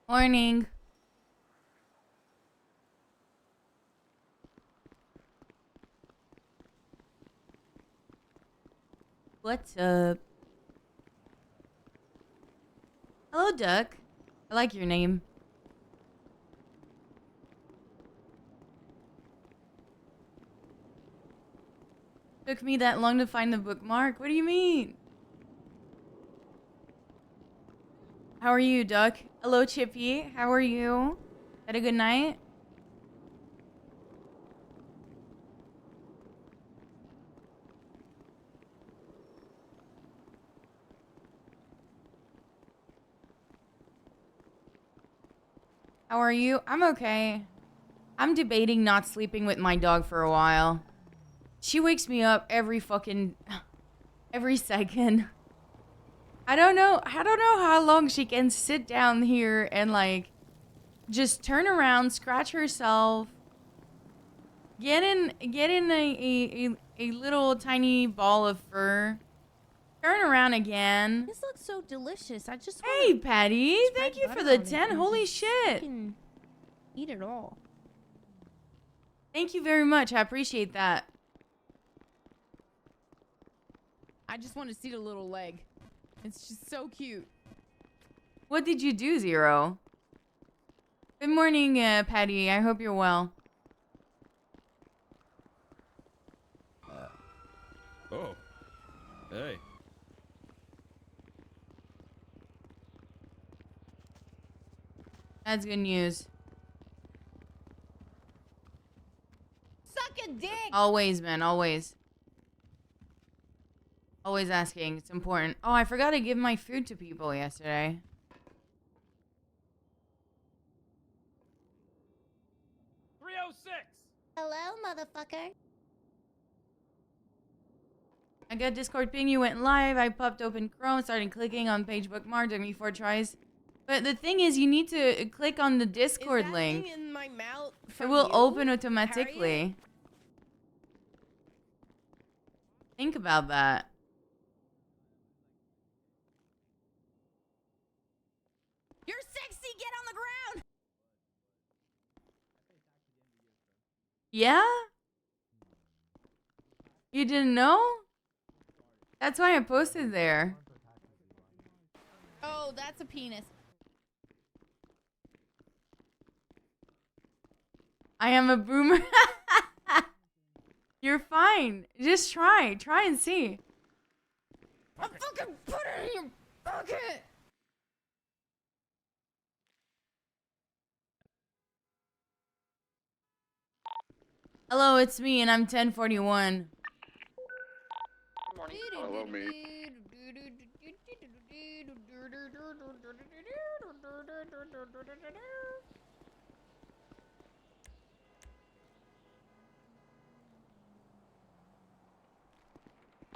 Morning. What's up? Hello, Duck. I like your name. Took me that long to find the bookmark? What do you mean? How are you, Duck? Hello, Chippy. How are you? Had a good night? How are you? I'm okay. I'm debating not sleeping with my dog for a while. She wakes me up every second. I don't know how long she can sit down here and like just turn around, scratch herself, get in a little tiny ball of fur, turn around again. This looks so delicious. I just Hey, Patty, thank you for the 10. Holy shit. Eat it all. Thank you very much. I appreciate that. I just want to see the little leg. It's just so cute. What did you do, Zero? Good morning, Patty. I hope you're well. Oh. Hey. That's good news. Suck a dick! Always, man. Always. Always asking. It's important. Oh, I forgot to give my food to people yesterday. Hello, motherfucker. I got Discord ping. You went live. I popped open Chrome, started clicking on page bookmark. Took me 4 tries. But the thing is, you need to click on the Discord link. In my mouth It will open automatically. Harriet? Think about that. You're sexy! Get on the ground! Yeah? You didn't know? That's why I posted there. Oh, that's a penis. I am a boomer. You're fine. Just try. Try and see. I'm fucking put it in your bucket! Hello, it's me, and I'm 1041. Morning. Hello, me.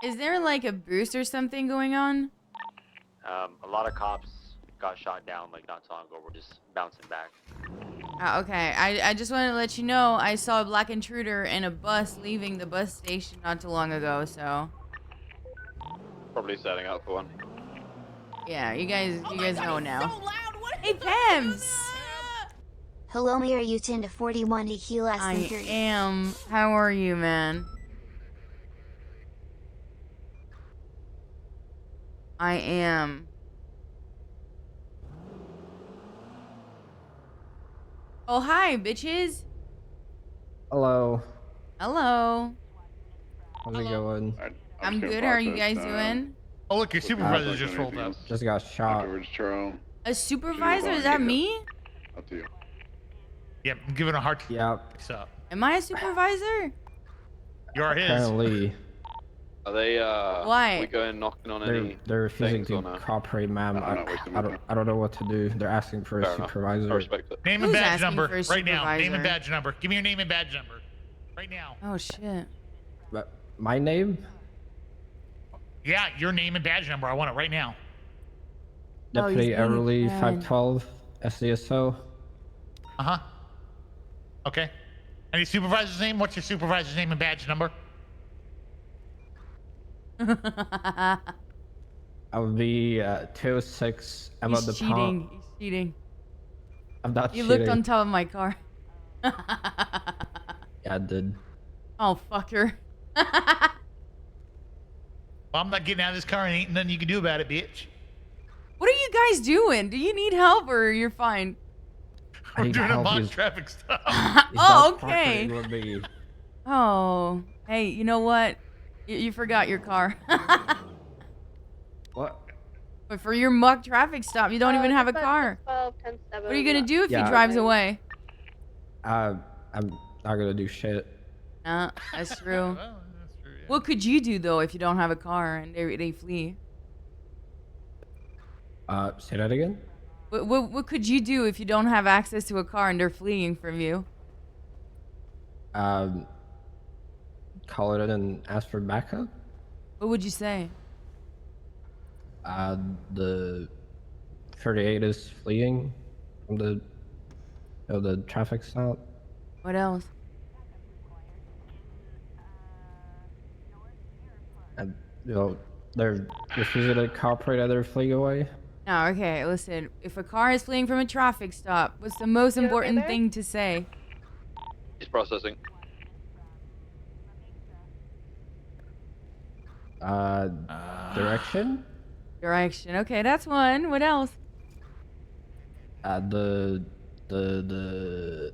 Is there like a boost or something going on? A lot of cops got shot down like not so long ago. We're just bouncing back. Okay, I just wanted to let you know I saw a black intruder in a bus leaving the bus station not too long ago, so Probably setting up for one. yeah, you guys know now. So loud. What Hey, Pems! Hello, Mayor, you 10 to 41 to heal less than I 30. am. How are you, man? I am. Oh, hi, bitches. Hello. Hello. How's it going? I'm good. How are you guys doing? Oh, look, your supervisor just rolled up. Just got shot. A supervisor? Is that me? Up to you. Yep, I'm giving a hard Yep. up. Am I a supervisor? You're his. Apparently, Are they, Why? we going knocking on any they're refusing things to or no? cooperate, ma'am. I'm not wasting my time. I don't know what to do. They're asking for Fair a enough. supervisor. I respect it. Name and Who's badge asking number for a right now. Name supervisor? and badge number. Give me your name and badge number right now. Oh, shit. But my name? Yeah, your name and badge number. I want it right now. Oh, he's Deputy being a Everly, cad. 512, SDSO. Uh-huh. Okay. Any supervisor's name? What's your supervisor's name and badge number? I would be 206 Emma He's the cheating. He's cheating. I'm not You cheating. looked on top of my car. Yeah, I did. Oh, fucker. Well, I'm not getting out of this car and ain't nothing you can do about it, bitch. What are you guys doing? Do you need help or you're fine? I We're need doing a help. mock He's- traffic stop. he's Oh, not okay. cooperating with me. Oh, hey, you know what? You forgot your car. What? But for your muck traffic stop, you don't even have a car. 12, 10, 7. What are you gonna do if he Yeah. drives away? I'm not gonna do shit. Nah, that's true. Well, that's true, yeah. What could you do though if you don't have a car and they flee? Say that again? What could you do if you don't have access to a car and they're fleeing from you? Call it in and ask for backup? What would you say? The 38 is fleeing from the traffic stop. What else? And, they're refusing to cooperate and they're fleeing away. No, okay, listen. If a car is fleeing from a traffic stop, what's the most important thing to say? He's processing. Direction? Direction. Okay, that's one. What else? The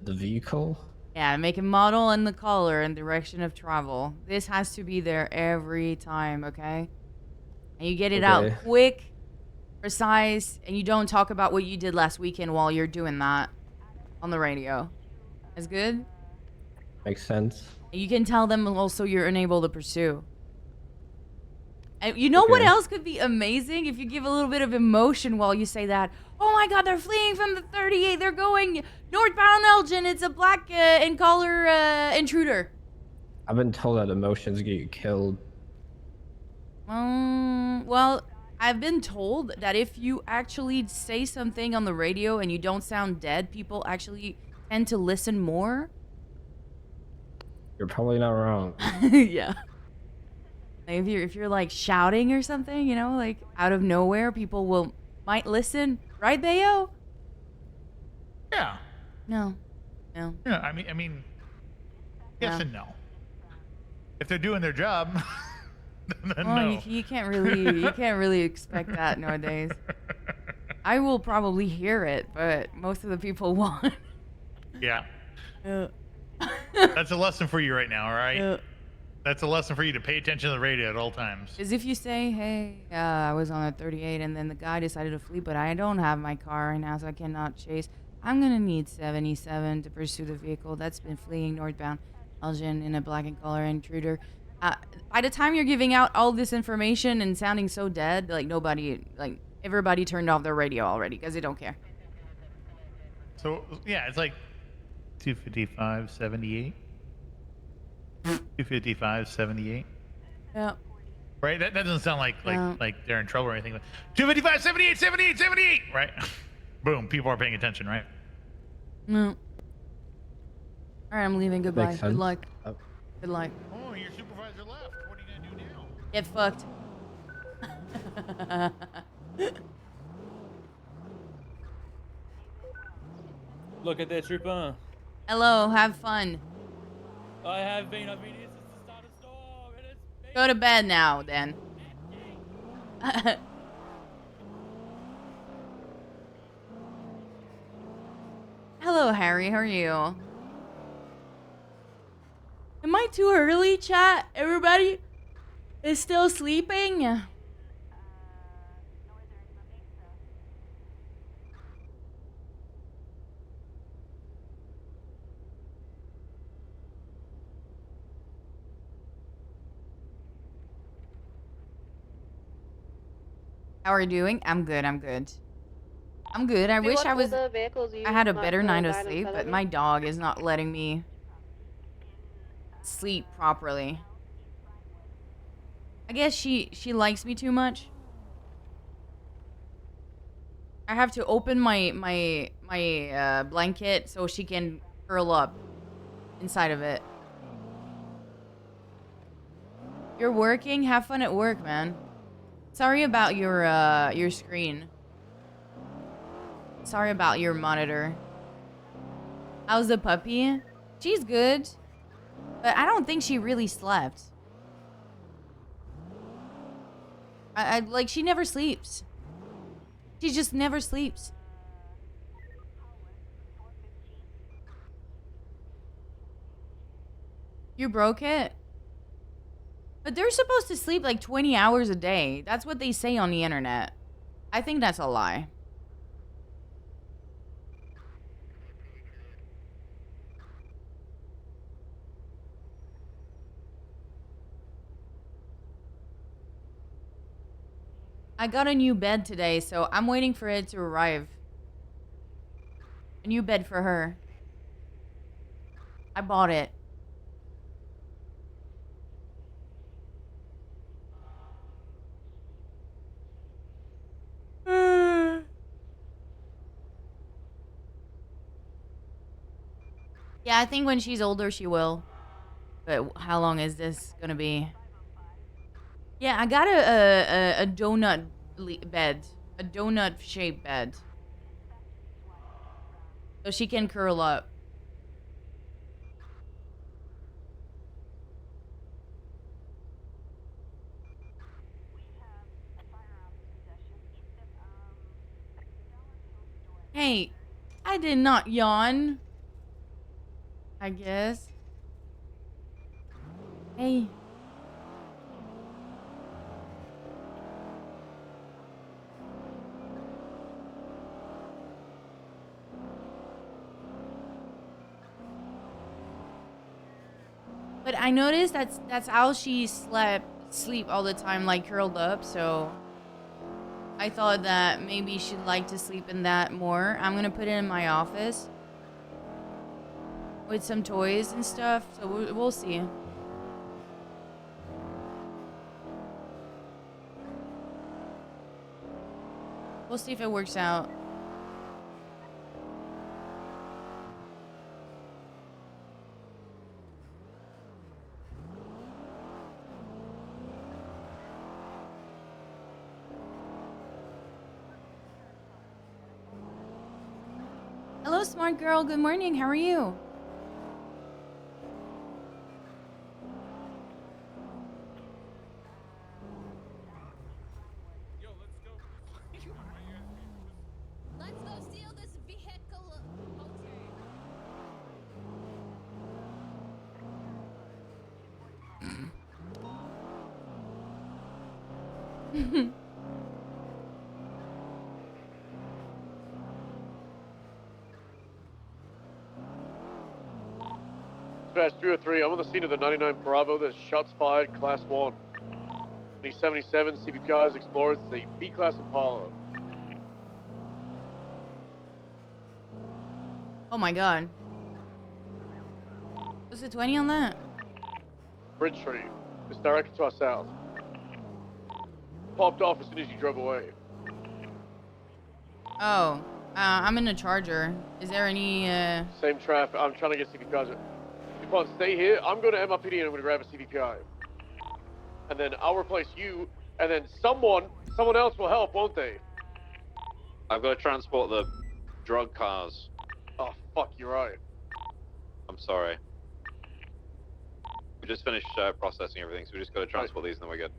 vehicle. Yeah, make a model and the color and direction of travel. This has to be there every time, okay? And you get it out Okay. quick, precise, and you don't talk about what you did last weekend while you're doing that on the radio. That's good? Makes sense. And you can tell them also you're unable to pursue. And you know what Okay. else could be amazing? If you give a little bit of emotion while you say that. Oh my god, they're fleeing from the 38. They're going northbound Elgin. It's a black in color intruder. I've been told that emotions get you killed. Well, I've been told that if you actually say something on the radio and you don't sound dead, people actually tend to listen more. You're probably not wrong. Yeah. Like if you're like shouting or something, you know, like out of nowhere, people might listen, right, Bayo? Yeah. No. Yeah. I mean, yes Yeah. and no. If they're doing their job, then Well, no. you can't really expect that nowadays. I will probably hear it, but most of the people won't. Yeah. Uh, That's a lesson for you right now, all right? uh, That's a lesson for you to pay attention to the radio at all times. Is if you say, hey, I was on a 38 and then the guy decided to flee, but I don't have my car right now, so I cannot chase. I'm going to need 77 to pursue the vehicle that's been fleeing northbound Elgin in a black and color intruder. By the time you're giving out all this information and sounding so dead, like everybody turned off their radio already because they don't care. So, yeah, it's like 255.78. 255.78. Yeah. Right? That doesn't sound like No. like they're in trouble or anything. 255.78, 78, 78, right? Boom, people are paying attention, right? No. All right, I'm leaving. Goodbye. Makes Good sense. luck. Oh. Good luck. Oh, your supervisor left. What are you going to do now? Get fucked. Look at that trooper. Hello, have fun. I've been here since the start of storm, and it's been Go to bed now, then. Hello, Harry. How are you? Am I too early, chat? Everybody is still sleeping? How are you doing? I'm good. I'm good. I'm good. I wish I was. I had a better night of sleep, but my dog is not letting me sleep properly. I guess she likes me too much. I have to open my blanket so she can curl up inside of it. You're working? Have fun at work, man. Sorry about your screen. Sorry about your monitor. How's the puppy? She's good. But I don't think she really slept. I like, she never sleeps. She just never sleeps. You broke it? But they're supposed to sleep like 20 hours a day. That's what they say on the internet. I think that's a lie. I got a new bed today, so I'm waiting for it to arrive. A new bed for her. I bought it. Yeah, I think when she's older she will. But how long is this gonna be? Yeah, I got a donut bed. A donut shaped bed. So she can curl up. Hey, I did not yawn. I guess. Hey. But I noticed that's how she sleep all the time, like curled up, so I thought that maybe she'd like to sleep in that more. I'm gonna put it in my office with some toys and stuff, so we'll see. We'll see if it works out. Hello, smart girl. Good morning. How are you? Let's go steal this vehicle. Dispatch 303, I'm on the scene of the 99 Bravo. There's shots fired, Class 1. The 77 CBPI's Explorers is a B-Class Impala. Oh my god. Was it 20 on that? Bridge Street. It's directed to our south. Popped off as soon as you drove away. Oh. I'm in a Charger. Is there any, Same traffic. I'm trying to get CBPI's. If you want to stay here, I'm going to MRPD and I'm going to grab a CBPI. And then I'll replace you, and then someone else will help, won't they? I've got to transport the drug cars. Oh, fuck, you're right. I'm sorry. We just finished processing everything, so we just got to transport these and then we're good.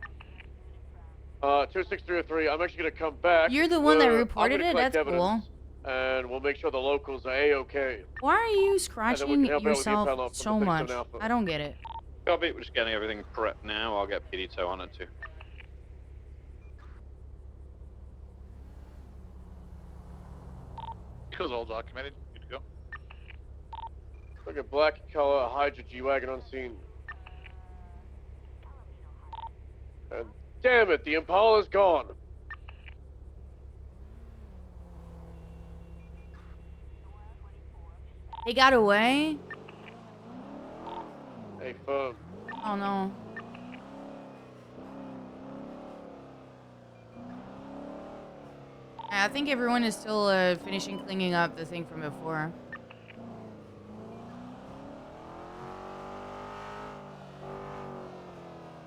26303, I'm actually going to come back. You're the one that I'm reported gonna it? collect That's cool. evidence, and we'll make sure the locals are A-okay. Why are you can scratching help out with the yourself impound so from the much? Daytona Alpha. I don't get it. Copy, we're just getting everything prepped now. I'll get PD tow on it too. Vehicle's all documented. Good to go. Look at black color Hydra G-Wagon on scene. And damn it, the Impala's gone. They got away? Hey, firm. Oh no. I think everyone is still finishing cleaning up the thing from before.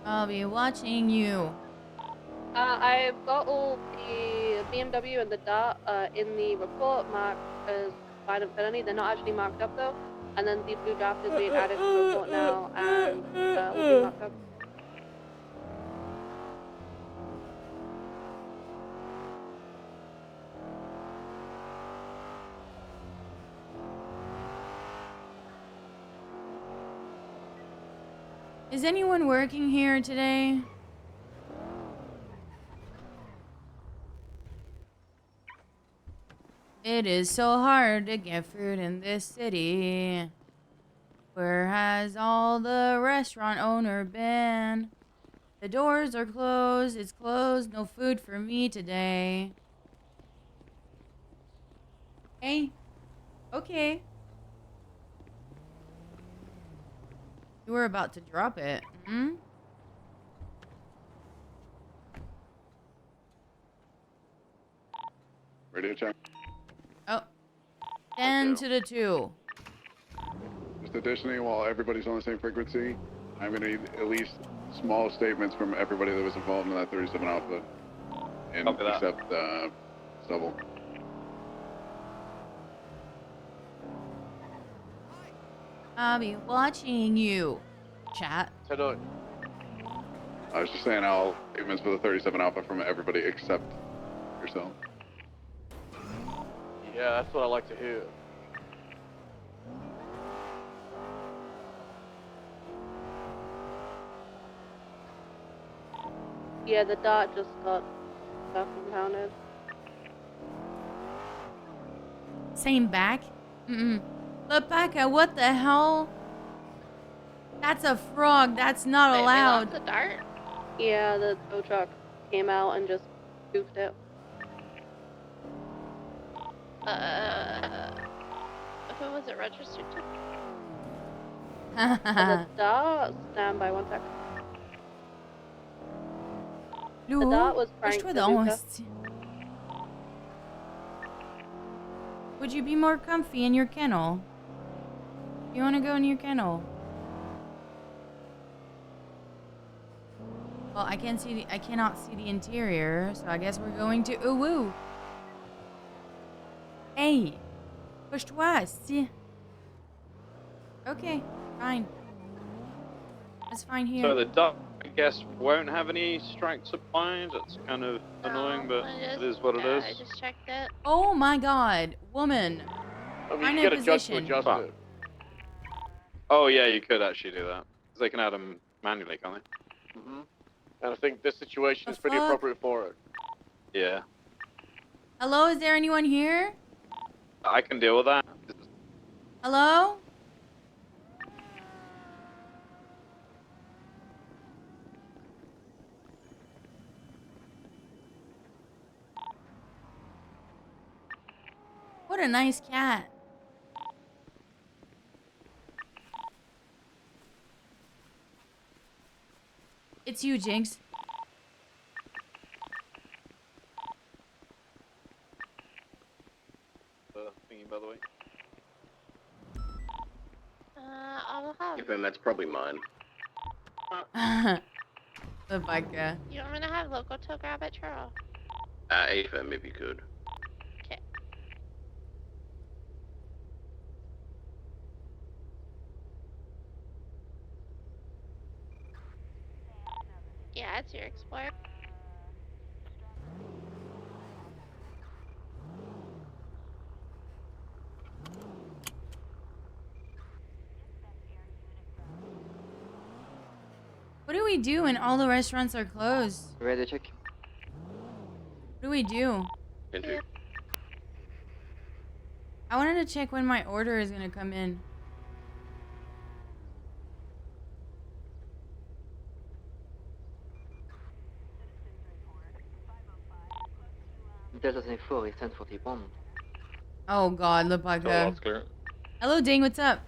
I'll be watching you. I've got all the BMW and the Dart in the report marked as violent felony. They're not actually marked up though. And then the blue draft is being added to the report now and will be marked up. Is anyone working here today? It is so hard to get food in this city. Where has all the restaurant owner been? The doors are closed. It's closed. No food for me today. Hey. Okay. You were about to drop it. Hmm? Radio check. Oh. 10 to the 2. Just additionally, while everybody's on the same frequency, I'm going to need at least small statements from everybody that was involved in that 37 Alpha. And Copy that. except Stubble. I'll be watching you. Chat. 10-9. I was just saying all statements for the 37 Alpha from everybody except yourself. Yeah, that's what I like to hear. Yeah, the dot just got impounded. Same back? Mm-mm. Lepaka, what the hell? That's a frog. That's not Wait, allowed. they lost the dart? Yeah, the tow truck came out and just goofed it. Who was it registered to? The dot, stand by 1 second. The dot was Frank Что Paducah. дост? Would you be more comfy in your kennel? You want to go in your kennel? Well, I cannot see the interior, so I guess we're going to Uwu. Hey, push-toi, si. Okay, fine. That's fine here. So the duck, I guess, won't have any strikes applied. That's kind of annoying, but it is what it is. I just checked it. Oh my God, woman. I mean, Find you a get a judge to position. adjust Fuck. it. Oh yeah, you could actually do that. 'Cause they can add them manually, can't they? Mm-hmm. And I think this situation The is pretty fuck? appropriate for it. Yeah. Hello, is there anyone here? I can deal with that. Hello? What a nice cat. It's you, Jinx. Thingy, by the way. I'll have. Then that's probably mine. The vodka. You want me to have Loco to grab it, Churro? AFM if you could. Okay. Yeah, it's your Explorer. What do we do when all the restaurants are closed? Ready to check? What do we do? Into. I wanted to check when my order is gonna come in. Delta 4 is 1041. Oh God, So Lepaka. that's clear. Hello, Ding. What's up?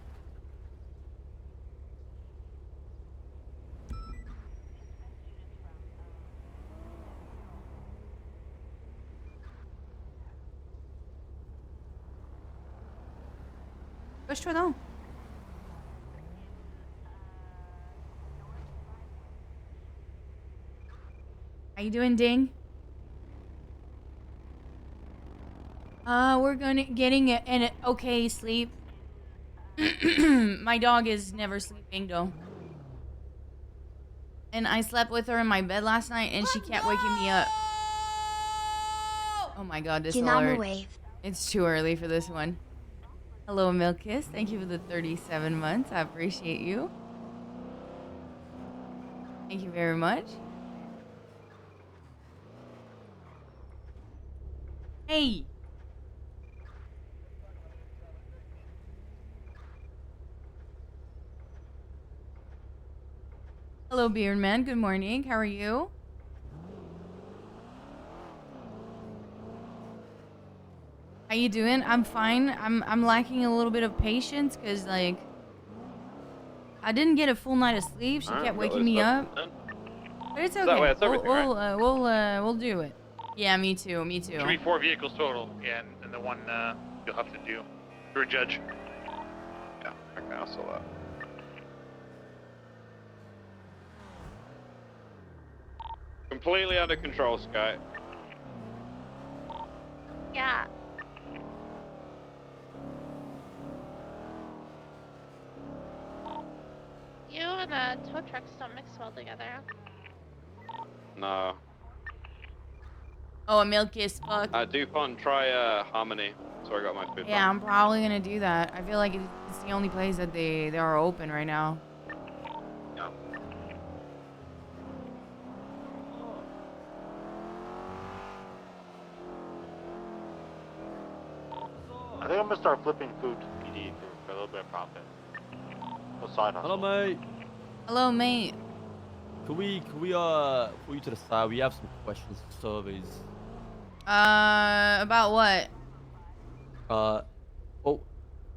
Push-toi donc. How you doing, Ding? We're getting an okay sleep. My dog is never sleeping though. And I slept with her in my bed last night and she kept waking me up. Oh my god, this Get on the alert. wave. It's too early for this one. Hello, Milk Kiss. Thank you for the 37 months. I appreciate you. Thank you very much. Hey. Hello, Beard Man. Good morning. How are you? How you doing? I'm fine. I'm lacking a little bit of patience because like I didn't get a full night of sleep. She kept waking me up. But it's okay. That way, it's everything, We'll do it. Yeah, me too. Me too. Should be 4 vehicles total. Yeah, and the one you'll have to do through a judge. Yeah, okay, I saw that. Completely under control, Sky. Yeah. You and tow trucks don't mix well together. No. Oh, a Milk Kiss. Fuck. Dupont, try Harmony. So I got my food. Yeah, I'm probably gonna do that. I feel like it's the only place that they are open right now. Yeah. I think I'm gonna start flipping food to PD for a little bit of profit. No side hustle. Hello, mate. Hello, mate. Can we put you to the side? We have some questions, surveys. About what? Well,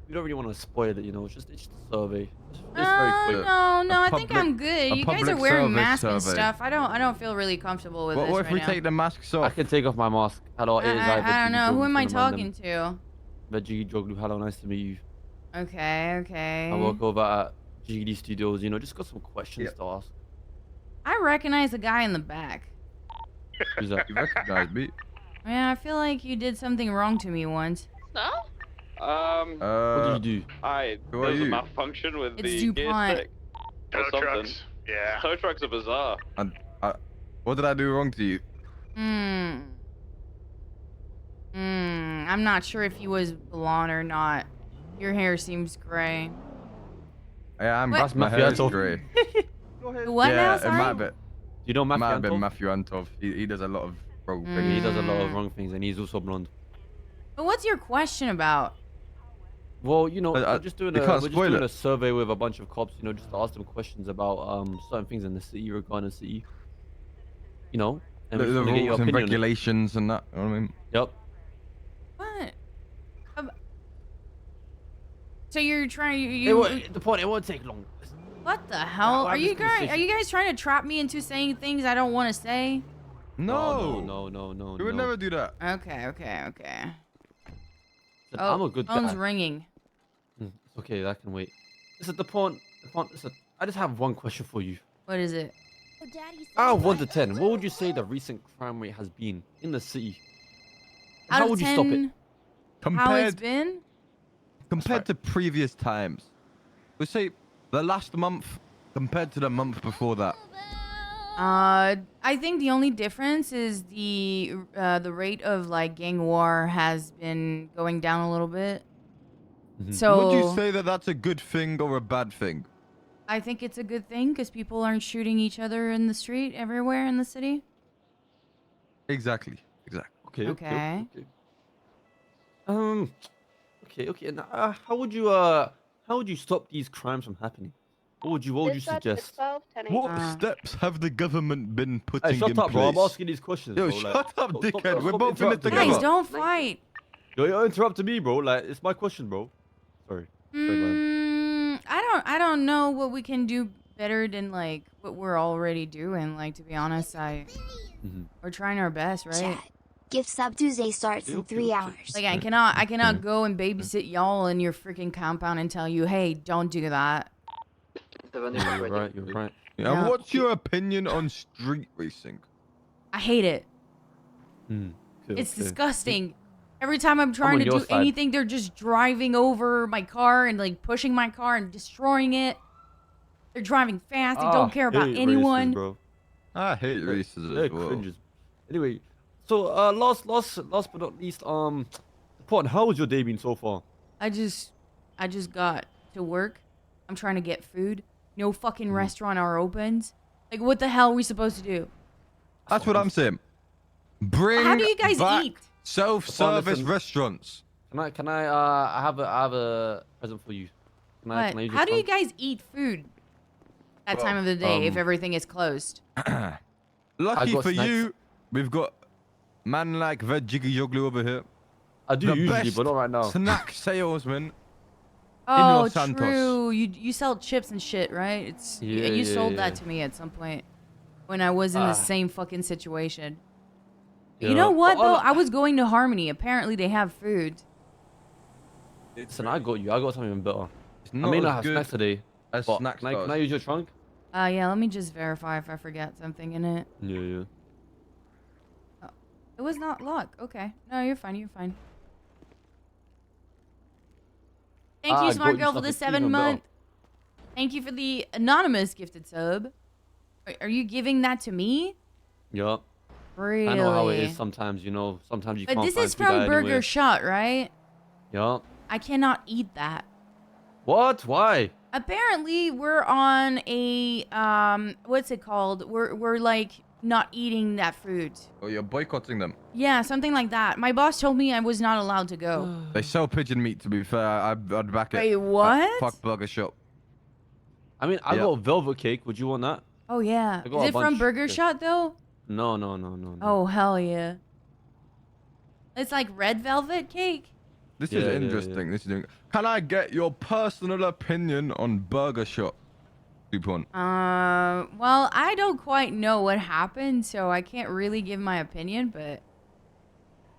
we don't really want to spoil it, you know. It's just a survey. It's very quick. No, I think I'm good. You guys are wearing masks and survey. stuff. I don't feel really comfortable with What this if right we now. take the masks off? I can take off my mask. Hello, it is I don't know. Who am I talking to? Veggie Joglu, hello, nice to meet you. Okay. I work over at GD Studios, you know, just got some questions to ask. I recognize the guy in the back. Who's that? You recognize me? Yeah, I feel like you did something wrong to me once. No? What did you do? Who There are was a you? malfunction with It's the gear DuPont. stick. Or Tow something. trucks. Yeah. Tow trucks are bizarre. And what did I do wrong to you? I'm not sure if he was blonde or not. Your hair seems gray. Yeah, I'm What? my Matthew hair is Antov. gray. What yeah, now, it sorry? might have been. You know Matthew Might have been Antov? Matthew Antov. He does a lot of wrong Mm. things. He does a lot of wrong things, and he's also blonde. But what's your question about? Well, you know, But, we're just doing you a can't we're just spoil doing it. a survey with a bunch of cops, you know, just to ask them questions about certain things in the city, regarding the city. You know, and The we just wanna get your rules and opinion on it. regulations and that. You know what I mean? Yep. What? So you're trying The point. It won't take long. What the hell? We'll Are have you this guys conversation. trying to trap me into saying things I don't want to say? No. No. We would never do that. Okay. Listen, Oh, I'm a good phone's guy. ringing. It's okay, that can wait. Listen, the point. Listen, I just have one question for you. What is it? Out of 1 to 10, what would you say the recent crime rate has been in the city? And Out how of would you stop it? 10, How it's been? Compared to previous times, we say the last month compared to the month before that. I think the only difference is the rate of like gang war has been going down a little bit. So Would you say that that's a good thing or a bad thing? I think it's a good thing because people aren't shooting each other in the street everywhere in the city. Exactly. Okay. Okay. Okay. Now, how would you stop these crimes from happening? What would you suggest? What steps have the government been putting Hey, shut in up, bro. I'm place? asking these questions. Yo, bro. shut Like, up, stop- dickhead. stop We're both in it interrupting me. together. Guys, don't fight. You're interrupting me, bro. Like, it's my question, bro. Sorry. I don't know what we can do better than like what we're already doing. Like to be honest, we're trying our best, right? Chat. Gift sub Tuesday starts in 3 hours. Like I cannot go and babysit y'all in your freaking compound and tell you, hey, don't do that. You're right. Yeah, Yeah. and what's your opinion on street racing? I hate it. Okay, It's okay. disgusting. Every time I'm trying on to your do side. anything, they're just driving over my car and like pushing my car and destroying it. They're driving fast. They don't care about hate anyone. races, bro. I hate races They're as well. cringes. Anyway, so last but not least, Pon, how was your day been so far? I just got to work. I'm trying to get food. No fucking restaurant are opened. Like, what the hell are we supposed to do? That's what I'm saying. Bring How do you guys back eat? self-service listen. restaurants. Can I I have a present for you. Can I But use your how do you trunk? guys eat food that Well, time of the day if um, everything is closed? Lucky got for snacks. you, we've got man like Veg Jiggy Joglu over here. I do the usually, best but not right now. snack salesman. Oh, Los Santos. true. You sell chips and shit, right? It's Yeah, you yeah, sold that yeah. to me at some point when I was in Ah. the same fucking situation. Yeah. You know what But though? all- I was going to Harmony. Apparently they have food. Listen, I got you. I got something even better. It's I not may as not have good snacks today, as but Snack can I Stars. use your trunk? Yeah, let me just verify if I forget something in it. Yeah, yeah. It was not luck. Okay. No, you're fine. You're fine. Thank Ah, you, I Smart got you Girl, for the something 7 even better. month. Thank you for the anonymous gifted sub. Are you giving that to me? Yeah. Really? I know how it is sometimes, you know. Sometimes you But can't this find is food from out Burger anywhere. Shot, right? Yeah. I cannot eat that. What? Why? Apparently, we're on a what's it called? We're like not eating that food. Oh, you're boycotting them. Yeah, something like that. My boss told me I was not allowed to go. They sell pigeon meat, to be fair. I'd back it. Wait, what? Fuck Burger Shop. I mean, I Yeah. got velvet cake. Would you want that? Oh yeah. I got Is a it from bunch. Burger Yeah. Shot though? No, no, no, no. no. Oh hell yeah. It's like red velvet cake. This Yeah, is yeah, yeah. interesting. This is. Can I get your personal opinion on Burger Shop? Dupont. Well, I don't quite know what happened, so I can't really give my opinion, but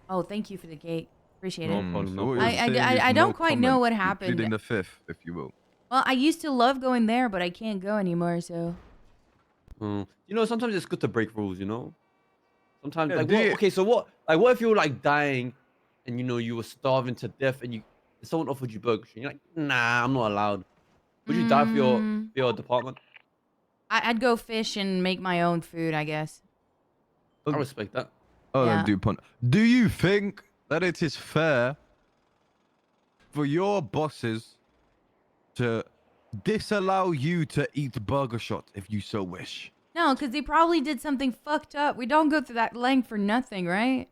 oh, thank you for the cake. Appreciate it. problem, no what you're problem. I saying is don't no quite know comment. what You're happened. pleading the fifth, if you will. Well, I used to love going there, but I can't go anymore, so. You know, sometimes it's good to break rules, you know? Sometimes, Yeah, like, do what, you- okay, so what? Like, what if you were, like, dying and, you know, you were starving to death and someone offered you burgers and you're like, nah, I'm not allowed. Would you die for your department? I'd go fish and make my own food, I guess. I respect that. Oh, Yeah. Dupont. Do you think that it is fair for your bosses to disallow you to eat Burger Shot if you so wish? No, because they probably did something fucked up. We don't go through that length for nothing, right?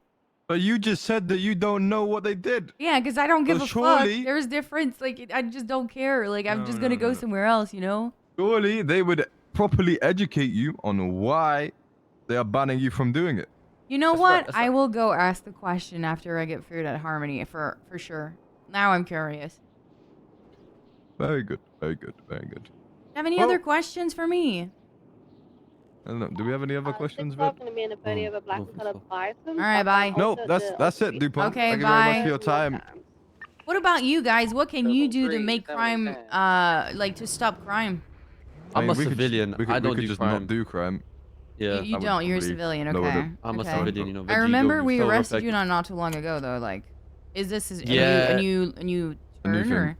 But you just said that you don't know what they did. Yeah, because I don't give So a surely- fuck. There's difference. Like, I just don't care. Like, I'm No, just no, gonna no, go no. somewhere else, you know? Surely they would properly educate you on why they are banning you from doing it. You know That's what? right, that's I right. will go ask the question after I get food at Harmony for sure. Now I'm curious. Very good, very good, very good. Have any Well- other questions for me? I don't know. Do we have any other questions, Six Vid? o'clock, gonna be in a body of a black and colored bison. All right, bye. No, that's it, Dupont. Okay, Thank you very much bye. for your time. What about you guys? What can you do to 3, make 7, crime, 10. like to stop crime? I'm a we could just- civilian. we could, I don't we could do just crime. not do crime. Yeah. You I would don't. You're a probably civilian. lower Okay. the- I'm a okay. civilian, you know. I remember VGW, we so arrested you effective. not too long ago though. Like, is this a Yeah. new A new turn thing. or?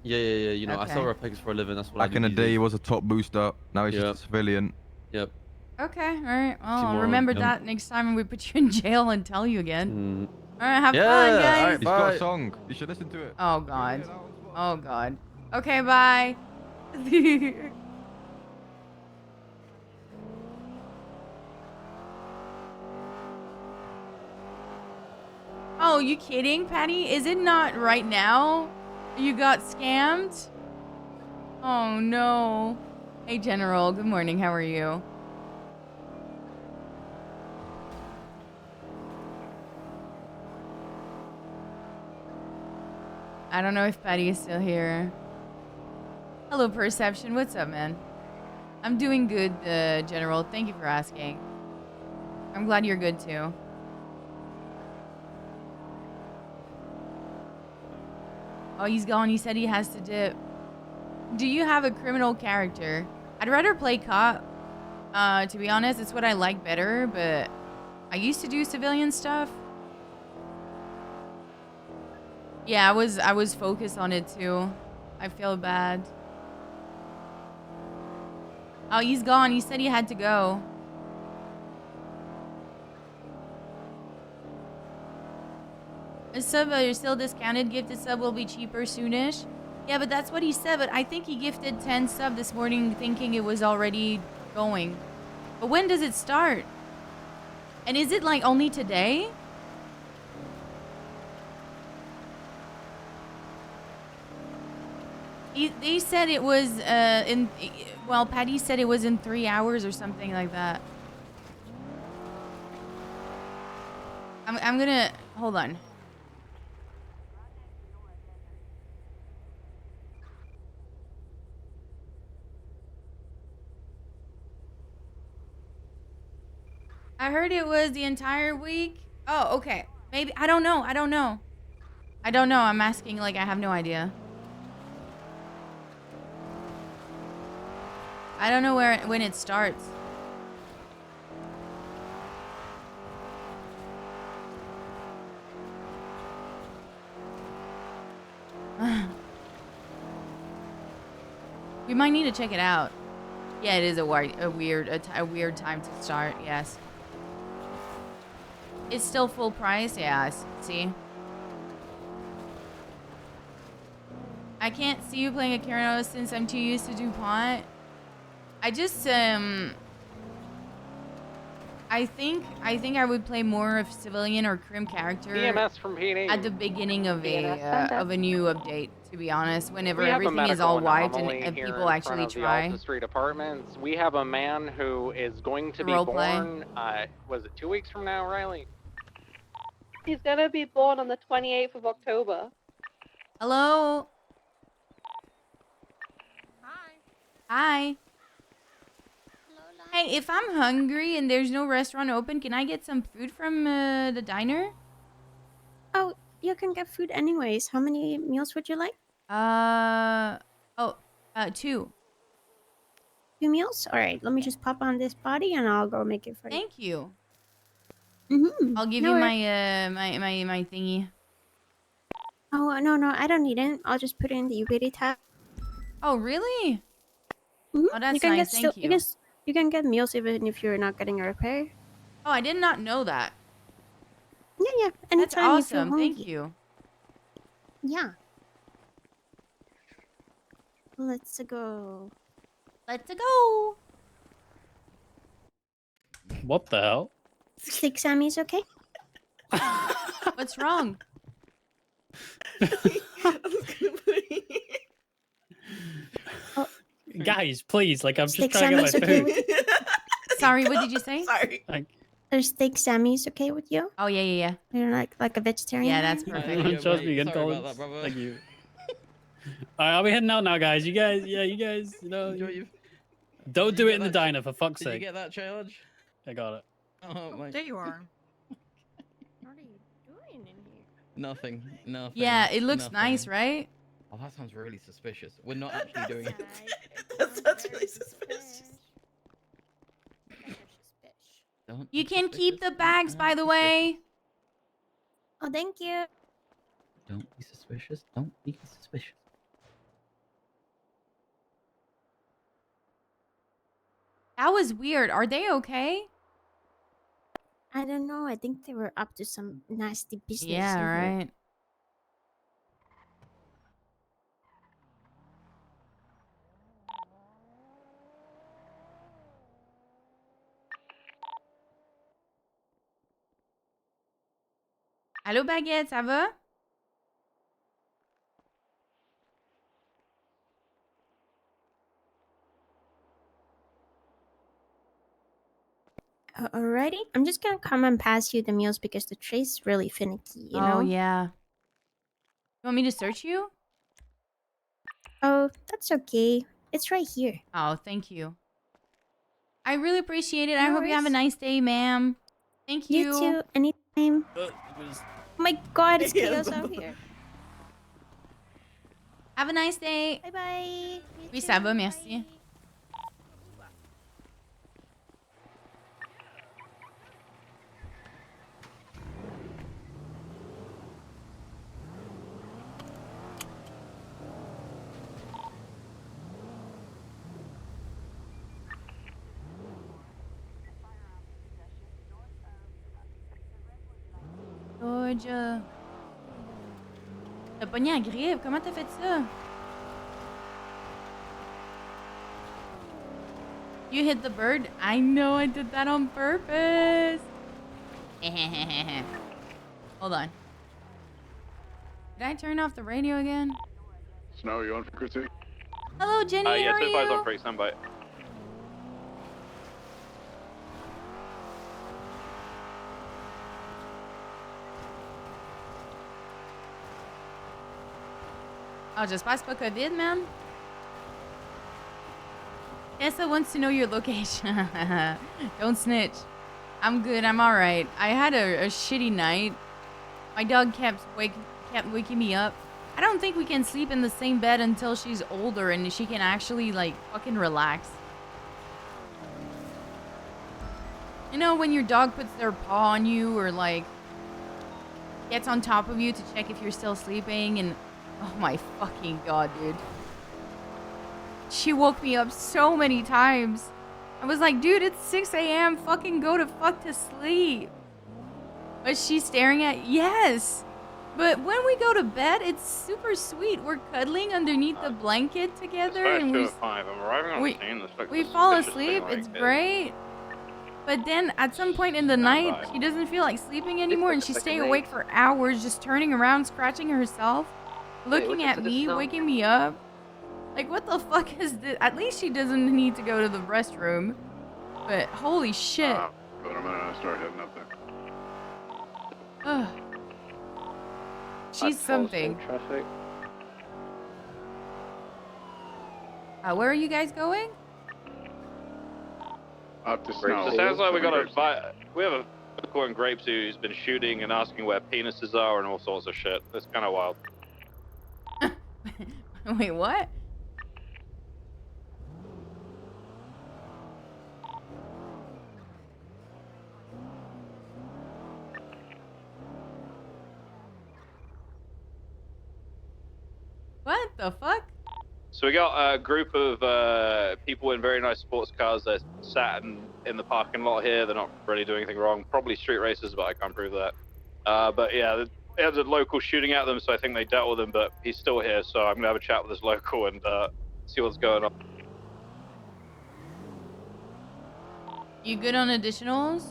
Yeah, yeah, yeah. You know, I Okay. sell replicas for a living. That's what I Back do in the these day, he days. was a top booster. Now he's Yep. just a civilian. Yep. Okay. All right. Well, I'll Tomorrow, remember yep. that next time we put you in jail and tell you again. Mm. All right. Have Yeah, fun, all guys. right. He's got Bye. a song. You should listen to it. Oh God. Oh God. Okay. Bye. Oh, you kidding, Patty? Is it not right now? You got scammed? Oh no. Hey General, good morning. How are you? I don't know if Patty is still here. Hello, Perception. What's up, man? I'm doing good, General. Thank you for asking. I'm glad you're good too. Oh, he's gone. He said he has to dip. Do you have a criminal character? I'd rather play cop. To be honest, it's what I like better, but I used to do civilian stuff. Yeah, I was focused on it too. I feel bad. Oh, he's gone. He said he had to go. A sub, you're still discounted. Gifted sub will be cheaper soonish. Yeah, but that's what he said. But I think he gifted 10 sub this morning thinking it was already going. But when does it start? And is it like only today? They said it was well, Patty said it was in 3 hours or something like that. I'm gonna hold on. I heard it was the entire week. Oh, okay. Maybe I don't know. I don't know. I'm asking like I have no idea. I don't know when it starts. We might need to check it out. Yeah, it is a weird time to start. Yes. It's still full price. Yeah, see. I can't see you playing a Karen since I'm too used to DuPont. I just I think I would play more of civilian or crim character EMS from PD. at the beginning of a new update. To be honest, whenever We have a everything is medical all wiped anomaly and here people in actually front of try. the Alta Street Apartments. We have a man who is going to be Role play. born. Was it 2 weeks from now, Riley? He's gonna be born on the 28th of October. Hello. Hi. Hey, if I'm hungry and there's no restaurant open, can I get some food from the diner? Oh, you can get food anyways. How many meals would you like? 2. 2 meals? Alright, let me just pop on this body and I'll go make it for you. Thank you. Mm-hmm. I'll give No you worries. my thingy. Oh, no, I don't need it. I'll just put it in the utility tab. Oh, really? Mm-hmm. Oh, that's you can nice. Get Thank you. You can get meals even if you're not getting a repair. Oh, I did not know that. Yeah. That's Anytime you feel awesome. hungry. Thank you. Yeah. Let's go. Let's go. What the hell? Steak Sammy's okay? What's wrong? Guys, please, like I'm just Steak trying to get Sammy's my okay food. with you? Sorry, what did you say? Sorry. Like, Are steak Sammy's okay with you? Oh, yeah. You're like a vegetarian? Yeah, that's man? perfect. Trust me, good calls. Thank you. Alright, I'll be heading out now, guys. You guys, you know, don't do it in the diner for fuck's Did you sake. get that charge? I got it. Oh my. There you are. What are you doing in here? Nothing. Yeah, it looks nothing. nice, right? Oh, that sounds really suspicious. We're not actually doing it. That's really suspicious. Don't You be can keep suspicious. the bags, by the Don't be way. Oh, thank you. suspicious. Don't be suspicious. Don't be suspicious. That was weird. Are they okay? I don't know. I think they were up to some nasty business. Yeah, in here. right. Allô, Baguette, ça va? Alrighty. I'm just gonna come and pass you the meals because the tray's really finicky, you know? Oh, yeah. You want me to search you? Oh, that's okay. It's right here. Oh, thank you. I really appreciate it. I No hope you have a worries. nice day, ma'am. Thank you. You too. Anytime. Oh my god, it's Yeah, chaos the- out here. Have a nice day. Bye bye. Oui, ça va, merci. Georgia. T'as pogné la grippe, comment t'as fait ça? You hit the bird? I know I did that on purpose. Hold on. Did I turn off the radio again? Snow, you on frequency? Hello, Jenny. Yeah, how are 25's you? on free, standby. Oh, just passe pas COVID, man. Tessa wants to know your location. Don't snitch. I'm good. I'm all right. I had a shitty night. My dog kept waking me up. I don't think we can sleep in the same bed until she's older and she can actually like fucking relax. You know when your dog puts their paw on you or like gets on top of you to check if you're still sleeping and oh my fucking god, dude. She woke me up so many times. I was like, dude, it's 6 a.m. Fucking go to fuck to sleep. But she's staring at, yes. But when we go to bed, it's super sweet. We're cuddling underneath the blanket together and we I'm arriving on the scene. This looks we fall suspicious asleep. thing like It's this. great. But then at some point in the night, she doesn't feel like sleeping anymore and she's staying awake for hours just turning around, scratching herself, looking at me, waking me up. Like, what the fuck is this? At least she doesn't need to go to the restroom. But holy shit. But I'm gonna start heading up there. Ugh. She's something. Traffic. Where are you guys going? Up to So Snow. it sounds like we got we have a local in Grapes who's been shooting and asking where penises are and all sorts of shit. It's kind of wild. Wait, what? What the fuck? So we got a group of people in very nice sports cars that sat in the parking lot here. They're not really doing anything wrong. Probably street racers, but I can't prove that. But yeah, there's a local shooting at them, so I think they dealt with him, but he's still here, so I'm gonna have a chat with this local and see what's going on. You good on additionals?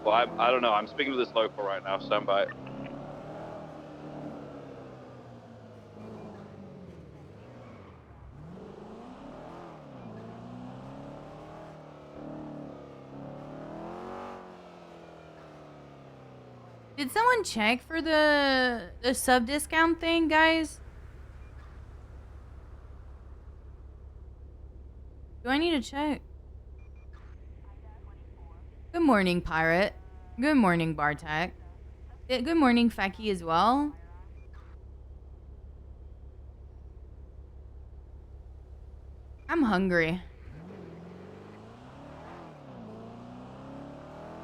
Well, I don't know. I'm speaking to this local right now. Stand by. Did someone check for the sub discount thing, guys? Do I need to check? Good morning, Pirate. Good morning, Bartek. Good morning, Feki as well. I'm hungry.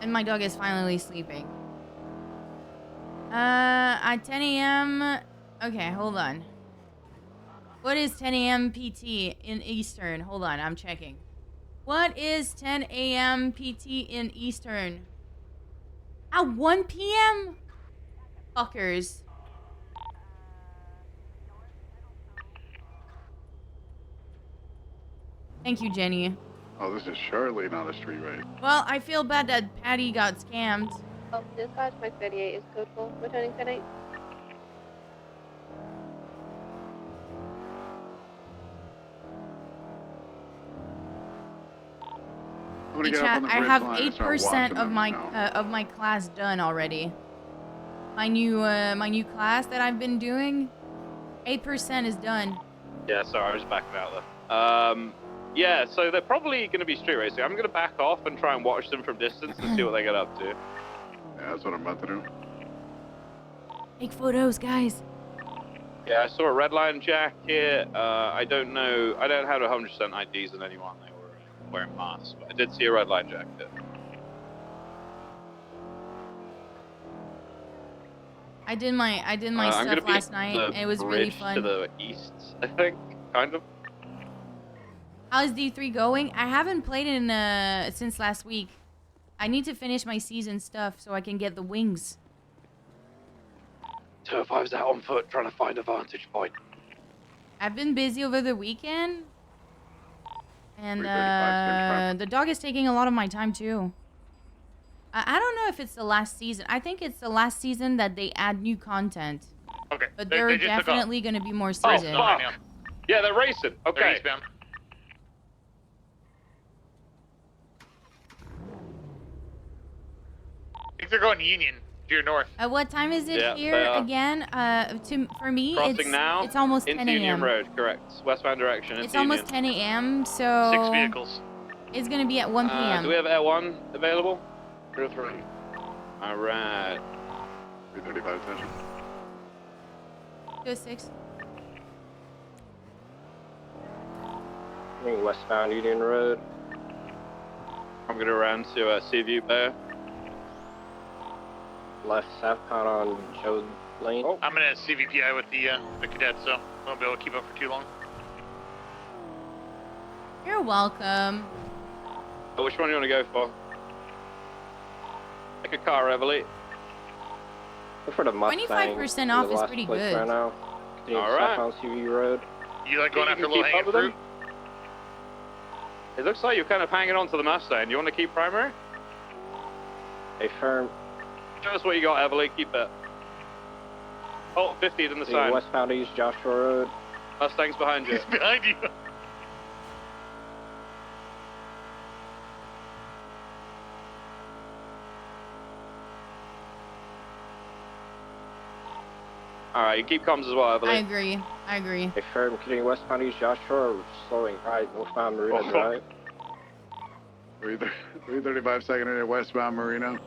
And my dog is finally sleeping. At 10 a.m. Okay, hold on. What is 10 a.m. PT in Eastern? Hold on, I'm checking. What is 10 a.m. PT in Eastern? At 1 p.m.? Fuckers. Thank you, Jenny. Oh, this is surely not a street race. Well, I feel bad that Patty got scammed. Oh, dispatch, Mike 38 is code 4, returning 10-8. Hey, chat, I have 8% of my class done already. My new class that I've been doing, 8% is done. Yeah, sorry, I was backing out there. Yeah, so they're probably going to be street racing. I'm going to back off and try and watch them from distance and see what they get up to. Yeah, that's what I'm about to do. Take photos, guys. Yeah, I saw a red line jacket. I don't know. I don't have 100% IDs on anyone. They were wearing masks, but I did see a red line jacket. I did my I'm gonna stuff be last at night, the and it was really bridge fun. To the east, I think, kind of. How's D3 going? I haven't played in since last week. I need to finish my season stuff so I can get the wings. 205's out on foot trying to find a vantage point. I've been busy over the weekend. And 335 the dog is taking a lot of my time too. I don't know if it's the last season. I think it's the last season that they add new content. Okay. But they there are just took off. definitely going to be more Oh, seasons. fuck. Yeah, they're racing. They're Okay. eastbound. I think they're going Union to your north. What time is it Yeah, here they are. again? For me, Crossing now. it's almost into 10 Union a.m. Road, correct. Westbound direction. It's into almost Union. 10 a.m. So 6 vehicles. it's gonna be at 1 p.m. Do we have Air 1 available? 303. Alright. 335 attention. 206. Westbound Union Road. I'm gonna run to Seaview Bear. Left southbound on Joe Lane. Oh. I'm gonna CVPI with the cadets, so I won't be able to keep up for too long. You're welcome. Oh, which one do you want to go for? Pick a car, Everly. Go for the Mustang. 25% off is pretty good. Right now. All right. Southbound CV Road. You like going You after can little keep hanging up with them? fruit? It looks like you're kind of hanging on to the Mustang. You want to keep primary? A firm. Show us what you got, Everly. Keep it. Oh, 50 is in the sign. Westbound East Joshua Road. Mustang's behind you. He's behind you. Alright, you keep comms as well, Everly. I agree. I agree. A firm continuing westbound East Joshua, slowing right northbound Marina Oh. Drive. 335 secondary westbound Marina.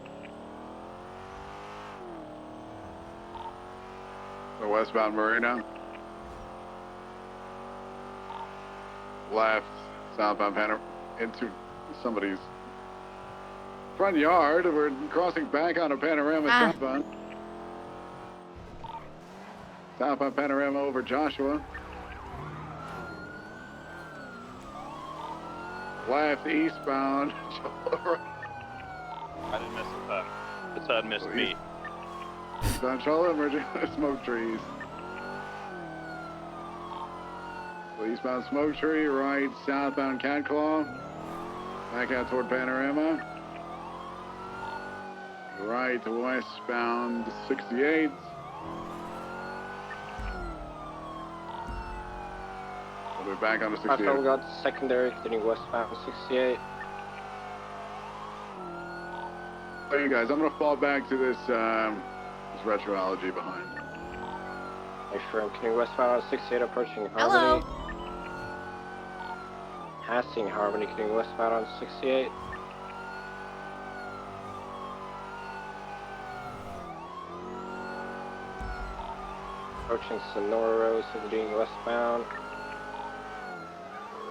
The westbound Marina. Left, southbound Panorama, into somebody's front yard. We're crossing back on a Panorama southbound. Southbound Panorama over Joshua. Left eastbound. I didn't miss the turn. The turn missed me. Eastbound Cholla emerging smoke trees. So eastbound smoke tree, right southbound Cat Claw. Back out toward Panorama. Right to westbound 68. We'll be back on the 68. Southbound got secondary, continuing westbound 68. Hey, you guys, I'm gonna fall back to this retroology behind. A firm continuing westbound 68 approaching Hello. Harmony. Passing Harmony continuing westbound on 68. Approaching Sonora Road, continuing westbound.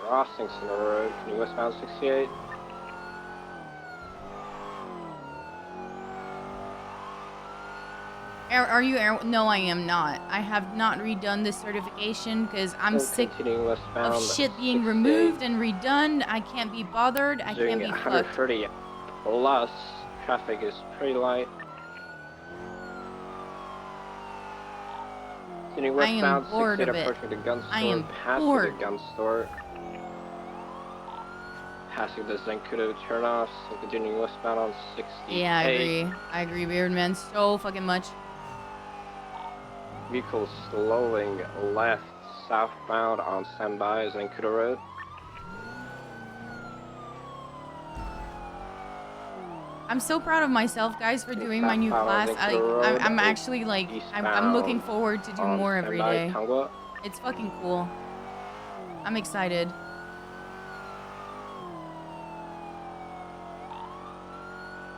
Crossing Sonora Road, continuing westbound 68. Are you air? No, I am not. I have not redone this certification because I'm sick Continuing westbound of shit being removed and redone. I can't be bothered. I can't Doing be fucked. 130 plus. Traffic is pretty light. Continuing I am westbound bored 68 of it. approaching the gun store. I am Passing bored. the gun store. Passing the Zancudo turnoffs and continuing westbound on 68. Yeah, I agree. I agree, Beardman, so fucking much. Vehicles slowing left southbound on standby Zancudo Road. I'm so proud of myself, guys, for doing my new class. I'm actually like, I'm looking forward to do more every day. It's fucking cool. I'm excited.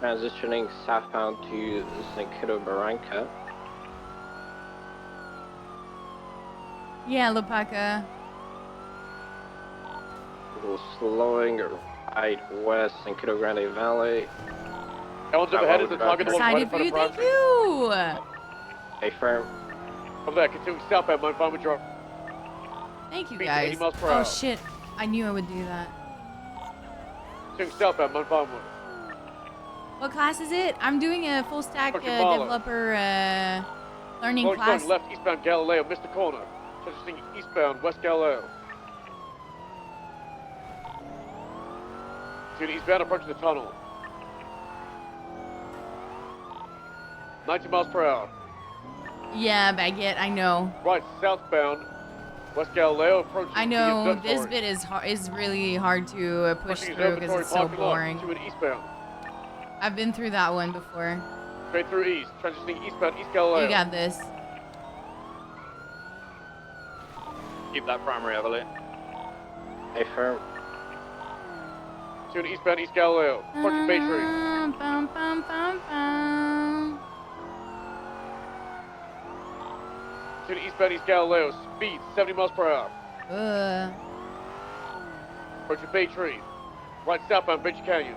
Transitioning southbound to Zancudo Barranca. Yeah, Lopaka. Vehicles slowing right west Zancudo Grande Valley. Ellen's up ahead is the target the one right in Excited for front of you, Bronx. thank you! A firm. Over there, continuing southbound, Mount Farmer Drive. Thank you, Speed guys. 80 miles per Oh hour. shit, I knew I would do that. Continuing southbound, Mount Farmer. What class is it? I'm doing a full stack Approaching Marlow. developer learning Going class. left eastbound Galileo, missed the corner. Transitioning eastbound West Galileo. Continuing eastbound, approaching the tunnel. 90 miles per hour. Yeah, baguette. I know. Right, southbound West Galileo, approaching I the know observatory. this bit is really hard to push Approaching through because observatory it's so parking lot, boring. to an eastbound. I've been through that one before. Straight through east, transitioning eastbound East Galileo. You got this. Keep that primary, Everly. Hey, firm. To an eastbound East Galileo, approaching Bay Tree. Bum, bum, bum, bum. To the eastbound East Galileo, speed 70 miles per hour. Approaching Bay Tree. Right southbound Bench Canyon.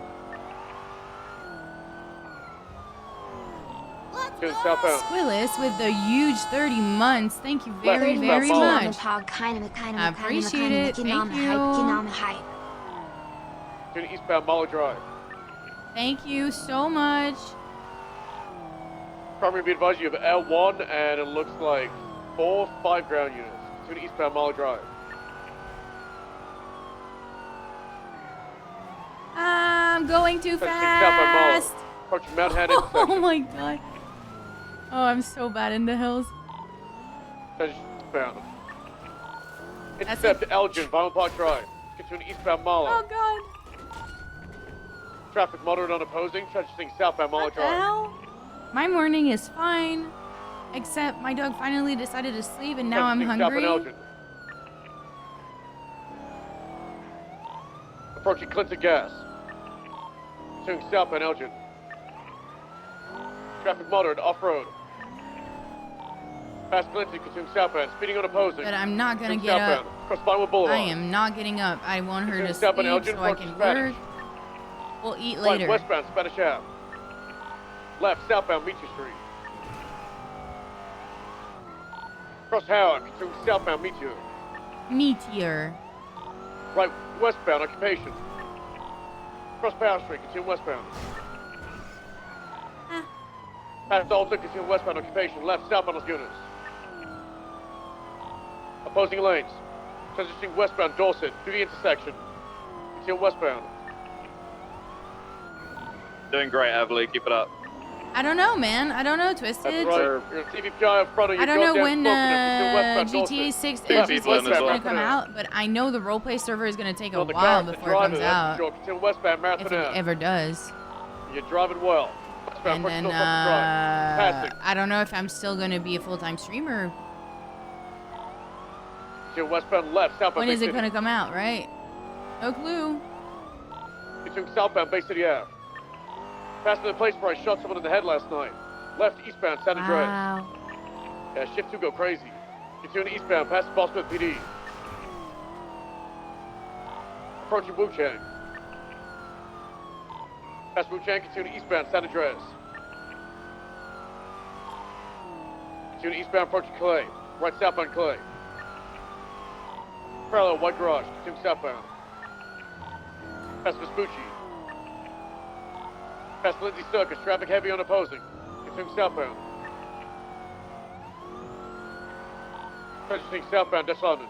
To the southbound. Squillis with the huge 30 months. Thank you very, Left, very southbound. much. I appreciate appreciate it. Thank you. To the eastbound Marlow Drive. Thank you so much. Primary be advised you have L1 and it looks like 4 5 ground units. To the eastbound Marlow Drive. I'm going too Transitioning southbound Marlow. fast. Approaching Mount Haddon Oh intersection. my god. Oh, I'm so bad in the hills. Transitioning eastbound. That's Intercept Elgin, Violent Park Drive. Continue eastbound Marlow. Oh god. Traffic moderate on opposing. Transitioning southbound Marlow What the Drive. hell? My morning is fine. Except my dog finally decided to sleep and now I'm Transitioning southbound hungry. Elgin. Approaching Clinton Gas. Continuing southbound Elgin. Traffic moderate off-road. Past Clinton, continuing southbound, speeding on opposing. But I'm not gonna Continuing get southbound, up. Cross Vinewood Boulevard. I am not getting up. I want her to Continuing sleep southbound Elgin, so I approaching can Spanish. work. We'll eat Right, later. westbound Spanish Ave. Left, southbound Meacham Street. Cross Howard, continuing southbound Meteor. Meteor. Right, westbound Occupation. Cross Power Street, continue westbound. Past Alton, continue westbound Occupation. Left, southbound Los Gunas. Opposing lanes. Transitioning westbound Dorset through the intersection. Continue westbound. Doing great, Everly. Keep it up. I don't know, man. I don't know, That's Twisted. right. You're in CVPI in front of you. I don't know Goddamn when smoking it. Continue westbound GTA Dorset. 6 Two and people GTA in 6 as is well. gonna come out, but I know the roleplay server is gonna take a On the while car, the before it driver, comes that's out. for sure. Continue westbound Marathon If it Ave. ever does. You're driving well. Westbound And First then, North Upper Drive. Passing. I don't know if I'm still gonna be a full-time streamer. Continue westbound left, southbound When Bay is it City. gonna come out, right? No clue. Continuing southbound Bay City Ave. Passing the place where I shot someone in the head last night. Left eastbound San Andreas. Wow. Yeah, shift 2 go crazy. Continuing eastbound past Boston PD. Approaching Wu Chang. Past Wu Chang, continuing eastbound San Andreas. Continuing eastbound approaching Clay. Right southbound Clay. Parallel White Garage, continuing southbound. Past Vespucci. Past Lindsay Circus, traffic heavy on opposing. Continuing southbound. Transitioning southbound, Dutch London.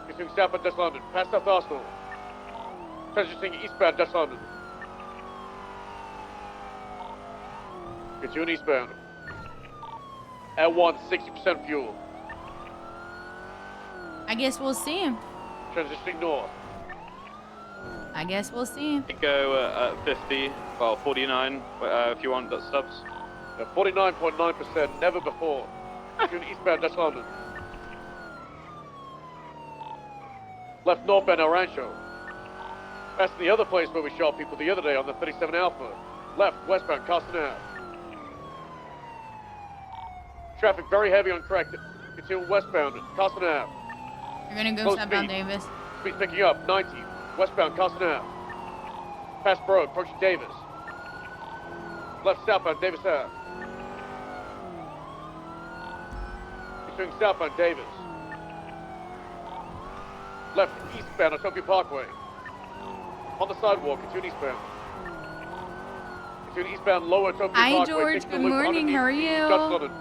Continuing southbound, Dutch London. Past South Arsenal. Transitioning eastbound, Dutch London. Continuing eastbound. L1, 60% fuel. I guess we'll see. Transitioning north. I guess we'll see. Go at 50, well 49 if you want. That stubs. 49.9%, never before. Continuing eastbound, Dutch London. Left northbound El Rancho. That's the other place where we shot people the other day on the 37 Alpha. Left westbound, Carson Ave. Traffic very heavy on corrected. Continuing westbound, Carson Ave. You're gonna go Slow southbound, speed. Davis. Speed picking up, 90. Westbound, Carson Ave. Past Broad, approaching Davis. Left southbound, Davis Ave. Continuing southbound, Davis. Left eastbound, Otopia Parkway. On the sidewalk, continue eastbound. Continue eastbound, lower Utopia Hi, Parkway. George. taking the Good loop morning. How are underneath you? Dutch London.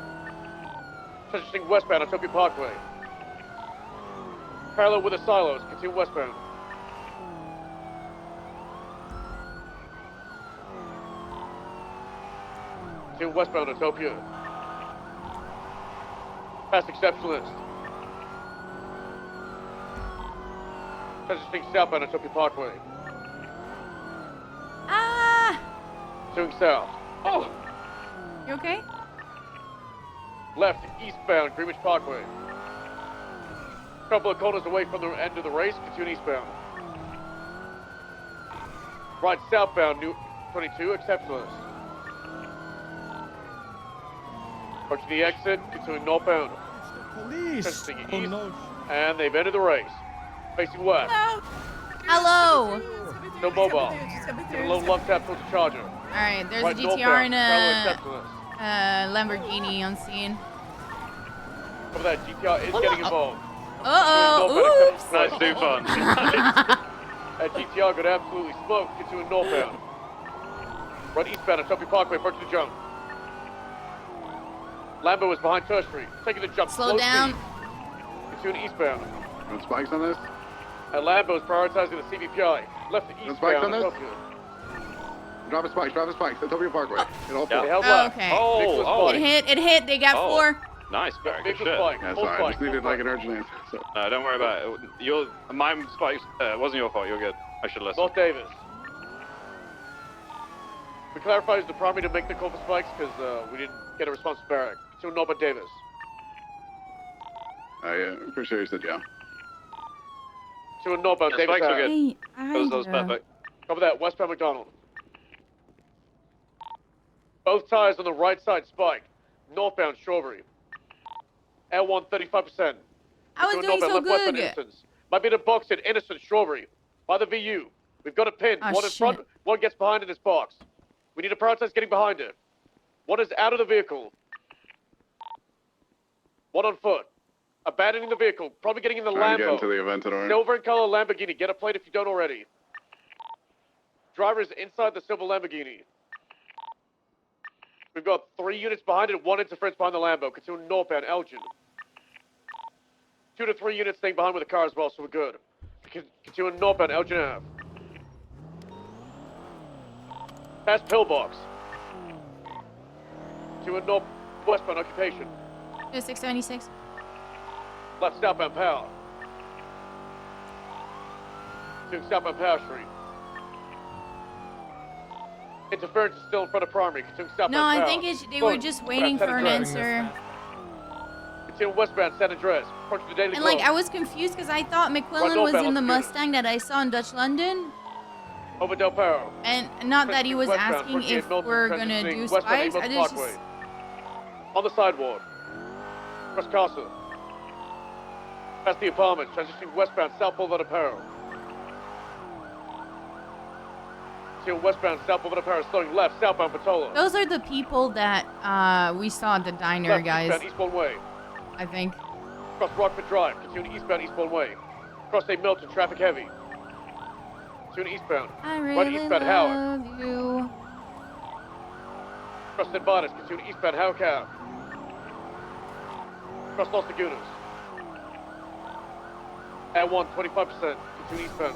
Transitioning westbound, Utopia Parkway. Parallel with the silos, continue westbound. Continue westbound, Utopia. Past exceptionalist. Transitioning southbound, Utopia Parkway. Ah! Continuing south. Oh! You okay? Left, eastbound, Greenwich Parkway. Couple of corners away from the end of the race, continue eastbound. Right, southbound, New 22, exceptionalist. Approaching the exit, continuing northbound. Police! Transitioning east, and they've entered the race. Facing west. Hello. No mobile. Get a low left tap towards the Charger. All right, there's Right, a GTR northbound, and parallel a exceptionalist. Lamborghini on scene. Over that, GTR is getting involved. Uh-oh. Oops. Nice, do fun. That GTR got absolutely smoked, continuing northbound. Right eastbound at Tuffy Parkway, approaching the jump. Lambo is behind Church Street, taking the jump. Slow down. Speed. Continuing eastbound. No spikes on this? And Lambo is prioritizing the CVPI. Left to No spikes eastbound on at this? Tokyo. Drop a spikes. Utopia Parkway. Hit all They four. held Oh, left. okay. Nicholas Spike. It hit. They got 4. Nice, Barry. Good Nicholas shit. Spike. Yeah, Full sorry. I spike. just needed like an urgent answer. So. No, don't worry about it. Mine spikes. It wasn't your fault. You're good. I should listen. North Davis. We clarified the primary to make the call for spikes because we didn't get a response to Barrack. To Norbert Davis. I appreciate you said yeah. To Norbert Yeah, Davis. spikes are good. Hey, That was perfect. Cover that, westbound McDonald. Both tires on the right side spike. Northbound Strawberry. L1 35%. I was To doing northbound, so left westbound good. Innocence. Might be in a box at Innocent Strawberry. By the VU. We've got a pin. Oh, One in front, shit. one gets behind in this box. We need to prioritize getting behind it. One is out of the vehicle. One on foot. Abandoning the vehicle. Probably getting in the Trying to get Lambo. into the Aventador. Silver in color Lamborghini. Get a plate if you don't already. Driver is inside the silver Lamborghini. We've got 3 units behind it, 1 interference behind the Lambo. Continuing northbound, Elgin. 2 to 3 units staying behind with the car as well, so we're good. Continuing northbound, Elgin Ave. Past Pillbox. Continuing northwestbound, Occupation. 676. Left southbound, Power. Continuing southbound, Power Street. Interference is still in front of primary. Continuing southbound, No, I Power. think they were just waiting for an answer. Continuing westbound, San Andreas. Approaching the Daily And like Globe. I was confused because I thought McQuillan was in the Mustang that I saw in Dutch London, Over Del Perro. and not that he was Westbound, asking 48 if Milton, we're gonna transitioning do westbound, spikes. I Milton just Parkway. On the sidewalk. Cross Casa. Past the apartments, transitioning westbound, South Boulevard Apparel. Till westbound, South Boulevard Apparel, slowing left, southbound Patola. those are the people that we saw at the diner, Left, guys. eastbound, Eastbourne Way. I think. Cross Rockford Drive, continuing eastbound, Eastbourne Way. Cross St. Milton, traffic heavy. Continuing eastbound. I Right really eastbound, Howard. love you. Cross St. Barnes, continuing eastbound, Howard Cab. Cross Los Lagunas. At 1, 25%, continuing eastbound.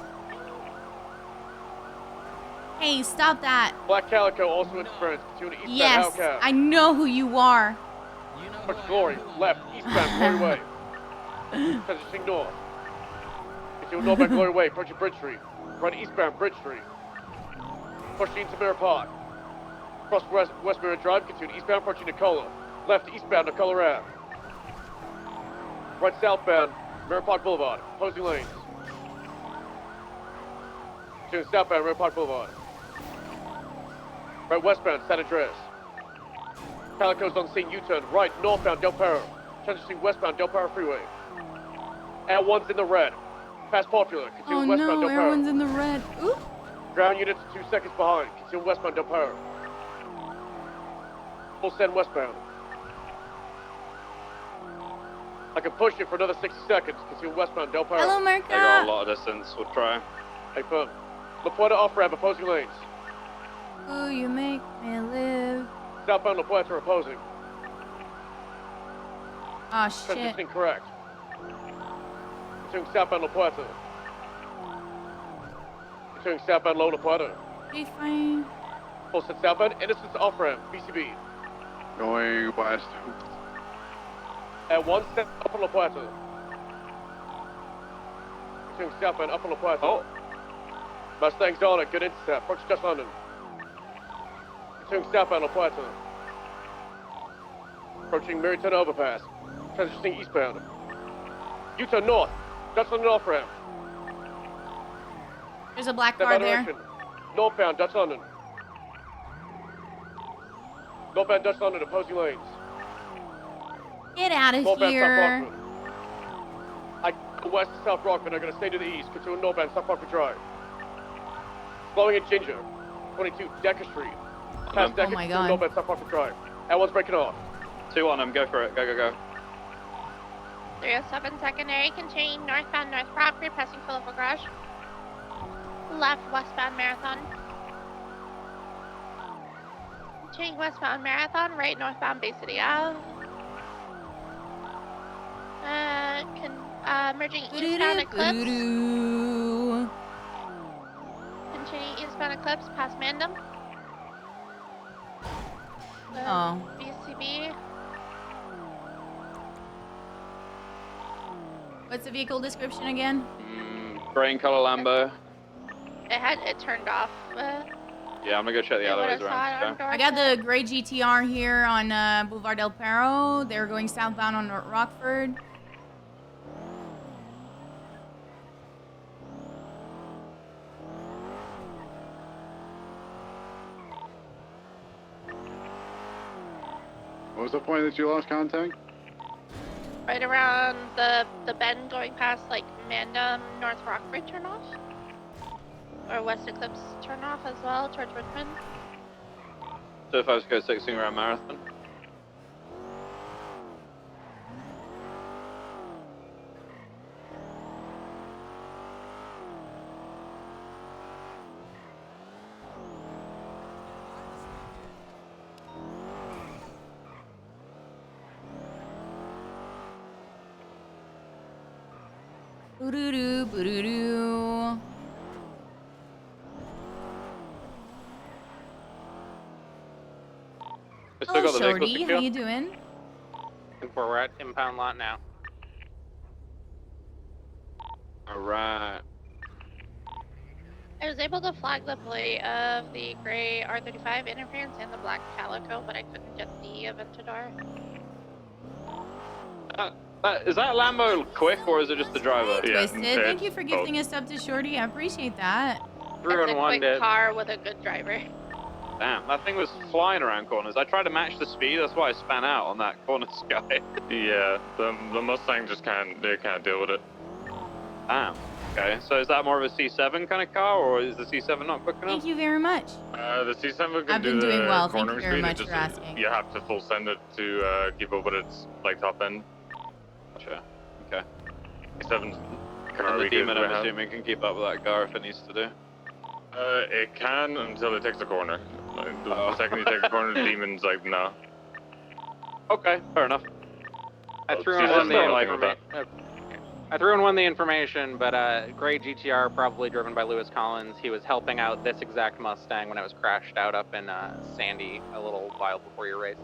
Hey, stop that. Black Calico, also interference, continuing eastbound, Yes, Howard Cab. I know who you are. Approach Glory, left, eastbound, Glory Way. Transitioning north. Continuing northbound, Glory Way, approaching Bridge Street. Right eastbound, Bridge Street. Pushing into Mirror Park. Cross West Mirror Drive, continuing eastbound, approaching Nicola. Left, eastbound, Nicola Ave. Right southbound, Mirror Park Boulevard, opposing lanes. Continuing southbound, Mirror Park Boulevard. Right westbound, San Andreas. Calico's on scene, U-turn, right, northbound, Del Perro. Transitioning westbound, Del Perro Freeway. L1's in the red. Past Popular, Oh continuing westbound, no, Del Perro. everyone's in the red. Oop. Ground units 2 seconds behind, continuing westbound, Del Perro. Full send westbound. I can push it for another 60 seconds, continuing westbound, Del Perro. Hello, They got a Merca. lot of distance. We'll try. Hey, firm. La Puerta off-ramp, opposing lanes. Ooh, you make me live. Southbound La Puerta opposing. Oh shit. Transitioning correct. Continuing southbound La Puerta. Continuing southbound Low La Puerta. Okay, fine. Full set southbound, Innocence off-ramp, BCB. Going west. At 1 step up on La Puerta. Continuing southbound up on La Puerta. Oh. Mustang's on it, good intercept. Approach Just London. Continuing southbound La Puerta. Approaching Maryton overpass. Transitioning eastbound. U-turn north. Dutch London off-ramp. There's a black Step car out there. direction. Northbound Dutch London. Northbound Dutch London, opposing lanes. Get out of Northbound here. South Rockford. I go west to South Rockford. I'm going to stay to the east. Continue northbound South Rockford Drive. Flowing in Ginger. 22 Decker Street. Past Decker, Oh my continue God. northbound South Rockford Drive. L1's breaking off. 2 on them. Go for it. Go, go, go. 307 secondary, continuing northbound North Rockford, passing Philippa Garage. Left westbound Marathon. Continuing westbound Marathon, right northbound Bay City Ave. Merging eastbound Eclipse. Continuing eastbound Eclipse, past Mandem. Oh. BCB. What's the vehicle description again? Gray and color Lambo. It turned off. Yeah, I'm gonna go check the alleyways saw around. it on Okay. I got the gray GTR here on Boulevard Del Perro. They're going southbound on North Rockford. What was the point that you lost contact? Right around the bend going past like Mandem, North Rockford turn off. Or West Eclipse turn off as well towards Richmond. So if I was to go 16 around Marathon. Boo-doo-doo, boo-doo-doo. We still Hello, got the vehicle Shorty. secure? How you doing? We're at impound lot now. Alright. I was able to flag the plate of the gray R35 interference and the black Calico, but I couldn't get the Aventador. Is that Lambo quick or is it just the driver? Twisted. Thank you for gifting us up to Shorty. I appreciate that. It's a quick car with a good driver. Damn, that thing was flying around corners. I tried to match the speed, that's why I span out on that corner sky. Yeah, the Mustang just can't deal with it. Damn. Okay, so is that more of a C7 kind of car, or is the C7 not quick enough? Thank you very much. The C7 can I've do been the doing well. Thank cornering you very speed. much for asking. You have to full send it to keep up with its like top end. Gotcha. Okay. C7's kind And of the weak Demon, as we I'm have. assuming, can keep up with that car if it needs to do. It can until it takes the corner. Like, the second you take the corner, the Demon's like, no. Okay, fair enough. I threw See, in that's one the not looking at information. I threw in one the information, but gray GTR probably driven by Lewis Collins. He was helping out this exact Mustang when it was crashed out up in Sandy a little while before your race.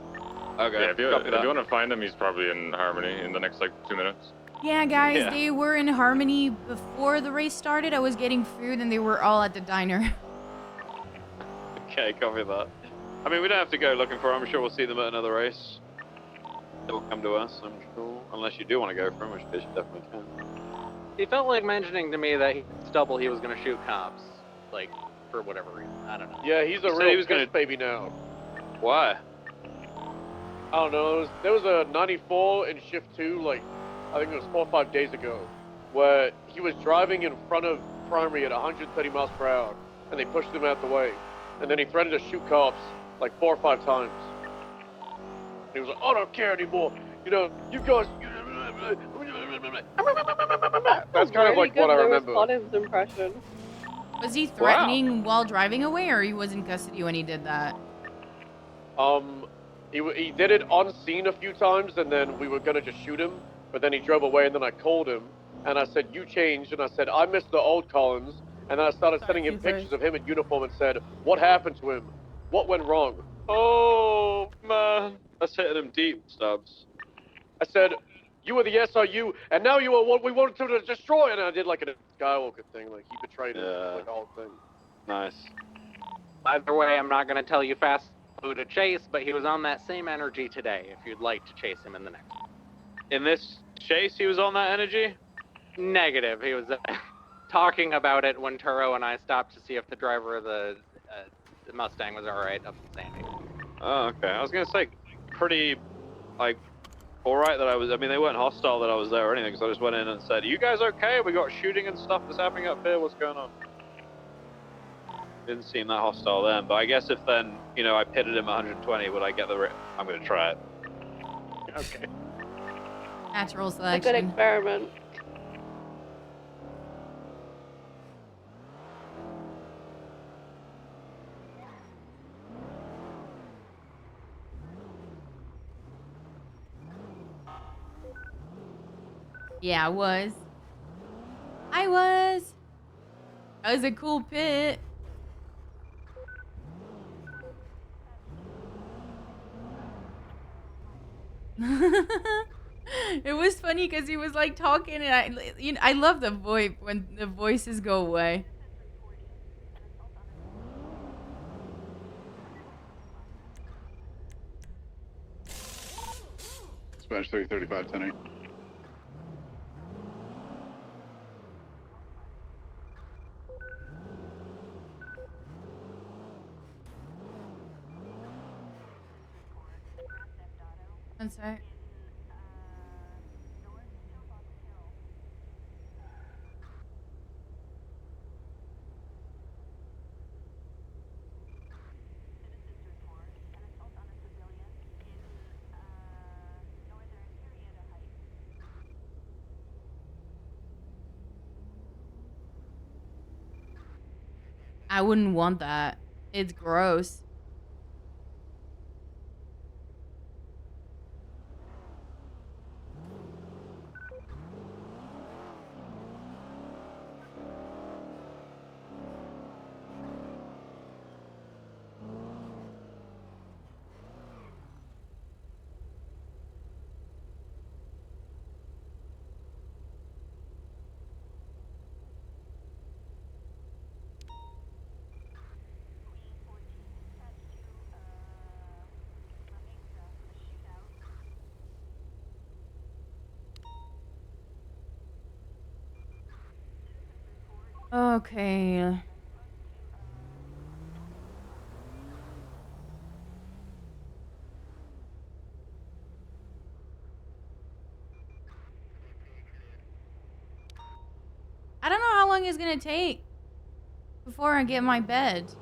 Okay. Yeah, if you copy that. want to find him, he's probably in Harmony in the next like 2 minutes. Yeah, guys, Yeah. they were in Harmony before the race started. I was getting food and they were all at the diner. Okay, copy that. I mean, we don't have to go looking for them. I'm sure we'll see them at another race. They'll come to us, I'm sure. Unless you do want to go for them, which case you definitely can. He felt like mentioning to me that he was going to shoot cops, like, for whatever reason. I don't know. Yeah, he's a He said real he was gonna- piss baby now. Why? I don't know. There was a 94 in shift 2, like, I think it was 4 or 5 days ago, where he was driving in front of Primary at 130 miles per hour, and they pushed him out the way. And then he threatened to shoot cops like 4 or 5 times. And he was like, I don't care anymore. You know, you guys. That's kind of like what I remember. Collins impression. Was he threatening while driving away, or he was in custody when he did that? He did it on scene a few times, and then we were gonna just shoot him, but then he drove away, and then I called him, and I said, you changed, and I said, I miss the old Collins, and then I started sending him pictures of him in uniform and said, what happened to him? What went wrong? Oh, man. That's hitting him deep, Stubbs. I said, you were the SRU, and now you are what we wanted to destroy, and I did like a Skywalker thing, like he betrayed us, like the whole thing. Nice. Either way, I'm not going to tell you fast who to chase, but he was on that same energy today, if you'd like to chase him in the next one. In this chase, he was on that energy? Negative. He was talking about it when Turo and I stopped to see if the driver of the Mustang was alright up in Sandy. Oh, okay. I was going to say, pretty, like, alright that I mean, they weren't hostile that I was there or anything, so I just went in and said, you guys okay? We got shooting and stuff that's happening up here, what's going on? Didn't seem that hostile then, but I guess if then, you know, I pitted him 120, would I get the I'm going to try it. Okay. Natural A good selection. experiment. Yeah, I was. That was a cool pit. It was funny because he was like talking, and I love the VoIP when the voices go away. Spanish 335, 10-8. One sec. I wouldn't want that. It's gross. Okay. I don't know how long it's gonna take before I get my bed.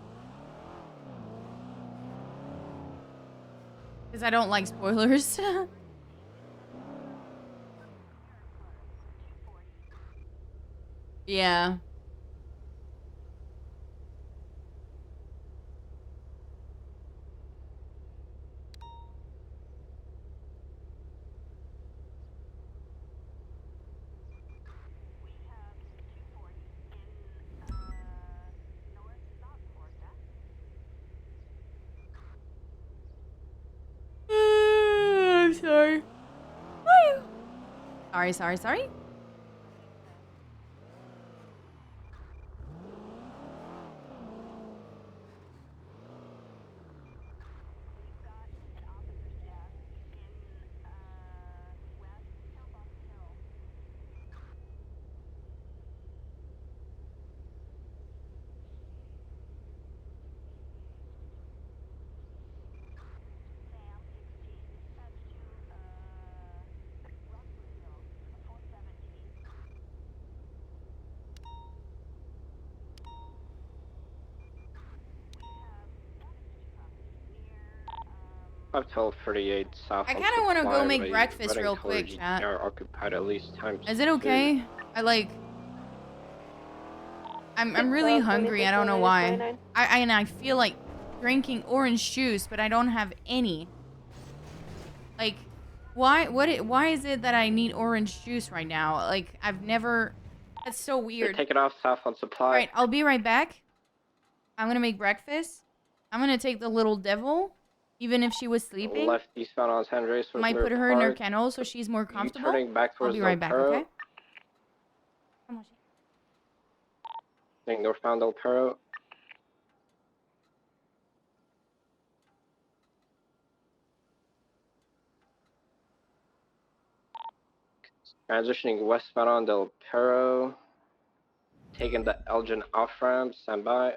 Because I don't like spoilers. Yeah. I'm sorry. Sorry. I've told 38 South. I kind of want to go make breakfast real quick, chat. Occupied at least times. Is it okay? I I'm really hungry. I don't know why. And I feel like drinking orange juice, but I don't have any. Like, why is it that I need orange juice right now? Like, I've never. That's so They're weird. taking off south on supply. All right, I'll be right back. I'm gonna make breakfast. I'm gonna take the little devil, even if she was sleeping. Left eastbound on San Andreas. Might put her in her kennel so she's more comfortable. Turning back I'll towards be right back, Perro. okay? Come on. Turning northbound Del Perro. Transitioning westbound on Del Perro. Taking the Elgin off-ramp. Stand by.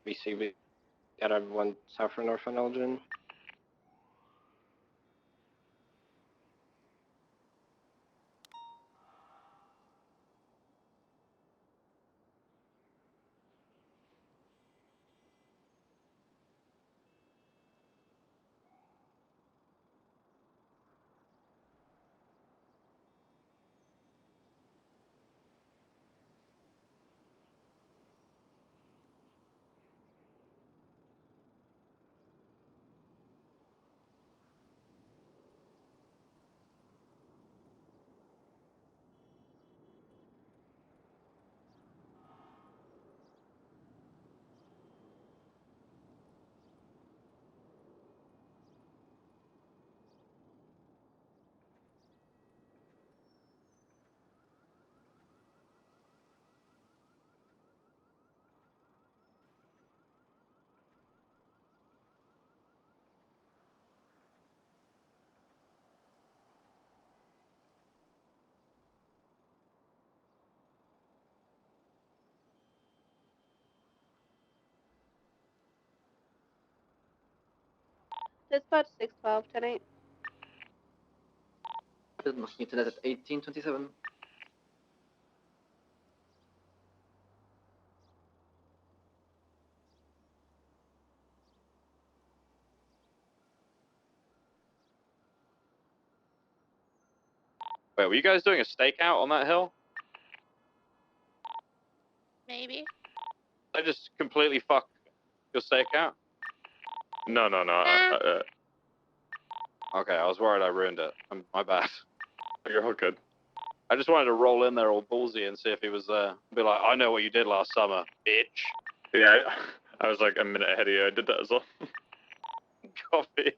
BCB. Got everyone south or north on Elgin. Dispatch 612 tonight. Internet at 1827. Wait, were you guys doing a stakeout on that hill? Maybe. I just completely fucked your stakeout. No. Okay, I was worried I ruined it. My bad. You're all good. I just wanted to roll in there all ballsy and see if he was there. Be like, I know what you did last summer, bitch. Yeah, I was like a minute ahead of you. I did that as well. Copy.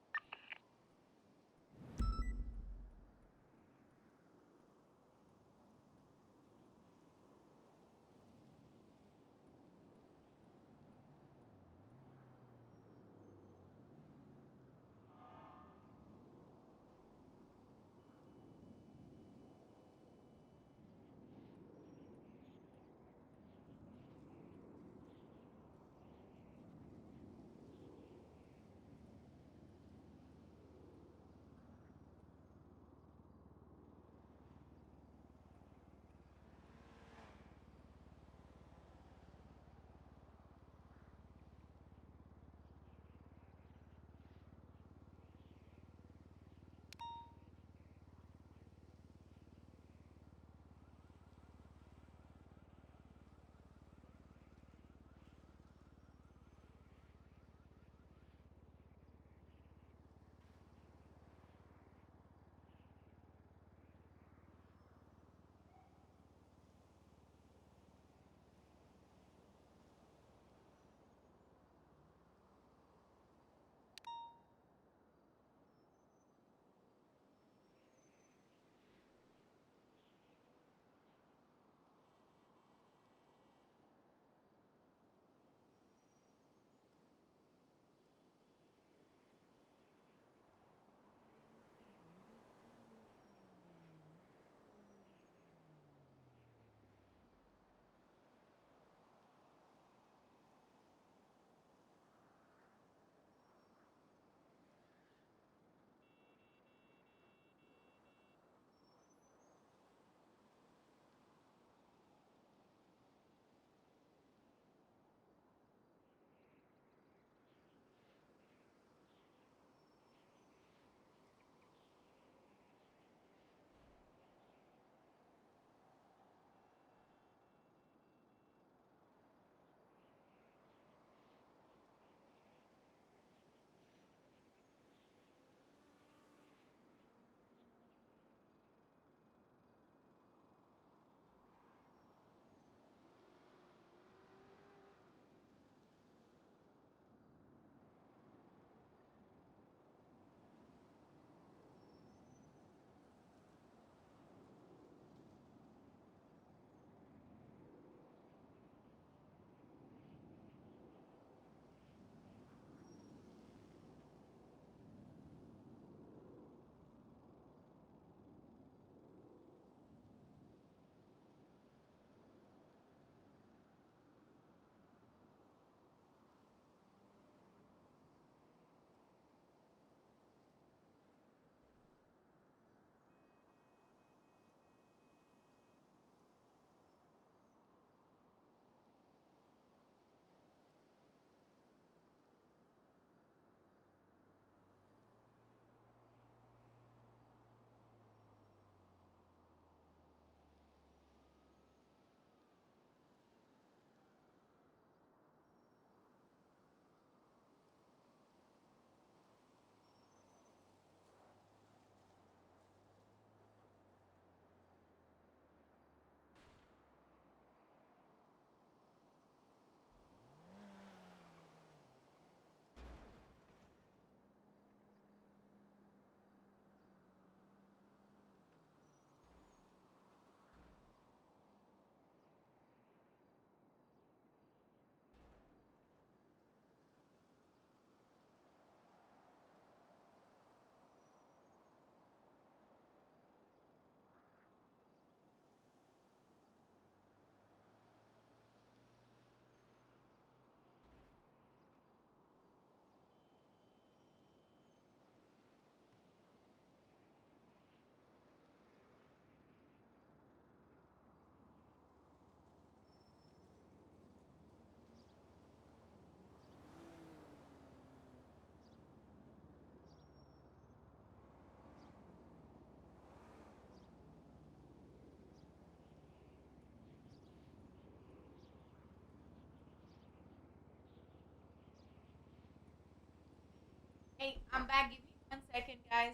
Hey, I'm back. Give me 1 second, guys.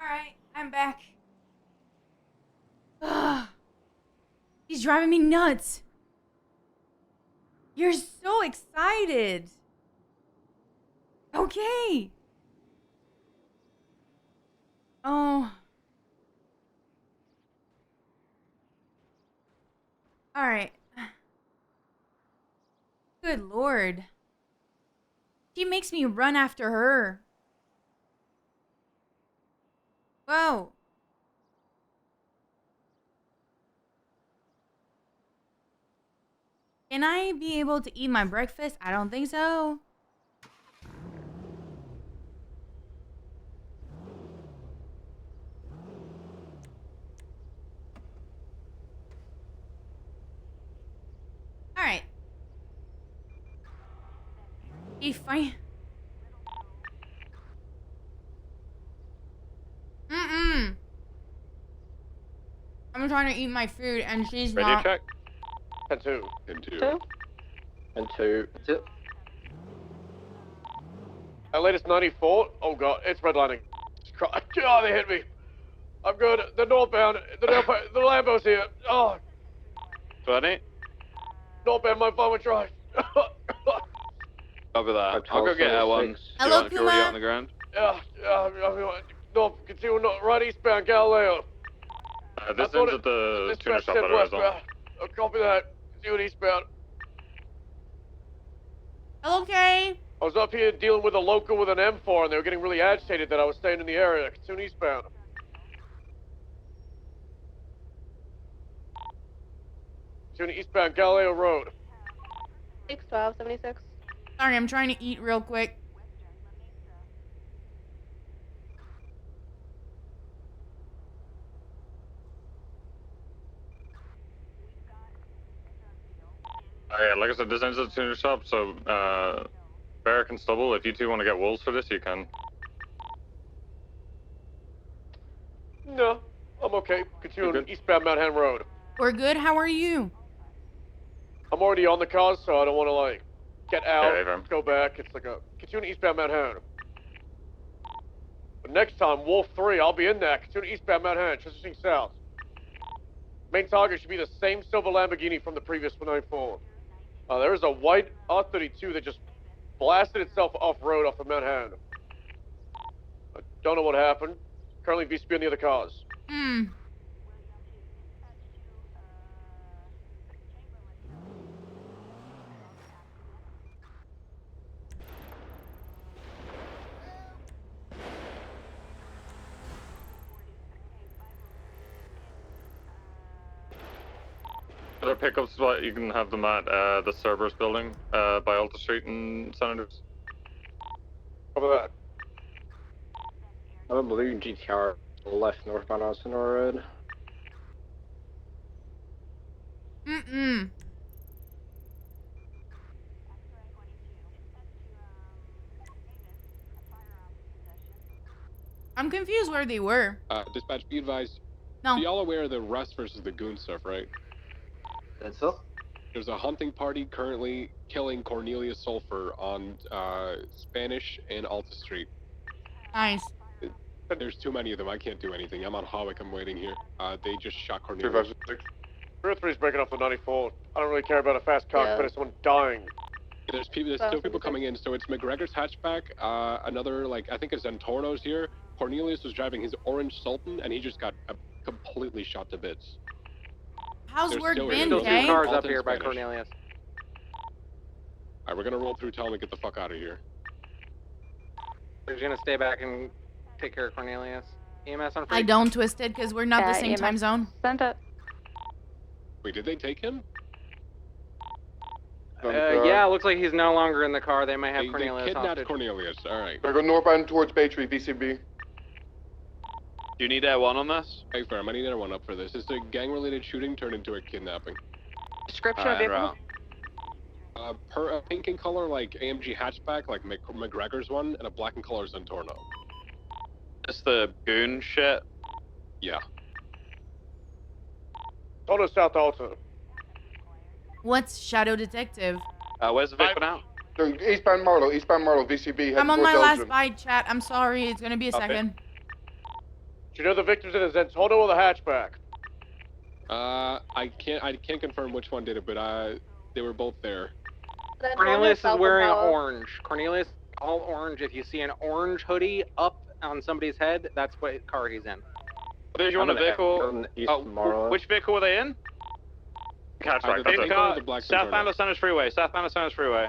Alright, I'm back. Ugh. He's driving me nuts. You're so excited. Okay. Oh. Alright. Good lord. She makes me run after her. Whoa. Can I be able to eat my breakfast? I don't think so. Alright. He fine. I'm trying to eat my food and she's Radio not. check. 10-2. 10-2. And 2. That's it. Our latest 94. Oh god, it's redlining. Oh, they hit me. I'm good. The northbound. The Lambo's here. Oh, 20. northbound, my forward drive. Copy that. Hotel I'll go get L1. 76. Hello, If you're already Puma. on the ground. North, continue north, right eastbound, Galileo. This ends at the tuner shop at west, Arizona. copy that. Continue eastbound. Okay. I was up here dealing with a local with an M4 and they were getting really agitated that I was staying in the area. Continue eastbound. Continue eastbound, Galileo Road. 612, 76. Sorry, I'm trying to eat real quick. Yeah, like I said, this ends at the tuner shop, so Barrack and Stubble, if you two want to get wolves for this, you can. No, I'm okay. Continue eastbound Mount Hen Road. We're good. How are you? I'm already on the cars, so I don't want to like get out, Yeah, Avram. go back. It's like a continue eastbound Mount Hen. But next time, Wolf 3, I'll be in there. Continue eastbound Mount Hen, transitioning south. Main target should be the same silver Lamborghini from the previous 194. There is a white R32 that just blasted itself off-road off of Mount Hen. I don't know what happened. Currently VCP on the other cars. Other pickup spot, you can have them at the Cerberus building by Alta Street and Senators. Over that. I have a blue GTR left northbound on Sonora Road. I'm confused where they were. Dispatch, be advised, No. Y'all aware of the Rust versus the Goon stuff, right? That's so. There's a hunting party currently killing Cornelius Sulfur on Spanish and Alta Street. Nice. There's too many of them. I can't do anything. I'm on Hawick. I'm waiting here. They just shot Cornelius. 303's breaking off the 94. I don't really care about a fast car, but it's someone dying. There's still people coming in. So it's McGregor's hatchback. Another, like, I think it's Antorno's here. Cornelius was driving his orange Sultan, and he just got completely shot to bits. How's There's work still been, Still Jay? two cars Alta up here by Spanish. Cornelius. Alright, we're gonna roll through, tell him to get the fuck out of here. We're just gonna stay back and take care of Cornelius. EMS on free. I don't twist it because we're not the same time zone. Send it. Wait, did they take him? Yeah, it looks like he's no longer in the car. They may have They Cornelius kidnapped hostage. Cornelius. Alright. I go northbound towards Bay Tree, BCB. Do you need Air 1 on this? Hey, firm, I need Air 1 up for this. It's a gang-related shooting turned into a kidnapping. Description of vehicle. A pink in color, like AMG hatchback, like McGregor's one, and a black in color Zentorno. It's the Goon shit? Yeah. Total South Alta. What's Shadow Detective? Where's the vehicle now? Eastbound Marlow, VCB. I'm on my last bite, chat. I'm sorry. It's gonna be a second. Do you know the victims in the Zentono or the hatchback? I can't confirm which one did it, but they were both there. Cornelius is wearing orange. Cornelius, all orange. If you see an orange hoodie up on somebody's head, that's what car he's in. Did you want a vehicle? Which vehicle were they in? Hatchback, Either that's the car or the it. black Southbound Zentorno. or Centers Freeway? Southbound or Centers Freeway?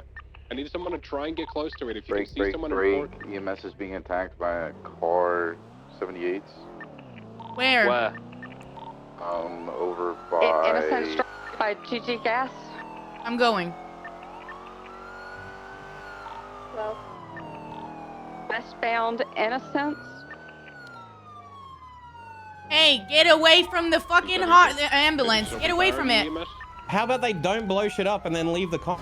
I need someone to try and get close to it. If you can see Break someone 3. report. EMS is being attacked by a car 78. Where? Where? Over by... Innocent struck by GG Gas. I'm going. Well. Westbound Innocence. Hey, get away from the fucking the ambulance. Get away from it. How about they don't blow shit up and then leave the car?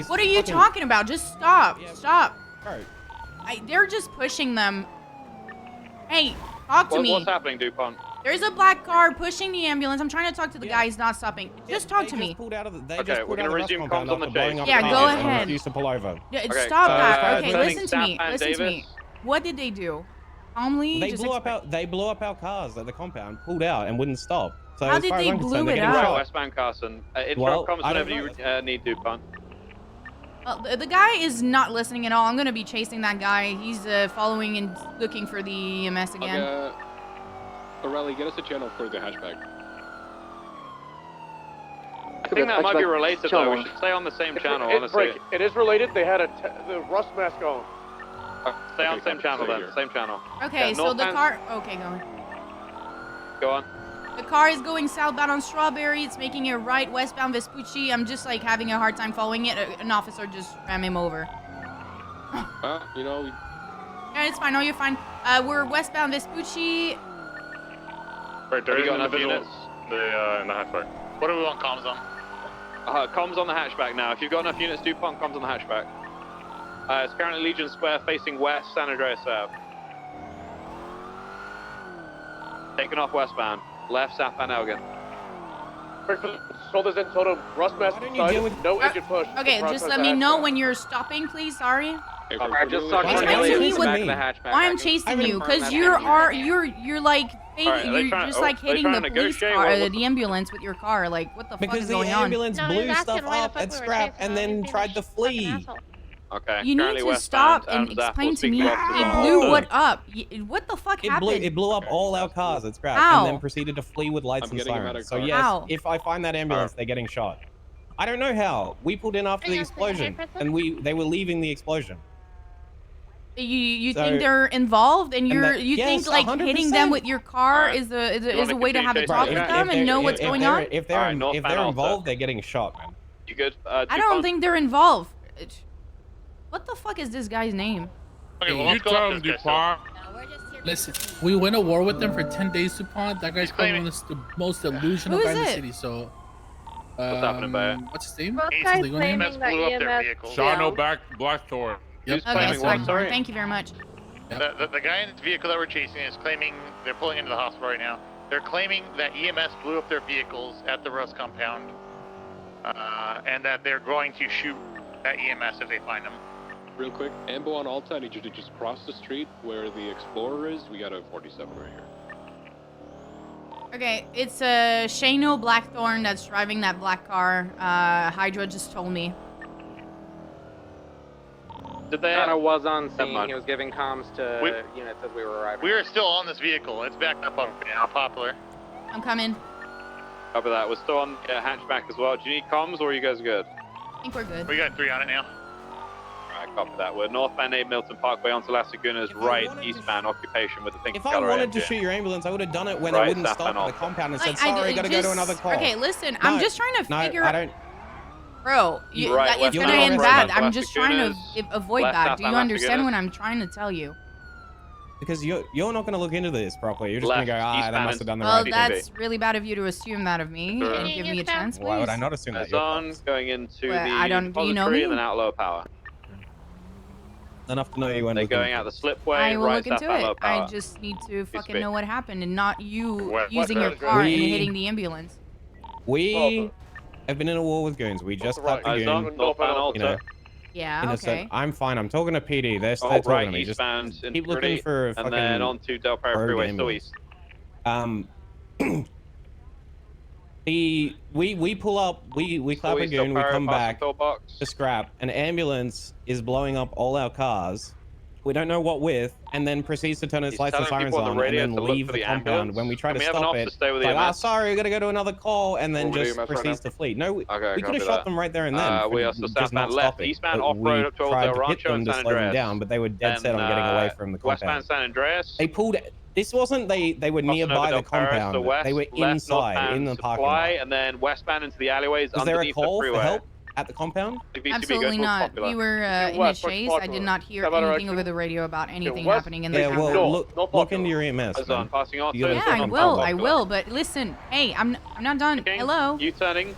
What are you talking about? Just stop. Stop. They're just pushing them. Hey, talk to me. What's happening, DuPont? There's a black car pushing the ambulance. I'm trying to talk to the guy. He's not stopping. Just talk to me. Okay, we're gonna resume comms on the chase. Yeah, go ahead. Used to pull over. Yeah, Okay, stop that. turning Okay, listen to me. southbound Listen to me. Davis. What did they do? Calmly. They just blew up our cars at the compound, pulled out, and wouldn't stop. So How as did far as they I'm blew concerned, they're it getting up? shot. Westbound Carson. Well, Interrupt comms I don't whenever you need, DuPont. The guy is not listening at all. I'm gonna be chasing that guy. He's following and looking for the EMS again. Borelli, get us a channel for the hatchback. I think that might be related though. We should stay on the same channel, honestly. It is related. They had the rust mask on. Stay on the same channel then. Same channel. Okay, Yeah, so the northbound- car. Okay, go on. Go on. The car is going southbound on Strawberry. It's making a right westbound Vespucci. I'm just like having a hard time following it. An officer just ran him over. You know. Yeah, it's fine. No, you're fine. We're westbound Vespucci. Right, there Have is you an got enough individual units? in the hatchback. What do we want comms on? Comms on the hatchback now. If you've got enough units, DuPont, comms on the hatchback. It's currently Legion Square facing west, San Andreas South. Taking off westbound. Left, southbound Elgin. So there's Zentono rust mask inside. No engine push. Okay, just let me know when you're stopping, please. Sorry. I just saw Explain to Cornelius me in the what- back of the hatchback. Why I I'm can chasing you? confirm Because that you're happened. you're like fake, Alright, are they you're trying- just oh, like are they hitting trying the to police negotiate? car, What- the ambulance with your car. Like, what the fuck Because is the going on? ambulance No, he was blew asking stuff why the up fuck at we were scrap chasing and him. then He's tried to fucking flee. asshole. Okay. You need currently to westbound, stop and Zap will explain to speak me. officers It on blew Alta. what up? What the fuck happened? It blew up all our cars at scrap How? and then proceeded to flee with lights I'm and getting him out sirens. of So car. yes, How? if I find that ambulance, they're getting shot. I don't know how. We pulled in after the explosion, and they were leaving the explosion. You So- think they're involved, and And you yes, think like hitting them 100%. with your car is a way to have a talk with them and know what's going on? If Alright, they're northbound Alta. involved, they're getting shot, man. You good? I don't DuPont? think they're involved. What the fuck is this guy's name? Okay, well, You let's go tell up him, this guy, DuPont. Listen, we went to war with them for 10 days, DuPont. That guy's calling us the most delusional Who guy is in the it? city, so... What's happening, Bayer? What's his name? Both What's his guys legal name? claiming that blew up their EMS. vehicle. Shano Blackthorn. Yep. Who's claiming that's what? fine. Sorry. Thank you very much. The guy in the vehicle that we're chasing is claiming they're pulling into the hospital right now. They're claiming that EMS blew up their vehicles at the Rust compound, and that they're going to shoot that EMS if they find them. Real quick, Ambo on Alta, I need you to just cross the street where the Explorer is. We got a 47 right here. Okay, it's Shano Blackthorn that's driving that black car. Hydra just told me. Did they? Anna was on scene. He was giving comms to units as we were arriving. We are still on this vehicle. It's backed up on now, Poplar. I'm coming. Copy that. We're still on hatchback as well. Do you need comms or are you guys good? I think we're good. We got 3 on it now. Alright, copy that. We're northbound 8 Milton Parkway onto Las Lagunas, right eastbound occupation with the pink If I color wanted to engine. shoot your ambulance, I would have done it when Right, I wouldn't southbound stop at the Alta. compound and said, Like, sorry, gotta go to another call. Okay, listen, I'm just trying to figure out. Bro, Right, it's West gonna end Lagunas, bad. West I'm just trying to Lagunas, avoid left, that. Do southbound you Las understand Lagunas. what I'm trying to tell you? Because you're not going to look into this properly. You're just going Left, to go, they eastbound must have done the Well, right that's really bad of you to assume that of me Sure. and give me a chance, please. Why would I not assume that? It's on, going into Well, the I don't- do you know depository me? and then out low power. Enough to know you went They're going out the slipway, I will right look into southbound low it. power. I just need to fucking bit. know what happened and not you What- using your what- car and We- hitting the ambulance. We have been in a war with goons. We just got the Eyes goon. on, northbound Alta. You know, Yeah, innocent. okay. I'm fine. I'm talking to PD. They're Oh, talking right, to me. Just eastbound keep looking Integrity, for and fucking then on to Del Perro rogue Freeway, still ambulance. east. We pull up, we clap a east, Del goon, we Perro, come past back the toolbox. to scrap. An ambulance is blowing up all our cars. We don't know what with, and then proceeds to turn its He's lights and telling sirens people on on, the radio and then to look leave for the the compound. ambulance. When we try Can to we have an stop officer it, stay with it's the like, EMS? sorry, we gotta go to another call, and then What will we do, just EMS right proceeds now? to flee. No, we Okay, could copy have shot that. them right there and then. for We are still just not southbound left, stopping. eastbound But off-road we up to Old tried Del to hit Rancho them and to San slow them Andreas. down, but they were dead set on getting away from the Westbound compound. San Andreas. They pulled. This wasn't they were Crossing over nearby Del the Perro to compound. west, They were left, inside northbound in the parking Supply, lot. and then westbound into the alleyways Was there a underneath the call freeway. for help at the compound? The VCB Absolutely goes towards not. Popular. We were in a west, what's chase. I did popular? not hear That anything direction? over the radio about anything west? happening in the Yeah, compound. well, North look into your EMS. Eyes man. on, passing on You gotta Yeah, check I on will. Pablo. I will. But listen, hey, I'm not done. Hello. U-turning,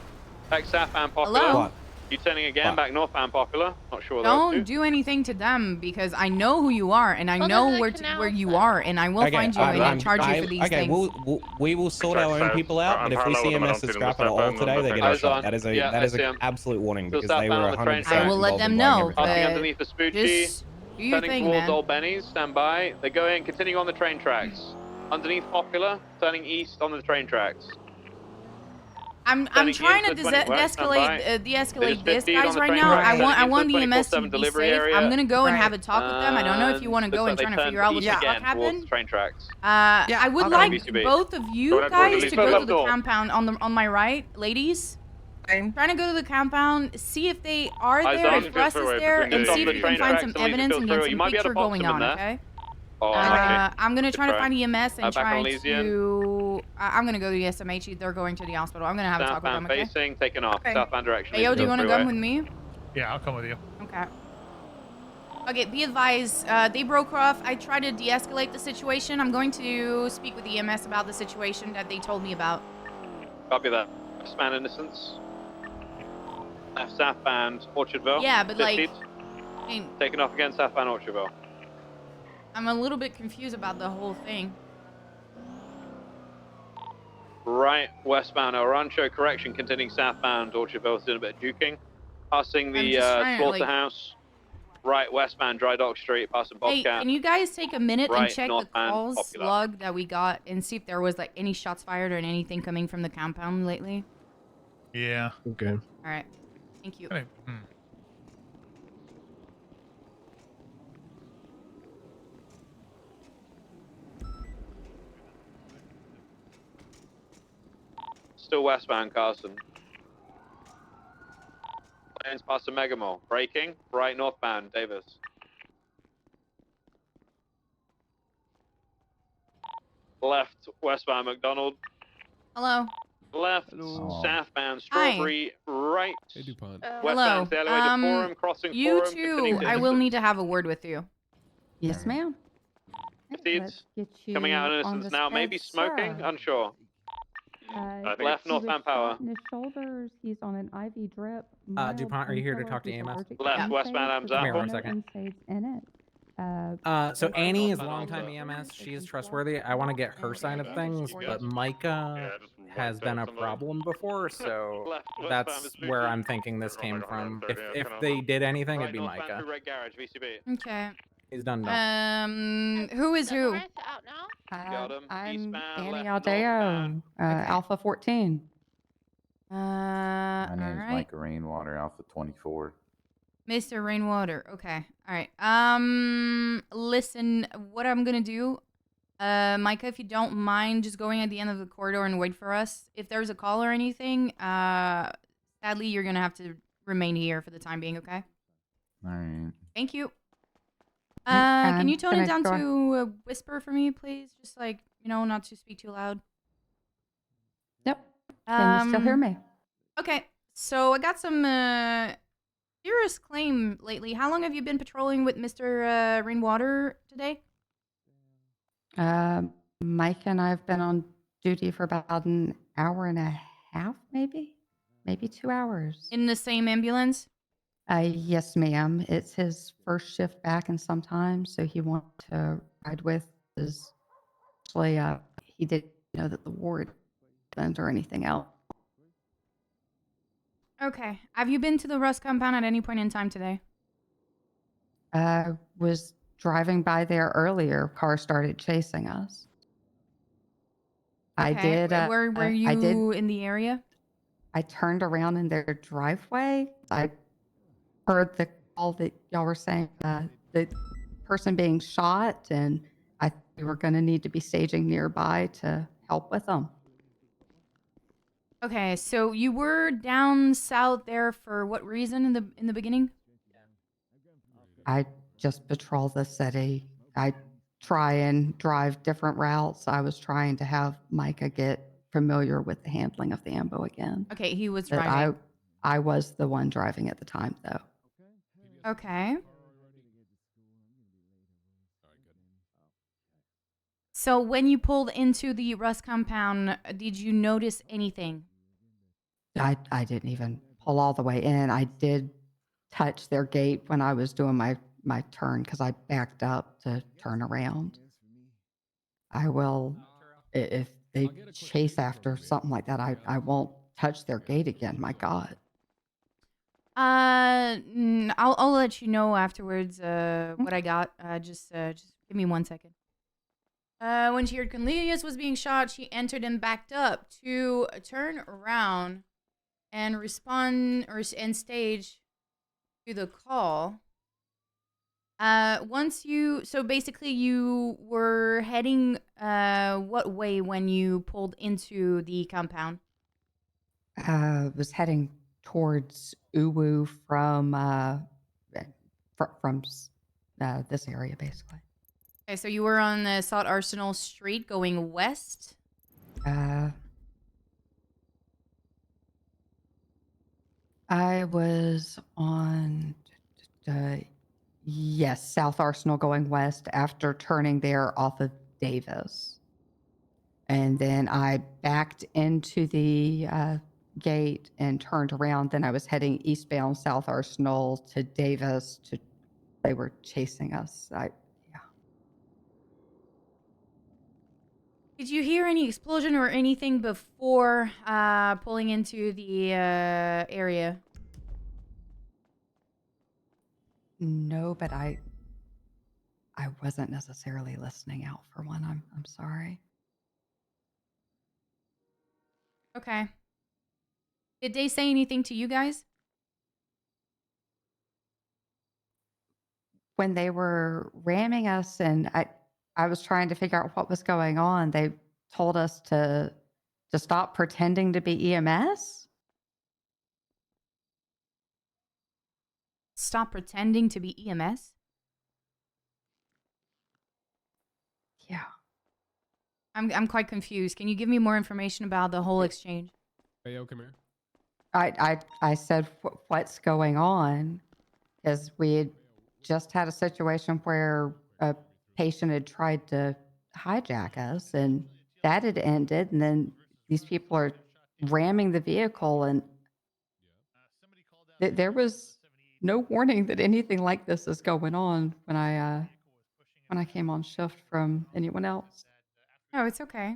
back southbound Popular. Hello? What? U-turning again, What? back northbound Popular. Not sure what those Don't two. do anything to them because I know who you are and I Well, know there's a where canal, where you so- are and I will find you and charge you for these okay, things. we will sort our own people out, but if we see MS at scrap at all today, they're getting Eyes shot. on. That is Yeah, an SCM. absolute warning Still because they were southbound on the train 100%. track. I will let involved them in blowing know, everything. Passing but underneath the Vespucci. just do your Turning thing, towards man. Old Benny's, stand by. They're going, continuing on the train tracks. Underneath Popular, turning east on the train tracks. I'm Turning trying to into 20 west, stand de-escalate Minus this 50 on guys the right train now. tracks, I want turning into the EMS to 24/7 be delivery safe. area. I'm gonna go and have a talk with them. I don't know if you want to And go and looks trying like to they figure out what turned the fuck east again towards happened. the train tracks. I would Okay. like VCB. both of you Go ahead, guys Release to that go to left the door. compound on my right, ladies. I'm trying to go to the compound, see if they are Eyes there, on. if Russ is there, and Just on see if the we train can find tracks some and leave evidence the and filter. get You some might be able to picture box going them in on, there. okay? Oh, unlucky. I'm gonna try to Good find EMS and try. Back on try Elysian. to. I'm gonna go to the SMH. They're going to the hospital. I'm gonna have a talk with them, Southbound okay? facing, taking off. Okay. Southbound direction. Hey, yo, do you want to freeway. come with me? Yeah, I'll come with you. Okay. Okay, be advised, they broke off. I tried to de-escalate the situation. I'm going to speak with EMS about the situation that they told me about. Copy that. Span Innocence. Left southbound Orchardville. Yeah, but, like, 50. I mean, Taking off again southbound Orchardville. I'm a little bit confused about the whole thing. Right westbound El Rancho, correction, continuing southbound Orchardville, doing a bit of juking. Passing I'm the just trying to, like- slaughterhouse. Right westbound Dry Dock Street, passing Hey, Bobcat. can you guys take a minute and Right, check the northbound, calls Popular. log that we got and see if there was, like, any shots fired or anything coming from the compound lately? Yeah. Okay. All right. Thank you. Still westbound Carson. Lanes past the Mega Mall. Braking. Right northbound Davis. Left westbound McDonald. Hello. Left southbound Strawberry. Right. Hey, DuPont. Westbound the alleyway to Forum, crossing you Forum. two, continuing I will distance. need to have a word with you. Yes, ma'am. Proceeds. Get you Coming out in on innocence the now. Maybe spread, smoking. sir. Unsure. Left northbound power. In his shoulders, he's on an IV drip. DuPont, are you here to talk to EMS? Left westbound Adams Come here Apple. one second. In it. So Annie is longtime EMS. She is trustworthy. I want to get her side of things, but Micah has been a problem before, so that's where I'm thinking this came from. If they did anything, it'd be Micah. Okay. He's done. Who is who? I'm Annie Aldeo, Alpha 14. My All name's right. Micah Rainwater, Alpha 24. Mr. Rainwater. Okay. All right. Listen, what I'm gonna do, Micah, if you don't mind just going at the end of the corridor and wait for us. If there's a call or anything, sadly you're gonna have to remain here for the time being, okay? Alright. Thank you. Alright, Can you tone can it I down go- to a whisper for me, please? Just like, not to speak too loud. Yep. Can you still hear me? Okay. So I got some serious claim lately. How long have you been patrolling with Mr. Rainwater today? Mike and I have been on duty for about an hour and a half, maybe 2 hours. In the same ambulance? Yes, ma'am. It's his first shift back in some time, so he wanted to ride with us. Actually, he didn't know that the ward happened or anything else. Okay. Have you been to the Rust compound at any point in time today? Was driving by there earlier. Car started chasing us. I Okay. did. Where were you I did. in the area? I turned around in their driveway. I heard the call that y'all were saying, the person being shot, and I thought we were going to need to be staging nearby to help with them. Okay, so you were down south there for what reason in the beginning? I just patrol the city. I try and drive different routes. I was trying to have Micah get familiar with the handling of the ambo again. Okay, he was But driving. I was the one driving at the time, though. Okay. So when you pulled into the Rust compound, did you notice anything? I didn't even pull all the way in. I did touch their gate when I was doing my turn because I backed up to turn around. I will, if they chase after something like that, I won't touch their gate again. My God. I'll let you know afterwards what I got. Just give me 1 second. When she heard Cornelius was being shot, she entered and backed up to turn around and respond and stage to the call. So basically you were heading what way when you pulled into the compound? Was heading towards Uwu from this area, basically. Okay, so you were on the Salt Arsenal Street going west? I was on, yes, South Arsenal going west after turning there off of Davis. And then I backed into the gate and turned around. Then I was heading eastbound South Arsenal to Davis. They were chasing us. Did you hear any explosion or anything before pulling into the area? No, but I wasn't necessarily listening out for one. I'm sorry. Okay. Did they say anything to you guys? When they were ramming us and I was trying to figure out what was going on, they told us to stop pretending to be EMS. Stop pretending to be EMS? Yeah. I'm quite confused. Can you give me more information about the whole exchange? Hey, yo, come here. I said what's going on, because we had just had a situation where a patient had tried to hijack us, and that had ended, and then these people are ramming the vehicle, and there was no warning that anything like this is going on when I when I came on shift from anyone else. Oh, it's okay.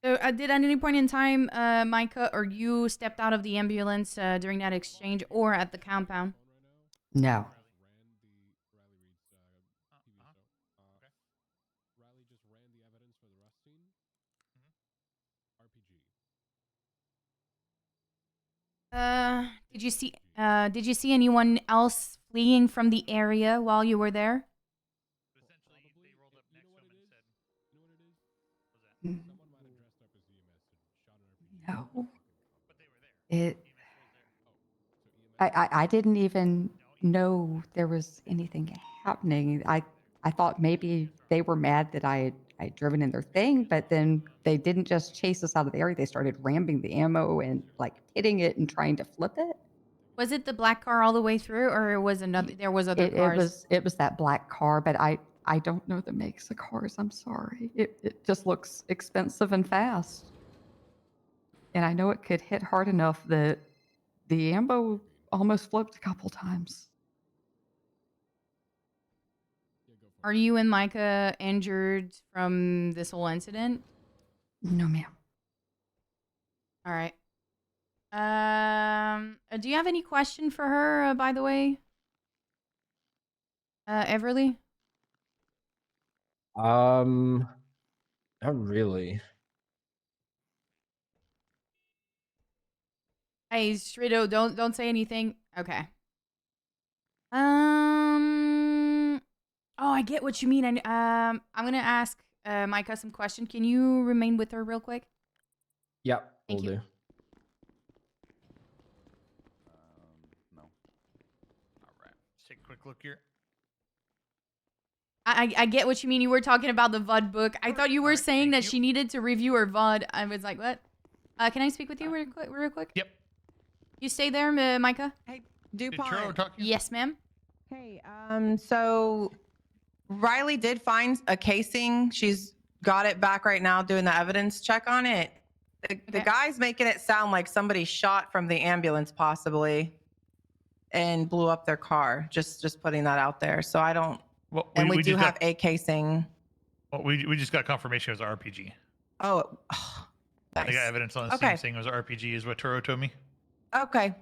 So, did at any point in time, Micah, or you stepped out of the ambulance during that exchange or at the compound? No. Did you see anyone else fleeing from the area while you were there? No. I didn't even know there was anything happening. I thought maybe they were mad that I had driven in their thing, but then they didn't just chase us out of the area. They started ramming the ammo and like hitting it and trying to flip it. Was it the black car all the way through, or was another? There was other cars. It was that black car, but I don't know the makes of cars. I'm sorry. It just looks expensive and fast. And I know it could hit hard enough that the ammo almost flipped a couple times. Are you and Micah injured from this whole incident? No, ma'am. All right. Do you have any question for her, by the way? Everly? Not really. Hey, Strido, don't say anything. Okay. Oh, I get what you mean. I'm gonna ask Micah some question. Can you remain with her real quick? Yep, Thank will you. do. Just take a quick look here. I get what you mean. You were talking about the VUD book. I thought you were saying that she needed to review her VUD. I was like, what? Can I speak with you real quick? Yep. You stay there, Micah? Hey, DuPont. Yes, ma'am. Hey, so Riley did find a casing. She's got it back right now doing the evidence check on it. The guy's making it sound like somebody shot from the ambulance possibly and blew up their car. Just putting that out there. So I don't. Well, and we do just have a casing. Well, we just got confirmation it was an RPG. Oh, I got evidence on the scene saying it was an RPG is what Turo told me. okay.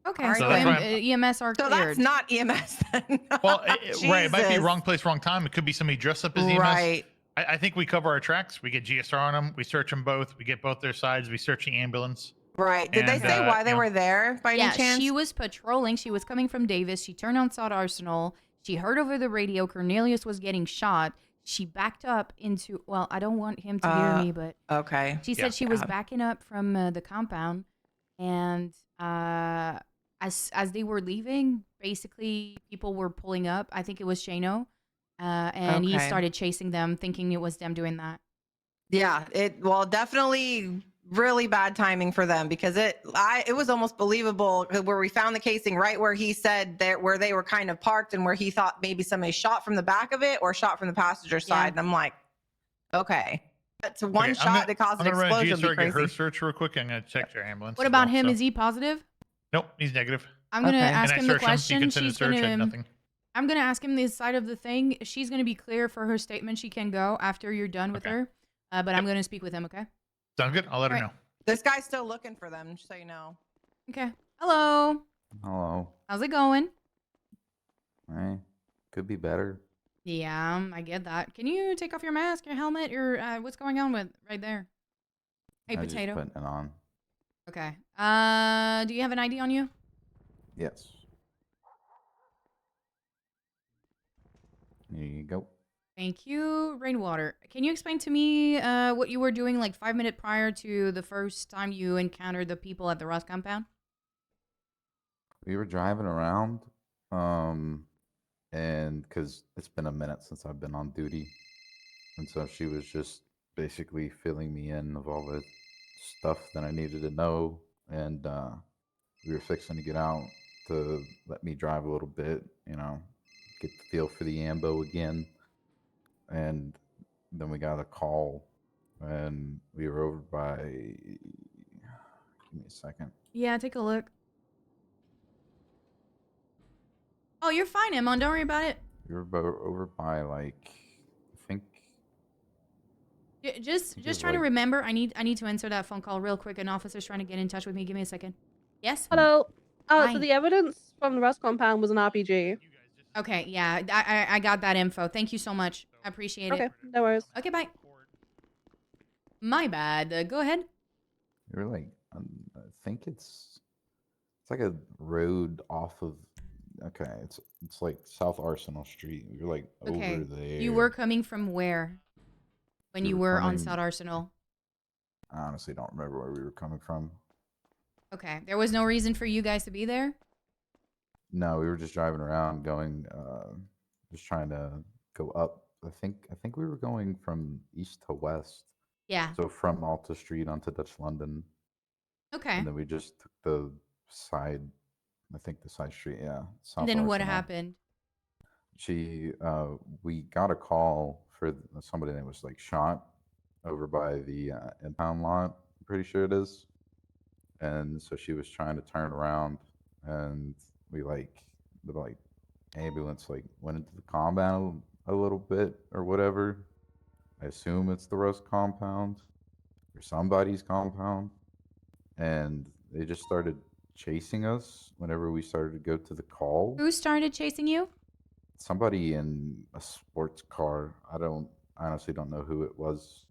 Okay, So that's why EMS are So cleared. that's not EMS then. Well, right. It might be Jesus. wrong place, wrong time. It could be somebody dressed up as EMS. Right. I think we cover our tracks. We get GSR on them. We search them both. We get both their sides. We search the ambulance. Right. Did they And, say why they you know, were there by Yeah, any chance? she was patrolling. She was coming from Davis. She turned on South Arsenal. She heard over the radio Cornelius was getting shot. She backed up into, well, I don't want him to hear me, but okay. she said she was backing up from the compound. And as they were leaving, basically people were pulling up. I think it was Shano. And he Okay. started chasing them, thinking it was them doing that. Yeah, definitely really bad timing for them because it was almost believable where we found the casing right where he said that where they were kind of parked and where he thought maybe somebody shot from the back of it or shot from the passenger side. And I'm like, okay. That's one Okay, shot that caused I'm an gonna run a explosion. GSR, Be get her crazy. search real quick. I'm gonna check your ambulance. What as about well, him? so- Is he positive? Nope, he's negative. I'm gonna ask And I him the searched question. You can send a She's search and gonna. nothing. I'm gonna ask him this side of the thing. She's gonna be clear for her statement. She can go after you're done with her. But I'm gonna speak with him. Okay. Sound good? I'll let her Right. know. This guy's still looking for them, just so you know. Okay. Hello. Hello. How's it going? Hey, could be better. Yeah, I get that. Can you take off your mask, your helmet, your what's going on with right there? Hey, I just potato. putting it on. Okay. Do you have an ID on you? Yes. Here you go. Thank you. Rainwater. Can you explain to me what you were doing like 5 minutes prior to the first time you encountered the people at the Ross compound? We were driving around, and because it's been a minute since I've been on duty, and so she was just basically filling me in of all the stuff that I needed to know, and we were fixing to get out to let me drive a little bit, you know, get the feel for the ambo again, and then we got a call, and we were over by. Give me a second. Yeah, take a look. Oh you're fine, Emon. Don't worry about it. We were over by like, I think. Just was trying to like- remember. I need to answer that phone call real quick. An officer's trying to get in touch with me. Give me a second. Yes. Hello. Hi. So the evidence from the Rust compound was an RPG. Okay. Yeah. I got that info. Thank you so much. I appreciate Okay, it. no worries. Okay. Bye. My bad. Go ahead. We were like, I think it's like a road off of. Okay, it's like South Arsenal Street. We were like Okay. over there. You were coming from where? When We you were were on coming- South Arsenal. I honestly don't remember where we were coming from. Okay. There was no reason for you guys to be there. No, we were just driving around, going, just trying to go up. I think we were going from east to west. Yeah. So from Alta Street onto Dutch London. Okay. And then we just took the side. I think the side street. Yeah. South And then what Arsenal. happened? We got a call for somebody that was like shot over by the impound lot. I'm pretty sure it is. And so she was trying to turn around, and the ambulance like went into the compound a little bit or whatever. I assume it's the Rust compound or somebody's compound, and they just started chasing us whenever we started to go to the call. Who started chasing you? Somebody in a sports car. I honestly don't know who it was.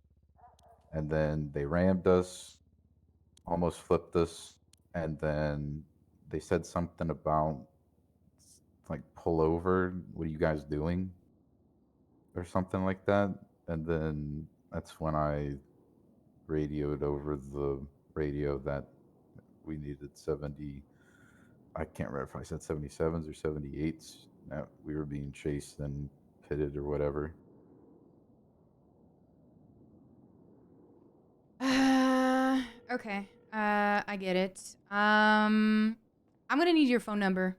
And then they rammed us, almost flipped us, and then they said something about like pull over. What are you guys doing? Or something like that. And then that's when I radioed over the radio that we needed 70. I can't remember if I said 77s or 78s. That we were being chased and pitted or whatever. Okay. I get it. I'm gonna need your phone number.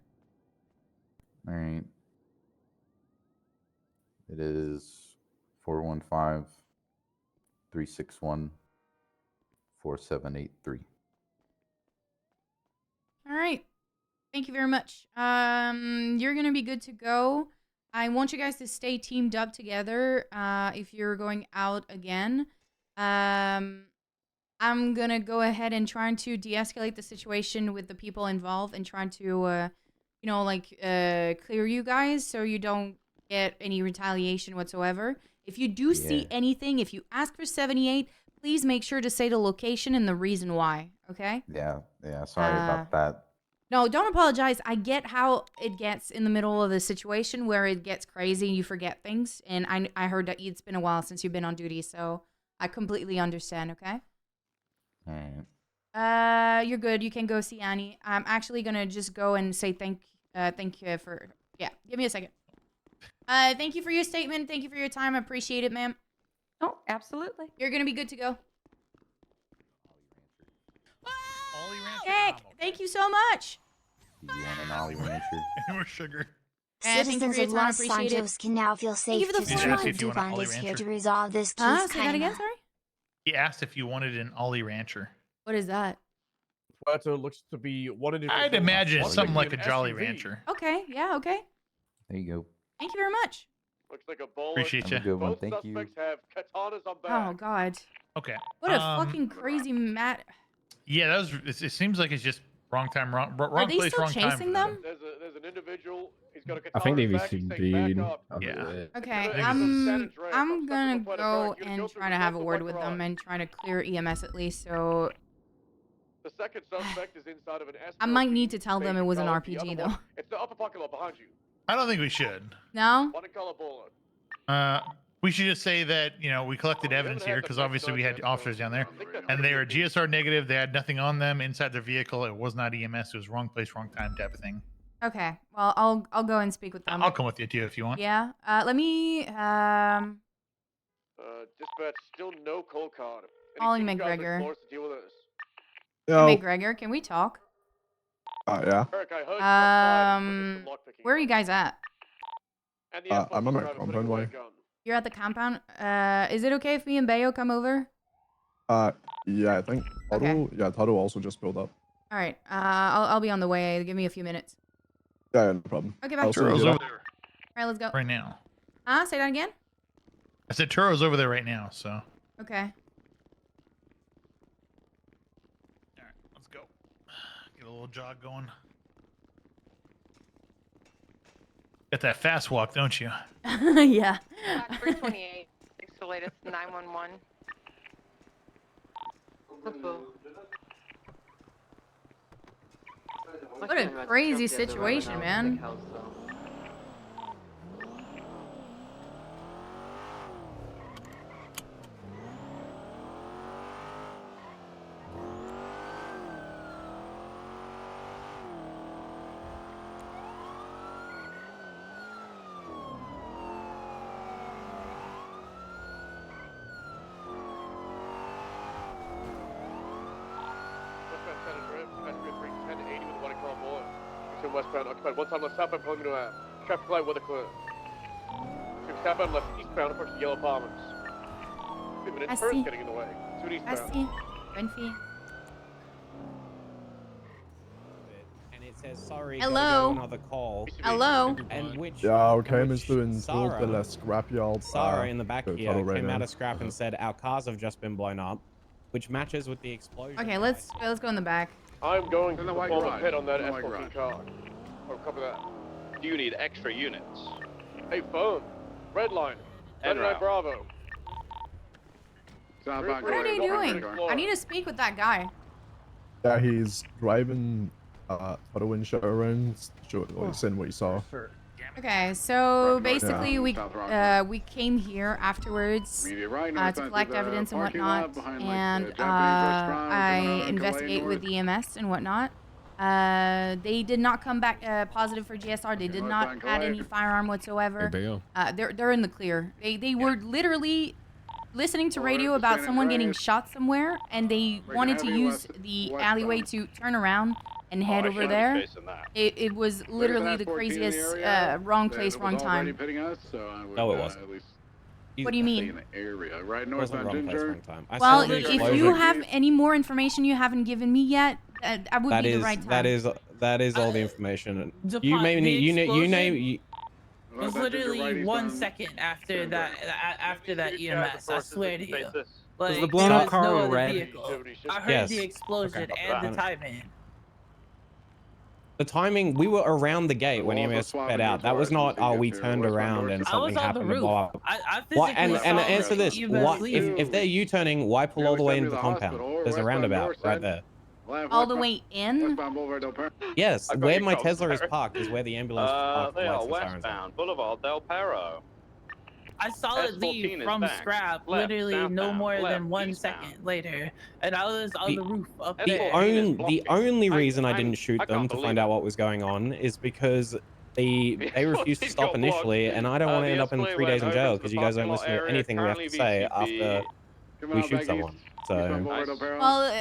All right. It is 415-361-4783. All right. Thank you very much. You're gonna be good to go. I want you guys to stay teamed up together. If you're going out again, I'm gonna go ahead and try to de-escalate the situation with the people involved and trying to, clear you guys so you don't get any retaliation whatsoever. If you do see anything, if you ask for 78, please make sure to say the location and the reason why. Okay? Yeah. Sorry about that. No, don't apologize. I get how it gets in the middle of the situation where it gets crazy and you forget things. And I heard that it's been a while since you've been on duty, so I completely understand, okay? All right. You're good. You can go see Annie. I'm actually gonna just go and say thank you for, yeah, give me a second. Thank you for your statement. Thank you for your time. I appreciate it, ma'am. Oh, absolutely. You're gonna be good to go. Heck, thank you so much. You want an Ollie Rancher? More sugar. Thank you Citizens for your of time. I Los appreciate Santos it. can now feel Thank you safe for to the Did you ask surround if you want an Devon Ollie is here Rancher? to resolve this case. Huh? Say that again, kinda. sorry? He asked if you wanted an Ollie Rancher. What is that? Puerto looks to be one individual. I'd imagine it's One something looks like a an Jolly SUV. Rancher. Okay, yeah, okay. There you go. Thank you very much. Looks like a bullet. Appreciate Have a you. good one. Both Thank you. suspects have katanas on Oh, back. God. Okay. What a fucking crazy mat. Yeah, that was. It seems like it's just wrong time, wrong Are they place, still wrong time. chasing them? There's an individual. He's got a katana I think they've back. He's issued saying, bail. "Back up." Yeah. Okay, I'm I'm gonna go and try to have a word with them and try to clear EMS at least, so The second suspect is inside of an S. I might need to tell them it was an The RPG other though. one- It's the upper parking lot behind you. I don't think we should. No? One in color bullet. We should just say that we collected evidence here because obviously we had officers down there, and they were GSR negative. They had nothing on them inside their vehicle. It was not EMS. It was wrong place, wrong time type of thing. Okay. Well, I'll go and speak with them. I'll come with you too if you want. Yeah. Let me Dispatch, still no cold card. Ollie Any team guys McGregor. forced to deal with this? Hey, McGregor, can we talk? Yeah. Eric, I heard you outside looking for some lockpicking. Where are you guys at? And the Air Force I'm on my driver putting compound away way. a gun. You're at the compound. Is it okay if me and Bayo come over? Yeah, I think Toru, Okay. yeah, Toru also just built up. All right. I'll be on the way. Give me a few minutes. Yeah, no problem. Okay, I'll bye. send you Turo's that. over there All right, let's go. right now. Say that again. I said Turo's over there right now, so. Okay. Let's go. Get a little jog going. Got that fast walk, don't you? Yeah. 328. It's the latest 911. What a crazy situation, man. Westbound San Andreas, passenger 31080 with a 1 car board. Eastern westbound occupied. One time left southbound, pulling into a traffic light, weather clear. Eastern southbound left eastbound, approach the Yellow Palmers. 2 minutes, I first see. getting in the way. 2 I eastbound. see. Renfie. And it says sorry. Hello? Gotta go another call. Hello? And which? Yeah, okay, which Mr. in Sarah- the scrapyard. Sarah in the back the here tunnel right came out now. of scrap and said our cars have just been blown up, which matches with the explosion. Okay, let's go in the back. I'm going to In the white perform a garage. pit on that In the white S14 garage. car. Oh, copy that. Do you need extra units? Hey, phone. Red line. En 99 route. Bravo. Southbound What are they doing? I need to speak with that guy. Yeah, he's driving for the windshield around. Sure, send what you saw. Okay, so Right, basically yeah. we South Rockford. we came here afterwards Immediate right, to northbound collect to the evidence and parking lot whatnot, behind, like, and the Japanese restaurant, I coming out on investigate Galane with EMS and whatnot. They did not come back positive for GSR. They did not northbound have any Galane. firearm whatsoever. Hey, Bayo. They're in the clear. They were literally listening to Over radio to about San someone getting Andreas. shot somewhere, and they Breaking wanted to heavy use west- the westbound. alleyway to turn around and head I over should be there. chasing that. It was literally the craziest wrong place, wrong time. Pitting us, so I would, No, it wasn't. At least What do you stay mean? in the area. Right It wasn't northbound wrong place, Ginger. wrong time. I Well, saw the if explosion. you have any more information you haven't given me yet, that would That be is the right time. that is all the information. The You pot- may the need you explosion name you, was literally 1 second after that EMS. I swear to you. Like, the blown there up was car no other red? vehicle. I heard Yes. the explosion Okay. and the timing. the timing. We were around the gate when We're also EMS swapping sped out. That was not. until Oh, you we get to turned westbound around and Dorchester. I was something on the happened to roof. blow up. I Why? physically And saw answer the this. EMS What leave. if they're U-turning? Why pull Yeah, all we the way sent into you the to the compound? hospital, There's a westbound roundabout north right side. there. Left, All the westbound- way in? Westbound Boulevard Del Perro. Yes, I got where you my covered, Tesla is sir. parked is where the ambulance is parked. They with are lights and sirens on. westbound Boulevard Del Perro. I saw it S14 leave is from back. scrap Left, literally no southbound, more left, than 1 eastbound. second later, and I was on The- the roof up The there. The only reason I I'm- didn't shoot I them can't to believe find it. out what was going on is because they refused to He's stop got initially, blocked. and I don't want to The end up in Escalade 3 days in went jail over to because the you guys don't parking lot listen to area, anything we have to currently say VCB. after Coming we out shoot back someone. east. So Eastbound Boulevard Del Nice. Perro. Well,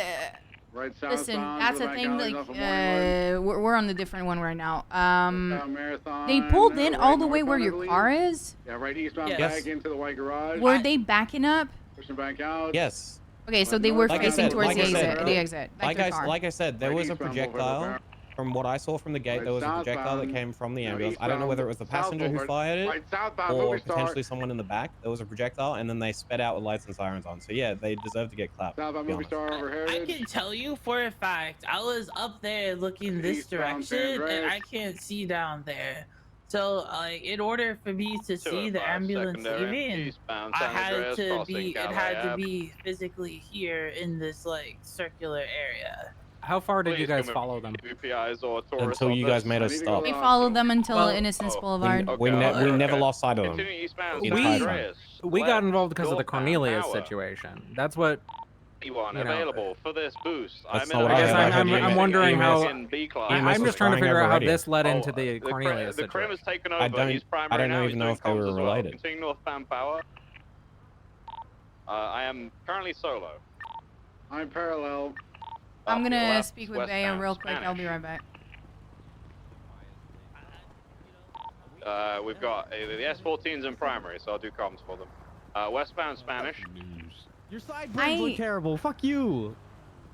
Right listen, southbound that's to the back thing. alleys Like, off of Morning Wood. we're on the different one right now. Westbound Marathon, They pulled in right all the way where northbound, I your believe. car is. Yeah, right eastbound Yes. back into the white garage. Were they backing up? Pushing back out. yes. Okay, so they were Like I facing said- towards like the I said, exit. The exit. Back Like to the car. like I said, there Right was a eastbound Boulevard Del projectile. Perro. From what I saw from the gate, Right there was a projectile that southbound. came from the No, ambulance. I don't know whether it was the eastbound passenger who Boulevard. fired it Right southbound or movie star. potentially someone in the back. There was a projectile, and then they sped out with lights and sirens on. So yeah, they deserve to get clapped. Southbound to be movie honest. star over I Heritage. can tell you for a fact, I was up there looking this Eastbound San direction, and Andreas. I can't see down there. So, like, in order for me to see the 205 ambulance secondary, leaving, eastbound I San had Andreas, to crossing be. It Galway had to Ave. be physically here in this like circular area. How far did you Please guys come follow them? UPIs or tourists Until on you guys this. made us I need to stop. We go followed them until Well, Innocence oh, Boulevard. We Okay, never okay. lost sight of them. Continue eastbound the San entire time. Andreas. We got Left, involved because of the northbound Cornelius Tower. situation. That's what. Anyone you know, available for this boost? That's I'm not in what a I guess heard. I heard I'm EMS wondering how- in B class. EMS I'm was just trying to flying figure over out how radio. this led into Oh, the Cornelius the Krim has situation. taken over. I don't- He's primary I don't now. even He's know doing if they were comms as well. related. Continue northbound power. I am currently solo. I'm parallel. I'm Off your gonna left, speak with Bayo westbound real quick. I'll be Spanish. right back. We've got the S14s in primary, so I'll do comms for them. Westbound Spanish. Your sideburns look terrible. Fuck you.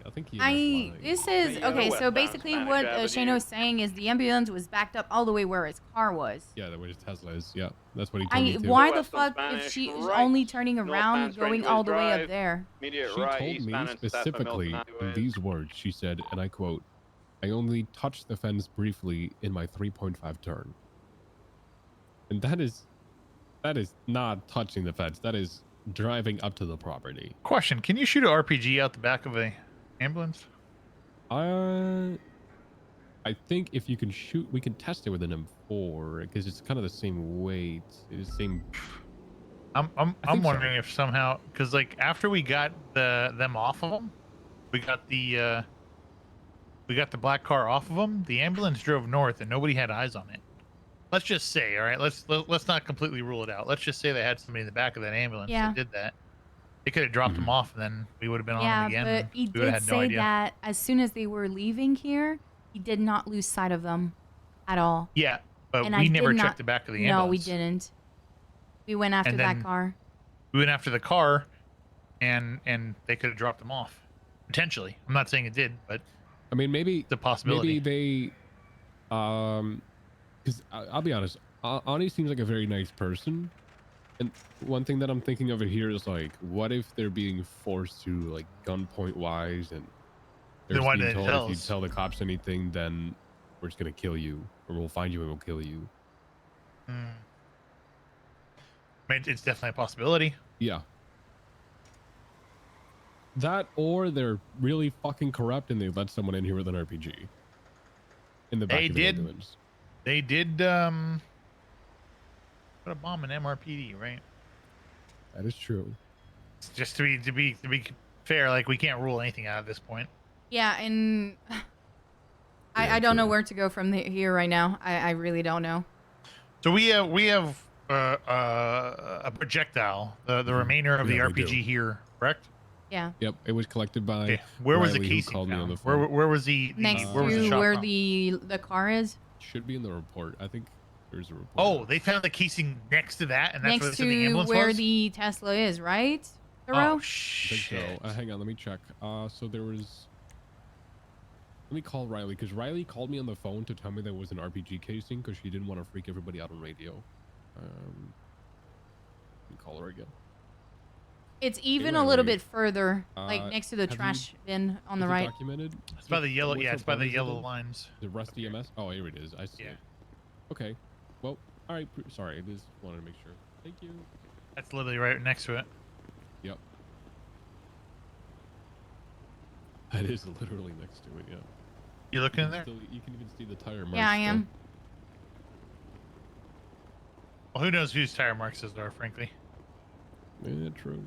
I think he. This is okay. So basically, what Shano is saying is the ambulance was backed up all the way where his car was. Yeah, that was Tesla is. Yeah, that's what he told me too. Why the fuck if she is only turning around, going all the way up there? She told me specifically in these words. She said, and I quote, "I only touched the fence briefly in my 3.5 turn." And that is not touching the fence. That is driving up to the property. Question: can you shoot an RPG out the back of a ambulance? I think if you can shoot, we can test it with an M4 because it's kind of the same weight. It's the same. I'm wondering if somehow, because like after we got them off of them, we got the black car off of them. The ambulance drove north and nobody had eyes on it. Let's just say, all right, let's not completely rule it out. Let's just say they had somebody in the back of that ambulance that did that. They could have dropped them off, and then we would have been on them again. Yeah, but he did say that as soon as they were leaving here, he did not lose sight of them at all. Yeah, but we never checked the back of the ambulance. No, we didn't. We went after that car. We went after the car, and they could have dropped them off. Potentially. I'm not saying it did, but I mean, maybe the possibility. Maybe they, because I'll be honest, Ani seems like a very nice person. And one thing that I'm thinking of here is like, what if they're being forced to like gunpoint wise, and they're being told if you tell the cops anything, then we're just gonna kill you, or we'll find you and we'll kill you. I mean, it's definitely a possibility. Yeah. That, or they're really fucking corrupt and they let someone in here with an RPG. In the back of the ambulance. They did put a bomb in MRPD, right? That is true. Just to be fair, like we can't rule anything out at this point. Yeah, and I don't know where to go from here right now. I really don't know. So we have a projectile, the remainder of the RPG here, correct? Yeah. Yep, it was collected by. Okay. Where was Riley, the casing called me on found? the phone. Where was the next where was the to shot where from? the car is? Should be in the report. I think there's a report. Oh, they found the casing next to that, and that's Next where the ambulance where was? the Tesla is, right? Oh, I think so. Hang on, let me check. So there was. Let me call Riley, because Riley called me on the phone to tell me there was an RPG casing because she didn't want to freak everybody out on radio. Let me call her again. It's even Anyway, a little bit further, like next to the have trash you- bin on the is it right. Documented? It's by the yellow. Which Yeah, it's by the report is it yellow in? lines. The Rust EMS. Oh, here it is. I see. Yeah. It. Okay. Well, all right. Sorry, I just wanted to make sure. Thank you. That's literally right next to it. Yep. That is literally next to it. Yeah. You looking in there? You can even see the tire marks. Yeah, I am. Well, who knows whose tire marks those are, frankly. Yeah, true.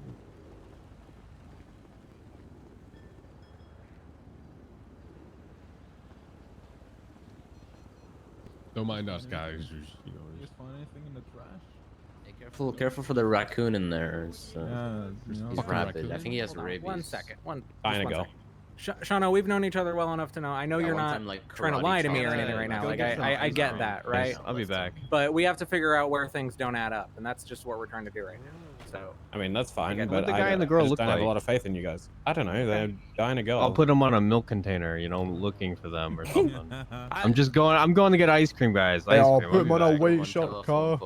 Don't mind us, guys. Just, you know, Just find anything in the trash? Careful for the raccoon in there. It's, you know. he's Fucking rabid. raccoon. I think he has Hold on, rabies. 1 second. Just Fine, one go. second. Shano, we've known each other well enough to know. I know Yeah, you're one not time, like, trying to karate lie to me or chop. anything right now. Go Like get some I get food. that, right? I'll be back. But we have to figure out where things don't add up, and that's just what we're trying to do right now. So I mean, that's fine, Okay, but what'd the guy I, and the girl I just look don't have a like? lot of faith in you guys. I don't know. They're dying to go. I'll put them on a milk container, you know, looking for them or something. I'm going to get ice cream, guys. Hey, Ice I'll cream. put him I'll on be a back. weight shot car.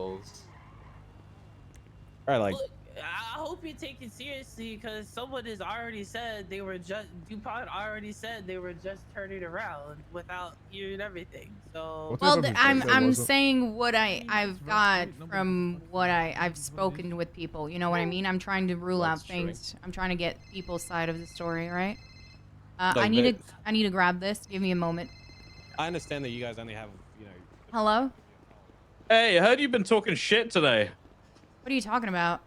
Right, like. I hope you take it seriously because someone has already said they were just DuPont already said they were just turning around without hearing everything. So Well, I'm saying what I've got from what I've spoken with people. You know what I mean? I'm trying to rule out things. I'm trying to get people's side of the story, right? I need to grab this. Give me a moment. I understand that you guys only have, you know. Hello? Hey, I heard you've been talking shit today. What are you talking about?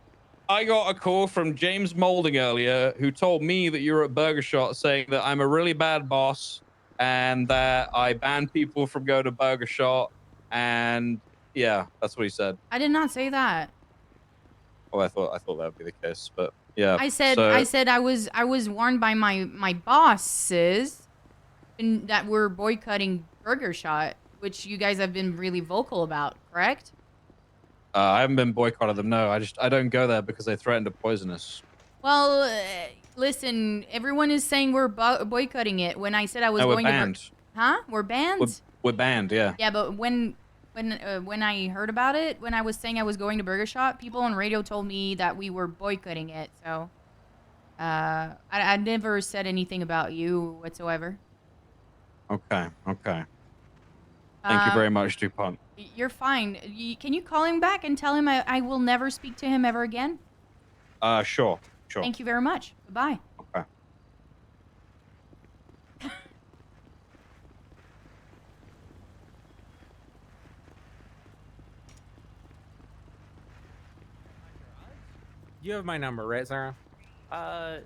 I got a call from James Molding earlier who told me that you were at Burger Shot saying that I'm a really bad boss and that I ban people from going to Burger Shot. And yeah, that's what he said. I did not say that. Well, I thought that would be the case, but yeah. I said I was warned by my bosses that we're boycotting Burger Shot, which you guys have been really vocal about, correct? I haven't been boycotted them. No, I don't go there because they threatened to poison us. Well, Listen, everyone is saying we're boycotting it. When I said I was No, we're going banned. to, huh? We're banned. We're banned. Yeah. Yeah, but when I heard about it, when I was saying I was going to Burger Shot, people on radio told me that we were boycotting it. So, I never said anything about you whatsoever. Okay. Okay. Thank you very much, DuPont. You're fine. Can you call him back and tell him I will never speak to him ever again? Sure. Thank you very much. Goodbye. Okay. You have my number, right, Sarah?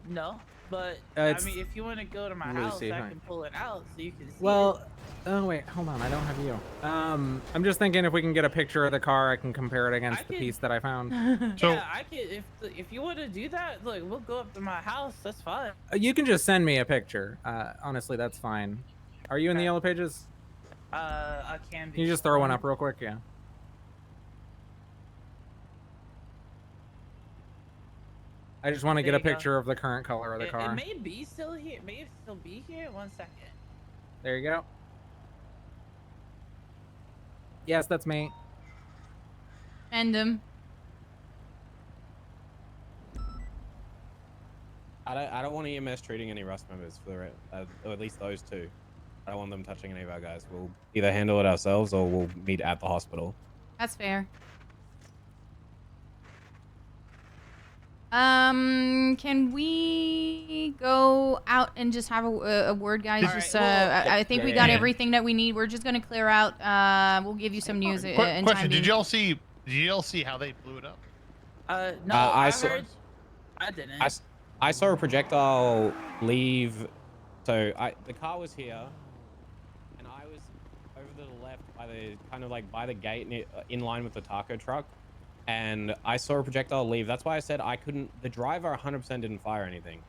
No, but It's I mean, if you want to go to my house, Lucy, I hi. can pull it out so you can see Well, oh wait, hold on. I don't have you. I'm just thinking if we can get a picture of the car, I can compare it against the piece that I found. Yeah, I can. If you want to do that, look, we'll go up to my house. That's fine. You can just send me a picture. Honestly, that's fine. Are you in the Yellow Pages? I can be. Can you just throw one up real quick? Yeah. I just want to There get a you go. picture of the current color of the It car. may be still here. It may still be here. 1 second. There you go. Yes, that's me. End him. I don't want EMS treating any Rust members for or at least those two. I don't want them touching any of our guys. We'll either handle it ourselves or we'll meet at the hospital. That's fair. Can we go out and just have a word, guys? All Just, right, well, I think we got everything that we need. We're just gonna clear out. We'll give you some news in time. Question: being. Did y'all see how they blew it up? No, I I saw- heard. I didn't. I saw a projectile leave. So the car was here, and I was over to the left by the by the gate in line with the taco truck, and I saw a projectile leave. That's why I said I couldn't. The driver 100% didn't fire anything,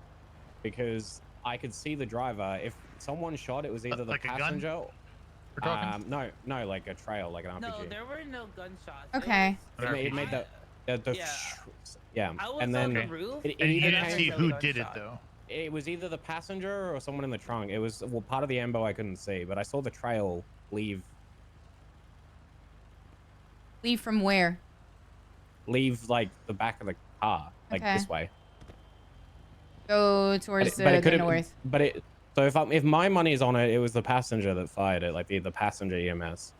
because I could see the driver. If someone shot, it was either the like a gun? passenger. We're talking? No, like a trail, like an RPG. No, there were no gunshots. Okay. It made the yeah. I was And then on the roof. it And you either didn't came- see who did it though. It was either the passenger or someone in the trunk. It was part of the ambo I couldn't see, but I saw the trail leave Leave from where? like the back of the car, like Okay. this way. Go towards But it the could've- north. But it so if my money is on it, it was the passenger that fired it, like the passenger EMS.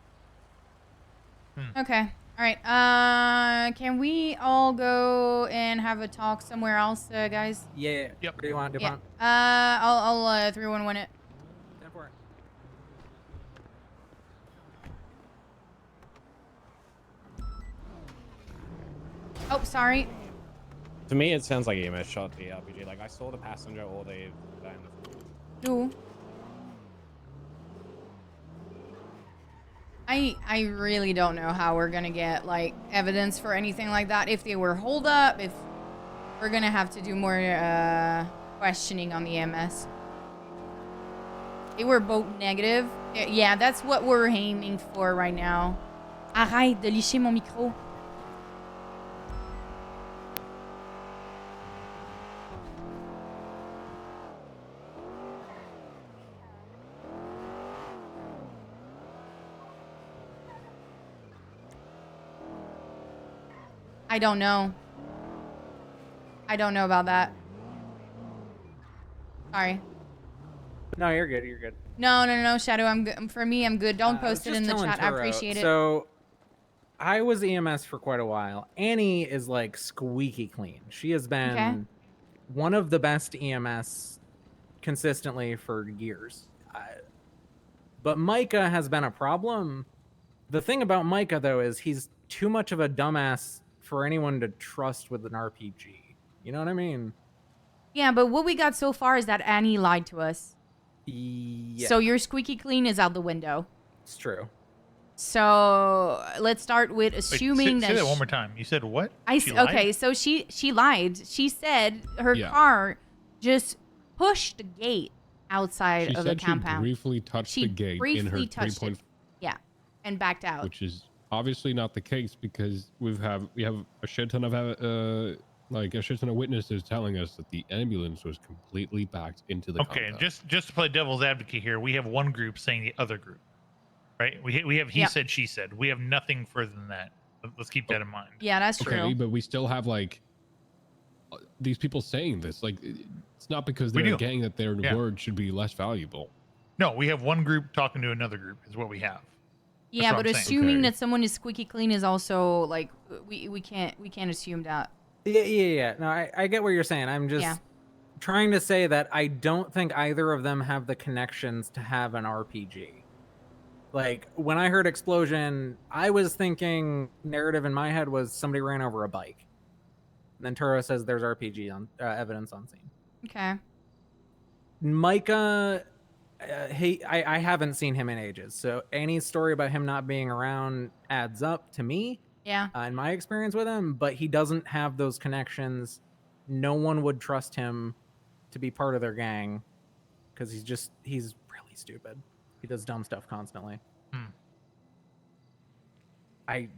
Okay. All right. Can we all go and have a talk somewhere else, guys? Yeah. Yep. What do you want, Yeah. DuPont? I'll 311 it. Go for it. Oh, sorry. To me, it sounds like EMS shot the RPG. Like I saw the passenger or the guy in the front. Ooh. I really don't know how we're gonna get like evidence for anything like that. If they were hold up, if we're gonna have to do more questioning on the EMS. They were both negative. Yeah, that's what we're aiming for right now. Arrête de licher mon micro. I don't know. I don't know about that. Sorry. No, you're good. You're good. No, Shadow. I'm good. For me, I'm good. Don't I was post it just in the telling chat. I Turo, appreciate it. So, I was EMS for quite a while. Annie is like squeaky clean. She has been Okay. one of the best EMS consistently for years. But Micah has been a problem. The thing about Micah, though, is he's too much of a dumbass for anyone to trust with an RPG. You know what I mean? Yeah, but what we got so far is that Annie lied to us. Yeah. So your squeaky clean is out the window. It's true. So let's start with Wait, assuming say that sh- one more time. You said what? I She s- lied? okay, so she lied. She said her Yeah. car just pushed the gate outside She of the said she compound. briefly touched She the gate in briefly her touched 3. it. Yeah, and backed out. Which is obviously not the case because we have a shit ton of Like a shit ton of witnesses telling us that the ambulance was completely backed into the Okay, compound. just to play devil's advocate here, we have one group saying the other group, right? We have he Yeah. said, she said. We have nothing further than that. Let's keep that in mind. Yeah, that's true. Okay, but we still have like these people saying this. Like, it's not because We they're a do. gang that their Yeah. word should be less valuable. No, we have one group talking to another group is what we have. Yeah, what but I'm saying. assuming Okay. that someone is squeaky clean is also like we can't assume that. Yeah. No, I get what you're saying. I'm just Yeah. trying to say that I don't think either of them have the connections to have an RPG. Like, when I heard explosion, I was thinking narrative in my head was somebody ran over a bike. And then Turo says there's RPG on evidence on scene. Okay. Micah, I haven't seen him in ages, so any story about him not being around adds up to me. Yeah. In my experience with him, but he doesn't have those connections. No one would trust him to be part of their gang because he's really stupid. He does dumb stuff constantly. I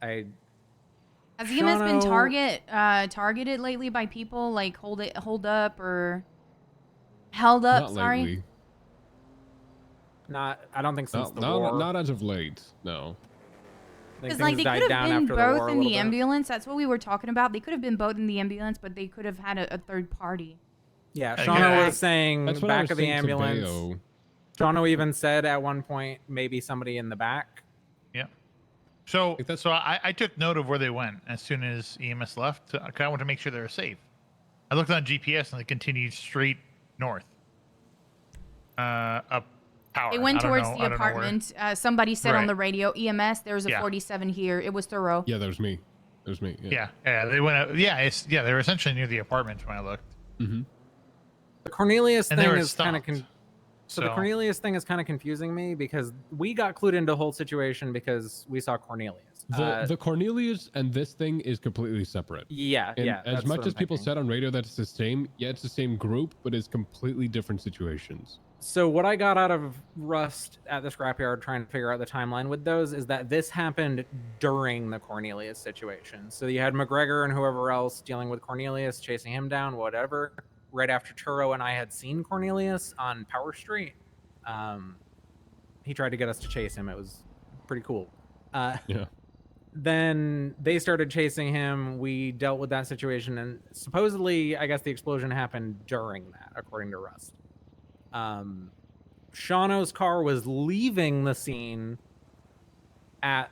Has EMS been Shano- targeted lately by people like hold up or held up? Not Sorry. lately. I don't think since No, the no, war. not as of late. No. I think Because like things they died could have down been after the war both a in little the bit. ambulance. That's what we were talking about. They could have been both in the ambulance, but they could have had a third party. Yeah, Okay. Shauna was saying That's what I back was of the saying to ambulance. Bayo. Shauna even said at one point maybe somebody in the back. Yeah. So I took note of where they went as soon as EMS left. I kind of want to make sure they were safe. I looked on GPS and they continued straight north. Up power. They went I don't towards know- the I don't know where. apartment. Somebody said on Right. the radio, EMS, there's a Yeah. 47 here. It was Thoreau. Yeah, that was me. That was me. Yeah, they went out. Yeah, they were essentially near the apartment when I looked. Mm-hmm. The Cornelius And they thing were is kind of stopped. so the So- Cornelius thing is kind of confusing me because we got clued into the whole situation because we saw Cornelius. The Cornelius and this thing is completely separate. Yeah, And yeah, as that's much what as I'm people thinking. said on radio that it's the same, yeah, it's the same group, but it's completely different situations. So what I got out of Rust at the scrapyard trying to figure out the timeline with those is that this happened during the Cornelius situation. So you had McGregor and whoever else dealing with Cornelius, chasing him down, whatever. Right after Turo and I had seen Cornelius on Power Street, he tried to get us to chase him. It was pretty cool. Yeah. Then they started chasing him. We dealt with that situation, and supposedly, I guess the explosion happened during that, according to Rust. Shauno's car was leaving the scene at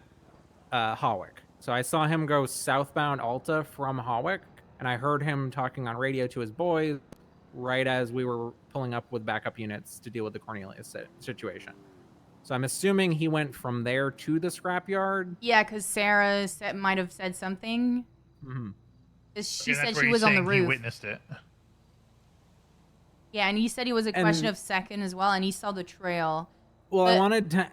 Hawick. So I saw him go southbound Alta from Hawick, and I heard him talking on radio to his boys right as we were pulling up with backup units to deal with the Cornelius situation. So I'm assuming he went from there to the scrapyard. Yeah, because Sarah might have said something. Mm-hmm. 'Cause she Okay, that's said where she he's was on the saying He roof. witnessed it. Yeah, and he said it was a question And- of second as well, and he saw the trail. Well, I But- wanted to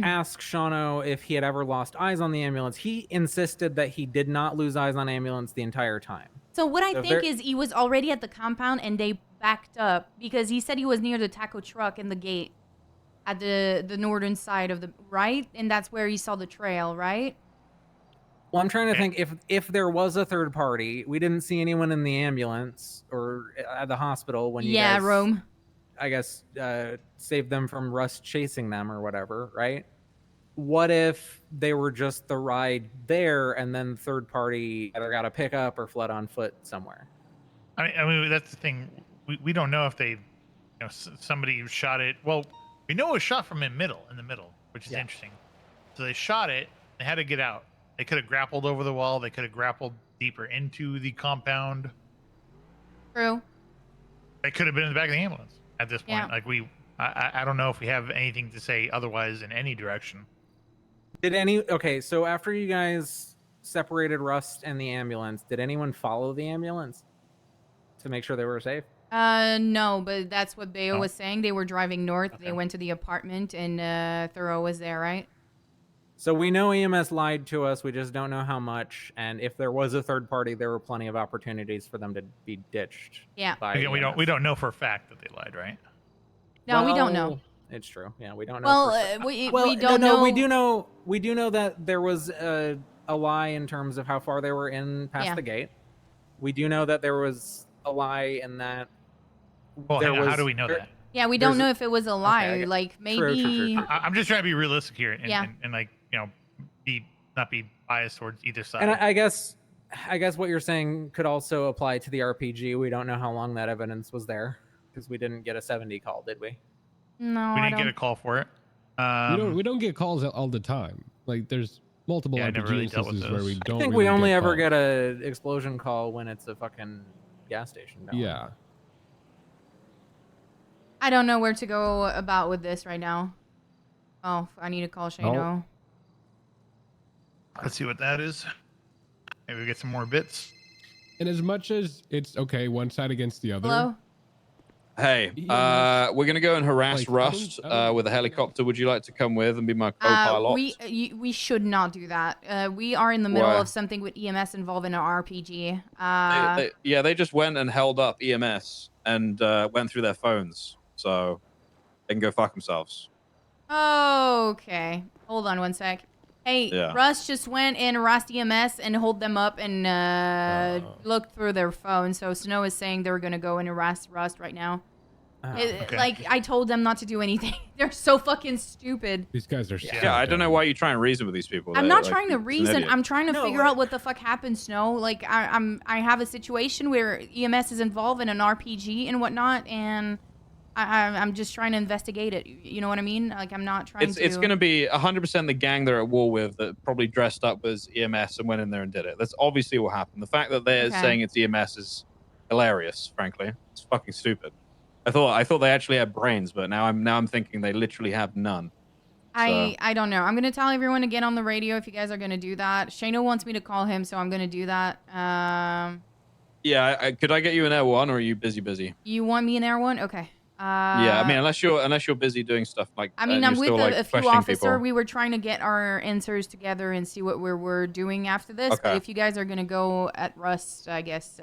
ask Shauno if he had ever lost eyes on the ambulance. He insisted that he did not lose eyes on ambulance the entire time. So what I So think there- is he was already at the compound and they backed up because he said he was near the taco truck and the gate at the northern side of the right, and that's where he saw the trail, right? Well, I'm trying to think if there was a third party. We didn't see anyone in the ambulance or at the hospital when you Yeah, guys, Rome. I guess, saved them from Rust chasing them or whatever, right? What if they were just the ride there and then third party either got a pickup or fled on foot somewhere? I mean that's the thing. We don't know if they, somebody shot it. Well, we know it was shot from in the middle, which is interesting. So they shot it. They had to get out. They could have grappled over the wall. They could have grappled deeper into the compound. True. They could have been in the back of the ambulance at this point. Yeah. Like I don't know if we have anything to say otherwise in any direction. Okay, so after you guys separated Rust and the ambulance, did anyone follow the ambulance to make sure they were safe? No, but that's what Bayo Oh. was saying. They were driving north. They went to the apartment, and Thoreau was there, right? So we know EMS lied to us. We just don't know how much. And if there was a third party, there were plenty of opportunities for them to be ditched. Yeah. By Again, we EMS. don't know for a fact that they lied, right? No, we don't know. Well, It's true. Yeah, we don't know. Well, for we don't know. We do know. We do know that there was a lie in terms of how far they were in past Yeah. the gate. We do know that there was a lie in that. Well, there hang on, how was- do we know there- that? Yeah, we don't There's know a- if it was a lie. Like maybe. I'm just trying to be realistic here and, Yeah. and like, not be biased towards either side. And I guess what you're saying could also apply to the RPG. We don't know how long that evidence was there because we didn't get a 70 call, did we? No, we I didn't get don't. a call for it. We don't get calls all the time. Like there's multiple Yeah, I never RPG really dealt with instances where we those. don't. I think really we only get ever calls. get a explosion call when it's a fucking gas station. don't we? Yeah. I don't know where to go about with this right now. Oh, I need to call Shano. Let's see what that is. Maybe we get some more bits. And as much as it's okay, one side against the other. Hello? Hey, we're gonna go and harass Rust with a helicopter. Would you like to come with and be my co-pilot? We should not do that. We are in the middle Why? of something with EMS involving an RPG. They just went and held up EMS and went through their phones, so they can go fuck themselves. Okay. Hold on one sec. Hey, Yeah. Russ just went and harassed EMS and hold them up and looked through their phone. So Snow is saying they're gonna go and harass Rust right now. Okay. Like I told them not to do anything. They're so fucking stupid. These guys are. Yeah, I don't know why you try and reason with these people. I'm They're, not like, trying to it's an reason. idiot. I'm trying to figure out what the fuck happened, Snow. Like I have a situation where EMS is involved in an RPG and whatnot, and I'm just trying to investigate it. You know what I mean? Like I'm not trying to. It's going to be 100% the gang they're at war with that probably dressed up as EMS and went in there and did it. That's obviously what happened. The fact that they're Okay. saying it's EMS is hilarious. Frankly, it's fucking stupid. I thought they actually had brains, but now I'm thinking they literally have none. I don't know. I'm gonna tell everyone to get on the radio if you guys are gonna do that. Shano wants me to call him, so I'm gonna do that. Yeah, could I get you an Air One, or are you busy? You want me in Air One? Okay. Yeah, I mean, unless you're busy doing stuff like. I mean, you're I'm with still, like, a few questioning officer. people. We were trying to get our answers together and see what we're doing after this. But Okay. if you guys are gonna go at Rust, I guess.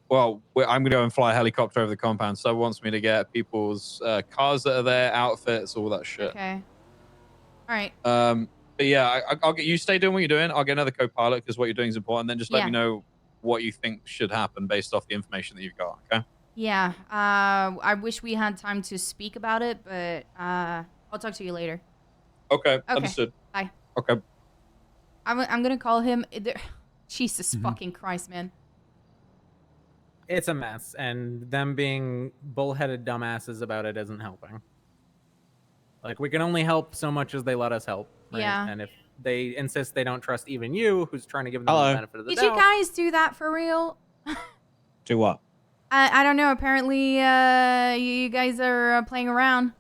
Well, I'm gonna go and fly a helicopter over the compound. So wants me to get people's cars that are there, outfits, all that shit. Okay. All right. But yeah, I'll get you. Stay doing what you're doing. I'll get another co-pilot because what you're doing is important. Then just let Yeah. me know what you think should happen based off the information that you've got. Okay. Yeah. I wish we had time to speak about it, but I'll talk to you later. Okay. Okay. Understood. Bye. Okay. I'm gonna call him. Jesus fucking Christ, man. It's a mess, and them being bullheaded dumbasses about it isn't helping. Like, we can only help so much as they let us help. Right? Yeah. And if they insist they don't trust even you, who's trying to give them the Hello. benefit of the Did doubt. you guys do that for real? Do what? I don't know. Apparently, you guys are playing around.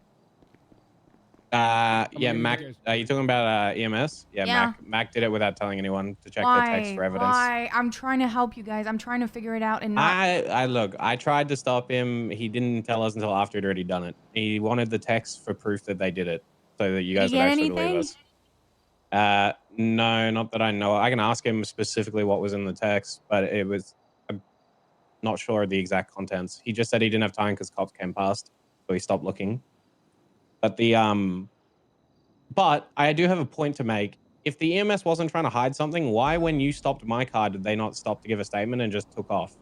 Yeah, Mac. Are you talking about EMS? Yeah, Yeah. Mac did it without telling anyone to check their text for evidence. Why? I'm trying to help you guys. I'm trying to figure it out and not. I look. I tried to stop him. He didn't tell us until after he'd already done it. He wanted the text for proof that they did it, so that you guys Did would he get actually believe anything? us. No, not that I know. I can ask him specifically what was in the text, but it was. I'm not sure of the exact contents. He just said he didn't have time because cops came past, so he stopped looking. But but I do have a point to make. If the EMS wasn't trying to hide something, why, when you stopped my car, did they not stop to give a statement and just took off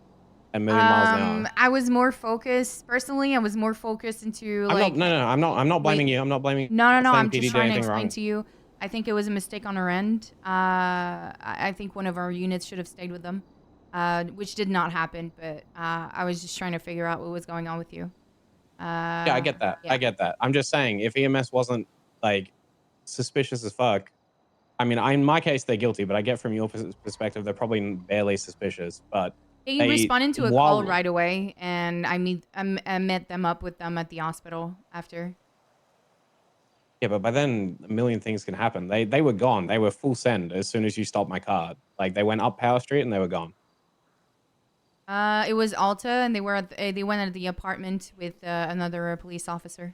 a million miles an hour? I was more focused. Personally, I was more focused into like. I'm not blaming you. I'm not blaming. No. saying I'm PD just did trying to anything explain wrong. to you. I think it was a mistake on our end. I think one of our units should have stayed with them, which did not happen. But I was just trying to figure out what was going on with you. Yeah, I get that. yeah. I get that. I'm just saying, if EMS wasn't like suspicious as fuck, I mean, in my case, they're guilty, but I get from your perspective, they're probably barely suspicious. But They responded to a while- call right away, and I met them up with them at the hospital after. Yeah, but by then a million things can happen. They were gone. They were full send as soon as you stopped my car. Like they went up Power Street and they were gone. It was Alta, and they went at the apartment with another police officer.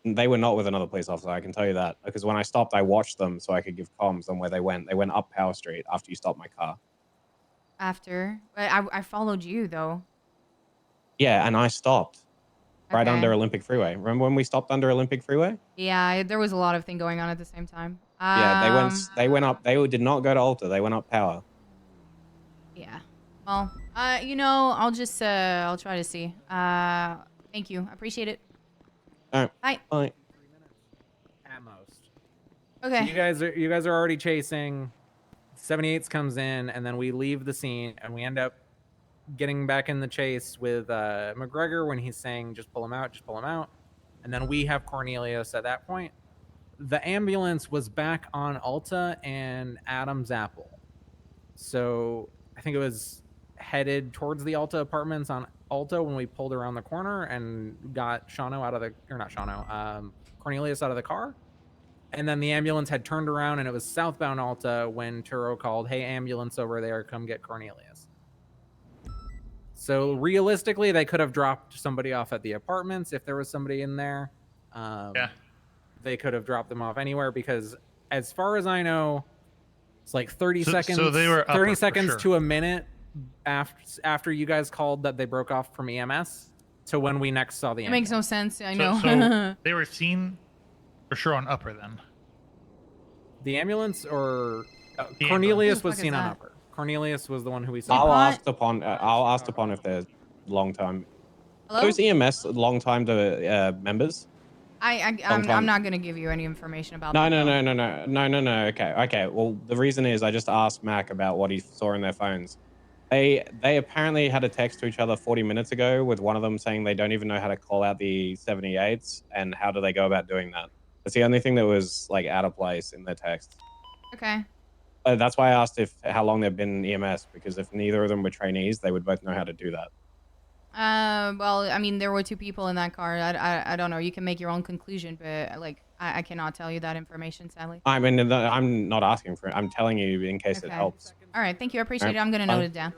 They were not with another police officer, I can tell you that. Because when I stopped, I watched them so I could give comms on where they went. They went up Power Street after you stopped my car. After, but I followed you though. Yeah, and I stopped right Okay. under Olympic Freeway. Remember when we stopped under Olympic Freeway? Yeah, there was a lot of thing going on at the same time. Yeah, they went up. They did not go to Alta. They went up Power. Yeah. Well, you know, I'll just I'll try to see. Thank you. I appreciate it. All right. Bye. Bye. At most. Okay. So you guys are already chasing. 78s comes in, and then we leave the scene, and we end up getting back in the chase with McGregor when he's saying, "Just pull him out, just pull him out," and then we have Cornelius at that point. The ambulance was back on Alta and Adam's Apple, so I think it was headed towards the Alta apartments on Alta when we pulled around the corner and got Cornelius out of the car. And then the ambulance had turned around and it was southbound Alta when Turo called, "Hey, ambulance over there, come get Cornelius." So realistically, they could have dropped somebody off at the apartments if there was somebody in there. Yeah. They could have dropped them off anywhere because, as far as I know, it's like 30 So- seconds. so they were upper, 30 for seconds sure. to a minute after you guys called that they broke off from EMS to when we next saw the It makes ambulance. no sense. I know. So they were seen for sure on upper then. The ambulance or The Cornelius ambulance. Who the was fuck seen is on that? upper. Cornelius was the one who we saw. I'll ask upon if they're long time. Hello? Those EMS long time to members. I'm time. not gonna give you any information about No, that. no. Okay. Well, the reason is I just asked Mac about what he saw in their phones. They apparently had a text to each other 40 minutes ago with one of them saying they don't even know how to call out the 78s and how do they go about doing that. That's the only thing that was like out of place in their text. Okay. That's why I asked how long they've been in EMS, because if neither of them were trainees, they would both know how to do that. Well, I mean, there were two people in that car. I don't know. You can make your own conclusion, but like, I cannot tell you that information, sadly. I mean, I'm not asking for it. I'm telling you in case it Okay. helps. All right. Thank you. I appreciate All it. right, I'm gonna bye. note it down.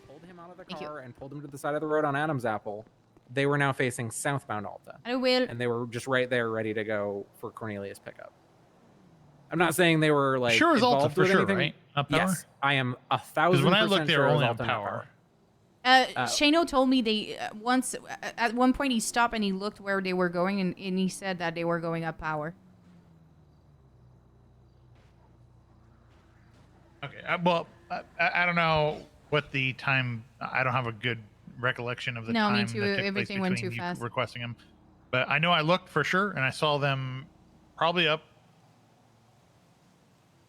Pulled him out of the Thank you. car and pulled him to the side of the road on Adam's Apple. They were now facing southbound Alta. I will. And they were just right there ready to go for Cornelius pickup. I'm not saying they were like Sure is Alta involved for with sure, anything. right? Up power? Yes, I am 1,000% Because when I looked, they were sure it was only on Alta, not power. Shano told me they once at one point he stopped and he looked where they were going and he said that they were going up power. Okay. Well, I don't know what the time. I don't have a good recollection of the No, me time too. that took place Everything went between too you fast. requesting them. But I know I looked for sure, and I saw them probably up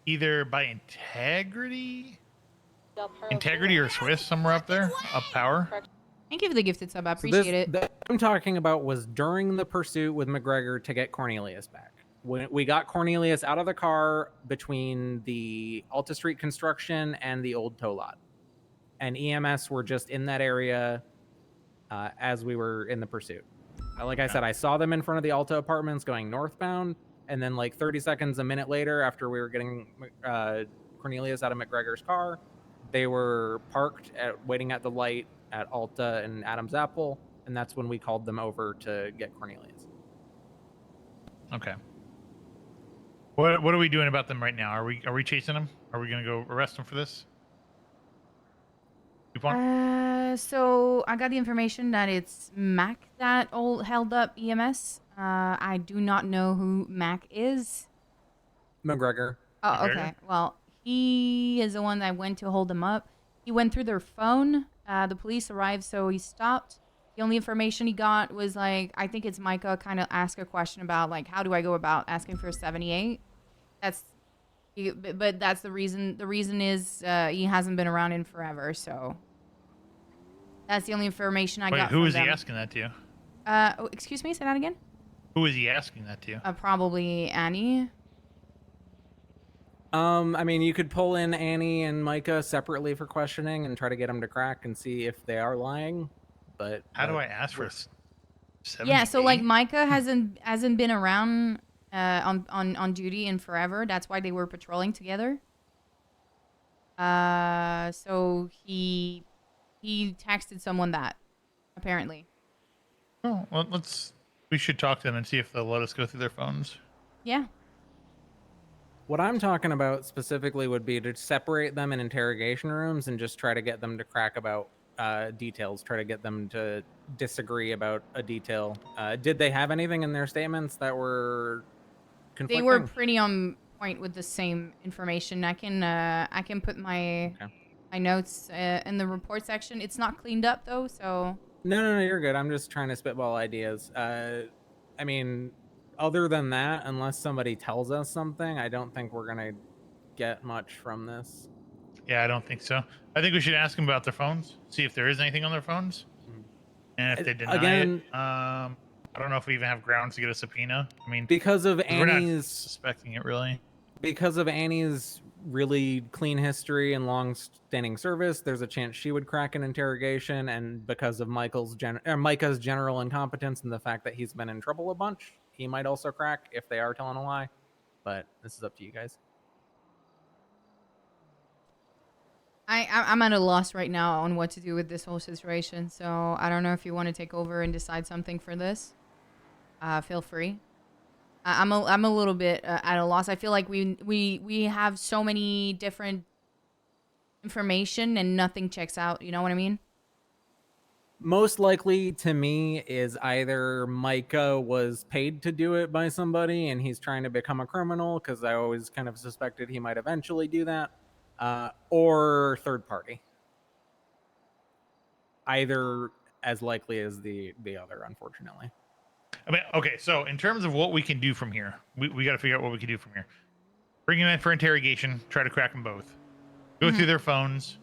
either by Integrity or Swiss, somewhere up there, up power. Thank you for the gifted sub. I So appreciate it. That I'm talking about was during the pursuit with McGregor to get Cornelius back. When we got Cornelius out of the car between the Alta Street construction and the old tow lot, and EMS were just in that area as we were in the pursuit. Like I said, I saw them in front of the Alta apartments going northbound, and then like 30 seconds, a minute later, after we were getting Cornelius out of McGregor's car, they were parked waiting at the light at Alta and Adam's Apple, and that's when we called them over to get Cornelius. Okay. What are we doing about them right now? Are we chasing them? Are we gonna go arrest them for this? So I got the information that it's Mac that held up EMS. I do not know who Mac is. McGregor. Oh, okay. Well, he is the one that went to hold them up. He went through their phone. The police arrived, so he stopped. The only information he got was like, I think it's Micah kind of asked a question about like, how do I go about asking for a 78? But that's the reason. The reason is he hasn't been around in forever, so that's the only information I Wait, got. who from is he them. asking that to? Excuse me, say that again. Who is he asking that to? Probably Annie. I mean, you could pull in Annie and Micah separately for questioning and try to get them to crack and see if they are lying. But How do I ask for? Yeah, so like Micah hasn't been around on duty in forever. That's why they were patrolling together. So he texted someone that apparently. Oh, well, we should talk to them and see if they'll let us go through their phones. Yeah. What I'm talking about specifically would be to separate them in interrogation rooms and just try to get them to crack about details, try to get them to disagree about a detail. Did they have anything in their statements that were conflicting? They were pretty on point with the same information. I can put my my notes in the report section. It's not cleaned up though, so. No, you're good. I'm just trying to spitball ideas. I mean, other than that, unless somebody tells us something, I don't think we're gonna get much from this. Yeah, I don't think so. I think we should ask them about their phones, see if there is anything on their phones, and if they deny Again, it. I don't know if we even have grounds to get a subpoena. I mean, because of we're not Annie's suspecting it really. Because of Annie's really clean history and long-standing service, there's a chance she would crack an interrogation. And because of Micah's general incompetence and the fact that he's been in trouble a bunch, he might also crack if they are telling a lie. But this is up to you guys. I'm at a loss right now on what to do with this whole situation. So I don't know if you want to take over and decide something for this. Feel free. I'm a little bit at a loss. I feel like we have so many different information and nothing checks out. You know what I mean? Most likely to me is either Micah was paid to do it by somebody and he's trying to become a criminal, because I always kind of suspected he might eventually do that, or third party. Either as likely as the other, unfortunately. I mean, okay, so in terms of what we can do from here, we got to figure out what we can do from here. Bring them in for interrogation, try to crack them both. Go through their phones.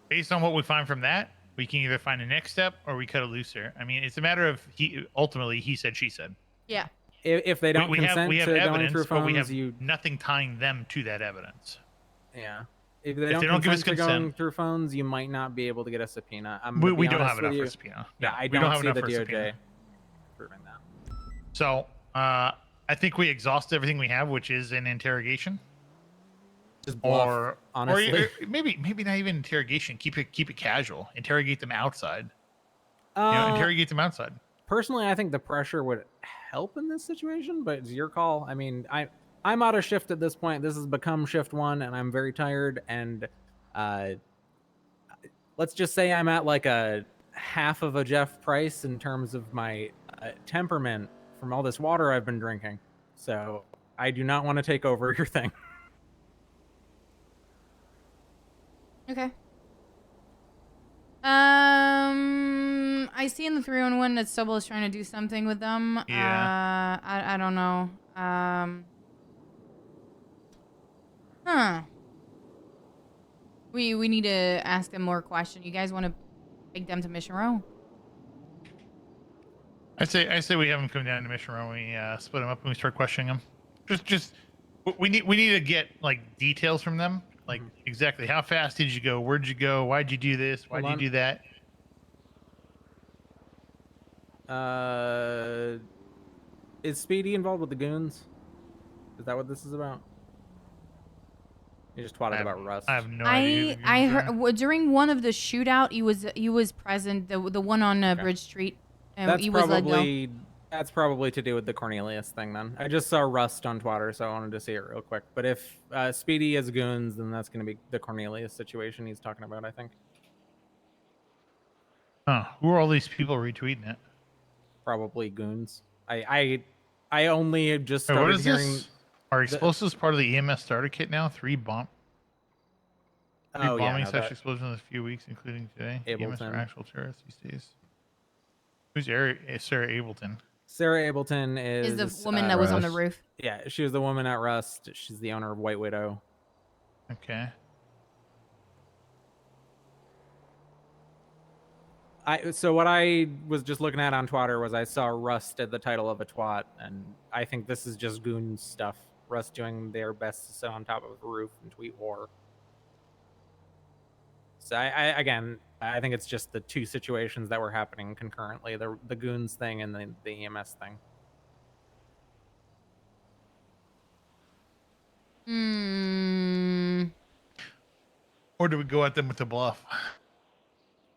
Based on what we find from that, we can either find a next step or we cut it loose there. I mean, it's a matter of ultimately he said, she said. Yeah. If they don't consent we have to evidence, going through phones, but we have nothing tying them to that evidence. Yeah. If they don't give us consent to going consent, through phones, you might not be able to get a subpoena. we don't have enough for a subpoena. Yeah, No, I we don't have see enough the for a DOJ subpoena. proving that. So I think we exhausted everything we have, which is an interrogation. Just bluff, or honestly. or maybe not even interrogation. Keep it casual. Interrogate them outside. Interrogate them outside. Personally, I think the pressure would help in this situation, but it's your call. I mean, I'm out of shift at this point. This has become shift 1, and I'm very tired. And let's just say I'm at like a half of a Jeff Price in terms of my temperament from all this water I've been drinking. So I do not want to take over your thing. Okay. I see in the 311 that Stubble is trying to do something with them. Yeah. I don't know. Huh. We need to ask them more questions. You guys want to take them to Mission Row? I say we have them come down to Mission Row. We split them up and we start questioning them. Just we need to get like details from them. Like exactly how fast did you go? Where'd you go? Why'd you do this? Why'd you do that? Is Speedy involved with the goons? Is that what this is about? You just twatted about Rust. I have no idea. who the I goons heard are. during one of the shootout, he was present. The one on Bridge Street. And That's he was let go. probably to do with the Cornelius thing then. I just saw Rust on Twitter, so I wanted to see it real quick. But if Speedy has goons, then that's going to be the Cornelius situation he's talking about, I think. Huh? Who are all these people retweeting it? Probably goons. I only just Wait, started what is hearing. this? Are explosives part of the EMS starter kit now? Three bombing explosions in a few weeks, including today. EMS are Ableton. actual terrorists these days. Who's Sarah Ableton? Sarah Ableton is the woman that was on the roof. Yeah, she was the woman at Rust. She's the owner of White Widow. Okay. So what I was just looking at on Twitter was I saw Rust at the title of a twat, and I think this is just goon stuff. Rust doing their best to sit on top of a roof and tweet war. So I think it's just the two situations that were happening concurrently: the goons thing and the EMS thing. Or do we go at them with the bluff?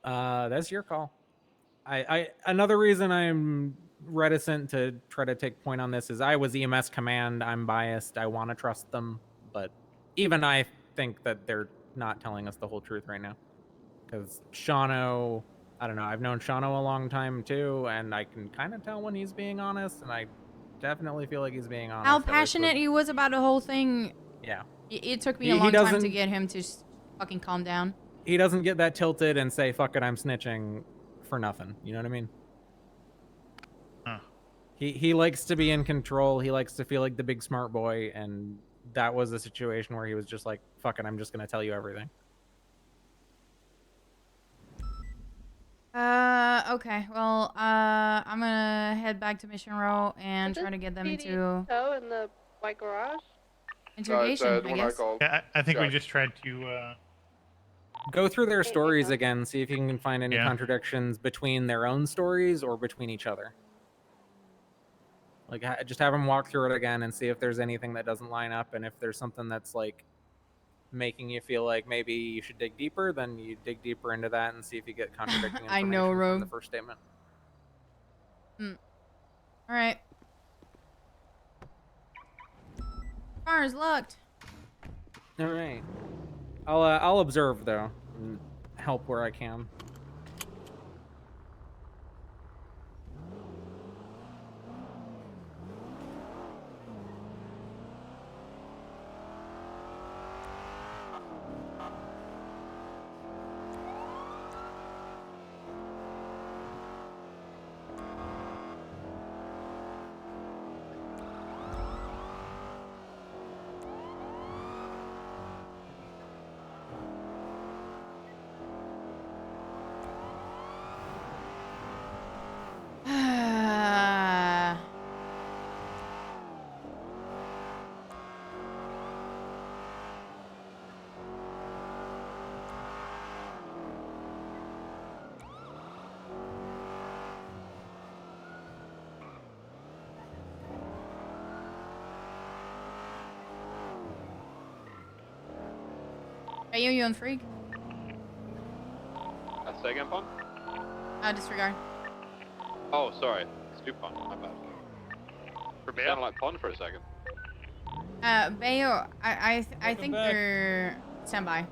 That's your call. Another reason I'm reticent to try to take point on this is I was EMS command. I'm biased. I want to trust them, but even I think that they're not telling us the whole truth right now. Because Shano, I don't know. I've known Shano a long time too, and I can kind of tell when he's being honest, and I definitely feel like he's being honest. How at least with- passionate he was about the whole thing. Yeah. It took me He a long time to doesn't- get him to fucking calm down. He doesn't get that tilted and say, fuck it, I'm snitching for nothing. You know what I mean? Huh. He likes to be in control. He likes to feel like the big smart boy, and that was a situation where he was just like, fuck it, I'm just gonna tell you everything. Okay. Well, I'm gonna head back to Mission Row and try to get them into Tow in the white garage. interrogation, I guess. Yeah, I think we just tried to. Go through their stories again, see if you can find any Yeah. contradictions between their own stories or between each other. Like, just have them walk through it again and see if there's anything that doesn't line up, and if there's something that's like making you feel like maybe you should dig deeper, then you dig deeper into that and see if you get contradicting I information know, from Rogue. the first statement. All right. Car's locked. All right. I'll observe though and help where I can. Are you and Freak? Say again, Pon? Disregard. Oh, sorry. Stupon, my bad. Sounded like Pon for a second. Bayo, I think back. they're stand by.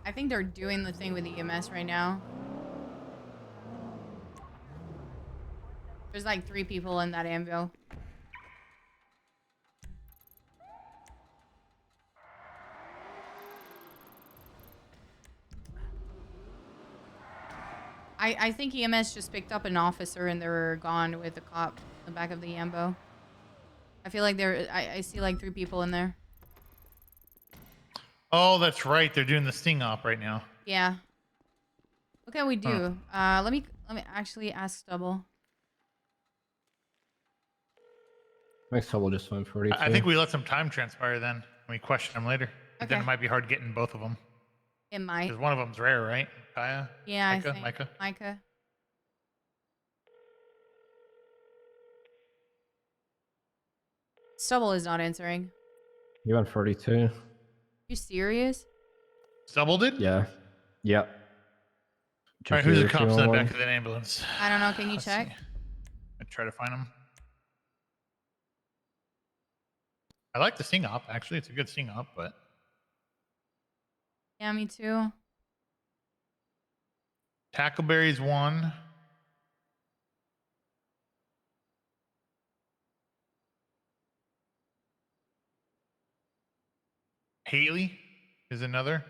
I think they're doing the thing with EMS right now. There's like 3 people in that ambo. I think EMS just picked up an officer and they're gone with the cop in the back of the ambo. I feel like I see like 3 people in there. Oh, that's right. They're doing the sting op right now. Yeah. What can we do? Let me actually ask Stubble. Makes Stubble just went 42. I think we let some time transpire then. And we question them later. But then Okay. it might be hard getting both of them. It might. Because one of them's rare, right? Kaya? Yeah, Micah? I think. Micah? Micah. Stubble is not answering. You went 42. You serious? Stubble did? Yeah. Yep. All right, who's the cops in the back of that ambulance? I don't know. Can you Let's check? see. I try to find them. I like the sting op, actually. It's a good sting op, but Yeah, me too. Tackleberry's one. Haley is another.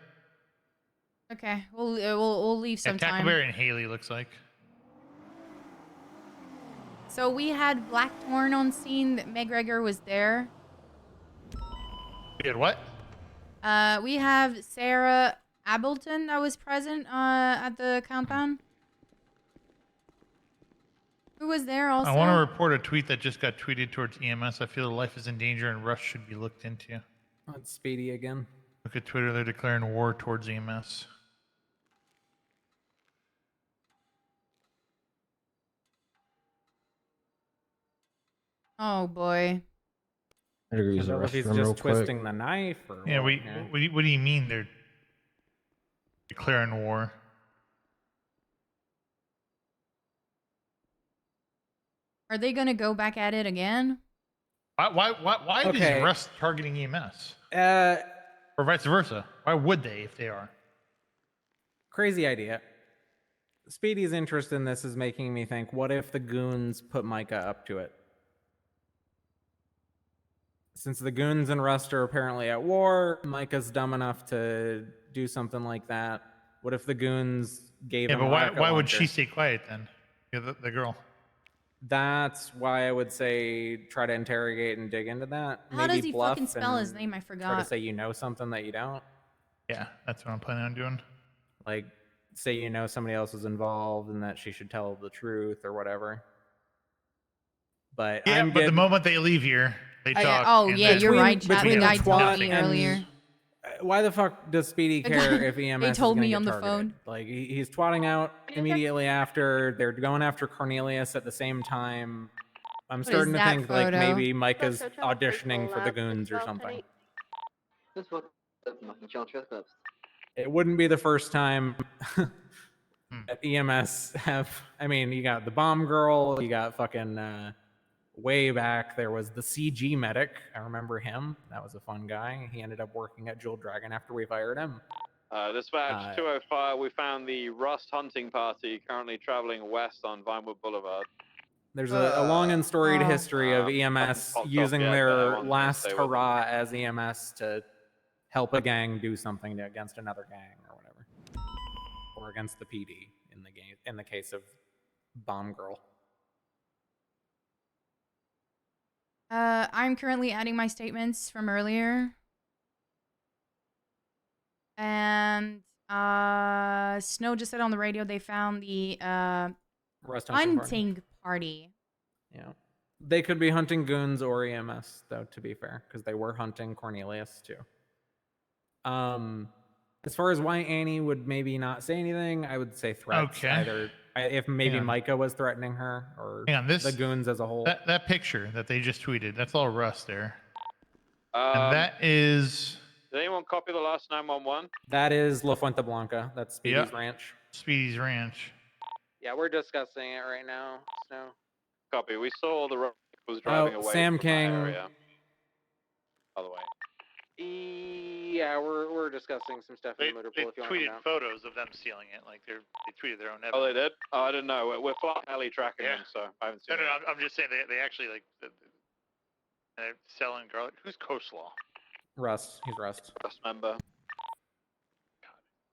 Okay, we'll leave Yeah, some time. Tackleberry and Haley looks like. So we had Blackthorn on scene. That McGregor was there. We had what? We have Sarah Ableton that was present at the compound. Who was there also? I want to report a tweet that just got tweeted towards EMS. I feel life is in danger and rush should be looked into. That's Speedy again. Look at Twitter. They're declaring war towards EMS. Oh boy. I gotta use I the don't know if he's restroom real just quick. twisting the knife or Yeah, what, what do you mean they're declaring war? Are they gonna go back at it again? Why Okay. is Rust targeting EMS? Or vice versa? Why would they if they are? Crazy idea. Speedy's interest in this is making me think, what if the goons put Micah up to it? since the goons and Rust are apparently at war, Micah's dumb enough to do something like that. What if the goons gave Yeah, him but a why rocket would launcher? she stay quiet then? Yeah, the girl. That's why I would say try to interrogate and dig into that. How Maybe does he bluff fucking spell his and name? I Try to forgot. say you know something that you don't. Yeah, that's what I'm planning on doing. Like, say you know somebody else is involved and that she should tell the truth or whatever. But Yeah, I'm but the getting- moment they leave here, they talk. Yeah. Oh and yeah, then- you're right. Chad. The between guy the told twat me and- earlier. Why the fuck does Speedy The care guy- if EMS they is told gonna me get on the targeted? phone. Like he's twatting out immediately after. They're going after Cornelius at the same time. I'm What starting is to that think like photo? maybe Micah's auditioning for the goons or something. It wouldn't be the first time that EMS have. I mean, you got the bomb girl. You got fucking. Way back, there was the CG medic. I remember him. That was a fun guy. He ended up working at Jewel Dragon after we fired him. Dispatch 205, we found the Rust hunting party currently traveling west on Vinewood Boulevard. There's a long and storied history of EMS nothing's popped using up yet, but I their wanted to last stay with them. hurrah as EMS to help a gang do something against another gang or whatever, or against the PD in the case of Bomb Girl. I'm currently adding my statements from earlier. And Snow just said on the radio they found the Rust hunting hunting party. Yeah. They could be hunting goons or EMS, though, to be fair, because they were hunting Cornelius, too. As far as why Annie would maybe not say anything, I would say threats. Okay. Either if maybe Hang on. Micah was threatening her or Hang on, the goons as a whole. That picture that they just tweeted, that's all Rust there. Um, And that is Did anyone copy the last 911? That is La Fuente Blanca. That's Speedy's Yeah. ranch. Speedy's Ranch. Yeah, we're discussing it right now. So. Copy. We saw the Rust was driving away Sam from King. that area. By the way. Yeah, we're discussing some stuff in the motor pool if you want to tweeted come out. photos of them stealing it. Like they tweeted their own evidence. Oh, they did? Oh, I didn't know. We're flat alley tracking Yeah. them, so I haven't seen No, it. I'm just saying they actually like they're selling garlic. Who's Coleslaw? Rust. He's Rust. Rust member.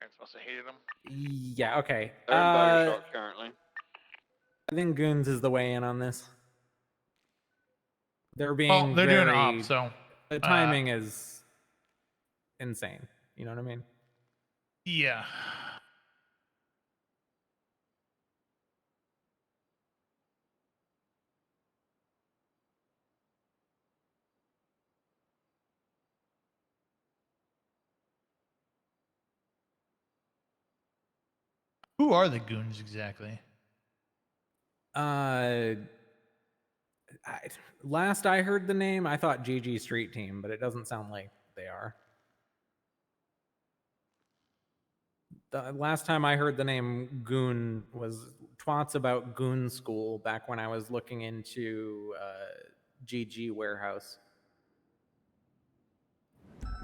Parents must have hated him. Yeah, okay. They're in Burger Shot currently. I think Goons is the way in on this. They're being Well, they're doing very, op, so, the timing is insane. You know what I mean? Yeah. Who are the goons exactly? Last I heard the name, I thought GG Street Team, but it doesn't sound like they are. The last time I heard the name Goon was Twats About Goon School back when I was looking into GG Warehouse.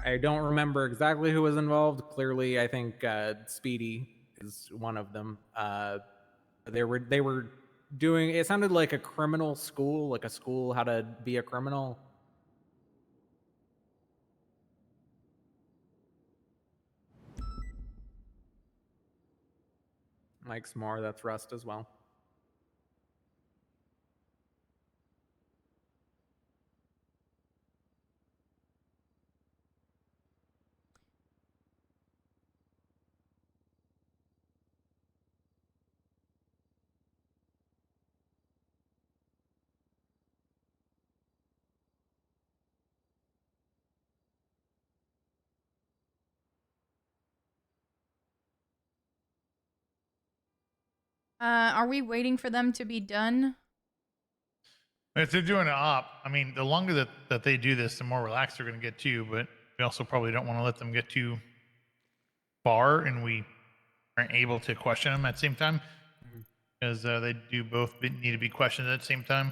I don't remember exactly who was involved. Clearly, I think Speedy is one of them. They were doing, it sounded like a criminal school, like a school how to be a criminal. Mike's more, that's Rust as well. Are we waiting for them to be done? If they're doing an op, I mean, the longer that they do this, the more relaxed they're going to get too. But we also probably don't want to let them get too far, and we aren't able to question them at the same time, because they do both need to be questioned at the same time.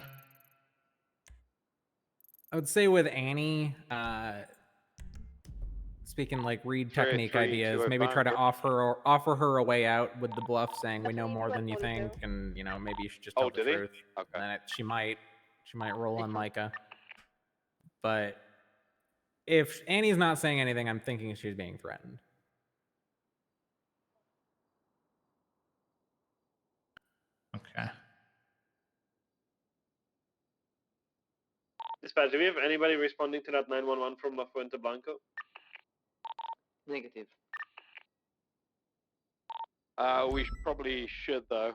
I would say with Annie, speaking like read technique 303, ideas, maybe try to 205. offer her a way out with the bluff, saying we know more than you think, and you know maybe you should just tell the did he? truth. Okay. And then she might roll on Micah. But If Annie's not saying anything, I'm thinking she's being threatened. Okay. Dispatch, do we have anybody responding to that 911 from La Fuente Blanco? Negative. We probably should though.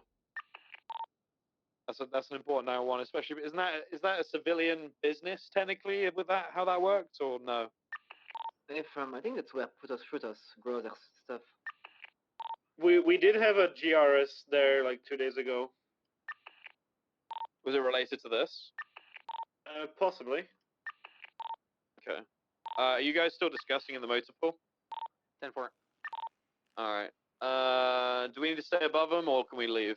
That's an important 911, especially is that a civilian business technically with that how that works or no? I think it's where Frutas grow their stuff. We did have a GRS there like 2 days ago. Was it related to this? Possibly. Okay. Are you guys still discussing in the motor pool? 10-4. All right. Do we need to stay above them or can we leave?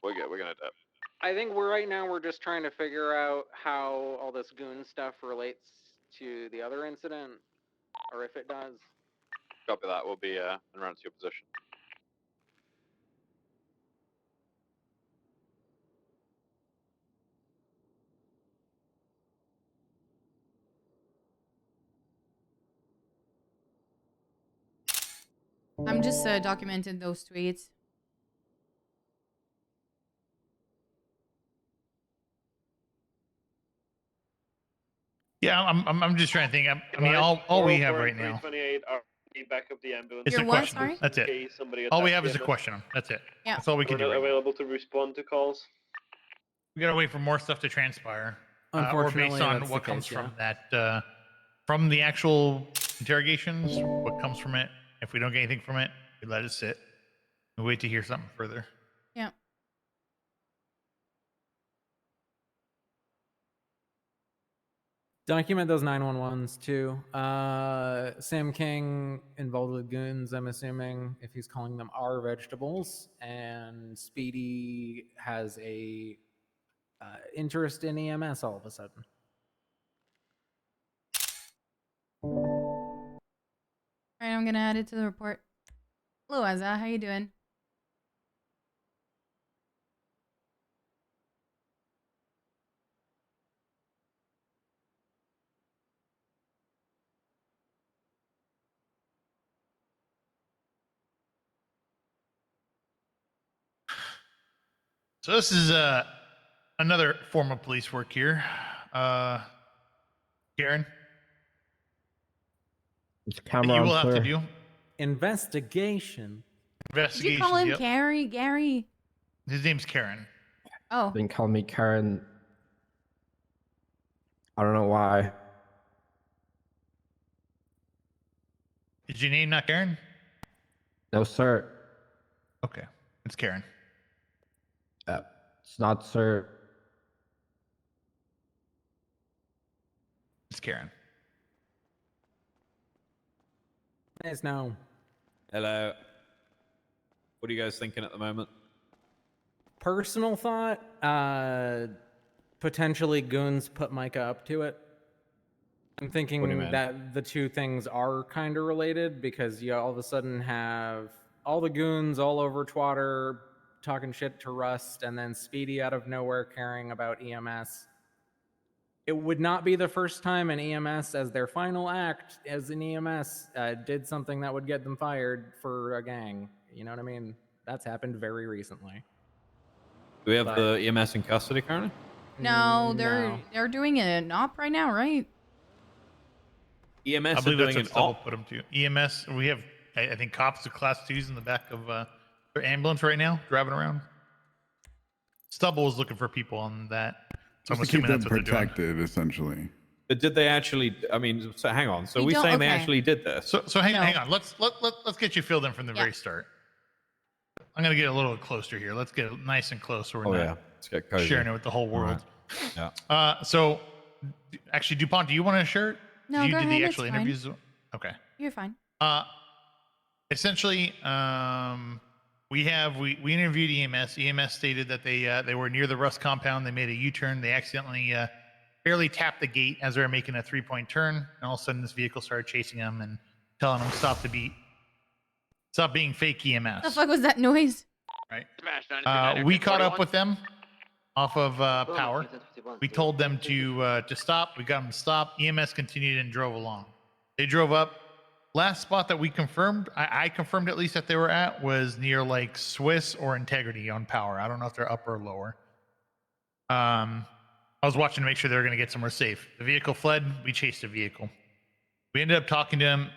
We're good. We're gonna do it. I think right now we're just trying to figure out how all this goon stuff relates to the other incident, or if it does. Copy that. We'll be en route to your position. I'm just documenting those tweets. Yeah, I'm just trying to think. I mean, all we have right now. 328 RP back up the ambulance. It's a question. That's it. All we have is a question. That's it. Yeah. That's all we can do. We're Right not now. available to respond to calls. We gotta wait for more stuff to transpire, or Unfortunately, based on that's what the comes case, from that, from the actual interrogations, what comes from it. If we don't get anything from it, we let it sit. We wait to hear something further. Yeah. Document those 911s too. Sam King involved with goons, I'm assuming, if he's calling them our vegetables. And Speedy has a interest in EMS all of a sudden. All right, I'm gonna add it to the report. Hello, Azza. How you doing? So this is another form of police work here. Karen, It's that camera you on will have to clear. do Investigation. Did you investigation. call him Yep. Gary? Gary? His name's Karen. Oh. Didn't call me Karen. I don't know why. Is your name not Karen? No, sir. Okay, it's Karen. It's not, sir. It's Karen. Nice now. Hello. What are you guys thinking at the moment? Personal thought, potentially goons put Micah up to it. I'm What do you thinking mean? that the two things are kind of related because you all of a sudden have all the goons all over Twatter talking shit to Rust and then Speedy out of nowhere caring about EMS. It would not be the first time an EMS, as their final act as an EMS, did something that would get them fired for a gang. You know what I mean? That's happened very recently. Do we have But- the EMS in custody currently? No, they're No. they're doing an op right now, right? EMS I believe are that's doing what an Stubble op. put them to. EMS. We have, I think, cops with class 2s in the back of their ambulance right now, driving around. Stubble is looking for people on that. So I'm Just to keep assuming them that's what they're doing. protected, essentially. But did they actually? I mean, so hang on. So We we don't- saying they okay. actually did this? So hang No. on. Let's get you filled in from the very start. I'm gonna get a little closer here. Let's get nice and close so we're Oh not yeah, let's get cozy. sharing it with the whole world. Yeah. So actually, DuPont, do you want a shirt? No, you go did ahead, the it's actual fine. interviews. Okay. You're fine. Essentially, we interviewed EMS. EMS stated that they were near the Rust compound. They made a U-turn. They accidentally barely tapped the gate as they were making a 3-point turn, and all of a sudden this vehicle started chasing them and telling them stop being fake EMS. The fuck was that noise? Right. Smash 93, We caught up with them. off of Power. We told them to stop. We got them to stop. EMS continued and drove along. They drove up. Last spot that we confirmed, I confirmed at least that they were at, was near like Swiss or Integrity on Power. I don't know if they're upper or lower. I was watching to make sure they were going to get somewhere safe. The vehicle fled. We chased the vehicle. We ended up talking to him.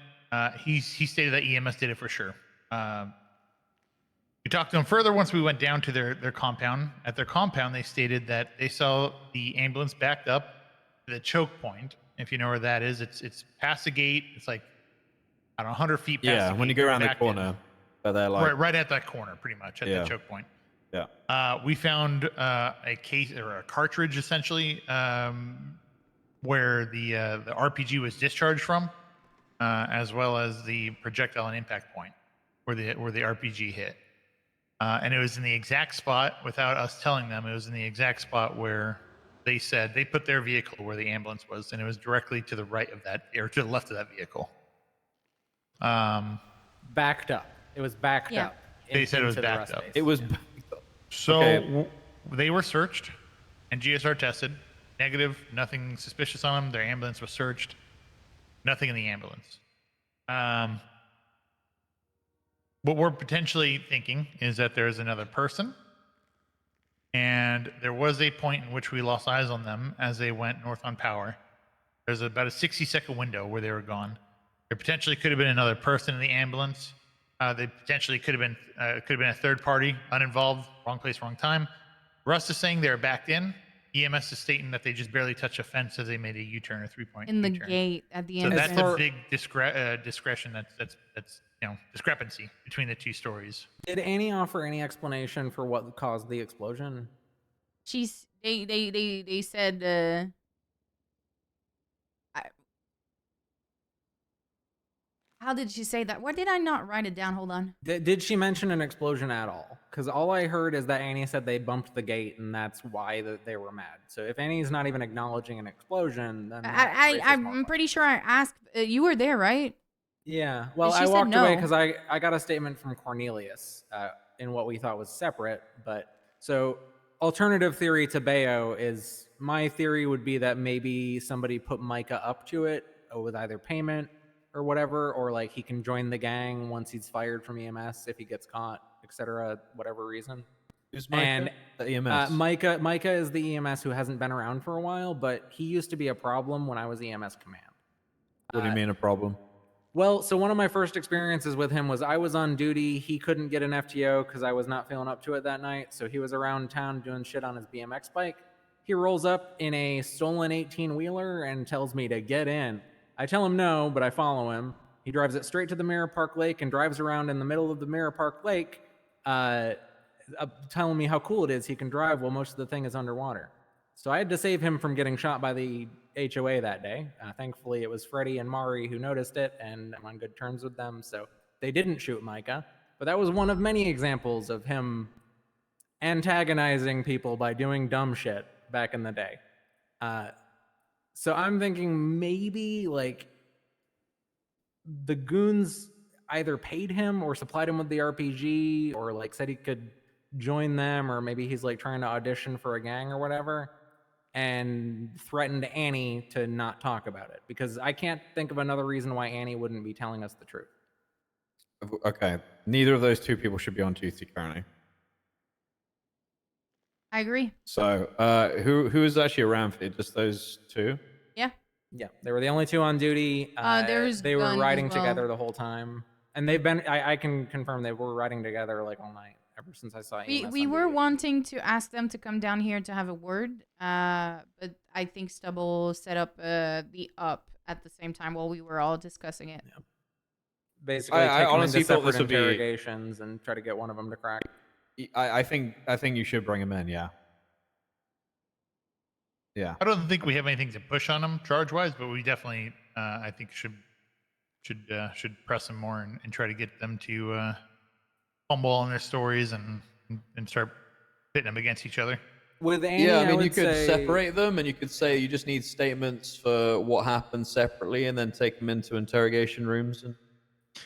He stated that EMS did it for sure. We talked to them further once we went down to their compound. At their compound, they stated that they saw the ambulance backed up to the choke point. If you know where that is, it's past the gate. It's like, I don't know, 100 feet past Yeah, the when gate. you go around the Back corner, but they're like right at that corner, pretty much at the choke point. Yeah. We found a case or a cartridge essentially where the RPG was discharged from, as well as the projectile and impact point where the RPG hit. And it was in the exact spot, without us telling them, it was in the exact spot where they said they put their vehicle where the ambulance was, and it was directly to the right of that, or to the left of that vehicle. Backed up. It was backed up. They said it was into the backed rest up. base. It was. So Okay. they were searched and GSR tested. Negative, nothing suspicious on them. Their ambulance was searched. Nothing in the ambulance. What we're potentially thinking is that there's another person. And there was a point in which we lost eyes on them as they went north on Power. There's about a 60-second window where they were gone. There potentially could have been another person in the ambulance. They potentially could have been a third party, uninvolved, wrong place, wrong time. Russ is saying they're backed in. EMS is stating that they just barely touched a fence as they made a U-turn or 3-point In the U-turn. gate at the So end. that's a big discretion. That's discrepancy between the two stories. Did Annie offer any explanation for what caused the explosion? They said how did she say that? Why did I not write it down? Hold on. Did she mention an explosion at all? Because all I heard is that Annie said they bumped the gate and that's why they were mad. So if Annie's not even acknowledging an explosion, then I'm pretty sure I asked. You were there, right? yeah. Well, She I said walked away no. because I got a statement from Cornelius in what we thought was separate. But so alternative theory to Bayo is my theory would be that maybe somebody put Micah up to it with either payment or whatever, or like he can join the gang once he's fired from EMS if he gets caught, etc. Whatever reason. Who's Micah? And The EMS. Micah is the EMS who hasn't been around for a while, but he used to be a problem when I was EMS command. What do you mean a problem? Well, so one of my first experiences with him was I was on duty. He couldn't get an FTO because I was not feeling up to it that night. So he was around town doing shit on his BMX bike. He rolls up in a stolen 18-wheeler and tells me to get in. I tell him no, but I follow him. He drives it straight to the Mirror Park Lake and drives around in the middle of the Mirror Park Lake, telling me how cool it is he can drive while most of the thing is underwater. So I had to save him from getting shot by the HOA that day. Thankfully, it was Freddie and Mari who noticed it, and I'm on good terms with them, so they didn't shoot Micah. But that was one of many examples of him antagonizing people by doing dumb shit back in the day. So I'm thinking maybe like the goons either paid him or supplied him with the RPG or like said he could join them, or maybe he's like trying to audition for a gang or whatever, and threatened Annie to not talk about it, because I can't think of another reason why Annie wouldn't be telling us the truth. Okay, neither of those two people should be on duty currently. I agree. So, who is actually around for it? Just those two? Yeah. Yeah, they were the only two on duty. There's they were guns as riding well. together the whole time, and they've been. I can confirm they were riding together like all night ever since I saw EMS We on were duty. wanting to ask them to come down here to have a word, but I think Stubble set up the up at the same time while we were all discussing it. Basically, I take them honestly into thought this separate would be- interrogations and try to get one of them to crack. I think you should bring him in. Yeah. Yeah. I don't think we have anything to push on them charge-wise, but we definitely, I think, should press them more and try to get them to fumble on their stories and start pitting them against each other. With Annie, Yeah, I mean, you would could say- separate them, and you could say you just need statements for what happened separately, and then take them into interrogation rooms and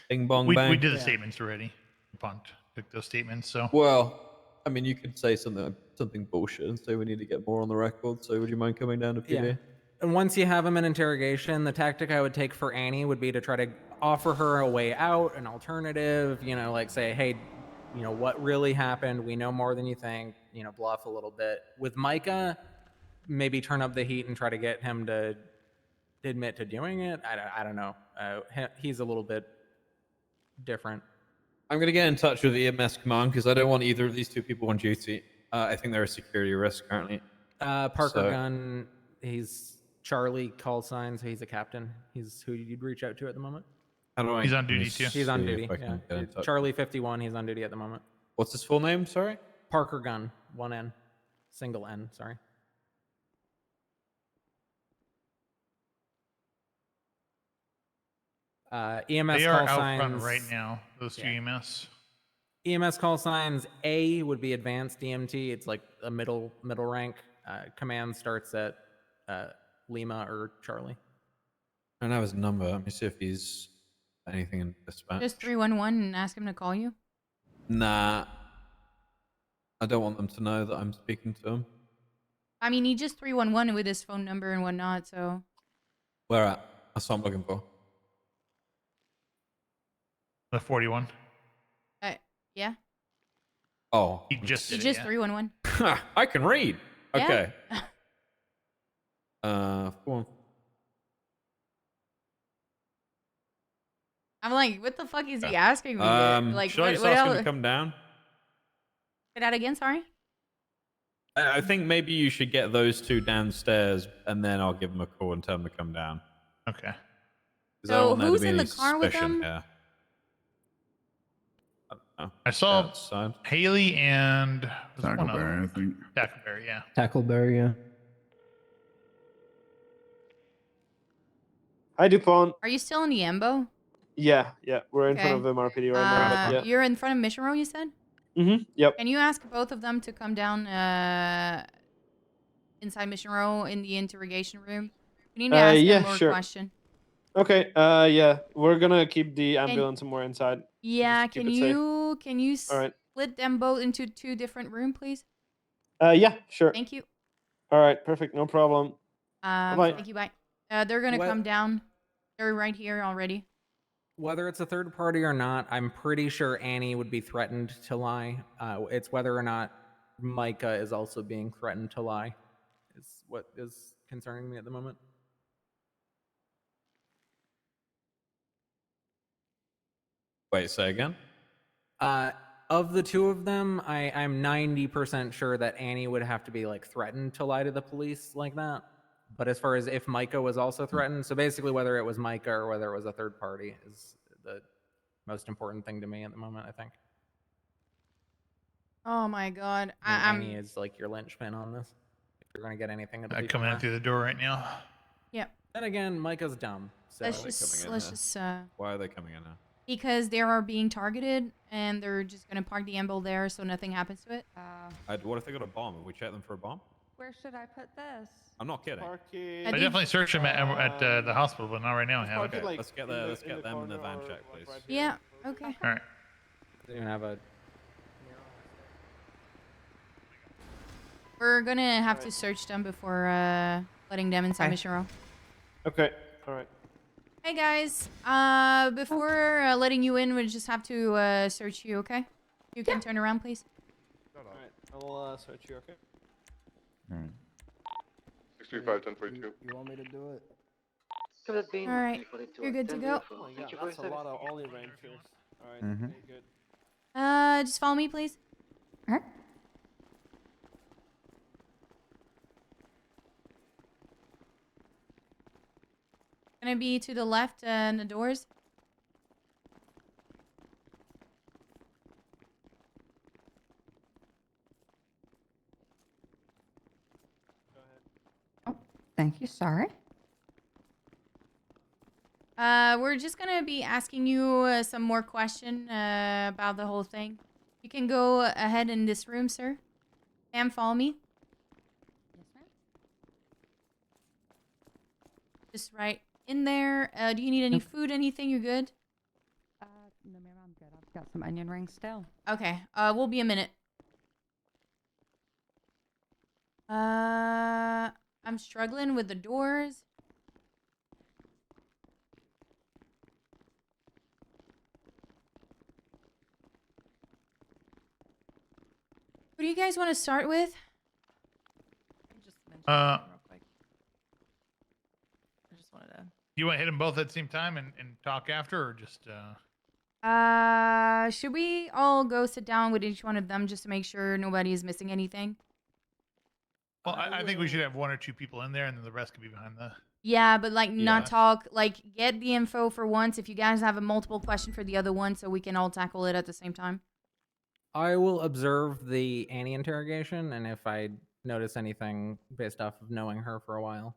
bing bong bang. We did the statements already. Punked took those statements. So well, I mean, you could say something like something bullshit and say we need to get more on the record. So would you mind coming down to PD? Yeah. And once you have him in interrogation, the tactic I would take for Annie would be to try to offer her a way out, an alternative, you know, like say, hey, you know, what really happened? We know more than you think, you know, bluff a little bit. With Micah, maybe turn up the heat and try to get him to admit to doing it. I don't know. He's a little bit different. I'm going to get in touch with EMS Command because I don't want either of these two people on duty. I think they're a security risk currently. Parker Gunn, he's Charlie call sign, so he's a captain. He's who you'd reach out to at the moment. How do I? He's on duty too. He's on see duty. if I can get in touch. Charlie 51. He's on duty at the moment. What's his full name? Sorry. Parker Gunn. 1 N, single N. Sorry. EMS They call are out signs front right now. Those two EMS. EMS call signs A would be advanced DMT. It's like a middle rank. Command starts at Lima or Charlie. I don't have his number. Let me see if he's anything in dispatch. Just 311 and ask him to call you. Nah. I don't want them to know that I'm speaking to him. I mean, he just 311 with his phone number and whatnot, so. Where at? That's what I'm looking for. The 41. Yeah. Oh. He just He did just it, 311. I can read. Yeah. Okay. Go I'm like, what the fuck is he yeah. asking me? Like, Should I just what ask him else? to come down? Say that again, sorry? I think maybe you should get those two downstairs, and then I'll give them a call and tell them to come down. Okay. 'Cause I So don't want there to who's be in the any car with suspicion them? here. I don't know. I saw Outside. Haley and Tackleberry, I think. Tackleberry, yeah. Tackleberry, yeah. Hi, DuPont. Are you still in the Ambo? Yeah, we're in front Okay. of MRPD right now. Yeah. You're in front of Mission Row, you said? Yep. Can you ask both of them to come down inside Mission Row in the interrogation room? We need to ask yeah, them more sure. question. Okay. Yeah, we're gonna keep the ambulance somewhere inside. Yeah, Just keep can it safe. you All right. split them both into 2 different rooms, please? Yeah, sure. Thank you. All right, perfect. No problem. Bye-bye. Thank you, bye. They're gonna come down. They're right here already. Whether it's a third party or not, I'm pretty sure Annie would be threatened to lie. It's whether or not Micah is also being threatened to lie is what is concerning me at the moment. Wait, say again? Of the 2 of them, I'm 90% sure that Annie would have to be like threatened to lie to the police like that. But as far as if Micah was also threatened, so basically whether it was Micah or whether it was a third party is the most important thing to me at the moment, I think. Oh my god. Annie is like your linchpin on this. If you're gonna get anything at the Coming in through the door right now. Yep. Then again, Micah's dumb. So Let's just Why are they coming in now? because they are being targeted and they're just gonna park the amble there so nothing happens to it. What if they got a bomb? Have we checked them for a bomb? Where should I put this? I'm not kidding. I definitely searched him at the hospital, but not right now. I haven't. Okay, let's get them in the van check, please. Yeah, okay. All right. They're gonna have a. We're gonna have to search them before letting them inside Mission Row. Okay. All right. Hey guys, before letting you in, we just have to search you, okay? You can turn around, please. All right. I'll search you. Okay. Alright. 635 1042. You want me to do it? All right, you're good to go. Oh my God, that's a lot of Ollie Rangers. All right. Very good. Just follow me, please. Alright. Gonna be to the left in the doors. Thank you. Sorry. We're just gonna be asking you some more question about the whole thing. You can go ahead in this room, sir. Ma'am, follow me. Yes, ma'am. Just right in there. Do you need any food, anything? You good? No, ma'am, I'm good. I've got some onion rings still. Okay. We'll be a minute. I'm struggling with the doors. What do you guys want to start with? Uh, I just wanted to. You want to hit them both at the same time and talk after, or just? Should we all go sit down with each one of them just to make sure nobody is missing anything? Well, I think we should have 1 or 2 people in there, and then the rest could be behind the. Yeah, but like not Yeah. talk. Like get the info for once. If you guys have a multiple question for the other one, so we can all tackle it at the same time. I will observe the Annie interrogation, and if I notice anything based off of knowing her for a while,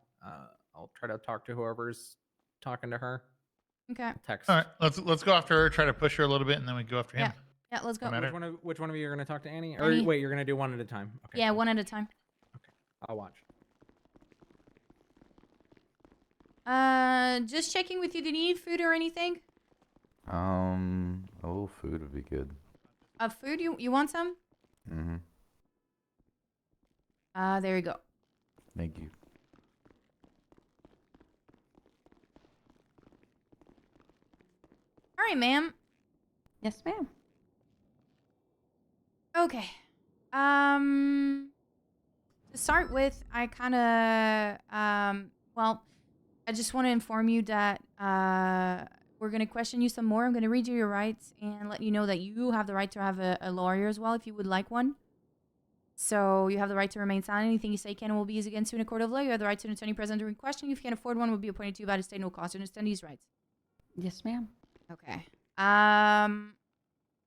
I'll try to talk to whoever's talking to her. Okay. Text. All right, let's go after her. Try to push her a little bit, and then we go after him. Yeah, let's go. No matter. Which one of you are going to talk to Annie? Or Annie. wait, you're going to do one at a time. Okay. Yeah, one at a time. I'll watch. Just checking with you. Do you need food or anything? Oh, food would be good. Food? You want some? Mm-hmm. There you go. Thank you. All right, ma'am. Yes, ma'am. Okay. To start with, I kind of, well, I just want to inform you that, we're going to question you some more. I'm going to read you your rights and let you know that you have the right to have a lawyer as well if you would like one. So you have the right to remain silent. Anything you say can and will be used against you in a court of law. You have the right to an attorney present during questioning. If you can't afford one, will be appointed to you by the state, no cost. You understand these rights? Yes, ma'am. Okay.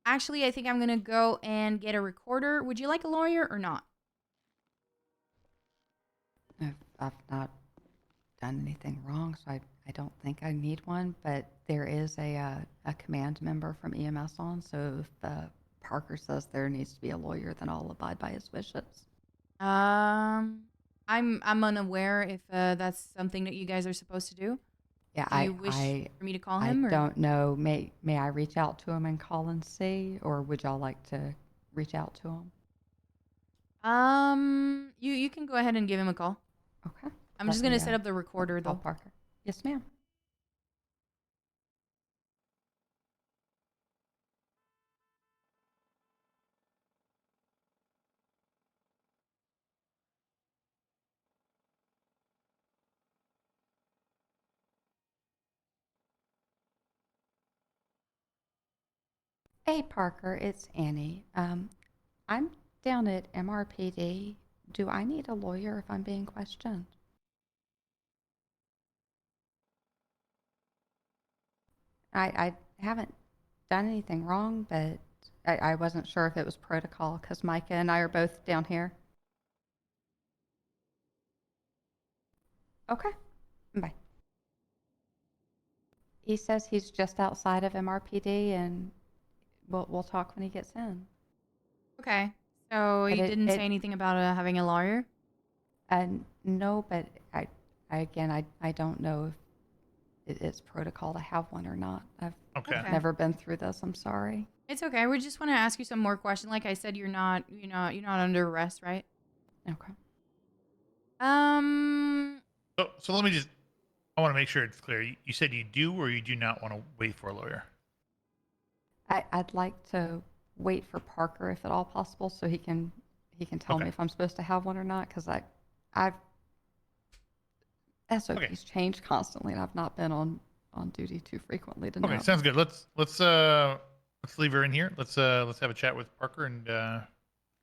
Actually, I think I'm going to go and get a recorder. Would you like a lawyer or not? I've not done anything wrong, so I don't think I need one, but there is a command member from EMS on, so if Parker says there needs to be a lawyer, then I'll abide by his wishes. I'm unaware if that's something that you guys are supposed to do. Yeah, Do you wish for me to call him? I or? don't know. May I reach out to him and call and see, or would y'all like to reach out to him? You can go ahead and give him a call. Okay. I'm just gonna set up the recorder call though. Parker. Yes, ma'am. Hey, Parker, it's Annie. I'm down at MRPD. Do I need a lawyer if I'm being questioned? I haven't done anything wrong, but I wasn't sure if it was protocol because Micah and I are both down here. Okay, bye. He says he's just outside of MRPD, and we'll talk when he gets in. Okay. So But you it- didn't it- say anything about having a lawyer? No, but I don't know if it's protocol to have one or not. I've Okay. never been through this. I'm sorry. It's okay. We just want to ask you some more questions. Like I said, you're not under arrest, right? Okay. So let me just. I want to make sure it's clear. You said you do or you do not want to wait for a lawyer. I'd like to wait for Parker if at all possible, so he can tell me if I'm supposed to have one or not. Because I've SOPs change constantly, and I've not been on duty too frequently to know. Okay, sounds good. Let's leave her in here. Let's have a chat with Parker and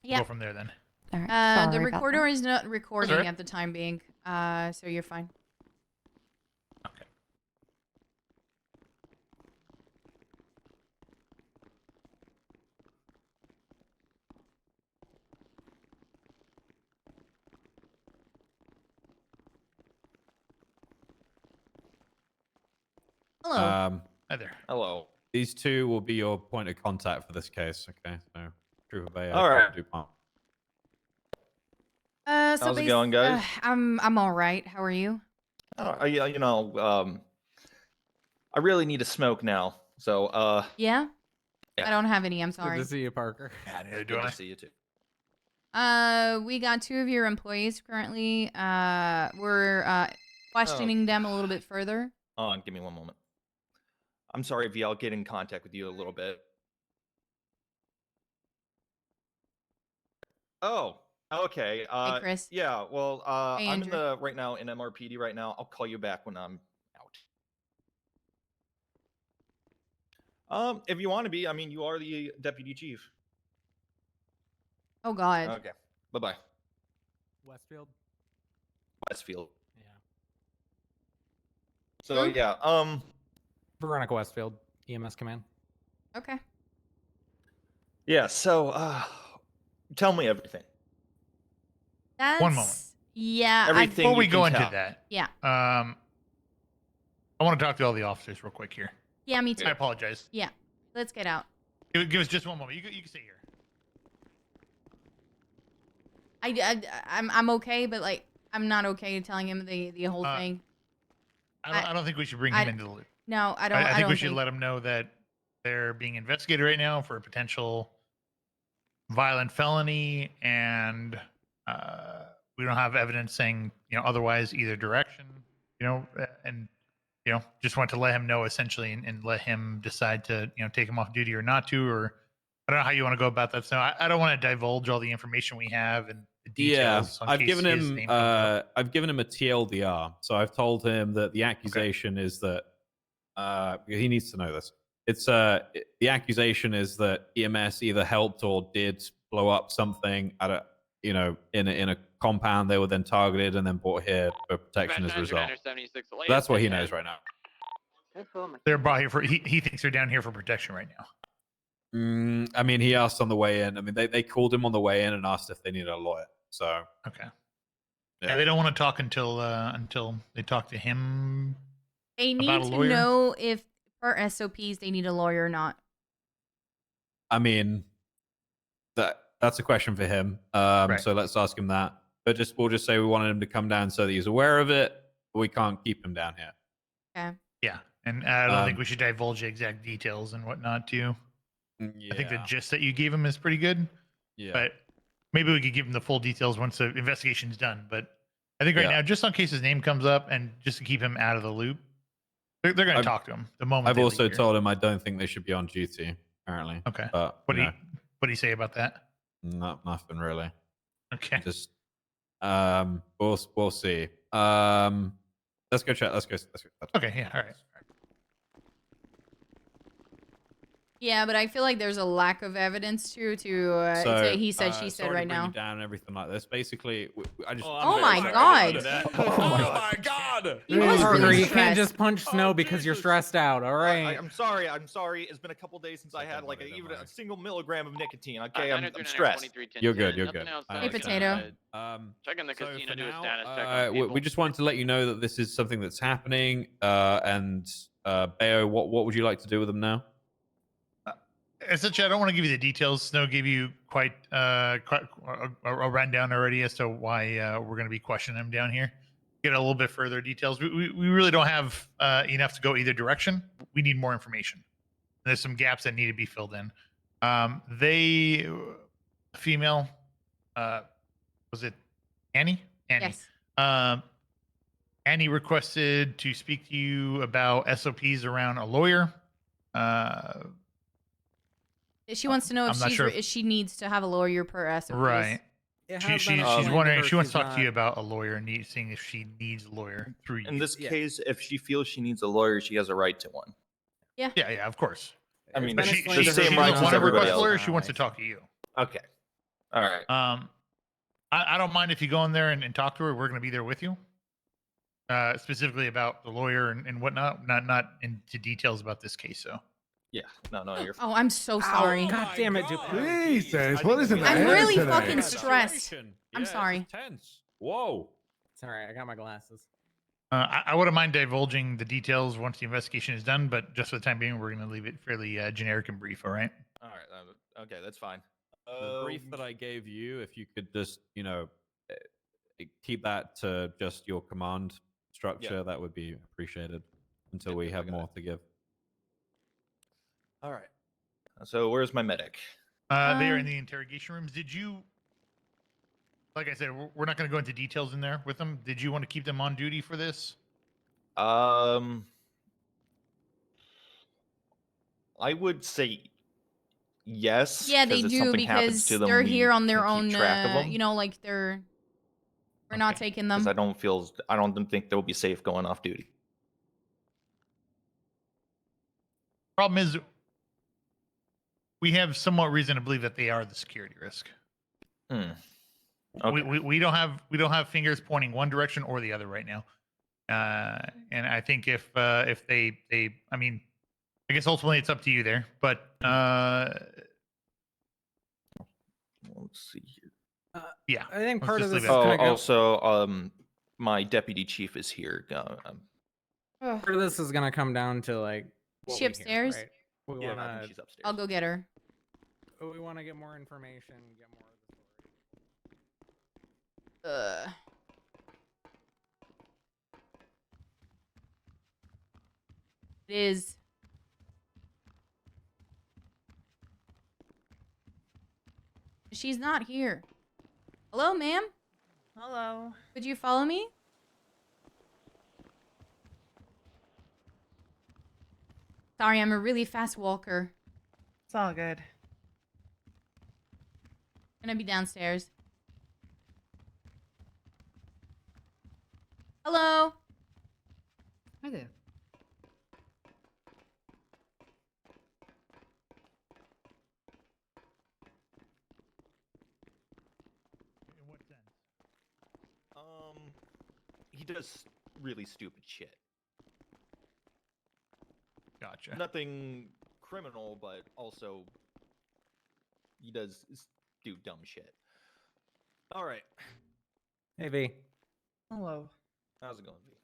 Yeah. go from there then. All right. The sorry about recorder that. is not recording alright. at the time being. So you're fine. Hello. Hi there. Hello. These two will be your point of contact for this case. Okay, so Trooper Bayer, All right. DuPont. So How's it going, guys? I'm all right. How are you? Yeah, I really need to smoke now. So, Yeah. Yeah. I don't have any. I'm sorry. Good to see you, Parker. Yeah, good to see you too. We got 2 of your employees currently. We're questioning them a little bit further. Hold on, give me one moment. I'm sorry, V. I'll get in contact with you a little bit. Oh, okay. Hey, Chris. Yeah, well, Hey, I'm Andrew. right now in MRPD right now. I'll call you back when I'm out. If you want to be, I mean, you are the deputy chief. Oh God. Okay. Bye-bye. Westfield. Westfield. Yeah. So yeah, Veronica Westfield, EMS command. Okay. yeah. So, tell me everything. That's One moment. Yeah. Everything Before we you go can into tell. that, Yeah. I want to talk to all the officers real quick here. Yeah, me too. I apologize. Yeah. Let's get out. Give us just one moment. You can stay here. I'm okay, but like I'm not okay telling him the whole thing. I don't think we should bring him into the loop. No, I don't. I think don't we should let him know that they're being investigated right now for a potential violent felony, and we don't have evidence saying otherwise either direction. And just want to let him know essentially, and let him decide to take him off duty or not to, or I don't know how you want to go about that. So I don't want to divulge all the information we have and the details. Yeah, I've given his him name comes up. I've given him a TLDR. So I've told him that the accusation is that he needs to know this. It's the accusation is that EMS either helped or did blow up something at a in a compound. They were then targeted and then brought here for protection as a result. That's what he knows right now. They're brought here for he thinks they're down here for protection right now. I mean, he asked on the way in. I mean, they called him on the way in and asked if they needed a lawyer. So okay, yeah, they don't want to talk until they talk to him. They need about a to lawyer? know if for SOPs they need a lawyer or not. I mean, that's a question for him. So let's ask him that. But we'll just say we wanted him to come down so that he's aware of it. But we can't keep him down here. Okay. Yeah, and I don't think we should divulge the exact details and whatnot too. I think the gist that you gave him is pretty good. Yeah. But maybe we could give him the full details once the investigation's done. But I think right now, just in case his name comes up and just to keep him out of the loop, they're going to talk to him the moment. I've they also leave here. told him I don't think they should be on duty. Apparently. Okay. But What do you say about that? Nothing really. Okay. Just we'll see. Let's go check. Let's go. Okay. Yeah. All right. Yeah, but I feel like there's a lack of evidence to say he said she said sorry right to bring now. you down and everything like this. Basically, I just. Oh my God. Oh my God. He was Parker, really you can't stressed. just punch snow because you're stressed out. All right. I'm sorry. It's been a couple days since I had like even a single milligram of nicotine. Okay, I'm stressed. You're good. You're good. Hey, potato. Checking the So casino, for do a now, status check on we people. just wanted to let you know that this is something that's happening. And Bayo, what would you like to do with them now? Essentially, I don't want to give you the details. Snow gave you quite a rundown already as to why we're going to be questioning him down here. Get a little bit further details. We really don't have enough to go either direction. We need more information. There's some gaps that need to be filled in. Female, was it Annie? Annie. Yes. Annie requested to speak to you about SOPs around a lawyer. She wants to know I'm not if sure if she needs to have a lawyer per SOPs. Right. Yeah, She's wondering. She wants to talk to you about a lawyer and seeing if she needs a lawyer through you. In this case, if she feels she needs a lawyer, she has a right to one. Yeah. Yeah, of course. I mean, But the she same doesn't rights as want to everybody request a lawyer. else. She wants to talk to you. Okay. All right. I don't mind if you go in there and talk to her. We're going to be there with you. Specifically about the lawyer and whatnot, not into details about this case. So. Yeah. No, you're. Oh, I'm so sorry. God damn it, Jesus, what is in the I'm air really today? fucking stressed. Situation. I'm Yeah, sorry. this is tense. Whoa. It's all right. I got my glasses. I wouldn't mind divulging the details once the investigation is done, but just for the time being, we're going to leave it fairly generic and brief. All right. All right. Okay, that's fine. The brief that I gave you, if you could just, keep that to just your command structure, that would be appreciated until we have more to give. All right. So where's my medic? They are in the interrogation rooms. Did you like I said, we're not going to go into details in there with them. Did you want to keep them on duty for this? I would say yes. Yeah, they 'cause if do something happens because to them, they're we here on their can own. keep track of them. You know, like we're not taking them. Because I don't think they'll be safe going off duty. Problem is, we have somewhat reason to believe that they are the security risk. Okay. We don't have fingers pointing one direction or the other right now. And I think if they I mean, I guess ultimately it's up to you there. But let's see here. Yeah, I think let's part just of leave this it is at gonna Also, my deputy chief is here. part of this is gonna come down to like. Is what she we hear, upstairs? right? We Yeah, I wanna, think she's upstairs. I'll go get her. we want to get more information, get more of the story. It is. She's not here. Hello, ma'am. Hello. Could you follow me? Sorry, I'm a really fast walker. It's all good. Gonna be downstairs. Hello. Hi there. He does really stupid shit. Gotcha. Nothing criminal, but also he does do dumb shit. All right. Hey V. Hello. How's it going, V?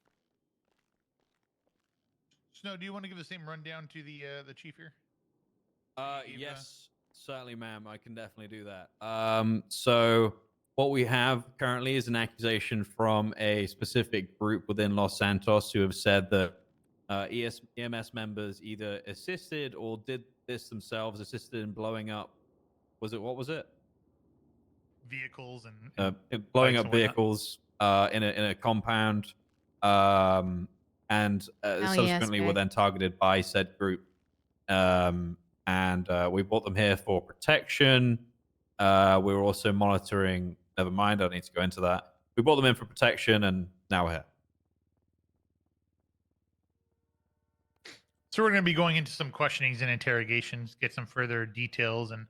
Snow, do you want to give the same rundown to the chief here? Yes, certainly, ma'am. I can definitely do that. So what we have currently is an accusation from a specific group within Los Santos who have said that EMS members either assisted or did this themselves, assisted in blowing up. What was it? Vehicles and blowing bikes up and whatnot. vehicles in a compound, and subsequently were then targeted by said group. And we brought them here for protection. We were also monitoring. Never mind, I don't need to go into that. We brought them in for protection, and now we're here. So we're going to be going into some questionings and interrogations, get some further details, and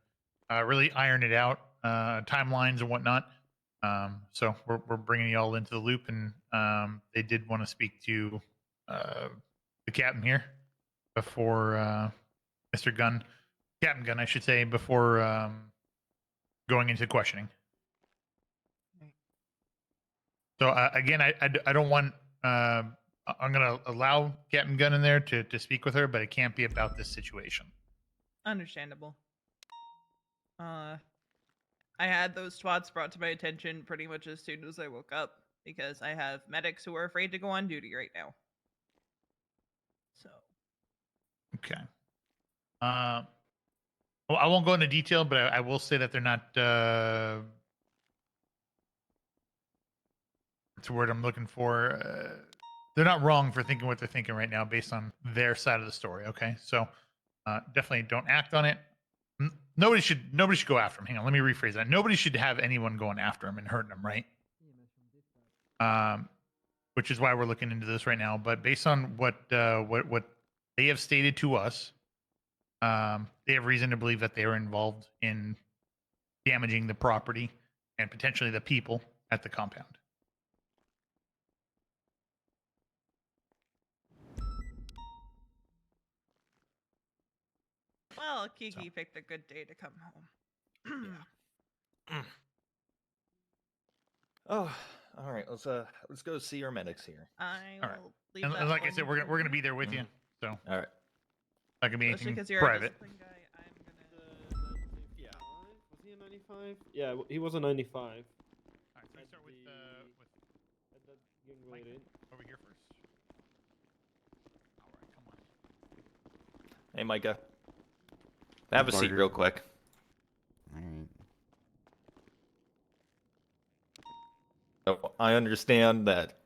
really iron it out, timelines and whatnot. So we're bringing you all into the loop, and they did want to speak to the captain here before Mr. Gunn, Captain Gunn, I should say, before going into questioning. So again, I don't want. I'm going to allow Captain Gunn in there to speak with her, but it can't be about this situation. Understandable. I had those spots brought to my attention pretty much as soon as I woke up because I have medics who are afraid to go on duty right now. So. Okay. Well, I won't go into detail, but I will say that they're not. What's the word I'm looking for? They're not wrong for thinking what they're thinking right now based on their side of the story. Okay, so definitely don't act on it. Nobody should go after him. Hang on, let me rephrase that. Nobody should have anyone going after him and hurting him, right? Which is why we're looking into this right now. But based on what they have stated to us, they have reason to believe that they are involved in damaging the property and potentially the people at the compound. Well, Kiki picked a good day to come home. Oh, all right. Let's go see our medics here. I All will right. leave And that like I one said, we're gonna be there with you. So all right. Not gonna be Especially anything 'cause you're a private. discipline guy, I'm Yeah. Was he a 95? Yeah, he was a 95. All right, so we start with At that gang related. over here first. All right, come on. Hey, Micah. Have a seat Barter. real quick. All right. So I understand that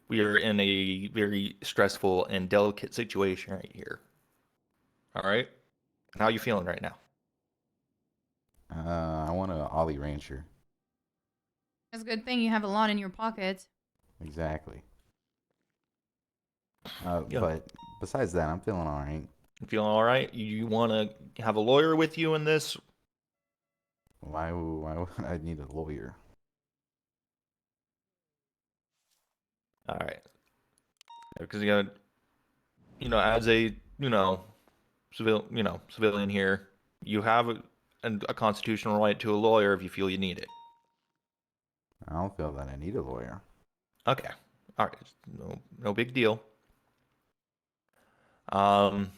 we are in a very stressful and delicate situation right here. All right? How are you feeling right now? I want an Ollie Rancher. That's a good thing you have a lot in your pockets. Exactly. Yeah. But besides that, I'm feeling all right. You feeling all right? You want to have a lawyer with you in this? Why would I need a lawyer? All right. Because as a civilian here, you have a constitutional right to a lawyer if you feel you need it. I don't feel that I need a lawyer. Okay. All right. No big deal. I'm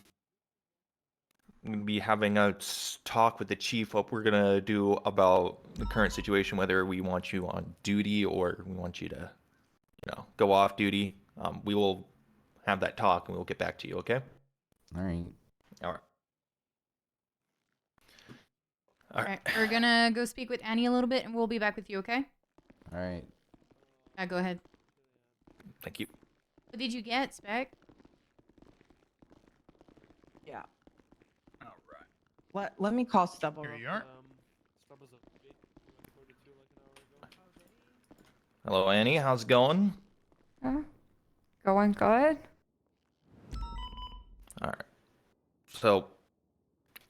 gonna be having a talk with the chief what we're gonna do about the current situation, whether we want you on duty or we want you to, go off duty. We will have that talk and we'll get back to you. Okay. All right. All right. All right. We're gonna go speak with Annie a little bit, and we'll be back with you. Okay? All right. Yeah. Go ahead. Thank you. What did you get, Spec? Yeah. All right. Let me call Stubble. Here you are. Hello, Annie. How's it going? Going good. All right. So,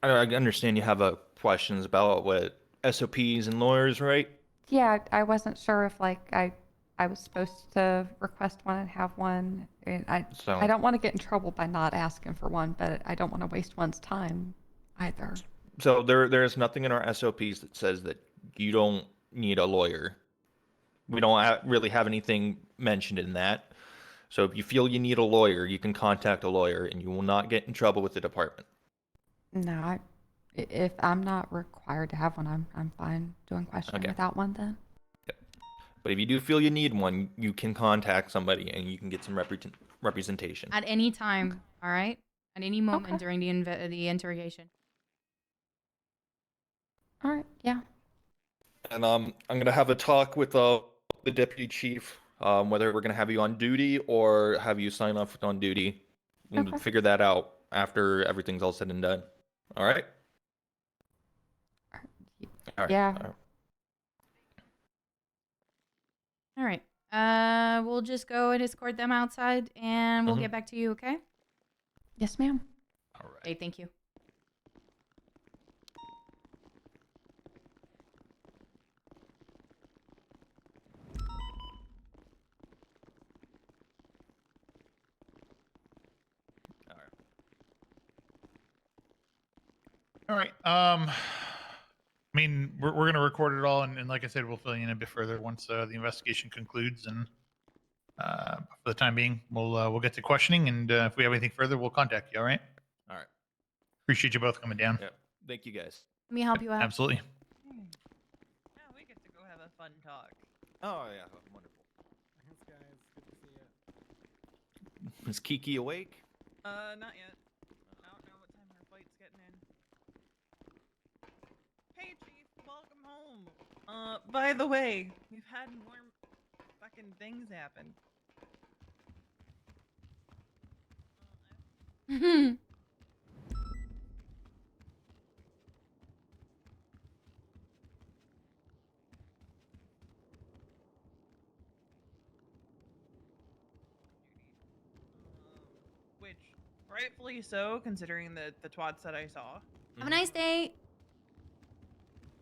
I understand you have questions about what SOPs and lawyers, right? Yeah, I wasn't sure if I was supposed to request one and have one. And I don't want to get in trouble by not asking for one, but I don't want to waste one's time either. So there is nothing in our SOPs that says that you don't need a lawyer. We don't really have anything mentioned in that. So if you feel you need a lawyer, you can contact a lawyer, and you will not get in trouble with the department. No, if I'm not required to have one, I'm fine doing questioning without one then. But if you do feel you need one, you can contact somebody, and you can get some representation. At any time. All right. At any moment during the interrogation. All right. Yeah. And I'm gonna have a talk with the deputy chief, whether we're gonna have you on duty or have you sign off on duty. We'll figure that out after everything's all said and done. All right. All right. Yeah. All right. We'll just go and escort them outside, and we'll get back to you. Okay? Yes, ma'am. All right. Okay. Thank you. All right. I mean, we're going to record it all, and like I said, we'll fill you in a bit further once the investigation concludes. And for the time being, we'll get to questioning, and if we have anything further, we'll contact you. All right. All right. Appreciate you both coming down. Yeah. Thank you, guys. Let me help you out. Absolutely. Yeah, we get to go have a fun talk. Oh yeah, wonderful. Thanks, guys. Good to see you. Is Kiki awake? Not yet. I don't know what time her flight's getting in. Hey, Chief, welcome home. By the way, we've had more fucking things happen. Which, rightfully so, considering the twats that I saw. Have a nice day.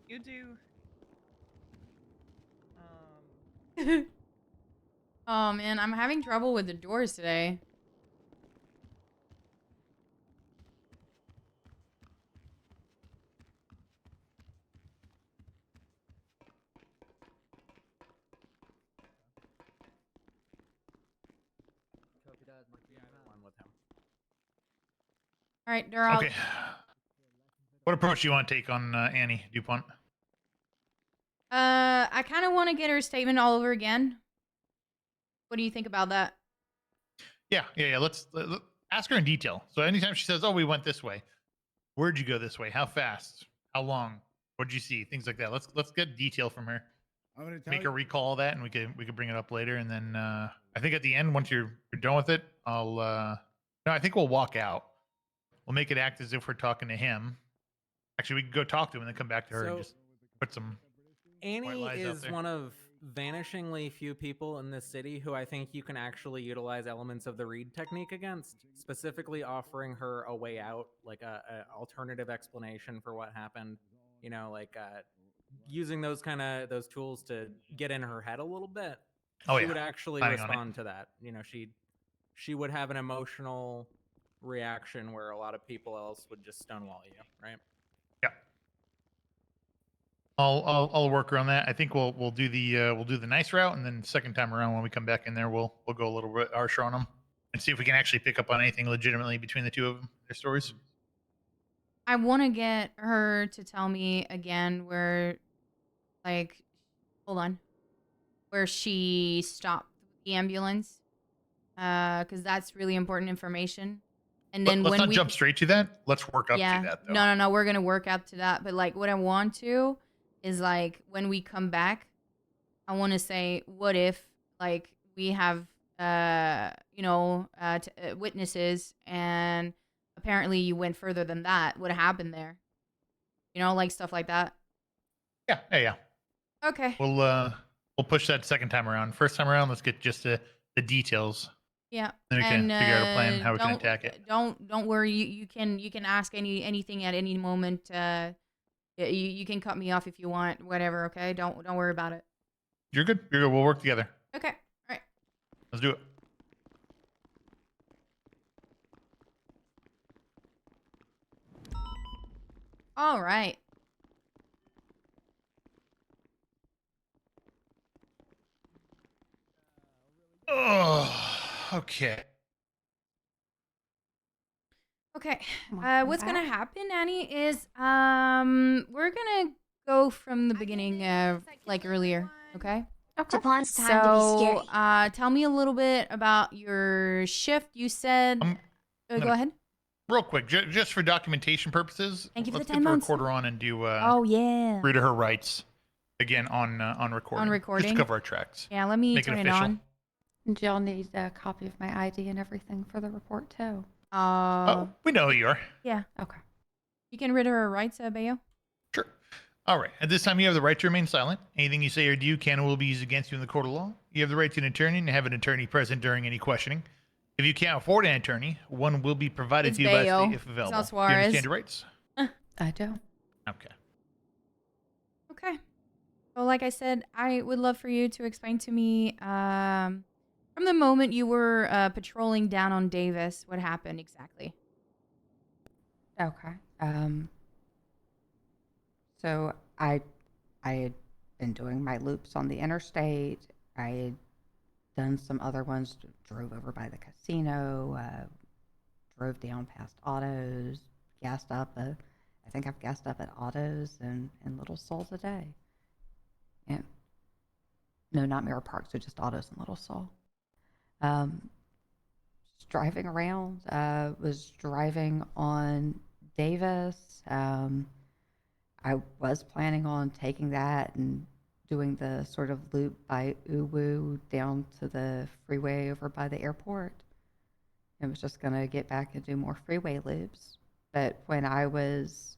You do. Oh man, I'm having trouble with the doors today. All right, Daryl. Okay. What approach do you want to take on Annie DuPont? I kind of want to get her statement all over again. What do you think about that? Yeah. Let's ask her in detail. So anytime she says, "Oh, we went this way," where'd you go this way? How fast? How long? What'd you see? Things like that. Let's get detail from her. make a recall of that, and we could bring it up later. And then I think at the end, once you're done with it, I'll no, I think we'll walk out. We'll make it act as if we're talking to him. Actually, we can go talk to him and then come back to her and just put some Annie white lies out is there. one of vanishingly few people in this city who I think you can actually utilize elements of the read technique against, specifically offering her a way out, like a alternative explanation for what happened. You know, like using those tools to get in her head a little bit. Oh, She yeah. would actually Planning on it. respond to that. You know, she would have an emotional reaction where a lot of people else would just stonewall you, right? Yeah. I'll work around that. I think we'll do the nice route, and then second time around when we come back in there, we'll go a little bit harsher on them and see if we can actually pick up on anything legitimately between the two of them, their stories. I want to get her to tell me again where, like, hold on, where she stopped the ambulance, because that's really important information. And then Let's when not we jump straight to that. Let's work up to that, though. No, we're gonna work up to that. But like, what I want to is like when we come back, I want to say, what if like we have witnesses, and apparently you went further than that. What happened there? You know, like stuff like that. Yeah. Okay. We'll push that second time around. First time around, let's get just the details. Yeah. Then we can figure out a plan how we can don't- attack it. Don't worry. You can ask anything at any moment. You can cut me off if you want. Whatever. Okay. Don't worry about it. You're good. You're good. We'll work together. Okay. All right. Let's do it. All right. Oh, okay. Okay. Welcome What's gonna back. happen, Annie, is we're gonna go from the beginning, like earlier. Okay. Japan's time to be So, scary. tell me a little bit about your shift. You said. Go gonna- ahead. Real quick, just for documentation purposes, Thank you for let's the get 10 the months. recorder on and do Oh yeah. read her rights again on recording. On recording. Just to cover our tracks. Yeah. Let me Make it turn it official. on. Do y'all need a copy of my ID and everything for the report too? Oh, we know who you are. Yeah. Okay. You can read her rights, Bayo. All right. At this time, you have the right to remain silent. Anything you say or do can and will be used against you in the court of law. You have the right to an attorney and have an attorney present during any questioning. If you can't afford an attorney, one will be provided It's to you by Bayo. state if It's available. not Do you Suarez. understand your rights? I do. Okay. Okay. So, like I said, I would love for you to explain to me, from the moment you were patrolling down on Davis, what happened exactly. Okay. So I had been doing my loops on the interstate. I had done some other ones. Drove over by the casino. Drove down past Autos. Gassed up. I think I've gassed up at Autos and Little Soul today. And no, not Mirror Park. So just Autos and Little Soul. Just driving around. Was driving on Davis. I was planning on taking that and doing the sort of loop by Uwu down to the freeway over by the airport. I was just going to get back and do more freeway loops. But when I was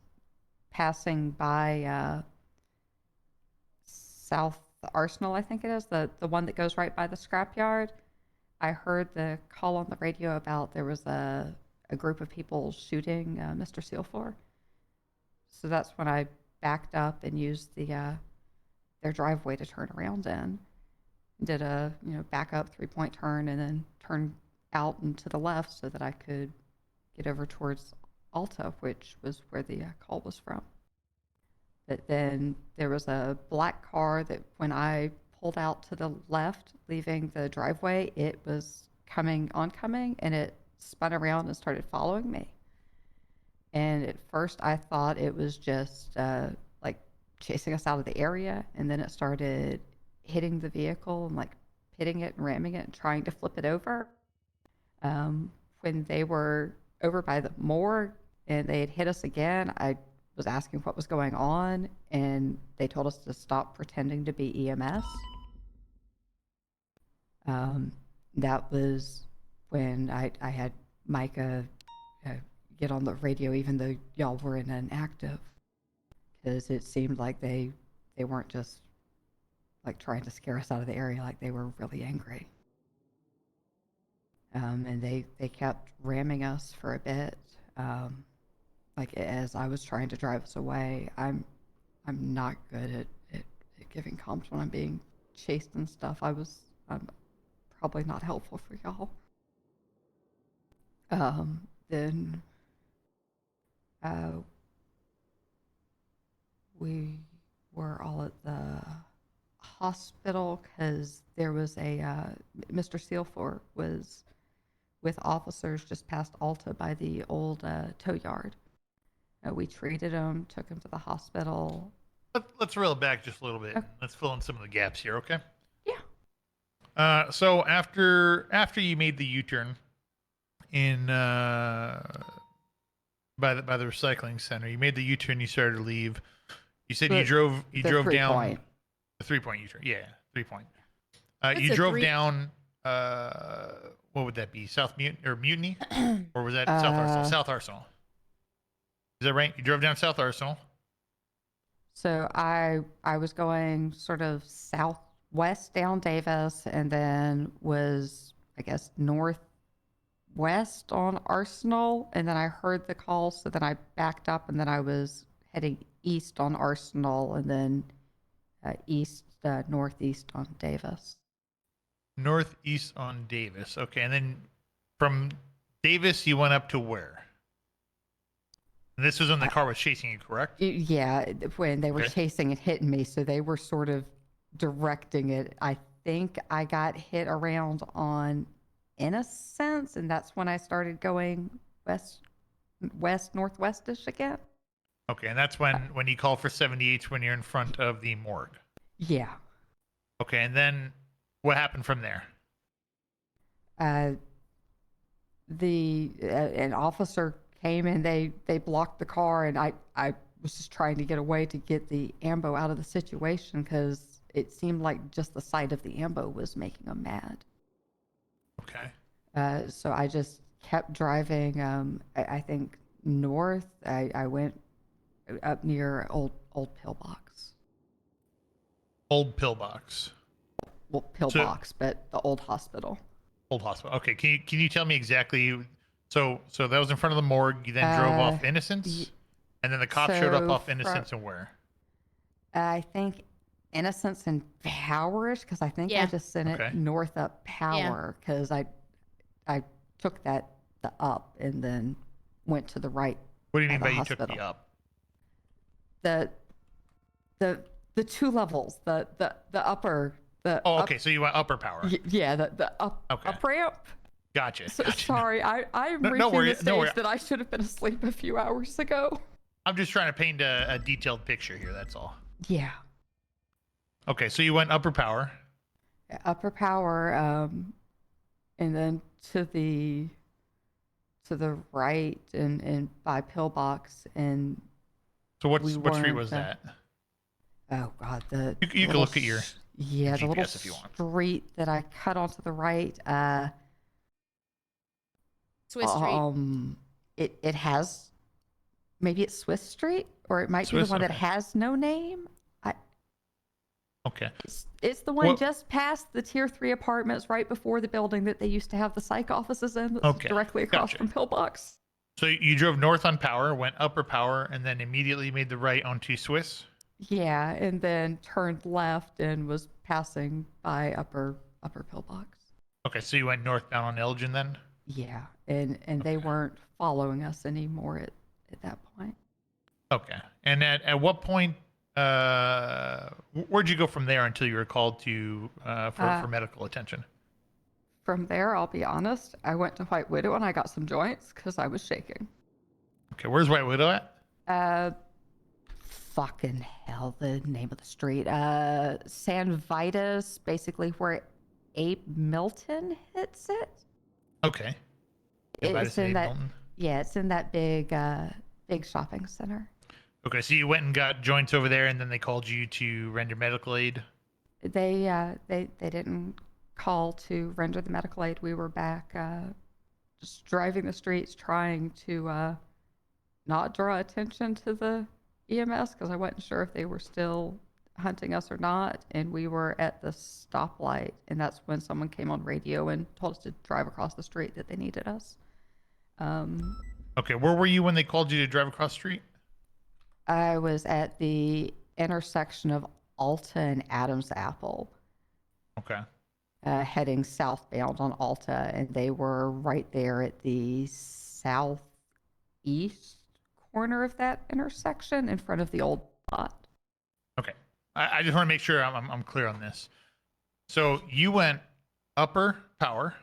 passing by South Arsenal, I think it is, the one that goes right by the scrapyard, I heard the call on the radio about there was a group of people shooting Mr. Sealfloor. So that's when I backed up and used their driveway to turn around in. Did a back up 3-point turn and then turn out and to the left so that I could get over towards Alta, which was where the call was from. But then there was a black car that when I pulled out to the left, leaving the driveway, it was oncoming, and it spun around and started following me. And at first I thought it was just like chasing us out of the area. And then it started hitting the vehicle and like hitting it and ramming it and trying to flip it over. When they were over by the morgue and they had hit us again, I was asking what was going on, and they told us to stop pretending to be EMS. That was when I had Micah get on the radio, even though y'all were in an active, because it seemed like they weren't just like trying to scare us out of the area, like they were really angry. And they kept ramming us for a bit. Like as I was trying to drive us away, I'm not good at giving comms when I'm being chased and stuff. I'm probably not helpful for y'all. Then we were all at the hospital because there was a Mr. Sealfort was with officers just past Alta by the old tow yard. We treated him, took him to the hospital. Let's reel it back just a little bit. Let's fill in some of the gaps here, okay? Yeah. So after you made the U-turn in by the recycling center, you made the U-turn. You started to leave. You said you drove down the 3-point U-turn. Yeah, 3-point. You drove down. What would that be? South Mutiny, or was that South Arsenal? South Arsenal. Is that right? You drove down South Arsenal. So I was going sort of southwest down Davis, and then was, I guess, northwest on Arsenal, and then I heard the call, so then I backed up, and then I was heading east on Arsenal, and then northeast on Davis. Northeast on Davis. Okay, and then from Davis you went up to where? And this was when the car was chasing you, correct? Yeah, when they were chasing and hitting me, so they were sort of directing it. I think I got hit around on Innocence, and that's when I started going northwestish again. Okay, and that's when you call for 78 when you're in front of the morgue. Yeah. Okay, and then what happened from there? An officer came and they blocked the car, and I was just trying to get away to get the ambo out of the situation because it seemed like just the sight of the ambo was making them mad. Okay. So I just kept driving. I think north. I went up near old pillbox. Old pillbox. Well, pillbox, but the old hospital. Old hospital. Okay. Can you tell me exactly? So that was in front of the morgue. You then drove off Innocence, and then the cop showed up off Innocence and where? I think Innocence and Powerish, because I think I just sent it north up Power, because I took the up and then went to the right. What do you mean by hospital. You took the up? The two levels, the upper. Okay, so you went upper Power. Yeah, the up ramp. Gotcha. Sorry, I'm reaching the stage that I should have been asleep a few hours ago. I'm just trying to paint a detailed picture here. That's all. Yeah. Okay, so you went upper Power. Upper Power, and then to the right and by Pillbox, and. So what street was that? Oh God, you can look at your GPS the little if you want. Street that I cut onto the right. Swiss Street. It has, maybe it's Swiss Street, or it might be the one that has no name. Okay. It's the one just past the Tier 3 apartments, right before the building that they used to have the psych offices in. That's directly across from Pillbox. So you drove north on Power, went upper Power, and then immediately made the right onto Swiss? Yeah, and then turned left and was passing by upper Pillbox. Okay, so you went north down on Elgin then? Yeah, and they weren't following us anymore at that point. Okay. And at what point, where'd you go from there until you were called to for medical attention? From there, I'll be honest, I went to White Widow and I got some joints because I was shaking. Okay, where's White Widow at? Fucking hell, the name of the street. San Vitus, basically where Abe Milton hits it. Okay. It's in that. Yeah, it's in that big shopping center. Okay, so you went and got joints over there, and then they called you to render medical aid. They didn't call to render the medical aid. We were back just driving the streets trying to not draw attention to the EMS because I wasn't sure if they were still hunting us or not. And we were at the stoplight, and that's when someone came on radio and told us to drive across the street that they needed us. Okay, where were you when they called you to drive across the street? I was at the intersection of Alta and Adams Apple. Okay. Heading southbound on Alta, and they were right there at the southeast corner of that intersection in front of the old lot. Okay. I just want to make sure I'm clear on this. So you went upper power,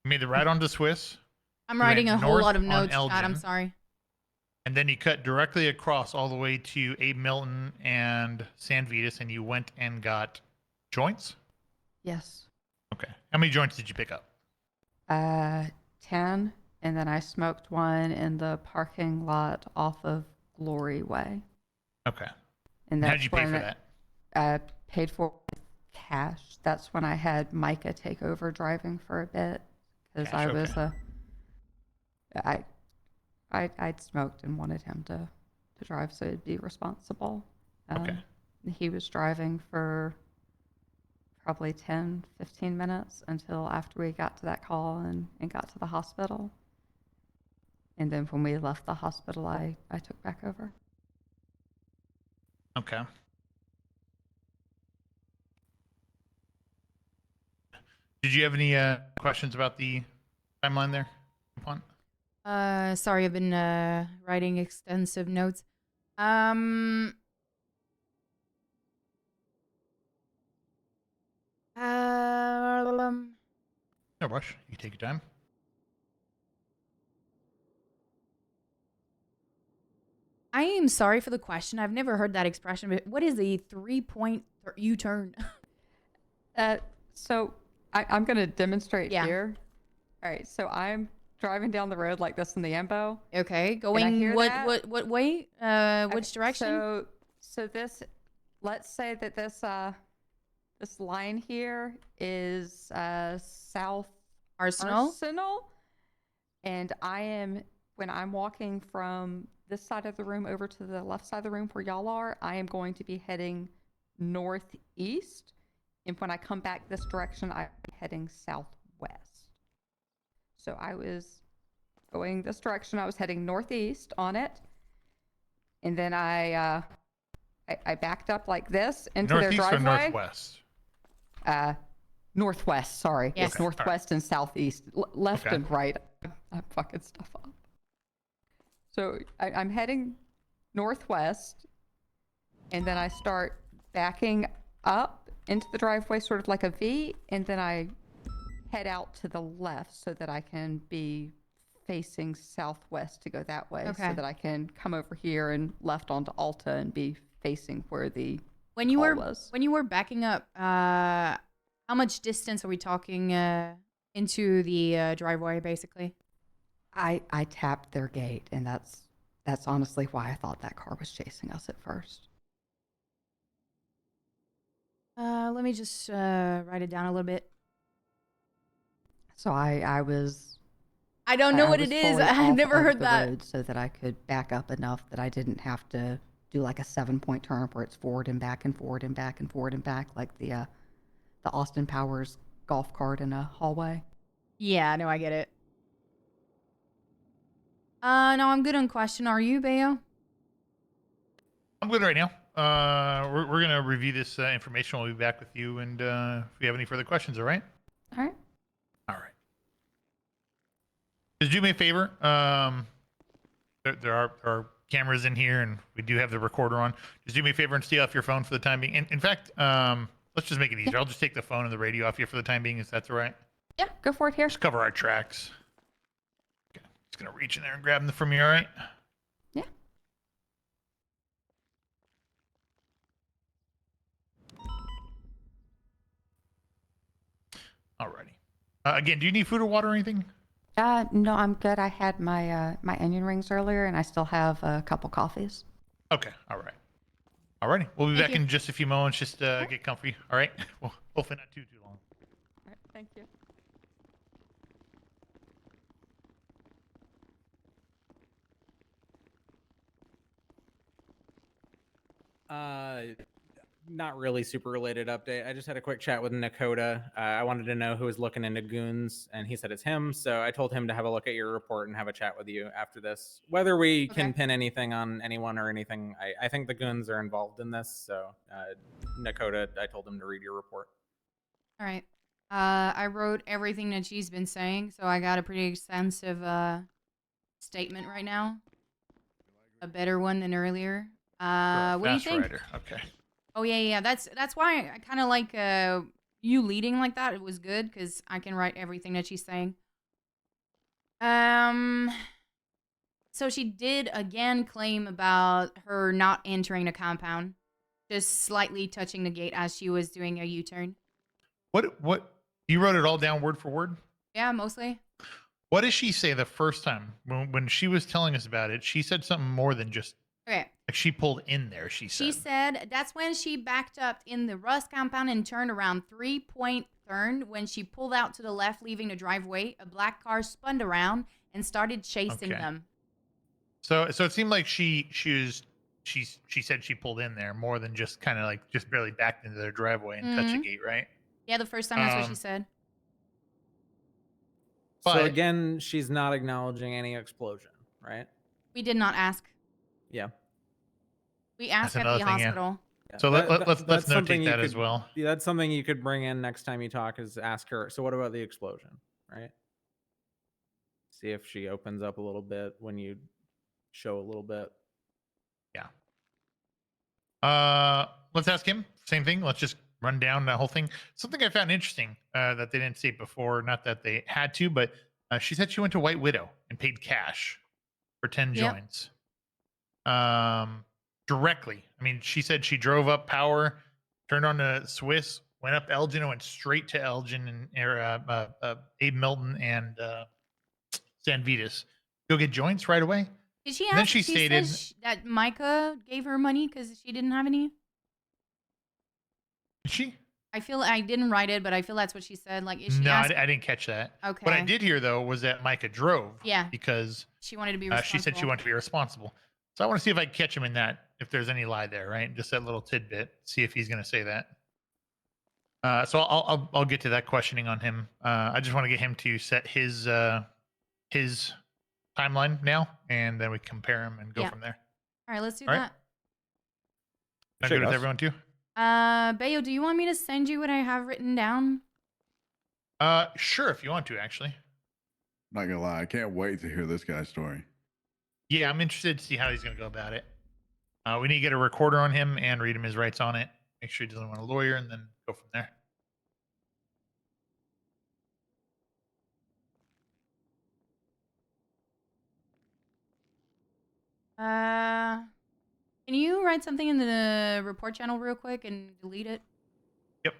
made the right onto Swiss. I'm you writing a went whole north lot of on notes, Chad. I'm Elgin, sorry. And then you cut directly across all the way to Abe Milton and San Vitas, and you went and got joints? Yes. Okay. How many joints did you pick up? 10, and then I smoked one in the parking lot off of Glory Way. Okay. And How that's did you pay when for that? I paid for it with cash. That's when I had Micah take over driving for a bit because I was I'd smoked and wanted him to drive, so he'd be responsible. Okay. He was driving for probably 10, 15 minutes until after we got to that call and got to the hospital. And then when we left the hospital, I took back over. Okay. Did you have any questions about the timeline there, Punt? Sorry, I've been writing extensive notes. No rush. You take your time. I am sorry for the question. I've never heard that expression, but what is a 3-point U-turn? So I'm going to demonstrate here. All right, so I'm driving down the road like this in the Ambo. Okay, And I going hear what that. what way? Which direction? So this, let's say that this this line here is South Arsenal. And when I'm walking from this side of the room over to the left side of the room where y'all are, I am going to be heading northeast. And when I come back this direction, I'm heading southwest. So I was going this direction. I was heading northeast on it. And then I backed up like this into Northeast their driveway. or northwest? Northwest, sorry. Yes. It's Okay, northwest and southeast. Left Okay. and right. I'm fucking stuff up. So I'm heading northwest, and then I start backing up into the driveway, sort of like a V, and then I head out to the left so that I can be facing southwest to go that way, Okay. so that I can come over here and left onto Alta and be facing where the When you call were was. when you were backing up, how much distance are we talking into the driveway, basically? I tapped their gate, and that's honestly why I thought that car was chasing us at first. Let me just write it down a little bit. So I was. I don't know what was it is. fully I've off never of heard the that. road so that I could back up enough that I didn't have to do like a 7-point turn where it's forward and back and forward and back and forward and back like the Austin Powers golf cart in a hallway. Yeah, no, I get it. No, I'm good on question. Are you, Bayo? I'm good right now. We're gonna review this information. We'll be back with you, and if you have any further questions, all right? All right. All right. Just do me a favor. There are cameras in here, and we do have the recorder on. Just do me a favor and stay off your phone for the time being. In fact, let's just make it easier. I'll just take the phone and the radio off you for the time being, if that's all right. Yeah, go for it here. Just cover our tracks. Okay. Just gonna reach in there and grab them from you, all right? Yeah. Alrighty. Again, do you need food or water or anything? No, I'm good. I had my my onion rings earlier, and I still have a couple coffees. Okay. All right. Alrighty. We'll be Thank back you. in just a few moments. Just get comfy. All right. Well, hopefully not too long. All right, thank you. Not really super related update. I just had a quick chat with Nakota. I wanted to know who was looking into goons, and he said it's him. So I told him to have a look at your report and have a chat with you after this. Whether we can pin anything on anyone or anything, I think the goons are involved in this. So Nakota, I told him to read your report. All right. I wrote everything that she's been saying, so I got a pretty extensive statement right now. A better one than earlier. What do you think? Writer. Okay. Oh yeah. That's why I kind of like you leading like that. It was good because I can write everything that she's saying. So she did again claim about her not entering the compound, just slightly touching the gate as she was doing a U-turn. What? You wrote it all down word for word? Yeah, mostly. What did she say the first time when she was telling us about it? She said something more than just Okay. like she pulled in there. She said. She said that's when she backed up in the Rust compound and turned around 3-point turn. When she pulled out to the left, leaving the driveway, a black car spun around and started chasing Okay. them. So it seemed like she said she pulled in there more than just kind of like just barely backed into their driveway and touched a Mhm. gate, right? Yeah, the first time that's what she said. So But- again, she's not acknowledging any explosion, right? We did not ask. Yeah. We asked That's at the another thing, yeah. hospital. So let's that's something notate you that as could- well. Yeah, that's something you could bring in next time you talk is ask her. So what about the explosion, right? See if she opens up a little bit when you show a little bit. Yeah. Let's ask him. Same thing. Let's just run down the whole thing. Something I found interesting that they didn't say before. Not that they had to, but she said she went to White Widow and paid cash for 10 Yep. joints. Directly. I mean, she said she drove up Power, turned on the Swiss, went up Elgin, and went straight to Elgin and Abe Milton and San Vitas. Go get joints right away. Did she And then ask? she She stated- said that Micah gave her money because she didn't have any. Did she? I feel I didn't write it, but I feel that's what she said. Like, is she No, asked? I didn't catch that. Okay. What I did hear though was that Micah drove. Yeah. Because She wanted to be she responsible. said she wanted to be responsible. So I want to see if I can catch him in that. If there's any lie there, right? Just that little tidbit. See if he's going to say that. So I'll get to that questioning on him. I just want to get him to set his timeline now, and then we compare him and go Yeah. from there. All right, let's do All right. that. Am I good with everyone too? Bayo, do you want me to send you what I have written down? Sure, if you want to, actually. Not gonna lie, I can't wait to hear this guy's story. Yeah, I'm interested to see how he's going to go about it. We need to get a recorder on him and read him his rights on it. Make sure he doesn't want a lawyer, and then go from there. Can you write something in the report channel real quick and delete it? Do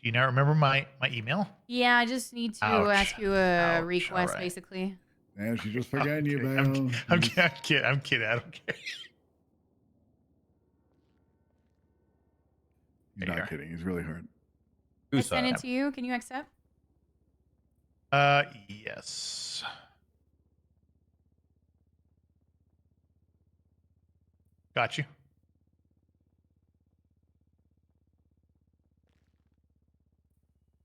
you now remember my email? Yeah, I just need to Ouch. ask you a Ouch, request, alright. basically. Man, she just forgetting you, Okay, man. I'm kidding. I don't care. He's not kidding. He's really hurt. I sent it to you. Can you accept? Yes. Got you.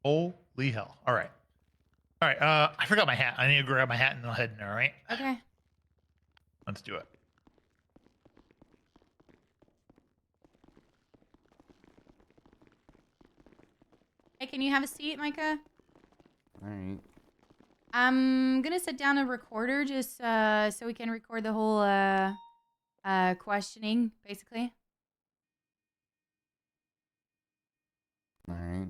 Holy hell. All right. All right. I forgot my hat. I need to grab my hat and I'll head in there, all right? Okay. Let's do it. Hey, can you have a seat, Micah? All right. I'm gonna set down a recorder just so we can record the whole questioning, basically. All right.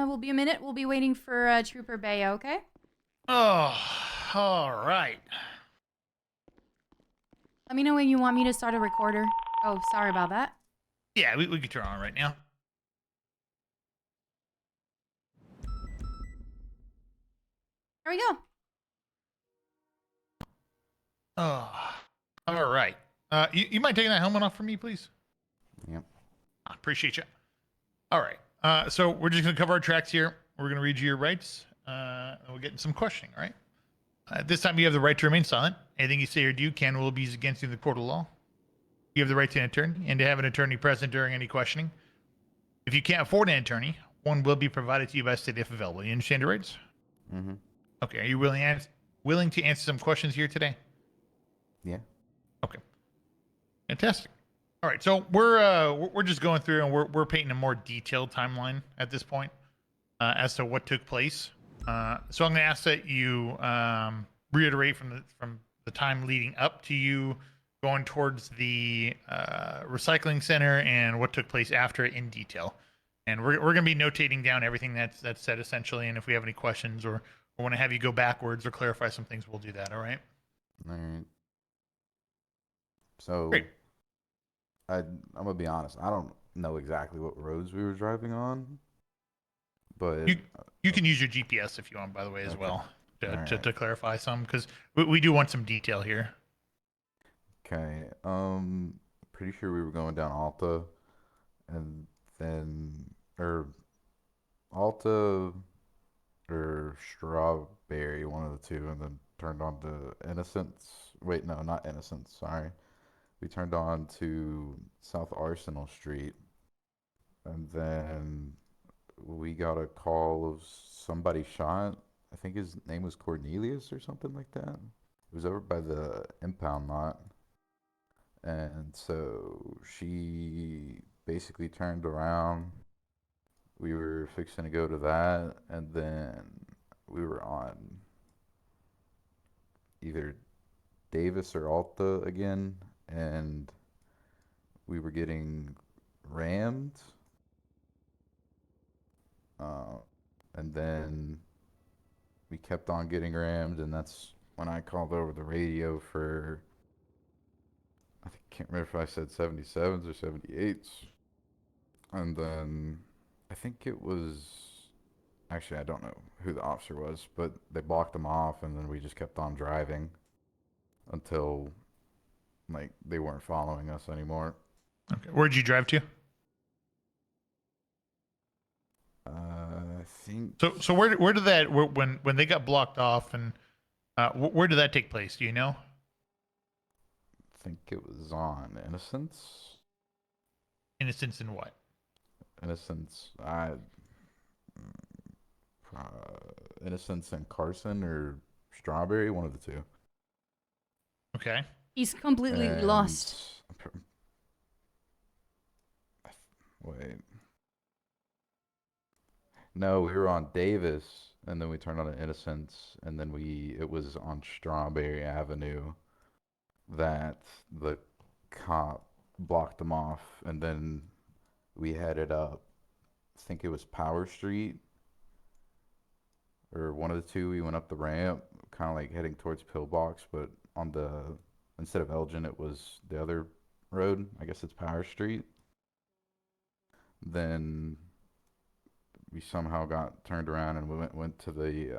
We'll be a minute. We'll be waiting for Trooper Bayo, okay? Oh, all right. Let me know when you want me to start a recorder. Oh, sorry about that. Yeah, we can turn on right now. There we go. Oh, all right. You mind taking that helmet off for me, please? Yep. I appreciate you. All right. So we're just going to cover our tracks here. We're going to read you your rights. And we'll get into some questioning, all right? At this time, you have the right to remain silent. Anything you say or do can will be used against you in the court of law. You have the right to an attorney and to have an attorney present during any questioning. If you can't afford an attorney, one will be provided to you by state if available. You understand your rights? Mm-hmm. Okay. Are you willing to answer some questions here today? Yeah. Okay. Fantastic. All right. So we're just going through and we're painting a more detailed timeline at this point as to what took place. So I'm going to ask that you reiterate from the time leading up to you going towards the recycling center and what took place after in detail. And we're going to be notating down everything that's said essentially. And if we have any questions or want to have you go backwards or clarify some things, we'll do that. All right. All right. So, Great. I'm gonna be honest. I don't know exactly what roads we were driving on, but You can use your GPS if you want, by the way, as Okay. well, to, All to, right. to clarify some, because we do want some detail here. Okay. Pretty sure we were going down Alta, and then Alta or Strawberry, one of the two, and then turned on to Innocence. Wait, no, not Innocence. Sorry. We turned on to South Arsenal Street, and then we got a call of somebody shot. I think his name was Cornelius or something like that. It was over by the impound lot. And so she basically turned around. We were fixing to go to that, and then we were on either Davis or Alta again, and we were getting rammed. And then we kept on getting rammed, and that's when I called over the radio for, I can't remember if I said 77s or 78s. And then I think it was, actually, I don't know who the officer was, but they blocked them off, and then we just kept on driving until, like, they weren't following us anymore. Okay. Where'd you drive to? I think. So where did that when they got blocked off and where did that take place? Do you know? I think it was on Innocence. Innocence in what? Innocence. Innocence and Carson or Strawberry, one of the two. Okay. He's completely And- lost. Wait. No, we were on Davis, and then we turned on to Innocence, and then it was on Strawberry Avenue that the cop blocked them off, and then we headed up, I think it was Power Street, or one of the two. We went up the ramp, kind of like heading towards Pillbox, but instead of Elgin, it was the other road. I guess it's Power Street. Then we somehow got turned around and we went to the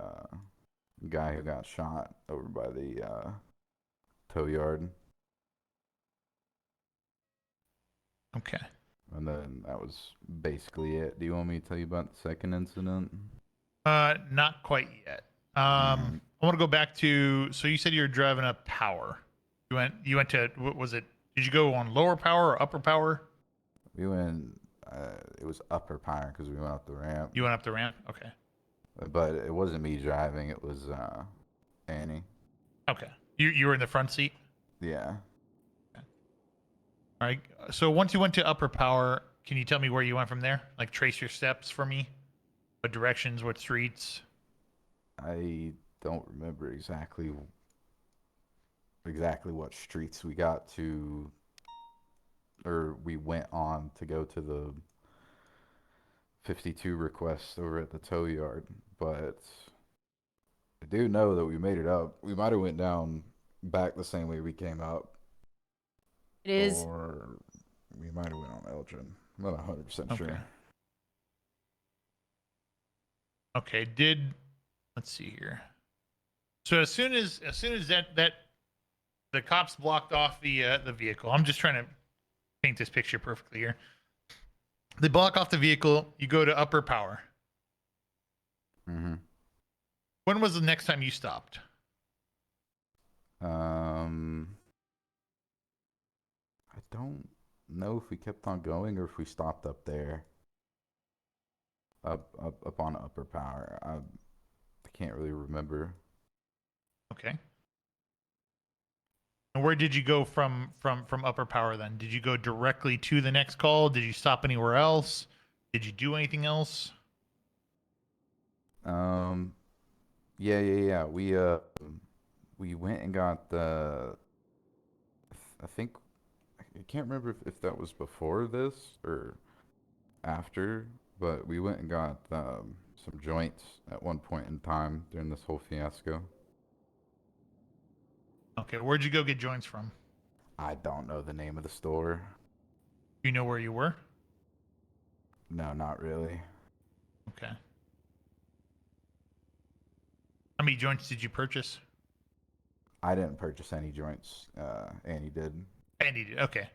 guy who got shot over by the tow yard. Okay. And then that was basically it. Do you want me to tell you about the second incident? Not quite yet. I want to go back to. So you said you were driving up Power. You went to. What was it? Did you go on lower power or upper power? We went. It was upper Power because we went up the ramp. You went up the ramp. Okay. But it wasn't me driving. It was Annie. Okay. You were in the front seat. Yeah. All right. So once you went to upper power, can you tell me where you went from there? Like trace your steps for me. What directions? What streets? I don't remember exactly what streets we got to, or we went on to go to the 52 request over at the tow yard, but I do know that we made it up. We might have went down back the same way we came up. It is. Or we might have went on Elgin. I'm not 100% sure. Okay. Let's see here. So as soon as that the cops blocked off the vehicle. I'm just trying to paint this picture perfectly here. They block off the vehicle. You go to upper power. Mm-hmm. When was the next time you stopped? I don't know if we kept on going or if we stopped up there. Up on upper power. I can't really remember. Okay. And where did you go from upper power then? Did you go directly to the next call? Did you stop anywhere else? Did you do anything else? Yeah. We went and got the. I think I can't remember if that was before this or after, but we went and got some joints at one point in time during this whole fiasco. Okay, where'd you go get joints from? I don't know the name of the store. You know where you were? No, not really. Okay. How many joints did you purchase? I didn't purchase any joints. Annie did. Andy did. Okay.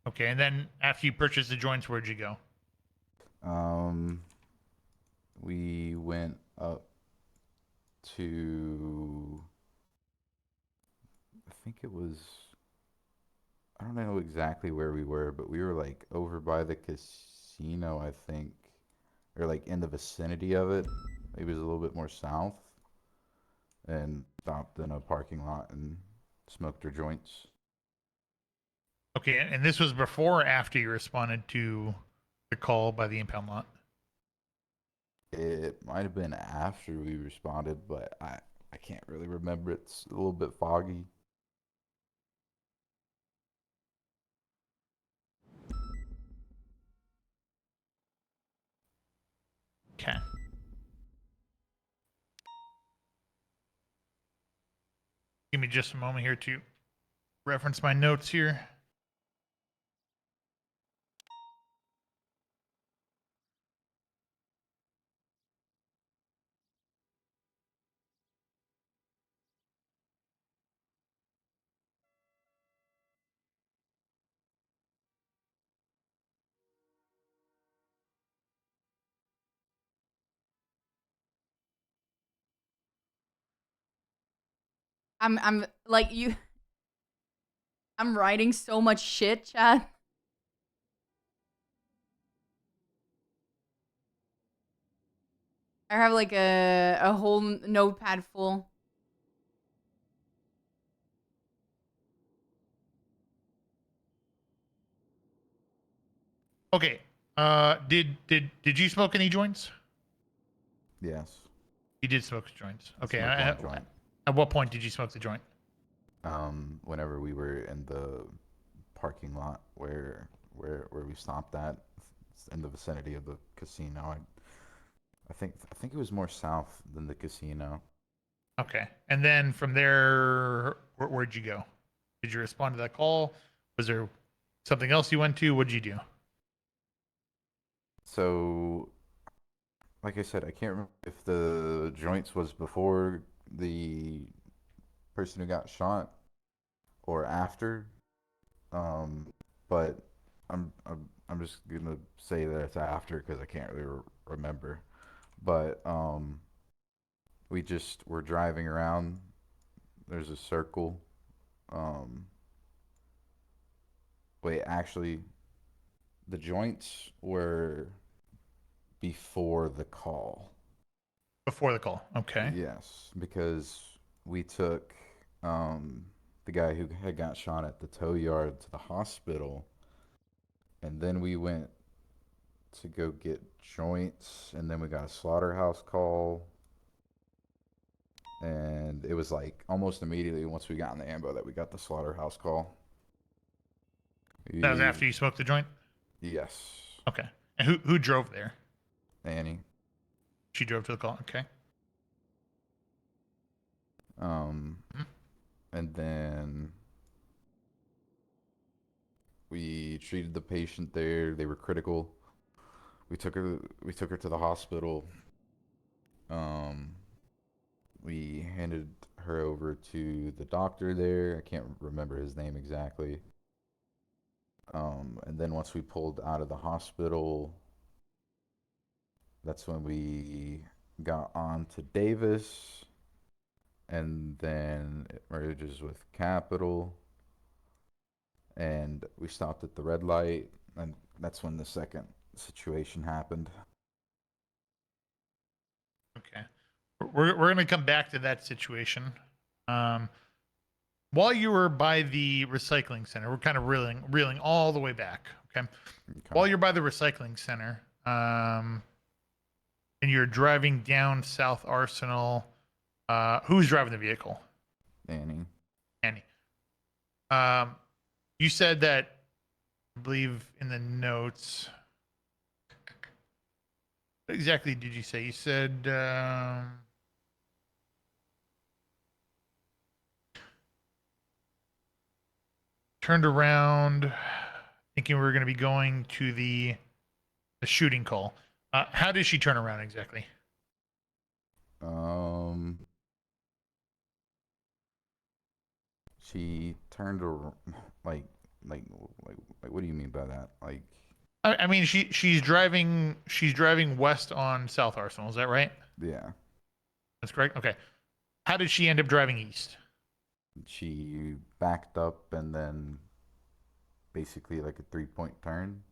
Okay, and then after you purchased the joints, where'd you go? We went up to. I think it was. I don't know exactly where we were, but we were like over by the casino, I think, or like in the vicinity of it. Maybe it was a little bit more south, and stopped in a parking lot and smoked our joints. Okay, and this was before or after you responded to the call by the impound lot? It might have been after we responded, but I can't really remember. It's a little bit foggy. Okay. Give me just a moment here to reference my notes here. I'm like you. I'm writing so much shit, Chad. I have like a whole notepad full. Okay. Did you smoke any joints? Yes. You did smoke joints. Okay. Smoked one joint. At what point did you smoke the joint? Whenever we were in the parking lot where we stopped at, in the vicinity of the casino. I think it was more south than the casino. Okay. And then from there, where'd you go? Did you respond to that call? Was there something else you went to? What'd you do? So, like I said, I can't remember if the joints was before the person who got shot or after. But I'm just gonna say that it's after because I can't really remember. But we're driving around. There's a circle. Wait, actually, the joints were before the call. Before the call. Okay. Yes, because we took the guy who had got shot at the tow yard to the hospital, and then we went to go get joints, and then we got a slaughterhouse call, and it was like almost immediately once we got in the ambo that we got the slaughterhouse call. That was after you smoked the joint? Yes. Okay. And who drove there? Annie. She drove to the call. Okay. And then we treated the patient there. They were critical. We took her to the hospital. We handed her over to the doctor there. I can't remember his name exactly. And then once we pulled out of the hospital, that's when we got on to Davis, and then it merges with Capital, and we stopped at the red light, and that's when the second situation happened. Okay. We're going to come back to that situation. While you were by the recycling center, we're kind of reeling all the way back. Okay. While you're by the recycling center, and you're driving down South Arsenal, who's driving the vehicle? Annie. Annie. You said that, I believe in the notes. What exactly did you say? You said turned around thinking we were going to be going to the shooting call. How did she turn around exactly? She turned around, like, what do you mean by that? Like, I mean, she's driving west on South Arsenal. Is that right? yeah. That's correct. Okay. How did she end up driving east? She backed up and then basically like a 3-point turn.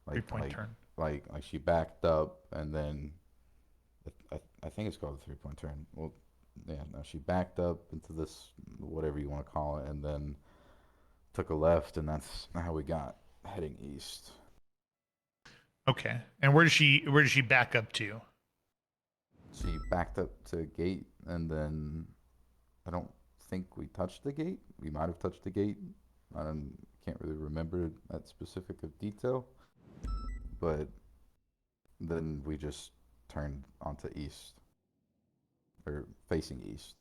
Like, 3-point turn. Like she backed up and then I think it's called a 3-point turn. Well, yeah, no, she backed up into this, whatever you want to call it, and then took a left, and that's how we got heading east. Okay. And where did she back up to? She backed up to a gate, and then I don't think we touched the gate. We might have touched the gate. I can't really remember that specific of detail. But then we just turned onto east, or facing east.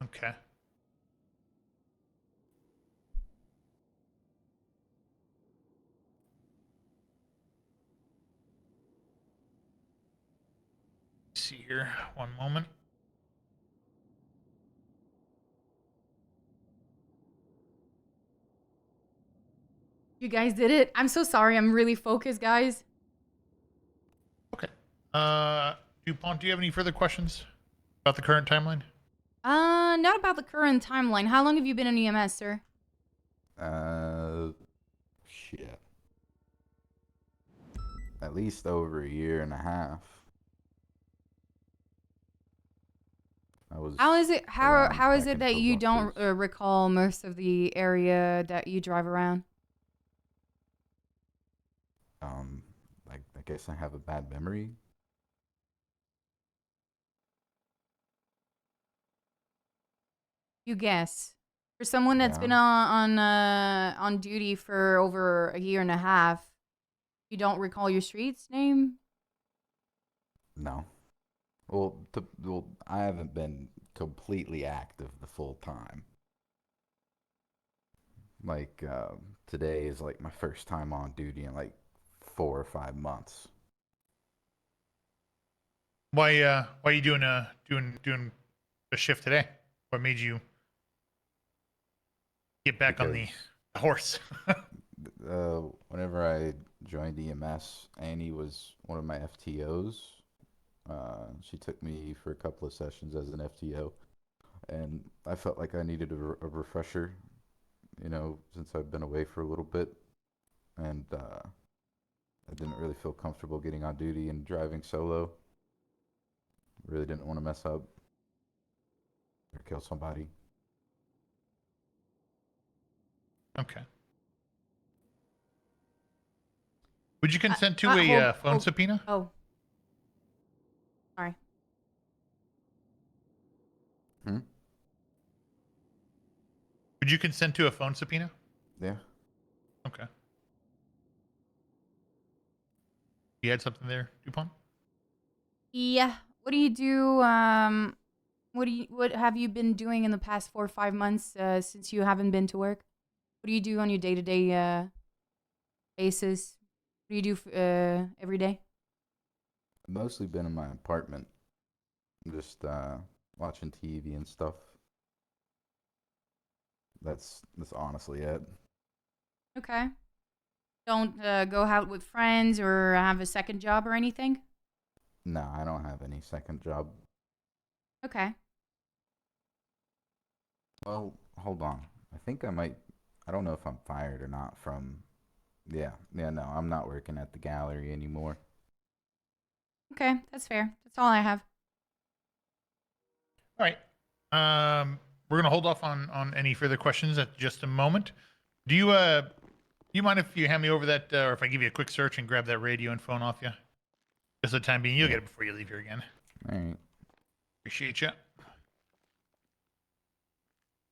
Okay. Let's see here, one moment. You guys did it. I'm so sorry. I'm really focused, guys. Okay. DuPont, do you have any further questions about the current timeline? Not about the current timeline. How long have you been in EMS, sir? Shit. At least over a year and a half. How is it? How is back it that in you Football don't recall most of the area that you drive around? I guess I have a bad memory. You guess. For someone that's been on duty for over a year and a half, you don't recall your street's name? No. Well, I haven't been completely active the full time. Like, today is like my first time on duty in like 4 or 5 months. Why are you doing a shift today? What made you get back on the horse? Whenever I joined EMS, Annie was one of my FTOs. She took me for a couple of sessions as an FTO, and I felt like I needed a refresher, since I've been away for a little bit, and I didn't really feel comfortable getting on duty and driving solo. Really didn't want to mess up or kill somebody. Okay. Would you consent to a phone subpoena? Oh. Sorry. Would you consent to a phone subpoena? Yeah. Okay. You had something there, DuPont? Yeah. What do you do? What have you been doing in the past 4 or 5 months since you haven't been to work? What do you do on your day-to-day basis? What do you do every day? I've mostly been in my apartment. Just watching TV and stuff. That's honestly it. Okay. Don't go out with friends or have a second job or anything? No, I don't have any second job. Okay. Well, hold on. I think I might. I don't know if I'm fired or not from. Yeah, no, I'm not working at the gallery anymore. Okay, that's fair. That's all I have. All right. We're gonna hold off on any further questions at just a moment. Do you mind if you hand me over that, or if I give you a quick search and grab that radio and phone off you? Just for the time being, you'll get it before you leave here again. All right. Appreciate you.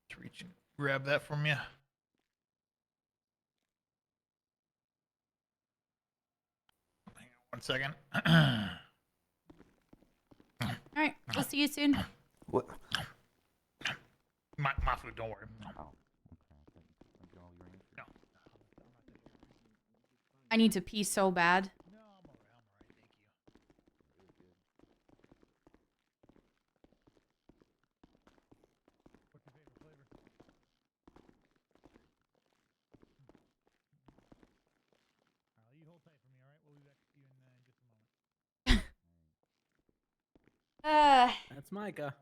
Let's reach and grab that from you. Hang on 1 second. All right, we'll see you soon. What? My food, don't worry. I need to pee so bad. That's Micah.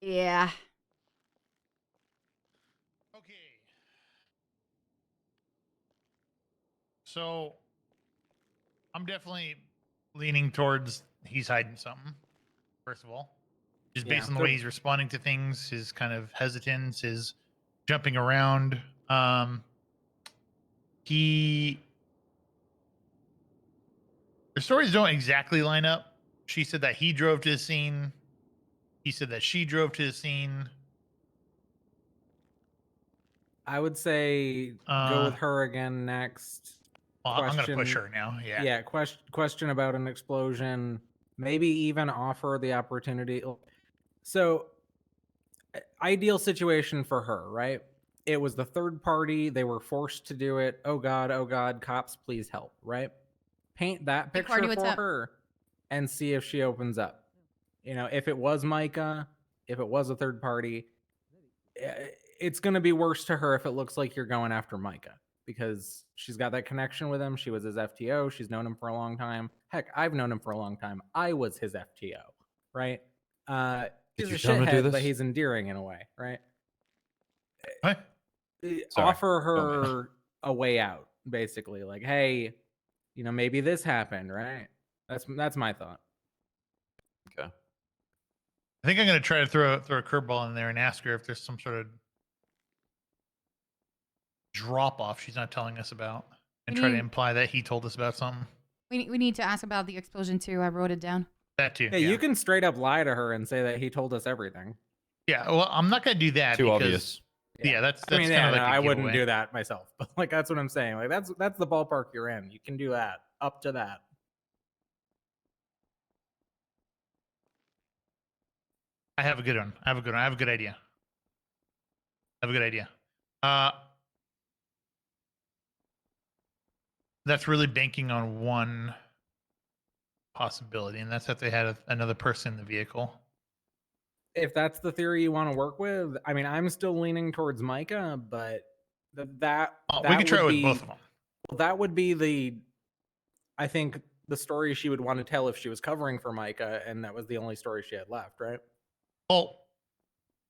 Yeah. Okay. So, I'm definitely leaning towards he's hiding something. First of all, just based on the way he's responding to things, his kind of hesitance, his jumping around. The stories don't exactly line up. She said that he drove to the scene. He said that she drove to the scene. I would say go with her again next. Well, I'm gonna push her now. Yeah. Yeah. Question about an explosion. Maybe even offer the opportunity. So, ideal situation for her, right? It was the third party. They were forced to do it. Oh God, cops, please help, right? Paint that Hey, picture Cardi, what's for up? her and see if she opens up. You know, if it was Micah, if it was a third party, it's going to be worse to her if it looks like you're going after Micah because she's got that connection with him. She was his FTO. She's known him for a long time. Heck, I've known him for a long time. I was his FTO, right? He's a you tell him to do shithead, but this? he's endearing in a way, right? What? Sorry. Offer her a way out, basically. Like, hey, you know, maybe this happened, right? That's my thought. Okay. I think I'm gonna try to throw a curveball in there and ask her if there's some sort of drop off she's not telling us about, and try to imply that he told us about something. We need to ask about the explosion too. I wrote it down. That too. Hey, you can straight up lie to her and say that he told us everything. Yeah. Well, I'm not gonna do that. Too because, obvious. Yeah, that's I mean, kind yeah, of like no, a I wouldn't giveaway. do that myself, but like that's what I'm saying. Like that's the ballpark you're in. You can do that up to that. I have a good one. I have a good idea. That's really banking on one possibility, and that's that they had another person in the vehicle. If that's the theory you want to work with, I mean, I'm still leaning towards Micah, but that We could try would with be, both of them. Well, that would be I think the story she would want to tell if she was covering for Micah, and that was the only story she had left, right? Well,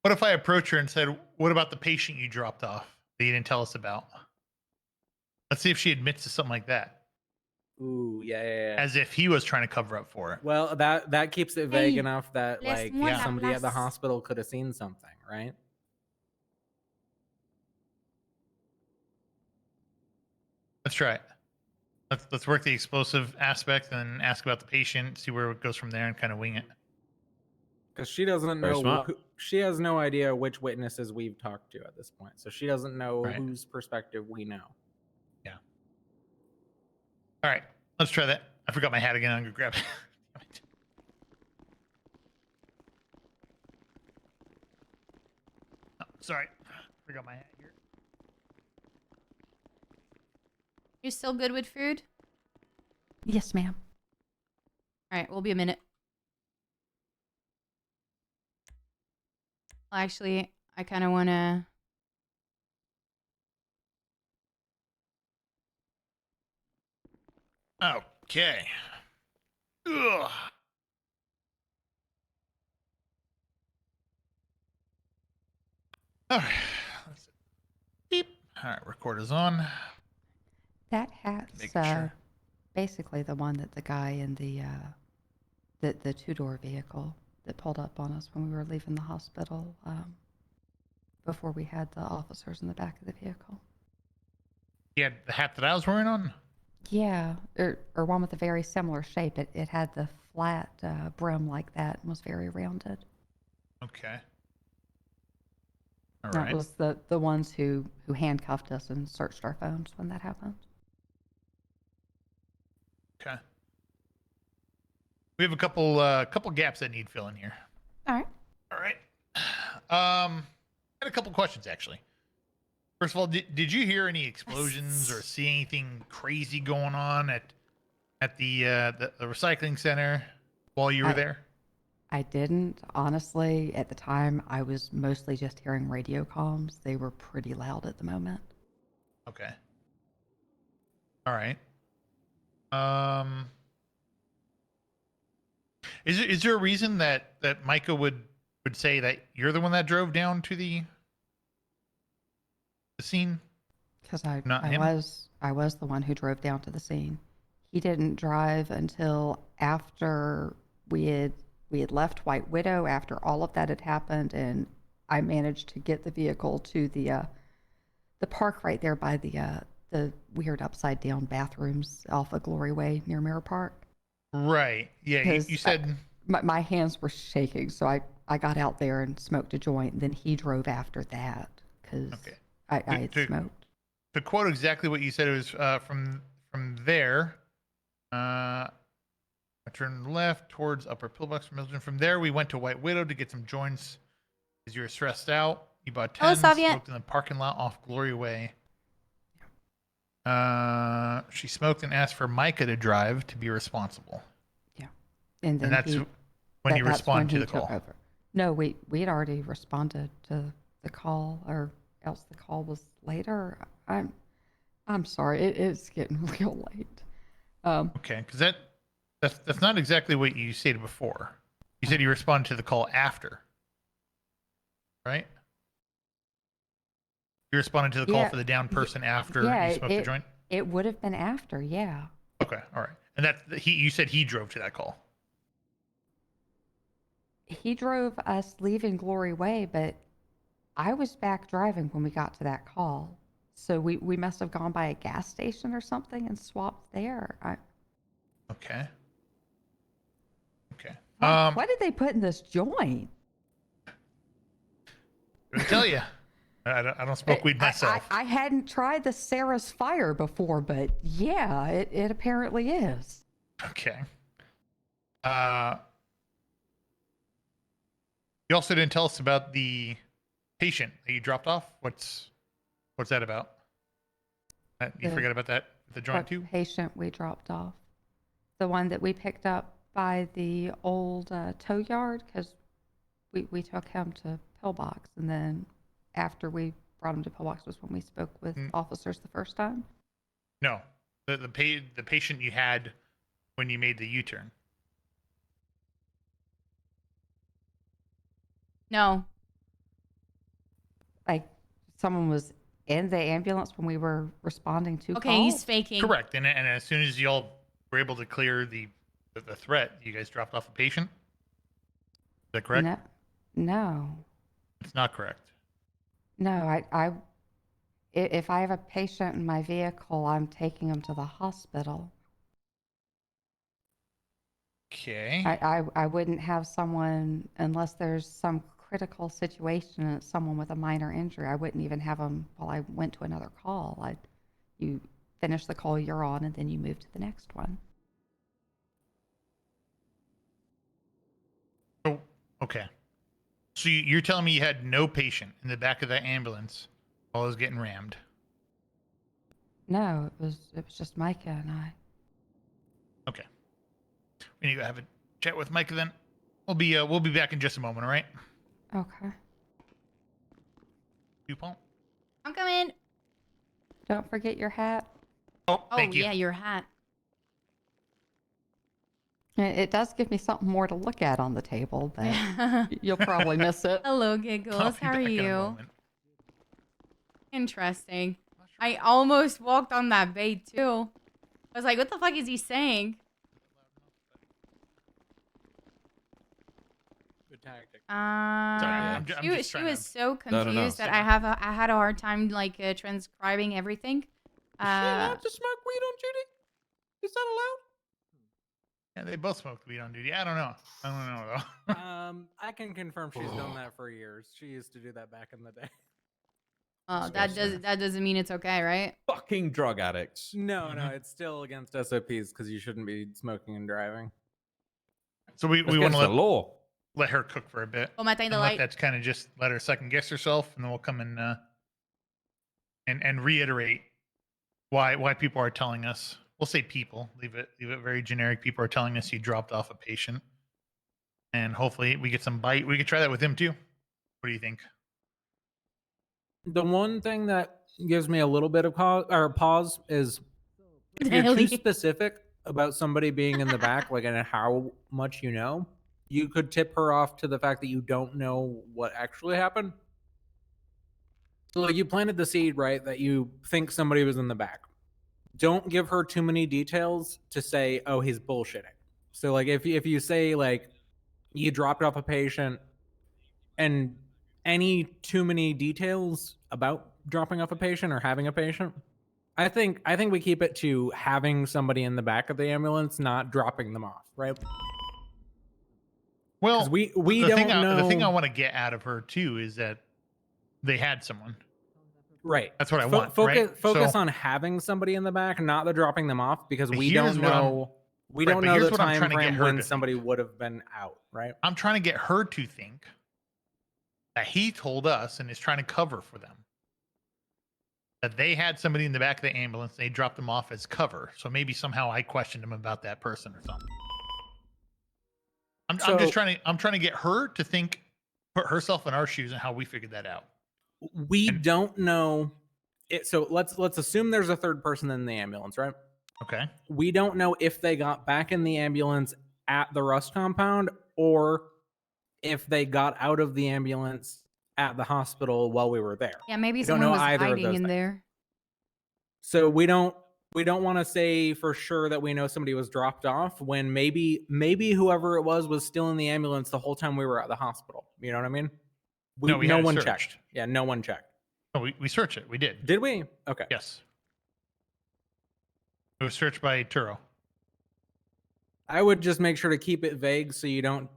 what if I approach her and said, "What about the patient you dropped off that you didn't tell us about?" Let's see if she admits to something like that. Ooh, yeah. As if he was trying to cover up for it. Well, that keeps it vague Hey, enough that like laisse-moi somebody at the la place. hospital could have seen something, right? Let's try it. Let's work the explosive aspect and ask about the patient, see where it goes from there, and kind of wing it. Because she doesn't Very know, smart. she has no idea which witnesses we've talked to at this point. So she doesn't know Right. whose perspective we know. Yeah. All right, let's try that. I forgot my hat again. I'm gonna grab it. Damn it. Oh, sorry, forgot my hat here. You still good with food? Yes, ma'am. All right, we'll be a minute. Well, actually, I kind of want to. Okay. Ugh. All right. Beep. All right, recorder's on. That hat's Making sure. basically the one that the guy in the two-door vehicle that pulled up on us when we were leaving the hospital before we had the officers in the back of the vehicle. He had the hat that I was wearing on? Yeah, or one with a very similar shape. It had the flat brim like that and was very rounded. Okay. All That right. was the ones who handcuffed us and searched our phones when that happened. Okay. We have a couple gaps that need filling here. All right. All right. I had a couple questions actually. First of all, did you hear any explosions or see anything crazy going on at the recycling center while you were there? I didn't. Honestly, at the time, I was mostly just hearing radio comms. They were pretty loud at the moment. Okay. All right. Is there a reason that Micah would say that you're the one that drove down to the scene? Because I him? was the one who drove down to the scene. He didn't drive until after we had left White Widow, after all of that had happened, and I managed to get the vehicle to the park right there by the weird upside down bathrooms off of Glory Way near Mirror Park. Right. Yeah. You said my hands were shaking, so I got out there and smoked a joint. And then he drove after that because I had smoked. To quote exactly what you said, it was from there. I turned left towards Upper Pillbox from Milton. From there, we went to White Widow to get some joints because you were stressed out. You bought 10, smoked in the parking lot off Glory Way. She smoked and asked for Micah to drive to be responsible. Yeah. And then that's when you respond to the call. Over. No, we had already responded to the call, or else the call was later. I'm sorry, it's getting real late. Okay, because that's not exactly what you stated before. You said you responded to the call after, right? You responded to the call for the down person after you smoked the joint? It would have been after, yeah. Okay, all right. And you said he drove to that call. He drove us leaving Glory Way, but I was back driving when we got to that call. So we must have gone by a gas station or something and swapped there. Okay. Okay. What did they put in this joint? I tell you. I don't smoke weed myself. I hadn't tried the Sarah's Fire before, but yeah, it apparently is. Okay. You also didn't tell us about the patient that you dropped off. What's that about? You forgot about that? The joint too? Patient we dropped off. The one that we picked up by the old tow yard, because we took him to Pillbox, and then after we brought him to Pillbox was when we spoke with officers the first time. No, the patient you had when you made the U-turn. No. Like someone was in the ambulance when we were responding to Okay, calls? he's faking. Correct. And as soon as y'all were able to clear the threat, you guys dropped off a patient. Is that correct? No. It's not correct. No, if I have a patient in my vehicle, I'm taking him to the hospital. Okay. I wouldn't have someone, unless there's some critical situation and it's someone with a minor injury, I wouldn't even have them while I went to another call. You finish the call you're on and then you move to the next one. Oh, okay. So you're telling me you had no patient in the back of that ambulance while it was getting rammed? No, it was just Micah and I. Okay. We need to have a chat with Micah then. We'll be back in just a moment, all right? Okay. DuPont. I'm coming. Don't forget your hat. Oh, Oh, thank you. yeah, your hat. It does give me something more to look at on the table, but you'll probably miss it. Hello, Giggles. How are you? Interesting. I almost walked on that bait, too. I was like, what the fuck is he saying? Good tactic. She was so No, confused that I had a hard time like transcribing everything. Is she allowed to smoke weed on duty? Is that allowed? Yeah, they both smoked weed on duty. I don't know. I don't know though. I can confirm she's done that for years. She used to do that back in the day. Oh, that doesn't mean it's okay, right? Fucking drug addicts. No, it's still against SOPs because you shouldn't be smoking and driving. So we want against to the law. let her cook for a bit. Oh, my thing, the And let light. that's kind of just let her second guess herself, and then we'll come and reiterate why people are telling us. We'll say people. Leave it very generic. People are telling us you dropped off a patient, and hopefully we get some bite. We could try that with him too. What do you think? The one thing that gives me a little bit of pause is if you're Really? too specific about somebody being in the back, like and how much you know, you could tip her off to the fact that you don't know what actually happened. So like you planted the seed, right, that you think somebody was in the back. Don't give her too many details to say, oh, he's bullshitting. So like if you say like you dropped off a patient and any too many details about dropping off a patient or having a patient, I think we keep it to having somebody in the back of the ambulance, not dropping them off, right? Well, we the don't thing know. the thing I want to get out of her too is that they had someone. Right. That's what I want. Focus right? So, on having somebody in the back, not the dropping them off, because we here's don't what I'm- know. We right, don't but know here's the what I'm time trying to get frame her when to somebody would have been out, right? I'm trying to get her to think that he told us and is trying to cover for them that they had somebody in the back of the ambulance. They dropped them off as cover. So maybe somehow I questioned him about that person or something. I'm just trying to get her to think, put herself in our shoes and how we figured that out. We don't know it. So let's assume there's a third person in the ambulance, right? Okay. We don't know if they got back in the ambulance at the Rust compound or if they got out of the ambulance at the hospital while we were there. Yeah, maybe We don't someone know was either of hiding those in things. there. So we don't want to say for sure that we know somebody was dropped off when maybe whoever it was still in the ambulance the whole time we were at the hospital. You know what I mean? No, we had it one searched. checked. Yeah, no one checked. No, we searched it. We did. Did we? Okay. Yes. It was searched by Turo. I would just make sure to keep it vague so you don't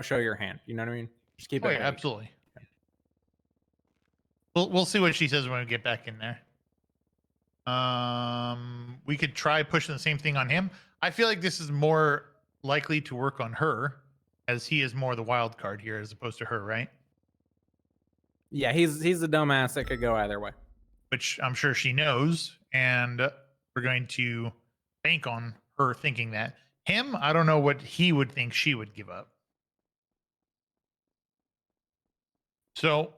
show your hand. You know what I mean? Just keep it vague. Absolutely. We'll see what she says when we get back in there. We could try pushing the same thing on him. I feel like this is more likely to work on her, as he is more the wild card here as opposed to her, right? Yeah, he's a dumbass that could go either way. Which I'm sure she knows, and we're going to bank on her thinking that. Him, I don't know what he would think she would give up. So,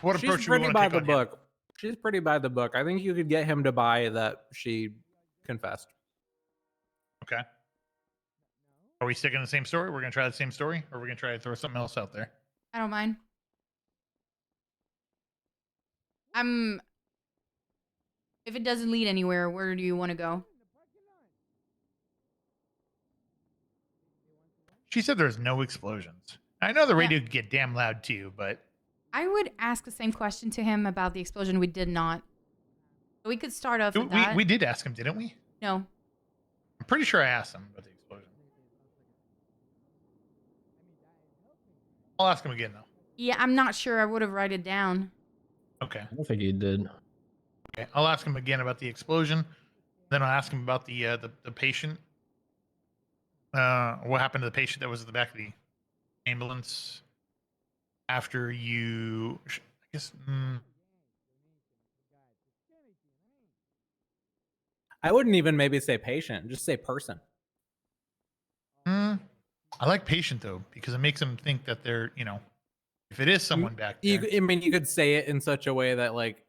what approach She's do we pretty want to by take the on him? book. She's pretty by the book. I think you could get him to buy that she confessed. Okay. Are we sticking to the same story? We're going to try the same story, or we're going to try to throw something else out there? I don't mind. If it doesn't lead anywhere, where do you want to go? She said there's no explosions. I know the radio could get damn loud too, but I would ask the same question to him about the explosion. We did not. So we could start off with that. we did ask him, didn't we? No. I'm pretty sure I asked him about the explosion. I'll ask him again though. Yeah, I'm not sure. I would have write it down. Okay. I don't think you did. Okay. I'll ask him again about the explosion. Then I'll ask him about the patient. What happened to the patient that was at the back of the ambulance after you? I guess. I wouldn't even maybe say patient, just say person. I like patient though because it makes them think that they're If it is someone back there, I mean, you could say it in such a way that, like,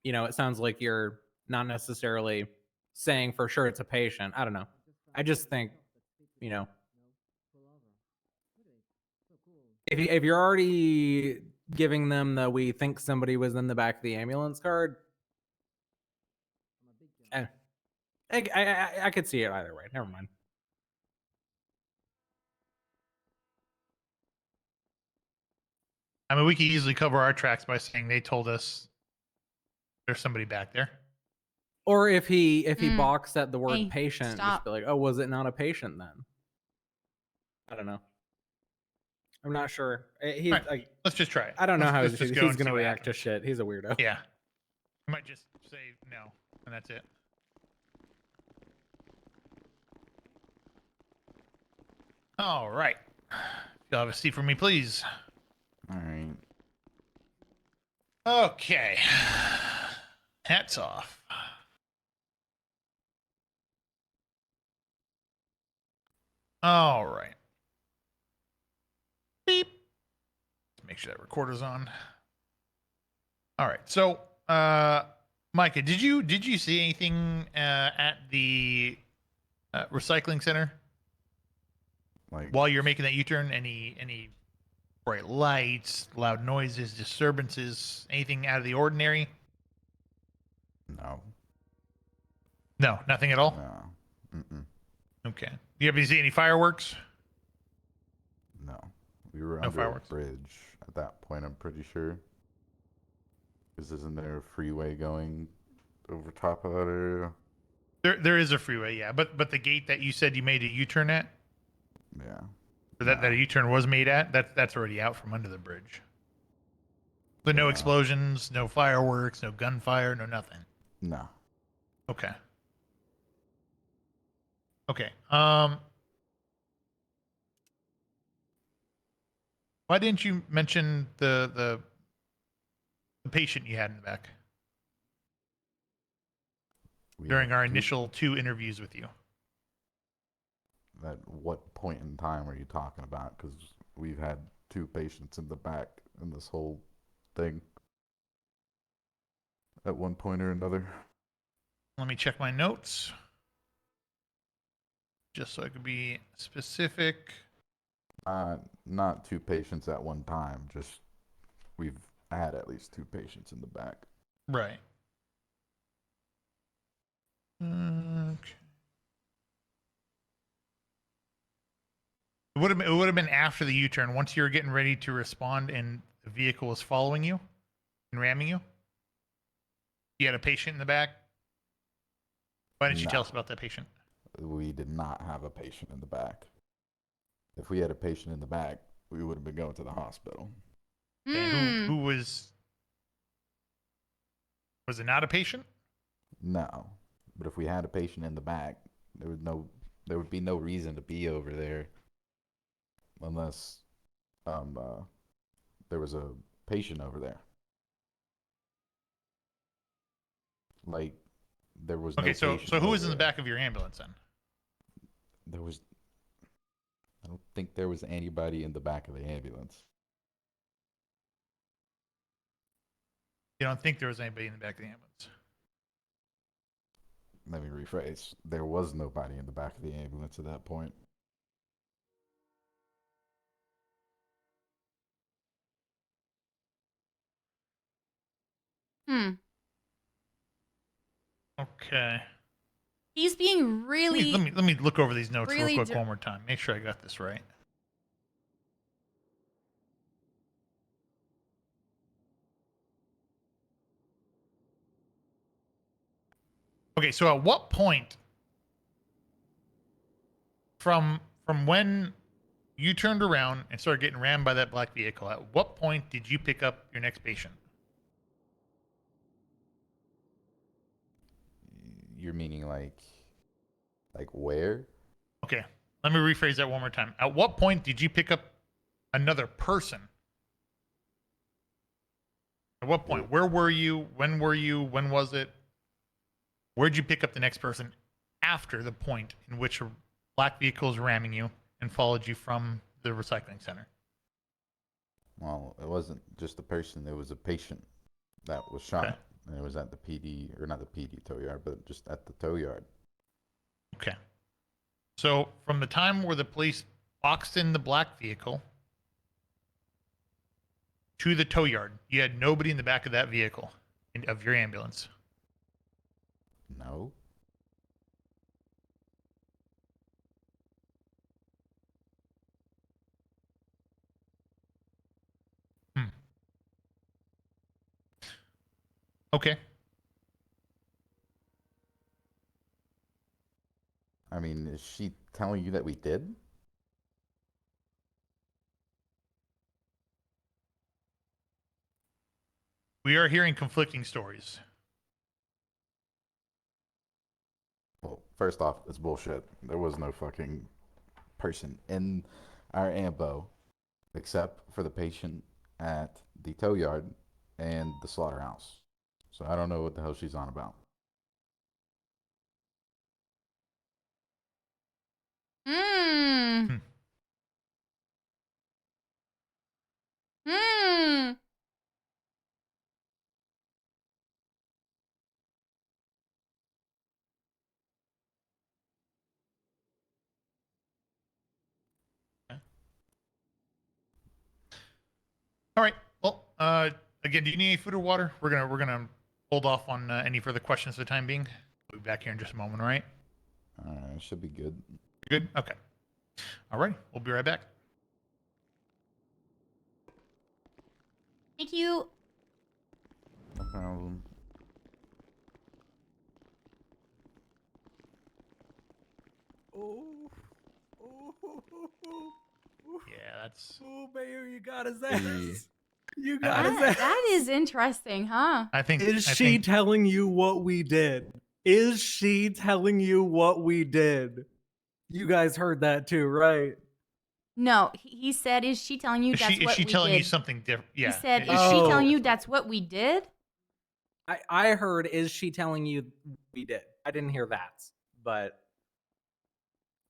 you know, it sounds like you're not necessarily saying for sure it's a patient. I don't know. I just think, you know, if you're already giving them the we think somebody was in the back of the ambulance card, I could see it either way. Never mind. I mean, we could easily cover our tracks by saying they told us there's somebody back there. Or if he balks at the word Hey, patient, stop. just be like, oh, was it not a patient then? I don't know. I'm not sure. He's Right, like, let's just try it. I don't know how Let's he's just go going and to see what react to happens. shit. He's a weirdo. Yeah. I might just say no, and that's it. All right. You'll have a seat for me, please. All right. Okay. Hats off. All right. Beep. Let's make sure that recorder's on. All right. So, Micah, did you see anything at the recycling center Like, while you're making that U-turn? Any bright lights, loud noises, disturbances, anything out of the ordinary? no. No, nothing at all. No. Mm-mm. Okay. Do you ever see any fireworks? No. We were No under fireworks. a bridge at that point, I'm pretty sure. Because isn't there a freeway going over top of that area? There is a freeway, yeah, but the gate that you said you made a U-turn at, Yeah. or that a U-turn was made at, that's already out from under the bridge. But no explosions, no fireworks, no gunfire, no nothing. No. Okay. Okay. Why didn't you mention the patient you had in the back during our initial 2 interviews with you? At what point in time are you talking about? Because we've had 2 patients in the back in this whole thing at one point or another. Let me check my notes, just so I could be specific. Not 2 patients at one time. Just we've had at least 2 patients in the back. Right. Okay. It would have been after the U-turn, once you were getting ready to respond and the vehicle was following you and ramming you. You had a patient in the back. Why didn't you tell us about that patient? We did not have a patient in the back. If we had a patient in the back, we would have been going to the hospital. And who was it not a patient? No. But if we had a patient in the back, there would be no reason to be over there unless there was a patient over there. Like there was no patient. So who was in over the there. back of your ambulance then? I don't think there was anybody in the back of the ambulance. You don't think there was anybody in the back of the ambulance? Let me rephrase. There was nobody in the back of the ambulance at that point. Okay. He's being really. Let me look over these notes really real quick one more time. Make sure I got this right. Okay, so at what point from when you turned around and started getting rammed by that black vehicle, at what point did you pick up your next patient? You're meaning like where? Okay, let me rephrase that one more time. At what point did you pick up another person? At what point? Where were you? When were you? When was it? Where'd you pick up the next person after the point in which a black vehicle is ramming you and followed you from the recycling center? Well, it wasn't just a person, it was a patient that was shot. And it was at the PD, or not the PD tow yard, but just at the tow yard. Okay. So from the time where the police boxed in the black vehicle to the tow yard, you had nobody in the back of that vehicle, of your ambulance. No. Okay. I mean, is she telling you that we did? We are hearing conflicting stories. Well, first off, it's bullshit. There was no fucking person in our ambo except for the patient at the tow yard and the slaughterhouse. So I don't know what the hell she's on about. Hmm. Hmm. All right. Well, again, do you need any food or water? We're gonna hold off on any further questions for the time being. We'll be back here in just a moment, all right? Should be good. Good? Okay. All right. We'll be right back. Thank you. No problem. Yeah, that's. Oh, Mayor, you got his ass. Hey. You got his ass. That is interesting, huh? I think. Is she telling you what we did? Is she telling you what we did? You guys heard that too, right? No, he said, "Is she telling you Is that's she, what is she we telling did?" you something different? Yeah. He said, "Is she telling you that's what we did?" I heard, is she telling you we did? I didn't hear that, but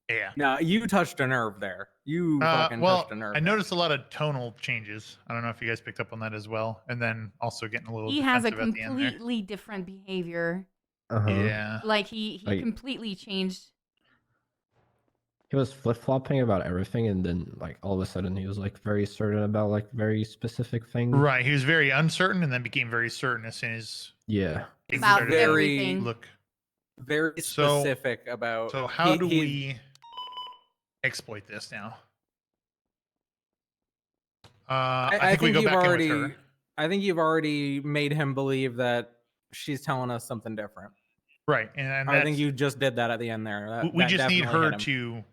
yeah. No, you touched a nerve there. You fucking well, touched a nerve. I noticed a lot of tonal changes. I don't know if you guys picked up on that as well. And then also getting a little He has a defensive at the end there. completely different behavior. Yeah. Like he Like- completely changed. He was flip-flopping about everything, and then like all of a sudden he was like very certain about like very specific things. Right. He was very uncertain and then became very certain as soon as Yeah. he About started to everything. look. Very So- specific about. So how do he- we exploit this now? I think we go you've back already, in with her. I think you've already made him believe that she's telling us something different. Right. And I think that's- you just did that at the end there. we That just need definitely her hit him. to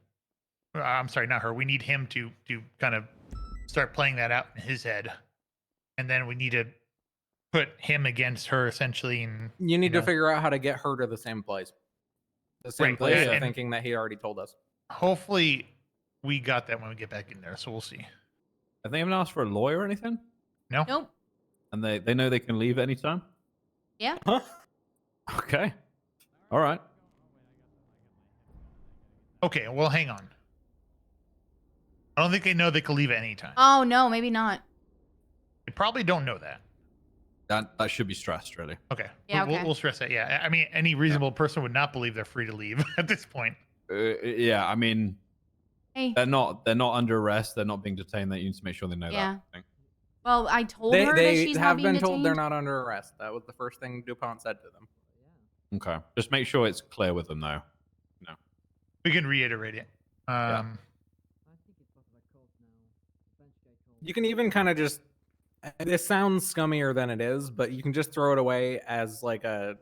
I'm sorry, not her. We need him to kind of start playing that out in his head. And then we need to put him against her essentially. And You need to know. figure out how to get her to the same place. The same Right, place yeah, of and- thinking that he already told us. Hopefully we got that when we get back in there. So we'll see. Have they even asked for a lawyer or anything? No. Nope. And they know they can leave at any time? Yeah. Huh? Okay. All right. Okay, well, hang on. I don't think they know they can leave at any time. Oh no, maybe not. They probably don't know that. That should be stressed, really. Okay. Yeah, We'll, okay. we'll stress that. Yeah. I mean, any reasonable person would not believe they're free to leave at this point. Yeah, I mean, Hey. they're not under arrest. They're not being detained. That you need to make sure they know Yeah. that. I think. Well, I told They, her that they she's have not been being told they're detained. not under arrest. That was the first thing DuPont said to them. Okay. Just make sure it's clear with them, though. No. We can reiterate it. You can even kind of just. This sounds scummier than it is, but you can just throw it away as like a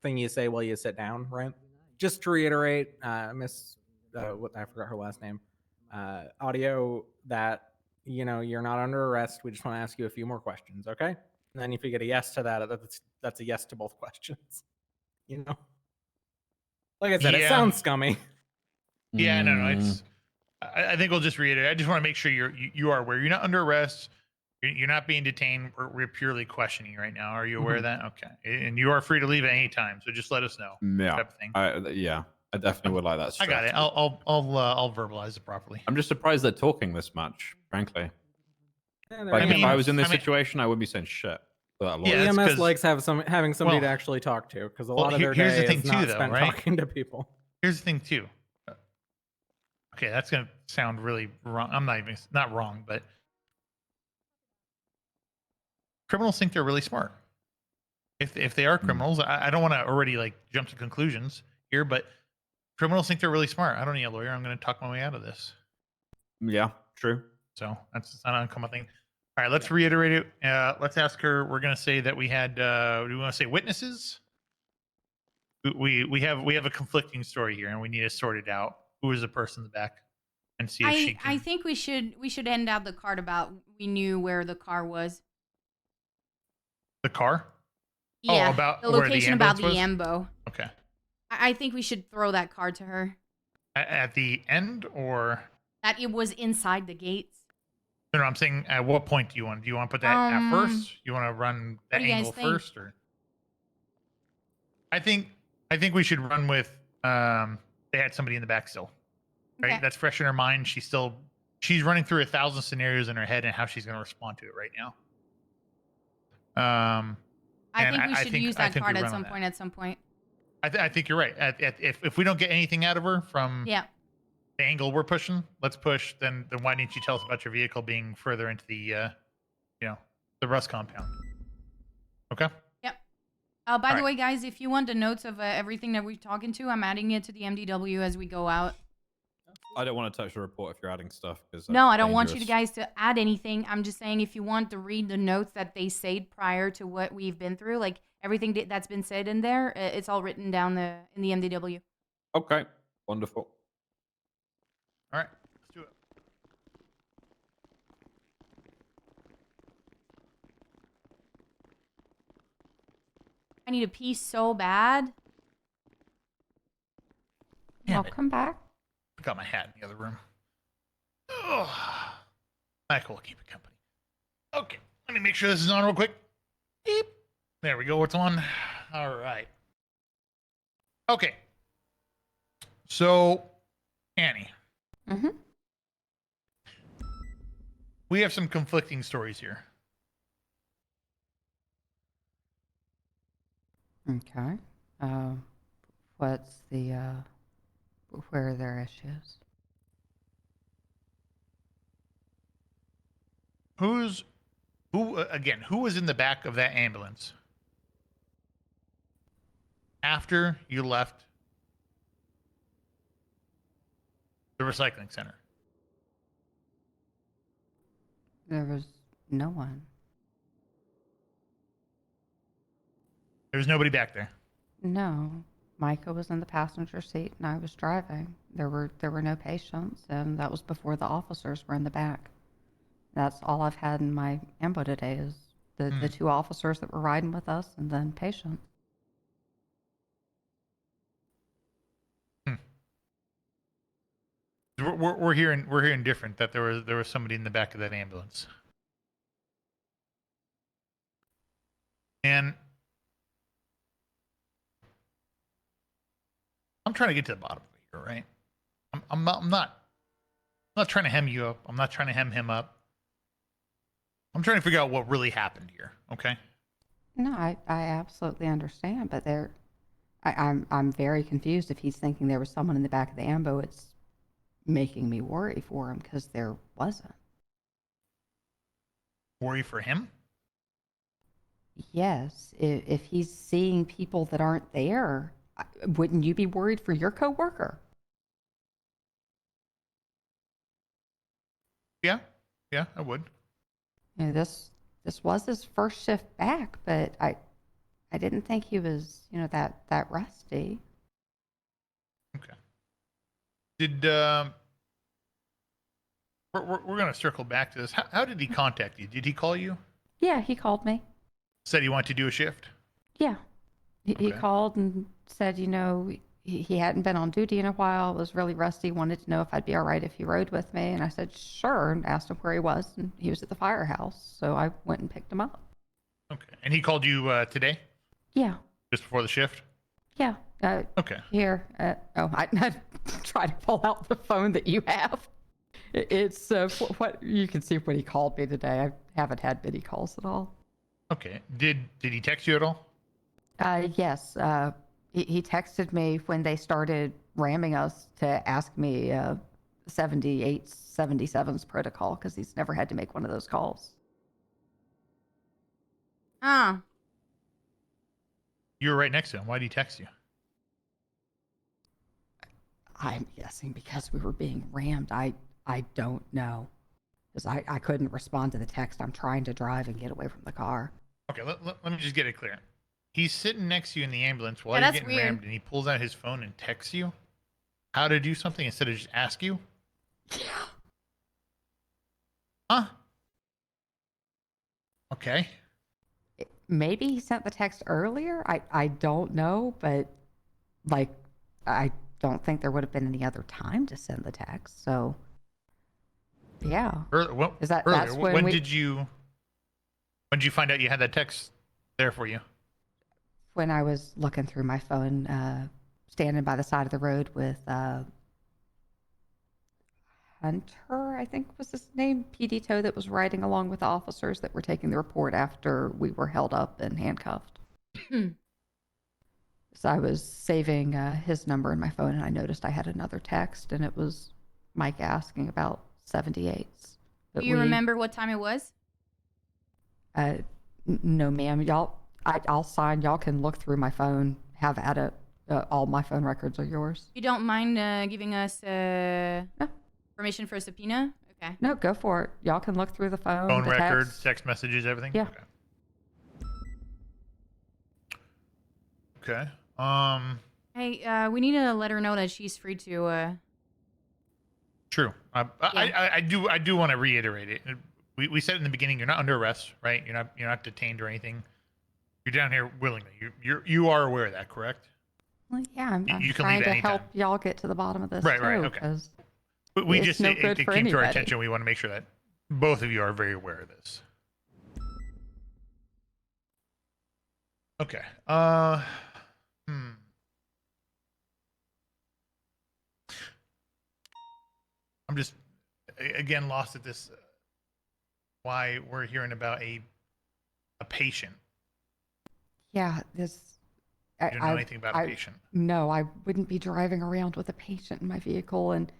thing you say while you sit down, right? Just to reiterate, Miss, what I forgot her last name, audio that you're not under arrest. We just want to ask you a few more questions, okay? And then if you get a yes to that, that's a yes to both questions. Like I said, it Yeah. sounds scummy. Yeah, no. It's. I think we'll just reiterate. I just want to make sure you are aware. You're not under arrest. You're not being detained. We're purely questioning you right now. Are you aware of that? Okay. And you are free to leave at any time. So just let us know. Yeah. Type of thing. I definitely would like that. I got it. stressed. I'll verbalize it properly. I'm just surprised they're talking this much, frankly. Like if I was in this situation, I wouldn't be saying shit. For that long. Yeah, it's EMS 'cause- likes having somebody to well- actually talk to because a well, lot of their here's the day thing is too, not though, spent right? talking to people. Here's the thing too. Okay, that's gonna sound really wrong. I'm not even not wrong, but criminals think they're really smart. If they are criminals, I don't want to already like jump to conclusions here, but criminals think they're really smart. I don't need a lawyer. I'm going to talk my way out of this. Yeah, true. So that's not an uncommon thing. All right, let's reiterate it. Let's ask her. We're going to say that we had. Do we want to say witnesses? We have a conflicting story here, and we need to sort it out. Who is the person in the back, and see if she can. I think we should end out the card about we knew where the car was. The car? Yeah, about the where location about the ambulance was? Ambo. Okay. I think we should throw that card to her. At the end, or That it was inside the gates. no? I'm saying at what point do you want? Do you want to put that at first? You want to run that what do you guys angle think? first, or? I think we should run with they had somebody in the back still, right? Okay. That's fresh in her mind. She's running through 1,000 scenarios in her head and how she's going to respond to it right now. I and think we should use that card we at run some on point. At some point. I think you're right. If we don't get anything out of her from Yeah. the angle we're pushing, let's push. Then why didn't you tell us about your vehicle being further into the the Rust compound? Okay. Yep. By the right. way, guys, if you want the notes of everything that we're talking to, I'm adding it to the MDW as we go out. I don't want to touch the report if you're adding stuff. No, I don't want you guys to add anything. I'm just saying if you want to read the notes that they said prior to what we've been through, like everything that's been said in there, it's all written down in the MDW. Okay, wonderful. All right, let's do it. I need a pee so bad. Welcome back. I got my hat in the other room. Oh, Michael will keep it company. Okay, let me make sure this is on real quick. Beep. There we go. It's on. All right. Okay. So, Annie. Mm-hmm. We have some conflicting stories here. Okay. What's the where are their issues? Who was in the back of that ambulance after you left the recycling center? There was no one. There was nobody back there. No. Micah was in the passenger seat and I was driving. There were no patients, and that was before the officers were in the back. That's all I've had in my ambo today is the two officers that were riding with us and then patients. We're hearing different, that there was somebody in the back of that ambulance. And I'm trying to get to the bottom of it here, right? I'm not trying to hem you up. I'm not trying to hem him up. I'm trying to figure out what really happened here, okay? No, I absolutely understand, but I'm very confused. If he's thinking there was someone in the back of the ambo, it's making me worry for him because there wasn't. Worry for him? Yes, if he's seeing people that aren't there, wouldn't you be worried for your coworker? Yeah, I would. You know, this was his first shift back, but I didn't think he was, that rusty. Okay. Did we're gonna circle back to this. How did he contact you? Did he call you? Yeah, he called me. Said he wanted to do a shift? Yeah. He Okay. called and said, he hadn't been on duty in a while, was really rusty, wanted to know if I'd be all right if he rode with me. And I said, sure, and asked him where he was. And he was at the firehouse. So I went and picked him up. Okay. And he called you today? Yeah. Just before the shift? Yeah. Okay. Here. I tried to pull out the phone that you have. It's what you can see when he called me today. I haven't had many calls at all. Okay. Did he text you at all? Yes. He texted me when they started ramming us to ask me 7877's protocol because he's never had to make one of those calls. Ah. You were right next to him. Why did he text you? I'm guessing because we were being rammed. I don't know. Because I couldn't respond to the text. I'm trying to drive and get away from the car. Okay, let me just get it clear. He's sitting next to you in the ambulance while Yeah, you're that's getting weird. rammed, and he pulls out his phone and texts you how to do something instead of just ask you? Yeah. Huh? Okay. Maybe he sent the text earlier. I don't know, but like I don't think there would have been any other time to send the text. So yeah. Earlier, That's when we, did you find out you had that text there for you? when I was looking through my phone, standing by the side of the road with Hunter, I think was his name, PD Toe, that was riding along with the officers that were taking the report after we were held up and handcuffed. So I was saving his number in my phone, and I noticed I had another text, and it was Mike asking about 78s. Do you remember what time it was? No, ma'am. I'll sign. Y'all can look through my phone. Have at it. All my phone records are yours. You don't mind giving us permission for a subpoena? Okay. No, go for it. Y'all can look through the phone. Phone the records, text messages, everything? Yeah. Okay. Hey, we need to let her know that she's free to. True. I do want to reiterate it. We said in the beginning, you're not under arrest, right? You're not detained or anything. You're down here willingly. You are aware of that, correct? Well, yeah, I'm You can trying leave to anytime. help y'all get to the bottom of this Right, too, right, okay. 'cause But we it's just no it good came for to our anybody. attention. We want to make sure that both of you are very aware of this. Okay. I'm just again lost at this. Why we're hearing about a patient. Yeah, this. You don't know anything about a patient. No, I wouldn't be driving around with a patient in my vehicle. And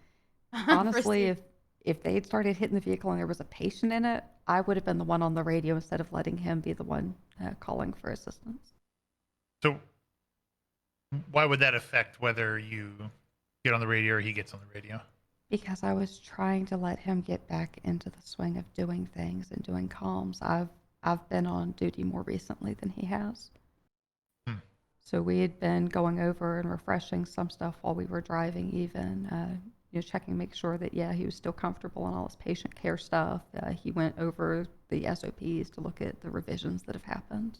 honestly, if they had started hitting the vehicle and there was a patient in it, I would have been the one on the radio instead of letting him be the one calling for assistance. So, why would that affect whether you get on the radio or he gets on the radio? Because I was trying to let him get back into the swing of doing things and doing comms. I've been on duty more recently than he has. So we had been going over and refreshing some stuff while we were driving, even checking, make sure that he was still comfortable in all his patient care stuff. He went over the SOPs to look at the revisions that have happened.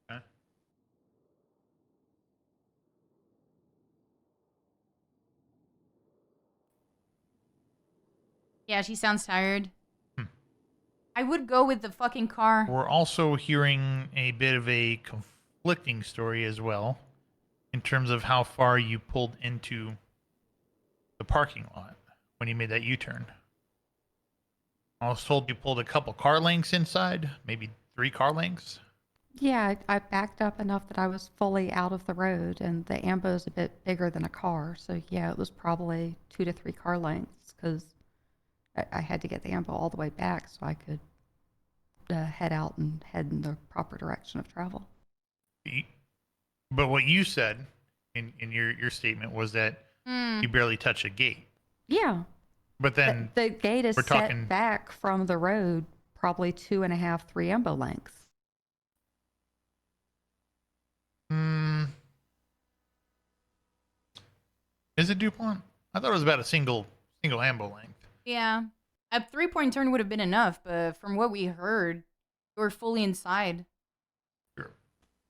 Okay. Yeah, she sounds tired. I would go with the fucking car. We're also hearing a bit of a conflicting story as well, in terms of how far you pulled into the parking lot when you made that U-turn. I was told you pulled a couple car lengths inside, maybe 3 car lengths. Yeah, I backed up enough that I was fully out of the road, and the Ambo is a bit bigger than a car. So yeah, it was probably 2 to 3 car lengths because I had to get the Ambo all the way back so I could head out and head in the proper direction of travel. But what you said in your statement was that you barely touched a gate. Yeah. But then the gate is we're set talking back from the road probably 2.5, 3 Ambo lengths. Is it DuPont? I thought it was about a single ambo length. Yeah. A 3-point turn would have been enough, but from what we heard, you were fully inside.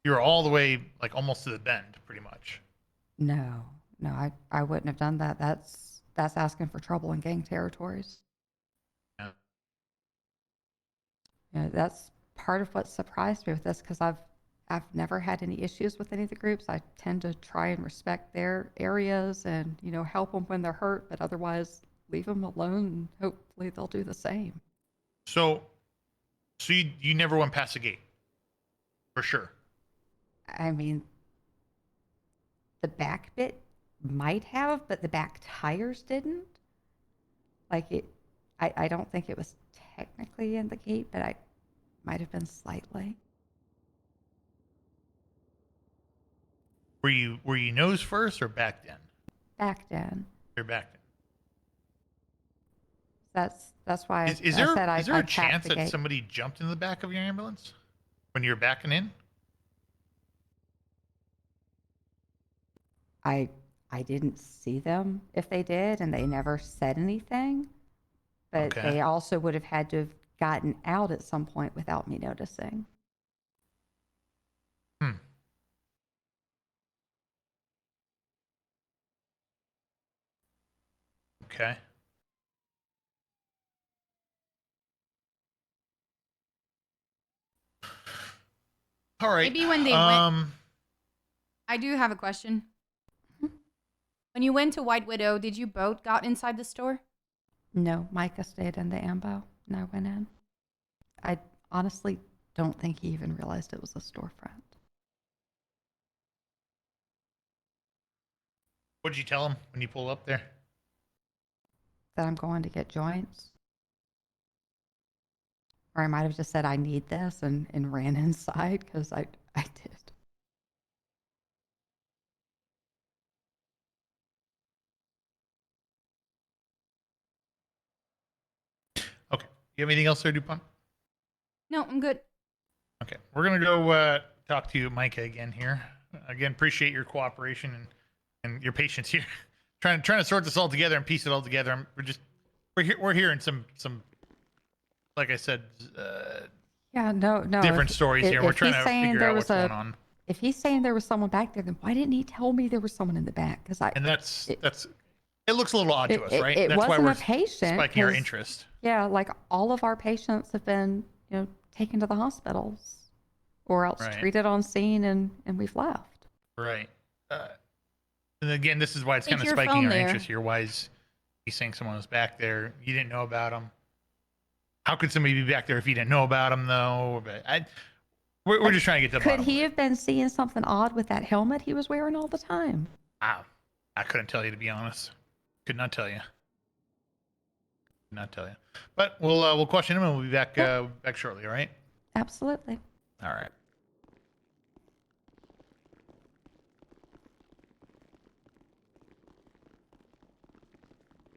You're all the way, like, almost to the bend, pretty much. No, I wouldn't have done that. That's asking for trouble in gang territories. Yeah. That's part of what surprised me with this because I've never had any issues with any of the groups. I tend to try and respect their areas and help them when they're hurt, but otherwise leave them alone, and hopefully they'll do the same. So you never went past the gate, for sure. I mean, the back bit might have, but the back tires didn't. Like I don't think it was technically in the gate, but I might have been slightly. Were you nose first or back then? Back then. You're back then. That's why Is I there said I is there a tapped chance the that gate. somebody jumped in the back of your ambulance when you're backing in? I didn't see them if they did, and they never said anything. But Okay. they also would have had to have gotten out at some point without me noticing. Okay. All right. Maybe when they went. I do have a question. When you went to White Widow, did you both got inside the store? No, Micah stayed in the ambo, and I went in. I honestly don't think he even realized it was a storefront. What'd you tell him when you pull up there? That I'm going to get joints. Or I might have just said, I need this, and ran inside, because I did. Okay. You have anything else there, Dupont? No, I'm good. Okay. We're gonna go talk to Micah again here. Again, appreciate your cooperation and your patience here. trying to sort this all together and piece it all together. We're hearing some like I said. Yeah, no. Different if- stories here. if We're trying he's to saying figure there out was what's going on. If he's saying there was someone back there, then why didn't he tell me there was someone in the back? Because And that's it looks a little odd to us, right? It That's why wasn't we're a patient. spiking our 'cause, interest. Yeah, like all of our patients have been, taken to the hospitals, or else Right. treated on scene, and we've left. Right. And again, this is why it's Take kind of your spiking phone our there. interest here. Why is he saying someone was back there? You didn't know about him. How could somebody be back there if you didn't know about him, though? But we're just trying to get to the Could bottom. he have been seeing something odd with that helmet he was wearing all the time? I couldn't tell you, to be honest. Could not tell you. Could not tell you. But we'll question him and we'll be back back shortly. All right. Absolutely. All right.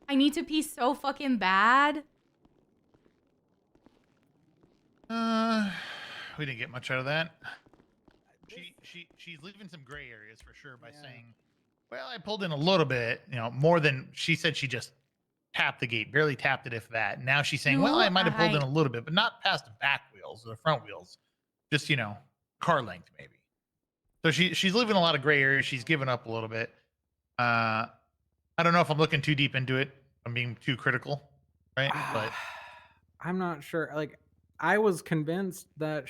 I need to pee so fucking bad. We didn't get much out of that. She's leaving some gray areas for sure by saying, well, I pulled in a little bit, more than she said. She just tapped the gate, barely tapped it, if that. Now she's saying, well, I might have pulled in a little bit, but not past the back wheels or the front wheels, just car length maybe. So she's leaving a lot of gray areas. She's given up a little bit. I don't know if I'm looking too deep into it. I'm being too critical, right? But I'm not sure. Like, I was convinced that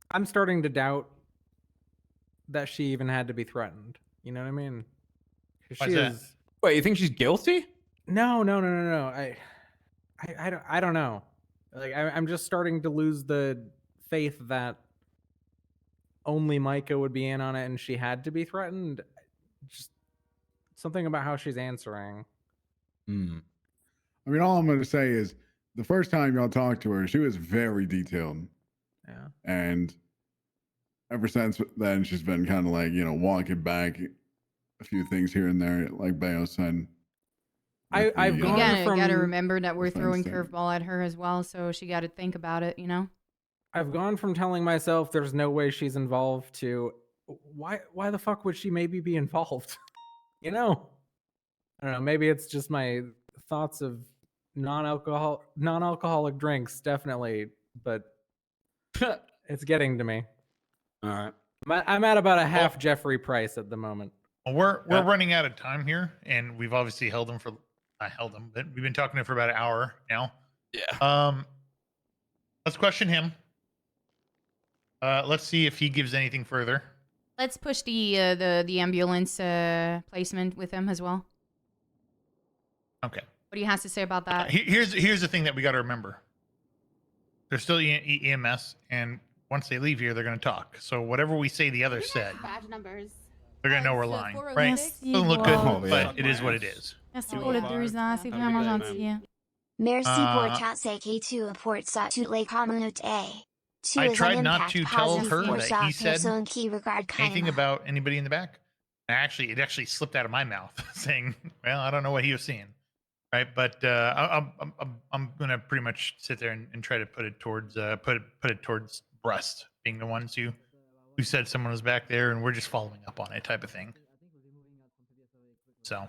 I'm starting to doubt that she even had to be threatened. You know what I mean? 'Cause Why's she that? is. Wait, you think she's guilty? No. I don't know. Like, I'm just starting to lose the faith that only Micah would be in on it and she had to be threatened. Just something about how she's answering. I mean, all I'm going to say is the first time y'all talked to her, she was very detailed. Yeah. And ever since then, she's been kind of like, walking back a few things here and there, like Bayo said. I've You gone gotta from remember that we're Defense throwing thing. curveball at her as well, so she got to think about it. I've gone from telling myself there's no way she's involved to why the fuck would she maybe be involved? I don't know, maybe it's just my thoughts of non-alcoholic drinks, definitely, but it's getting to me. All right. I'm at about a half Jeffrey Price at the moment. Well, we're running out of time here, and we've obviously held him but we've been talking to him for about an hour now. Yeah. Let's question him. Let's see if he gives anything further. Let's push the ambulance placement with him as well. Okay. What do you have to say about that? Here's the thing that we got to remember. They're still EMS, and once they leave here, they're going to talk. So whatever we say the other said, Badge numbers. they're going to know we're lying, right? Yes, Doesn't look good, Igor. but it is what it is. Merci pour le 2 ans, c'est vraiment gentil. Merci Uh, pour ta CK2 apporte ça toutes les communautés. Tu I es un tried not impact to tell positif her pour that chaque he said personne qui regarde anything Kaima. about anybody in the back. And it actually slipped out of my mouth, saying, "Well, I don't know what he was seeing." Right, but I'm gonna pretty much sit there and try to put it towards put it towards Breast being the ones who said someone was back there, and we're just following up on it type of thing. So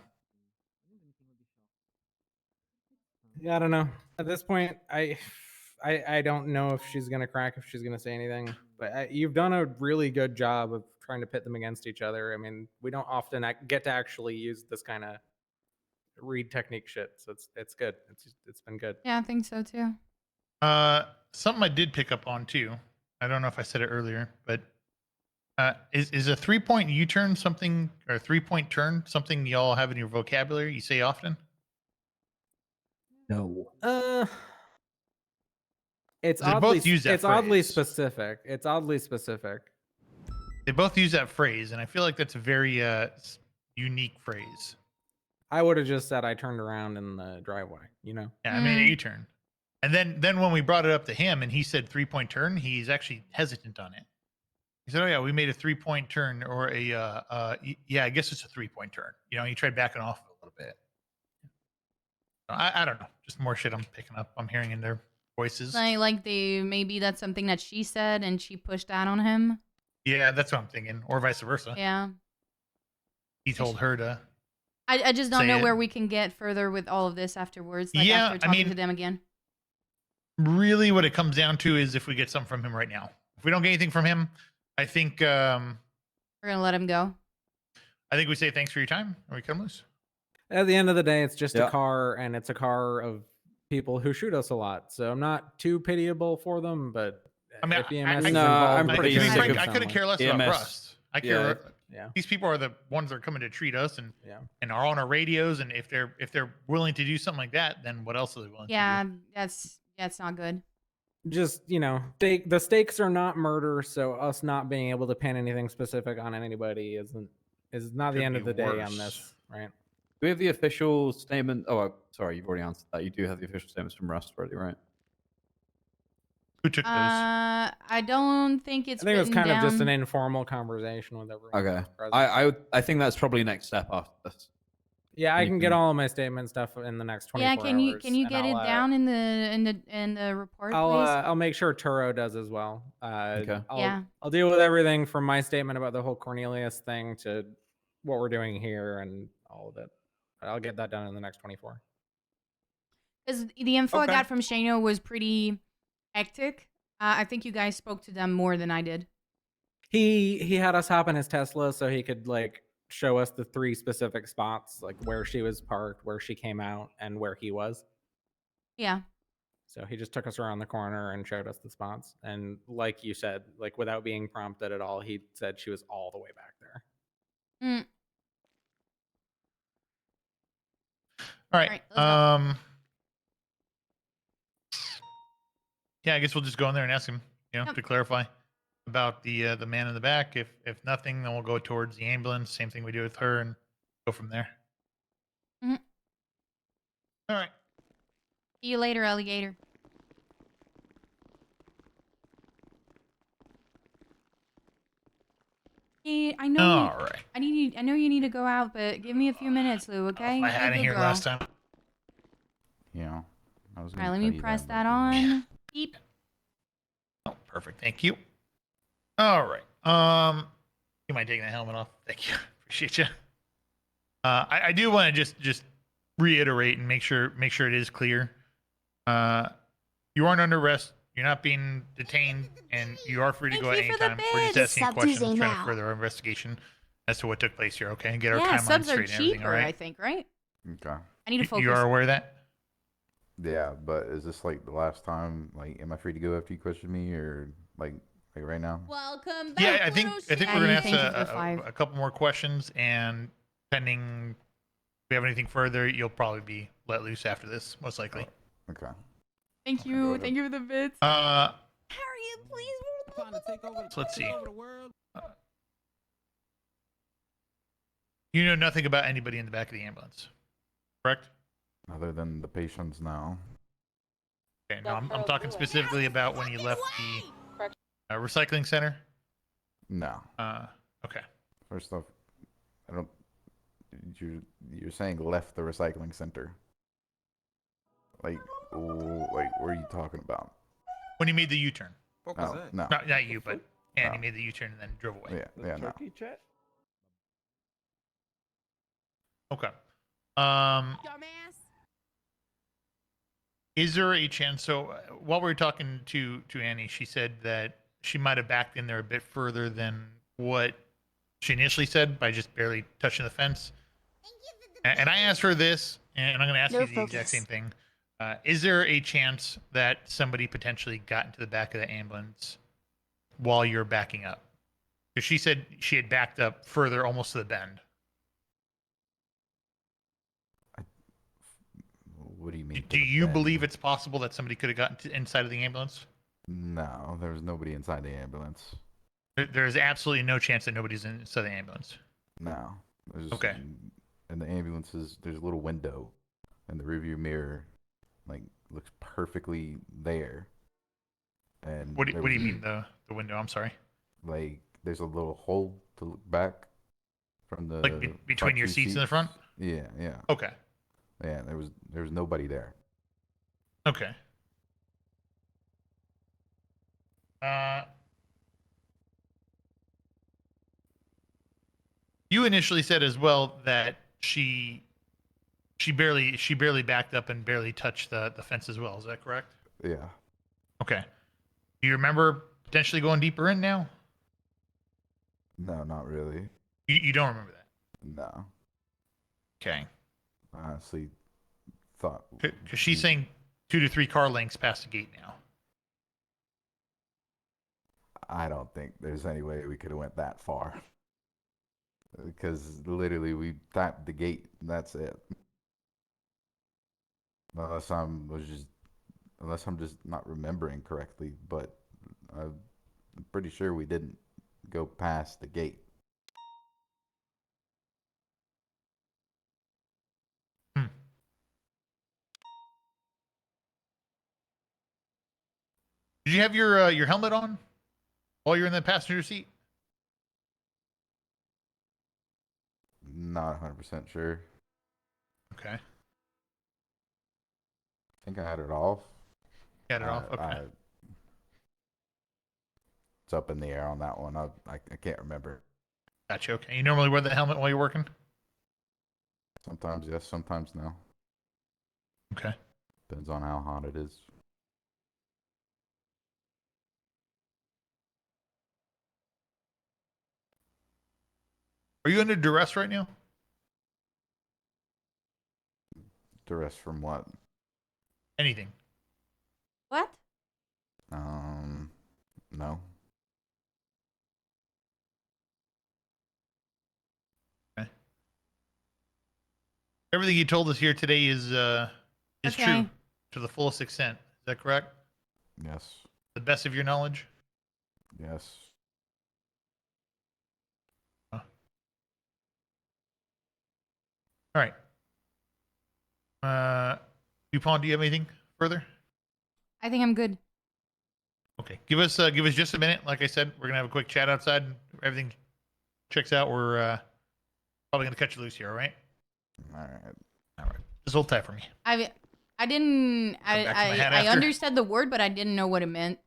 Yeah, I don't know. At this point, I don't know if she's gonna crack, if she's gonna say anything. But you've done a really good job of trying to pit them against each other. I mean, we don't often get to actually use this kind of read technique shit, so it's good. It's been good. Yeah, I think so too. something I did pick up on too. I don't know if I said it earlier, but is a 3-point U-turn something, or a 3-point turn something y'all have in your vocabulary? You say often? No. It's They oddly, both use that it's oddly phrase. specific. It's oddly specific. They both use that phrase, and I feel like that's a very unique phrase. I would have just said I turned around in the driveway, you know? Yeah, I made a U-turn. And then when we brought it up to him and he said 3-point turn, he's actually hesitant on it. He said, "Oh yeah, we made a 3-point turn, or a yeah, I guess it's a 3-point turn." You know, he tried backing off a little bit. I don't know, just more shit I'm picking up. I'm hearing in their voices. Like maybe that's something that she said and she pushed that on him. Yeah, that's what I'm thinking, or vice versa. Yeah. He told her to. I just don't say know it. where we can get further with all of this afterwards. Like Yeah, after I talking mean- to them again. Really, what it comes down to is if we get something from him right now. If we don't get anything from him, I think We're gonna let him go. we say thanks for your time and we cut him loose. At the end of the day, it's just Yeah. a car, and it's a car of people who shoot us a lot. So I'm not too pitiable for them, but I mean, if EMS is to involved, be it's frank, good I couldn't care less family. about Rust. I care. Yeah. These people are the ones that are coming to treat us and Yeah. and are on our radios. And if they're willing to do something like that, then what else are they willing Yeah, that's not good. Just, you know, the stakes are not murder, so us not being able to pin anything specific on anybody is not the Could end of be the day on worse. this, right? Do we have the official statement? Oh, sorry, you've already answered that. You do have the official statements from Rust already, right? Who took I don't think it's. I think it was written kind of just down. an informal conversation with everyone. Okay. present. I think that's probably next step after this. Yeah, I You can get all of my statement stuff in the next 24 Yeah, hours. can you and get it I'll, down in the report, I'll please? I'll make sure Turo does as well. Okay. Yeah. I'll deal with everything from my statement about the whole Cornelius thing to what we're doing here and all of it. I'll get that done in the next 24. Because the info I Okay. got from Shano was pretty hectic. I think you guys spoke to them more than I did. He had us hop in his Tesla so he could like show us the 3 specific spots, like where she was parked, where she came out, and where he was. Yeah. So he just took us around the corner and showed us the spots. And like you said, like without being prompted at all, he said she was all the way back there. Mm. All right. let's go. Yeah, I guess we'll just go in there and ask him, Yep. to clarify about the man in the back. If nothing, then we'll go towards the ambulance. Same thing we do with her, and go from there. Mhm. All right. See you later, alligator. Hey, I know. All right. I know you need to go out, but give me a few minutes, Lou. Okay? I had You're it a here good girl. last time. Yeah. I was All gonna right, let tell me you press but- that on. Beep. Oh, perfect. Thank you. All right. You mind taking the helmet off? Thank you. Appreciate you. I do want to just reiterate and make sure it is clear. You aren't under arrest. You're not being detained, and you are free to go at any time. We're just asking Sub questions, Tuesday trying to now. further our investigation as to what took place here. Okay, and get our Yeah, timeline subs are straight and everything. All cheaper, I right. think, right? Okay. I need to focus. You are aware of that? Yeah, but is this like the last time? Like, am I free to go after you question me, or like Like right now? Welcome back. Yeah, I think we're gonna ask Thank you for the 5. a couple more questions, and pending if we have anything further, you'll probably be let loose after this, most likely. Okay. Thank you. Thank you for the bits. Harriet, please. So let's see. You know nothing about anybody in the back of the ambulance, correct? Other than the patients now. Okay, no, I'm talking specifically about when you left the recycling center. No. Okay. First off, I don't. You're saying left the recycling center. Like, what are you talking about? When you made the U-turn. What was that? No. Not you, but Andy No. made the U-turn and then drove away. Yeah, no. Okay. Is there a chance? So while we were talking to Annie, she said that she might have backed in there a bit further than what she initially said by just barely touching the fence. And I asked her this, and I'm going to ask you the exact same thing. Is there a chance that somebody potentially got into the back of the ambulance while you're backing up? Because she said she had backed up further, almost to the bend. What do you mean? Do you believe it's possible that somebody could have gotten inside of the ambulance? No, there was nobody inside the ambulance. There's absolutely no chance that nobody's inside the ambulance. No. Okay. In the ambulances, there's a little window in the rearview mirror, like looks perfectly there. And what do you mean the window? I'm sorry. Like there's a little hole to look back from the between your seats in the front. Yeah. Okay. Yeah, there was nobody there. Okay. You initially said as well that she barely backed up and barely touched the fence as well. Is that correct? Yeah. Okay. Do you remember potentially going deeper in now? No, not really. You don't remember that? No. Okay. I honestly thought. Because she's saying 2 to 3 car lengths past the gate now. I don't think there's any way we could have went that far. Because literally we tapped the gate and that's it. Unless I'm just not remembering correctly, but I'm pretty sure we didn't go past the gate. Did you have your helmet on while you're in the passenger seat? Not 100% sure. Okay. I think I had it off. Had it off? Okay. It's up in the air on that one. I can't remember. Gotcha. Okay. You normally wear the helmet while you're working? Sometimes yes, sometimes no. Okay. Depends on how hot it is. Are you under duress right now? Duress from what? Anything. What? No. Okay. Everything you told us here today is Okay. true to the fullest extent. Is that correct? Yes. The best of your knowledge? Yes. All right. Dupont, do you have anything further? I think I'm good. Okay. Give us just a minute. Like I said, we're gonna have a quick chat outside. Everything checks out. We're probably gonna cut you loose here. All right. All right. All right. Just hold tight for me. I didn't. Come back to my hat I after. understood the word, but I didn't know what it meant.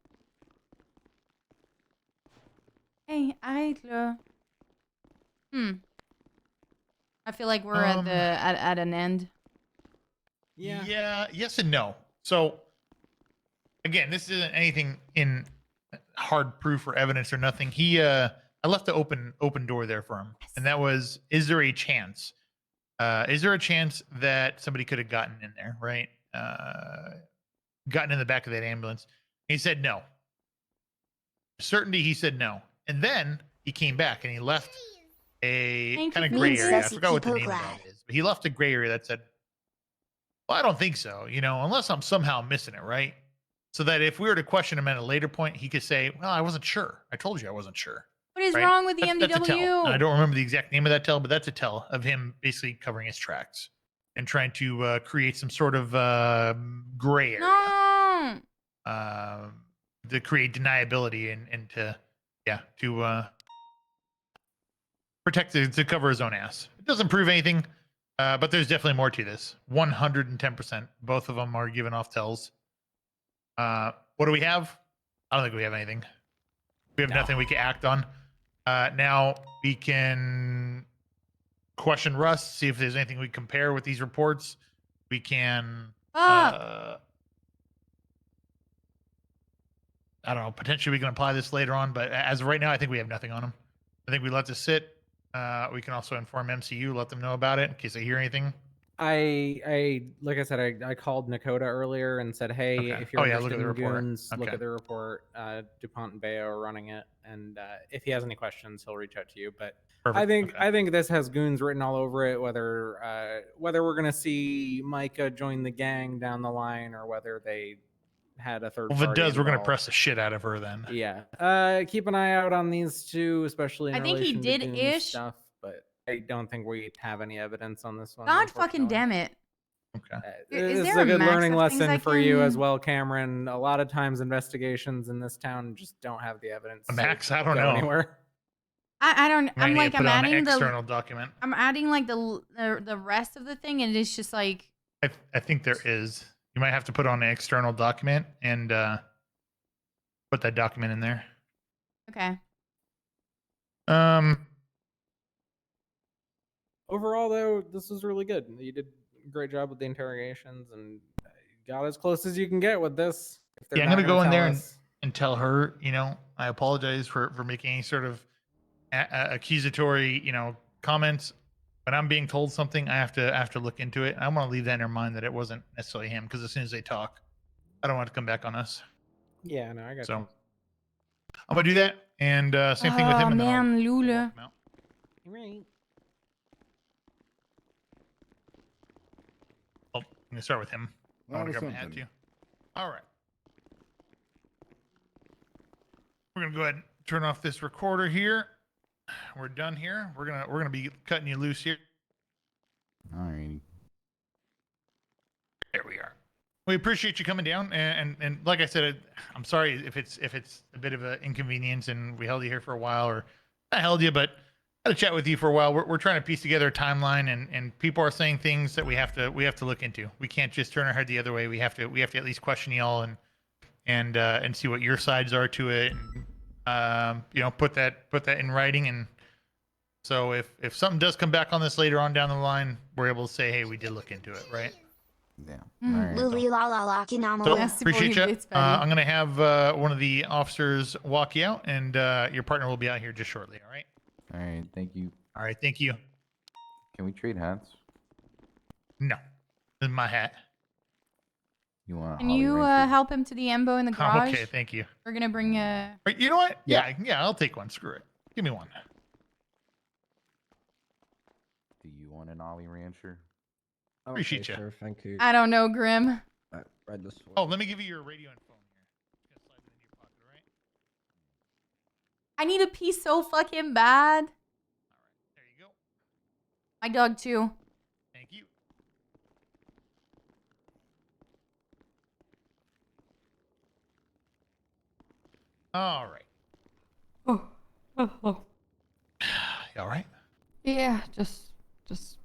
Hey, Eitler. I feel like we're at an end. Yeah. Yes and no. So again, this isn't anything in hard proof or evidence or nothing. I left the open door there for him, and that was: is there a chance? Is there a chance that somebody could have gotten in there, right? Gotten in the back of that ambulance? He said no. certainty, he said no. And then he came back and he left a Thank kind of you, gray Phoenix. area. I Sassy forgot what the people name of glad. that is, but he left a gray area that said, well, I don't think so, unless I'm somehow missing it, right? So that if we were to question him at a later point, he could say, well, I wasn't sure. I told you I wasn't sure. What is right? wrong with the That's a tell. MDW? And I don't remember the exact name of that tell, but that's a tell of him basically covering his tracks and trying to create some sort of gray area. No. To create deniability and to protect to cover his own ass. It doesn't prove anything, but there's definitely more to this. 110%. Both of them are giving off tells. What do we have? I don't think we have anything. We have nothing we can act on. Now we can question Russ, see if there's anything we compare with these reports. We can I don't know, potentially we can apply this later on, but as of right now, I think we have nothing on him. I think we let this sit. We can also inform MCU, let them know about it in case they hear anything. I like I said, I called Nakota earlier and said, hey, Okay. if you're Oh, yeah, look interested at the in report. goons, look Okay. at the report. DuPont and Bayo are running it, and if he has any questions, he'll reach out to you. But Perfect. I think this has goons written all over it. Whether we're gonna see Micah join the gang down the line, or whether they had a third. Well, if it party does, we're going to involved. press the shit out of her then. Yeah. Keep an eye out on these two, especially in I think he relation to did goons ish. stuff. But I don't think we have any evidence on this one. God fucking damn it. Okay. Is This is there a good max learning of things lesson I for you as can- well, Cameron. A lot of times investigations in this town just don't have the evidence. A to max? I don't go know. Anywhere. I don't. Might I'm need like to put I'm on an adding external the. document. I'm adding like the rest of the thing, and it's just like. I think there is. You might have to put on an external document and put that document in there. Okay. Overall, though, this was really good. You did a great job with the interrogations and got as close as you can get with this. If they're Yeah, I'm not gonna go in tell there us. and tell her, I apologize for making any sort of accusatory, comments. When I'm being told something, I have to look into it. I want to leave that in her mind that it wasn't necessarily him, because as soon as they talk, I don't want it to come back on us. Yeah, no, I got So you. I'm gonna do that, and same thing with him. Oh And then I'll- man, Lula. Right. I'm gonna start with him. I That want to was grab my hat something. too. All right. We're gonna go ahead and turn off this recorder here. We're done here. We're gonna be cutting you loose here. Alrighty. There we are. We appreciate you coming down, and like I said, I'm sorry if it's a bit of an inconvenience and we held you here for a while, or I held you, but I had to chat with you for a while. We're trying to piece together a timeline, and people are saying things that we have to look into. We can't just turn our head the other way. We have to at least question y'all and see what your sides are to it, and put that in writing. And so if something does come back on this later on down the line, we're able to say, hey, we did look into it, right? Yeah. Luli la la la So kinamala. appreciate you. I'm gonna have one of the officers walk you out, and your partner will be out here just shortly. All right. Alright, thank you. All right. Thank you. Can we trade hats? No, this is my hat. You want? Can you help him to the Embo in the garage? Okay. Thank you. We're gonna bring a. Wait, you know what? Yeah. I'll take one. Screw it. Give me one. Do you want an Ollie Rancher? Appreciate you. Sure, thank you. I don't know, Grim. Right this way. Oh, let me give you your radio and phone here. Just gonna slide it into your pocket, all right? I need a pee so fucking bad. There you go. My dog too. Thank you. All right. Oh. You all right? Yeah, just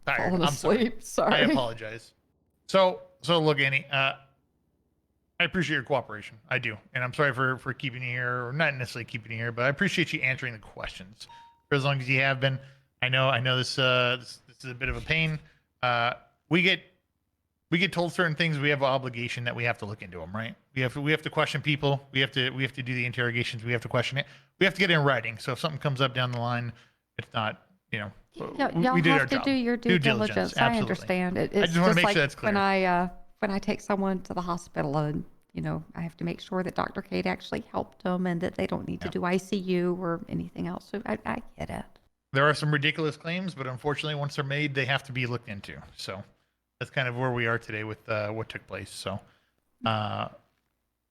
Tired. falling I'm sorry. asleep. Sorry. I apologize. So look, Annie, I appreciate your cooperation. I do. And I'm sorry for keeping you here, or not necessarily keeping you here, but I appreciate you answering the questions for as long as you have been. I know this is a bit of a pain. We get told certain things. We have an obligation that we have to look into them, right? We have to question people. We have to do the interrogations. We have to question it. We have to get it in writing. So if something comes up down the line, it's not, Y'all we did our have to job. do your due diligence. I Absolutely. understand. I It's just want to make like sure that's clear. when I take someone to the hospital and I have to make sure that Dr. Kate actually helped them and that they don't need to do ICU or anything else. So I get it. There are some ridiculous claims, but unfortunately, once they're made, they have to be looked into. So that's kind of where we are today with what took place. So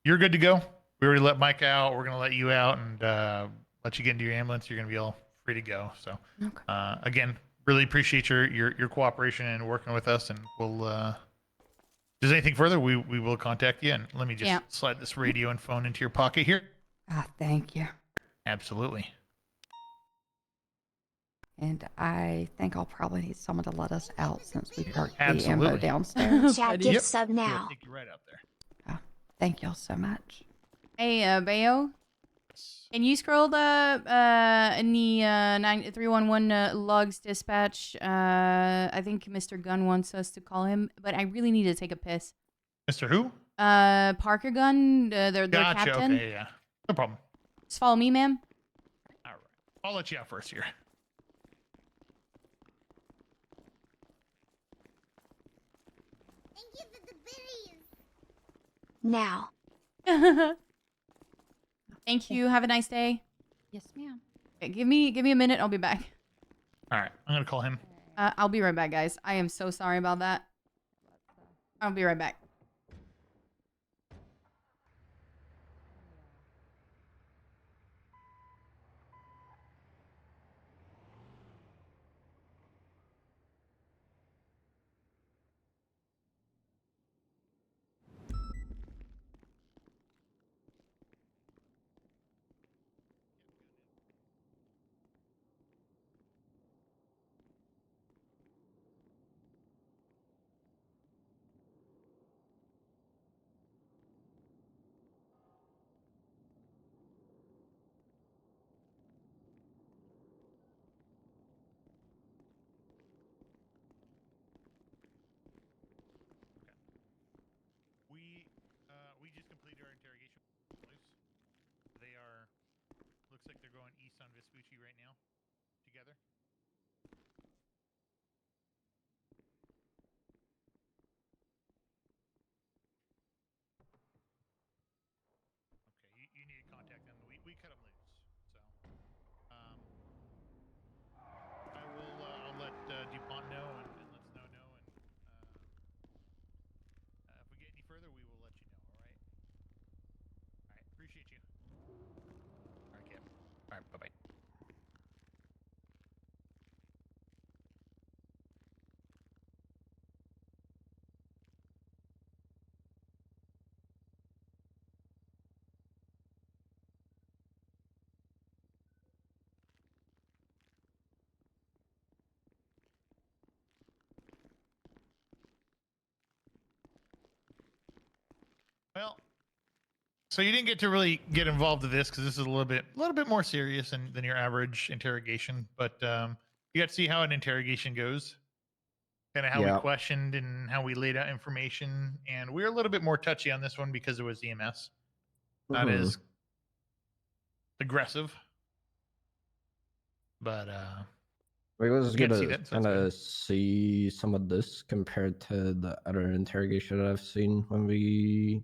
you're good to go. We already let Mike out. We're going to let you out and let you get into your ambulance. You're going to be all free to go. So again, really appreciate your cooperation and working with us. And we'll, if there's anything further, we will contact you. And let me just slide this radio and phone into your pocket here. Thank you. Absolutely. And I think I'll probably need someone to let us out since we parked the Absolutely. ammo downstairs. Chat gift sub Yeah, now. take you right out there. Thank y'all so much. Hey, Bayo, can you scroll the in the 311 logs dispatch? I think Mr. Gunn wants us to call him, but I really need to take a piss. Mr. Who? Parker Gunn, their Gotcha. captain. Okay, yeah. No problem. Just follow me, ma'am. All right. I'll let you out first here. Now. Thank you. Have a nice day. Yes, ma'am. Okay, give me a minute. I'll be back. All right. I'm going to call him. I'll be right back, guys. I am so sorry about that. I'll be right back. We just completed our interrogation. They are, looks like they're going east on Vespucci right now, together. Okay, you need to contact them. We cut them loose, so I will. I'll let DuPont know and let Snow know, and if we get any further, we will let you know. All right. All right. Appreciate you. All right, Cap. All right. Bye bye. Well, so you didn't get to really get involved with this because this is a little bit more serious than your average interrogation. But you got to see how an interrogation goes, kind of how we questioned and how we laid out information, and we're a little bit more touchy on this one because it was EMS, not as aggressive. But we was you get to see gonna that, so kind that's of see some of this compared to the other interrogation that I've seen when we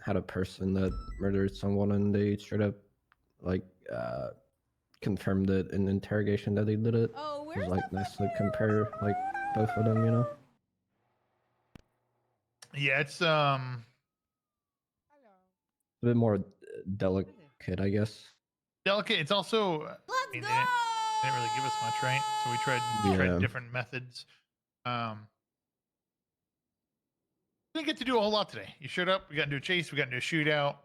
had a person that murdered someone and they straight up like confirmed it in interrogation that they did it. Oh, It was like nice to compare like both of them, you know. yeah, it's A bit more delicate, I guess. delicate. It's also I mean, they didn't really give us much, right? So we tried Yeah. different methods. Didn't get to do a whole lot today. You showed up, we got into a chase, we got into a shootout,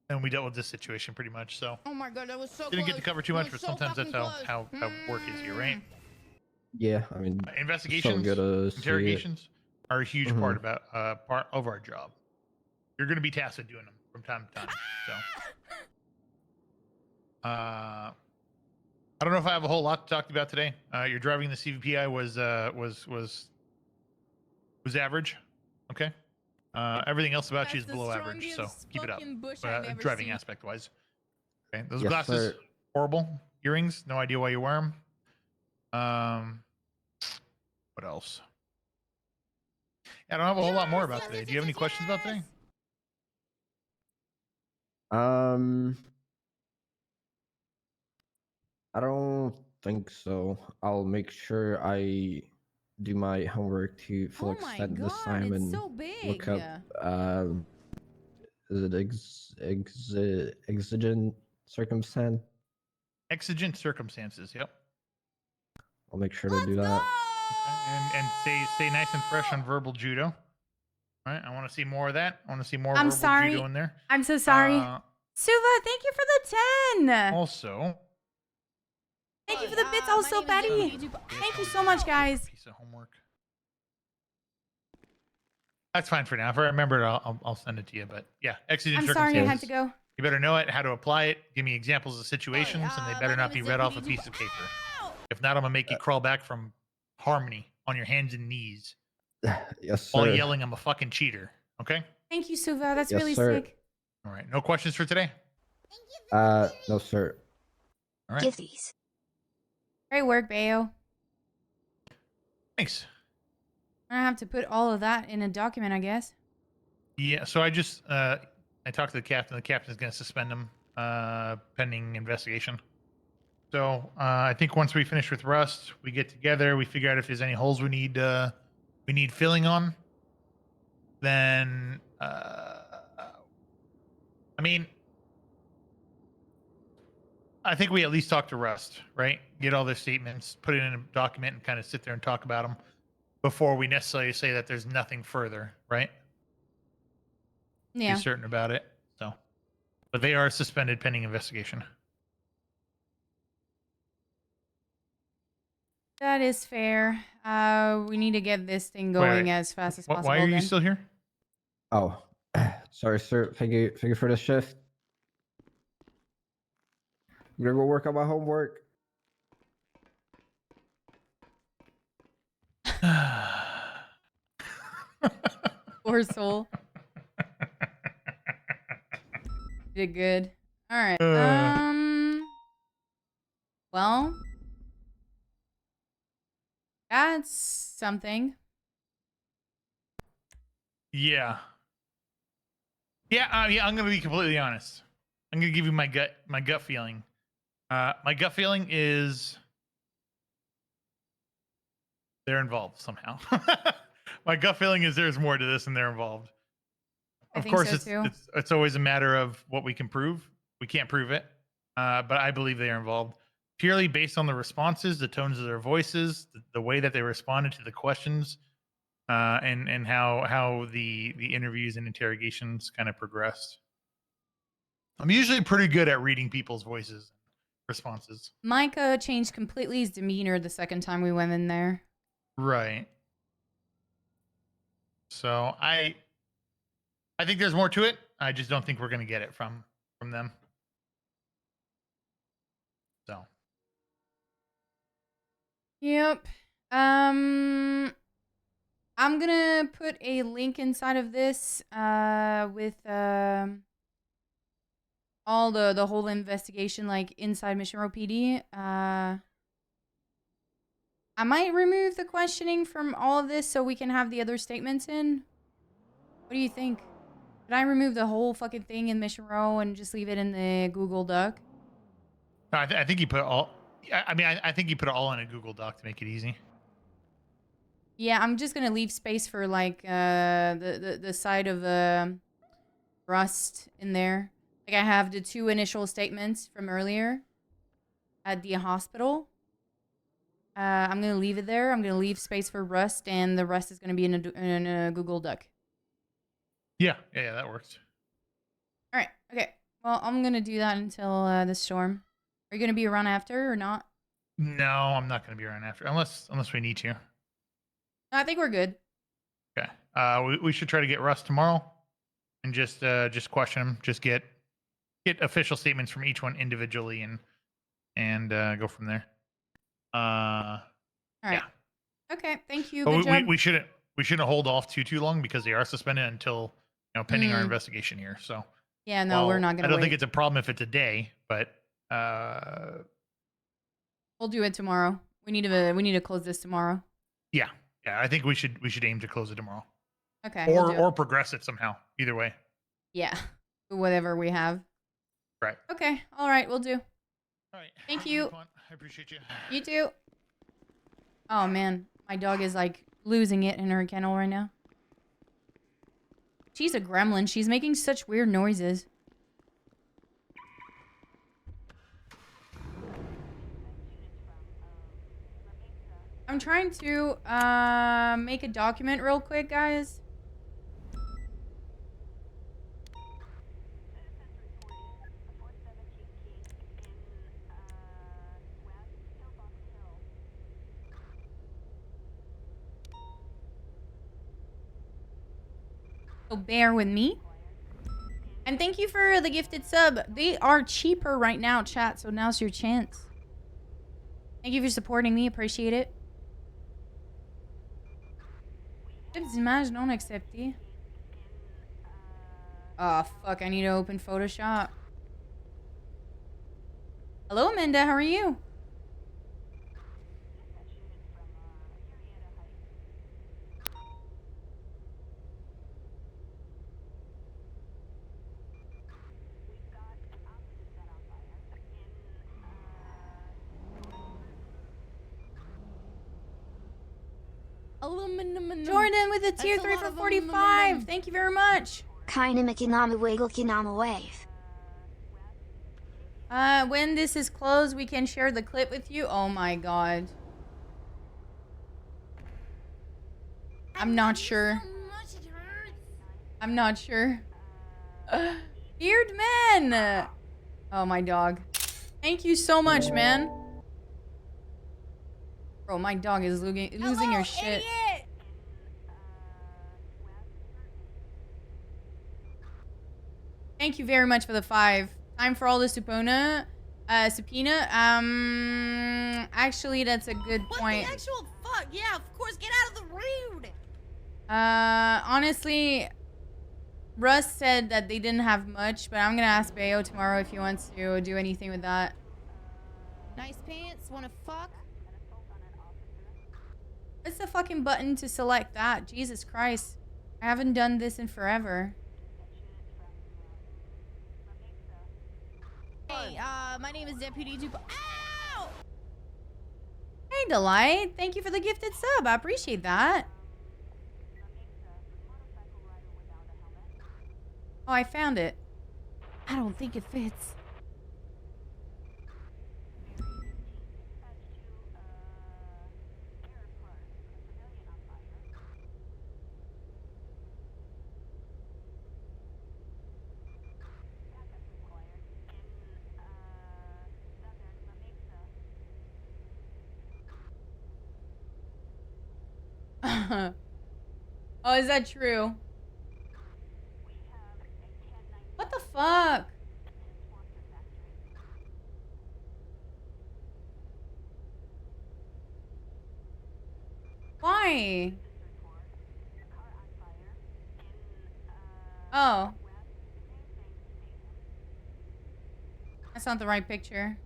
and we dealt with this situation pretty much. So Oh my god, that was so didn't get to cover too much, but sometimes that's how work is here, right? Yeah, I mean, Investigations, good to see it. interrogations are a huge part of our job. You're going to be tasked with doing them from time to time. So, I don't know if I have a whole lot to talk about today. Your driving the CVPI was average. Okay. Everything else about you is That's the below average, so strongest keep it up. fucking bush I've ever Driving seen. aspect wise. Okay. Those Yes, glasses, sir. horrible. Earrings, no idea why you wear them. What else? I don't have a whole lot more about today. Do you have any questions about today? I don't think so. I'll make sure I do my homework to full Oh my extent this God, time it's and so big. look up is it exigent circumstance? Exigent circumstances. Yep. I'll make sure to do that. And stay nice and fresh on verbal judo. All right. I want to see more of that. I want to see more I'm verbal sorry. judo in there. I'm so sorry. Suva, thank you for the 10. Also, Thank you for the bits, also, Patty. Thank you so much, guys. piece of homework. That's fine for now. If I remember it, I'll send it to you. But yeah, exigent I'm circumstances. sorry I had to go. You better know it, how to apply it. Give me examples of situations, and they better not be read off a piece of paper. If not, I'm gonna make you crawl back from Harmony on your hands and knees Yes, while sir. yelling, "I'm a fucking cheater." Okay. Thank you, Suva. That's Yes, really sir. sick. All right. No questions for today. No, sir. All right. Give these. Great work, Bayo. Thanks. I have to put all of that in a document, I guess. Yeah. So I just I talked to the captain. The captain's gonna suspend him pending investigation. So I think once we finish with Rust, we get together, we figure out if there's any holes we need filling on. Then I mean, I think we at least talk to Rust, right? Get all their statements, put it in a document, and kind of sit there and talk about them before we necessarily say that there's nothing further, right? Yeah. Be certain about it. So, but they are suspended pending investigation. That is fair. We need to get this thing going as fast as possible. Why are you then. still here? Oh, sorry, sir. Thank you for the shift. I'm gonna go work on my homework. Poor soul. Did good. All right. Well, that's something. Yeah. Yeah, I'm gonna be completely honest. I'm gonna give you my gut feeling. My gut feeling is they're involved somehow. My gut feeling is there's more to this and they're involved. Of think course, so, too. it's always a matter of what we can prove. We can't prove it, but I believe they are involved purely based on the responses, the tones of their voices, the way that they responded to the questions, and how the interviews and interrogations kind of progressed. I'm usually pretty good at reading people's voices, responses. Micah changed completely his demeanor the second time we went in there. Right. So I think there's more to it. I just don't think we're gonna get it from them. So. Yep. I'm gonna put a link inside of this with all the whole investigation, like inside Mission Row PD. I might remove the questioning from all of this so we can have the other statements in. What do you think? Should I remove the whole fucking thing in Mission Row and just leave it in the Google Doc? No, I think you put all. I mean, I think you put it all in a Google Doc to make it easy. Yeah, I'm just gonna leave space for like the side of Rust in there. Like I have the 2 initial statements from earlier at the hospital. I'm gonna leave it there. I'm gonna leave space for Rust, and the rest is gonna be in a Google Doc. Yeah, that works. All right. Okay. Well, I'm gonna do that until the storm. Are you gonna be around after or not? No, I'm not going to be around after, unless we need to. I think we're good. Okay. We should try to get Russ tomorrow, and just question him. Just get official statements from each one individually, and go from there. All right. Yeah. Okay. Thank you. But Good job. we shouldn't hold off too long because they are suspended until pending our investigation here. So. Yeah. No, we're not gonna. I don't think it's a problem if it's a day, but. We'll do it tomorrow. We need to close this tomorrow. Yeah. I think we should aim to close it tomorrow. Okay. Or progress it somehow. Either way. Yeah. Whatever we have. Right. Okay. All right. We'll do. All right. Thank Have you. fun. I appreciate you. You too. Oh man, my dog is like losing it in her kennel right now. She's a gremlin. She's making such weird noises. I'm trying to make a document real quick, guys. So bear with me. And thank you for the gifted sub. They are cheaper right now, chat, so now's your chance. Thank you for supporting me. Appreciate it. Des images non acceptées. Oh, fuck. I need to open Photoshop. Hello, Amanda. How are you? Jordan with a tier 3 for 45. Thank you very much. Kinda kinama wiggle kinama wave. When this is closed, we can share the clip with you. Oh my god. I'm not sure. I'm not sure. Beard man. Oh, my dog. Thank you so much, man. Bro, my dog is losing her shit. Idiot! Thank you very much for the 5. Time for all the subpoena. Actually, that's a good point. What the actual fuck? Yeah, of course, get out of the road! Honestly, Russ said that they didn't have much, but I'm gonna ask Bayo tomorrow if he wants to do anything with that. Nice pants, wanna fuck? What's the fucking button to select that? Jesus Christ. I haven't done this in forever. Hey, my name is Deputy Dupa. Ow! Hey, Delight. Thank you for the gifted sub. I appreciate that. Oh, I found it. I don't think it fits. Oh, is that true? What the fuck? Why? Oh. That's not the right picture.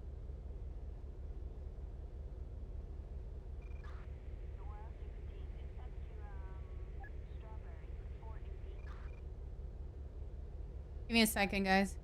Give me a second, guys.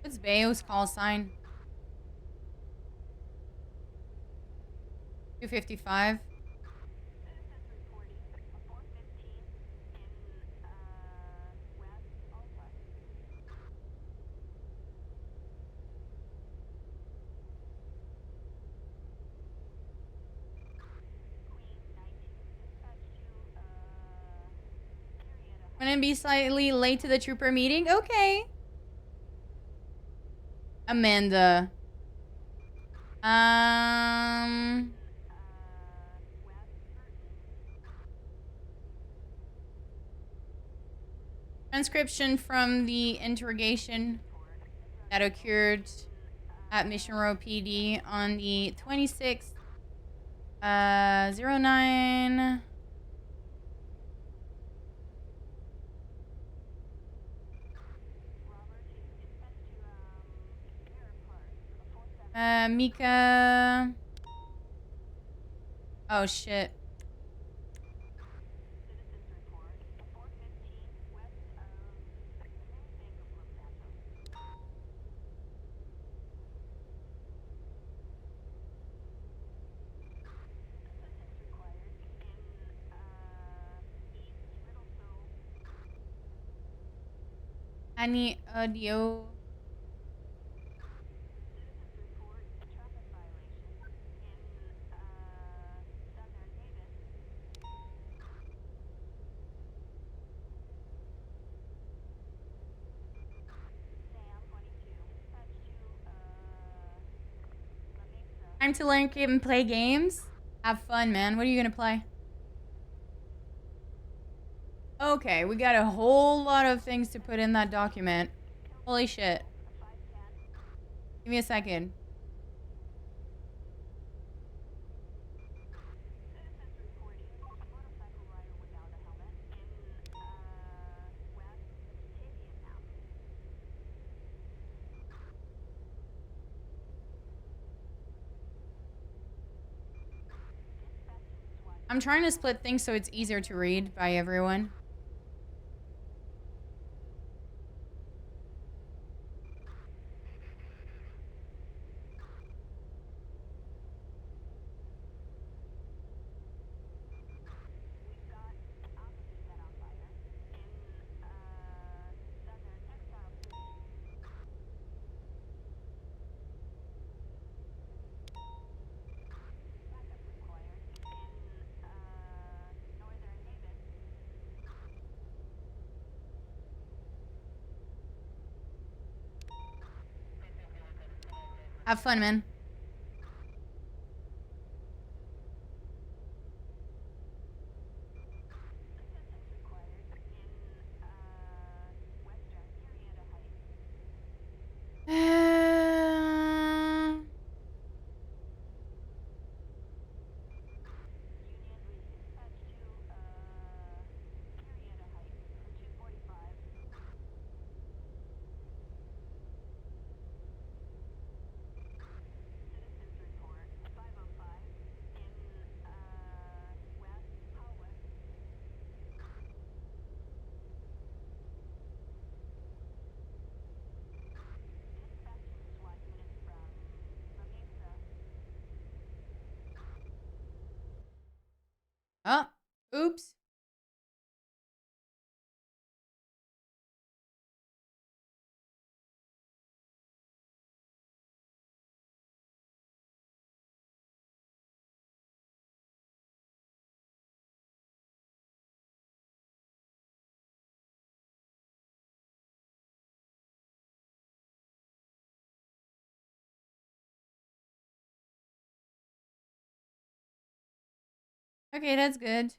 What's Bayo's call sign? 355. I'm gonna be slightly late to the trooper meeting. Okay. Amanda. Transcription from the interrogation that occurred at Mission Row PD on the 26th, 09. Mika. Oh shit. I need audio. Time to learn and play games? Have fun, man. What are you gonna play? Okay, we got a whole lot of things to put in that document. Holy shit. Give me a second. I'm trying to split things so it's easier to read by everyone. Have fun, man. Oh, oops. Okay, that's good.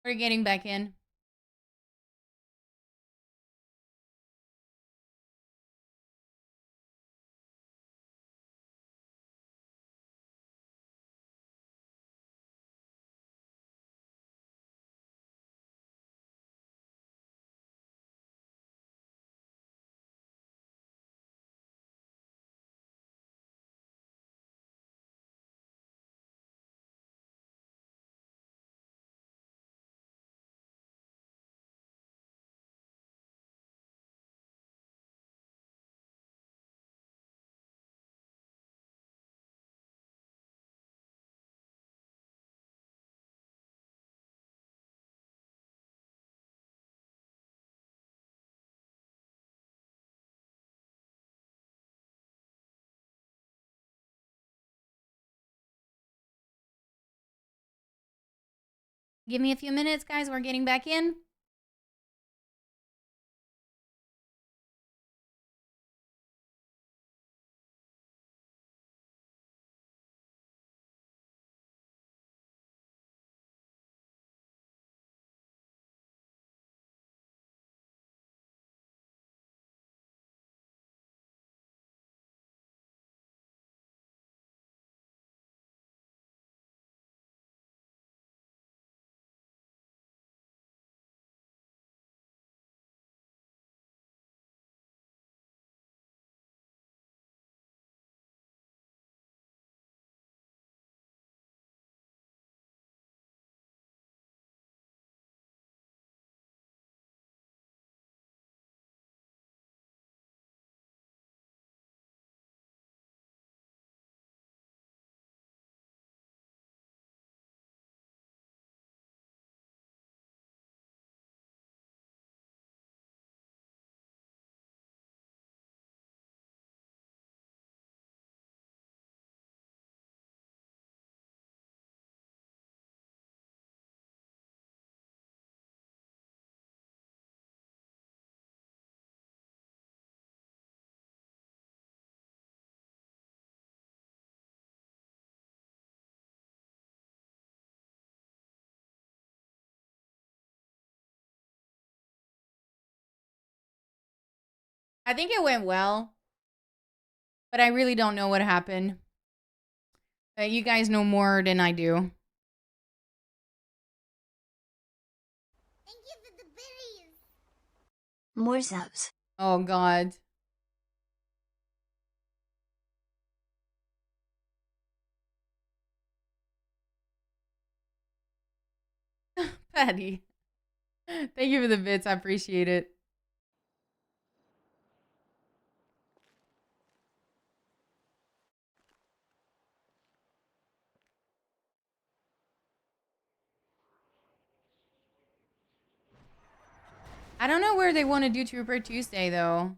We're getting back in. Give me a few minutes, guys. We're getting back in. I think it went well, but I really don't know what happened. You guys know more than I do. More subs. Oh, God. Patty. Thank you for the bits. I appreciate it. I don't know where they want to do Trooper Tuesday, though.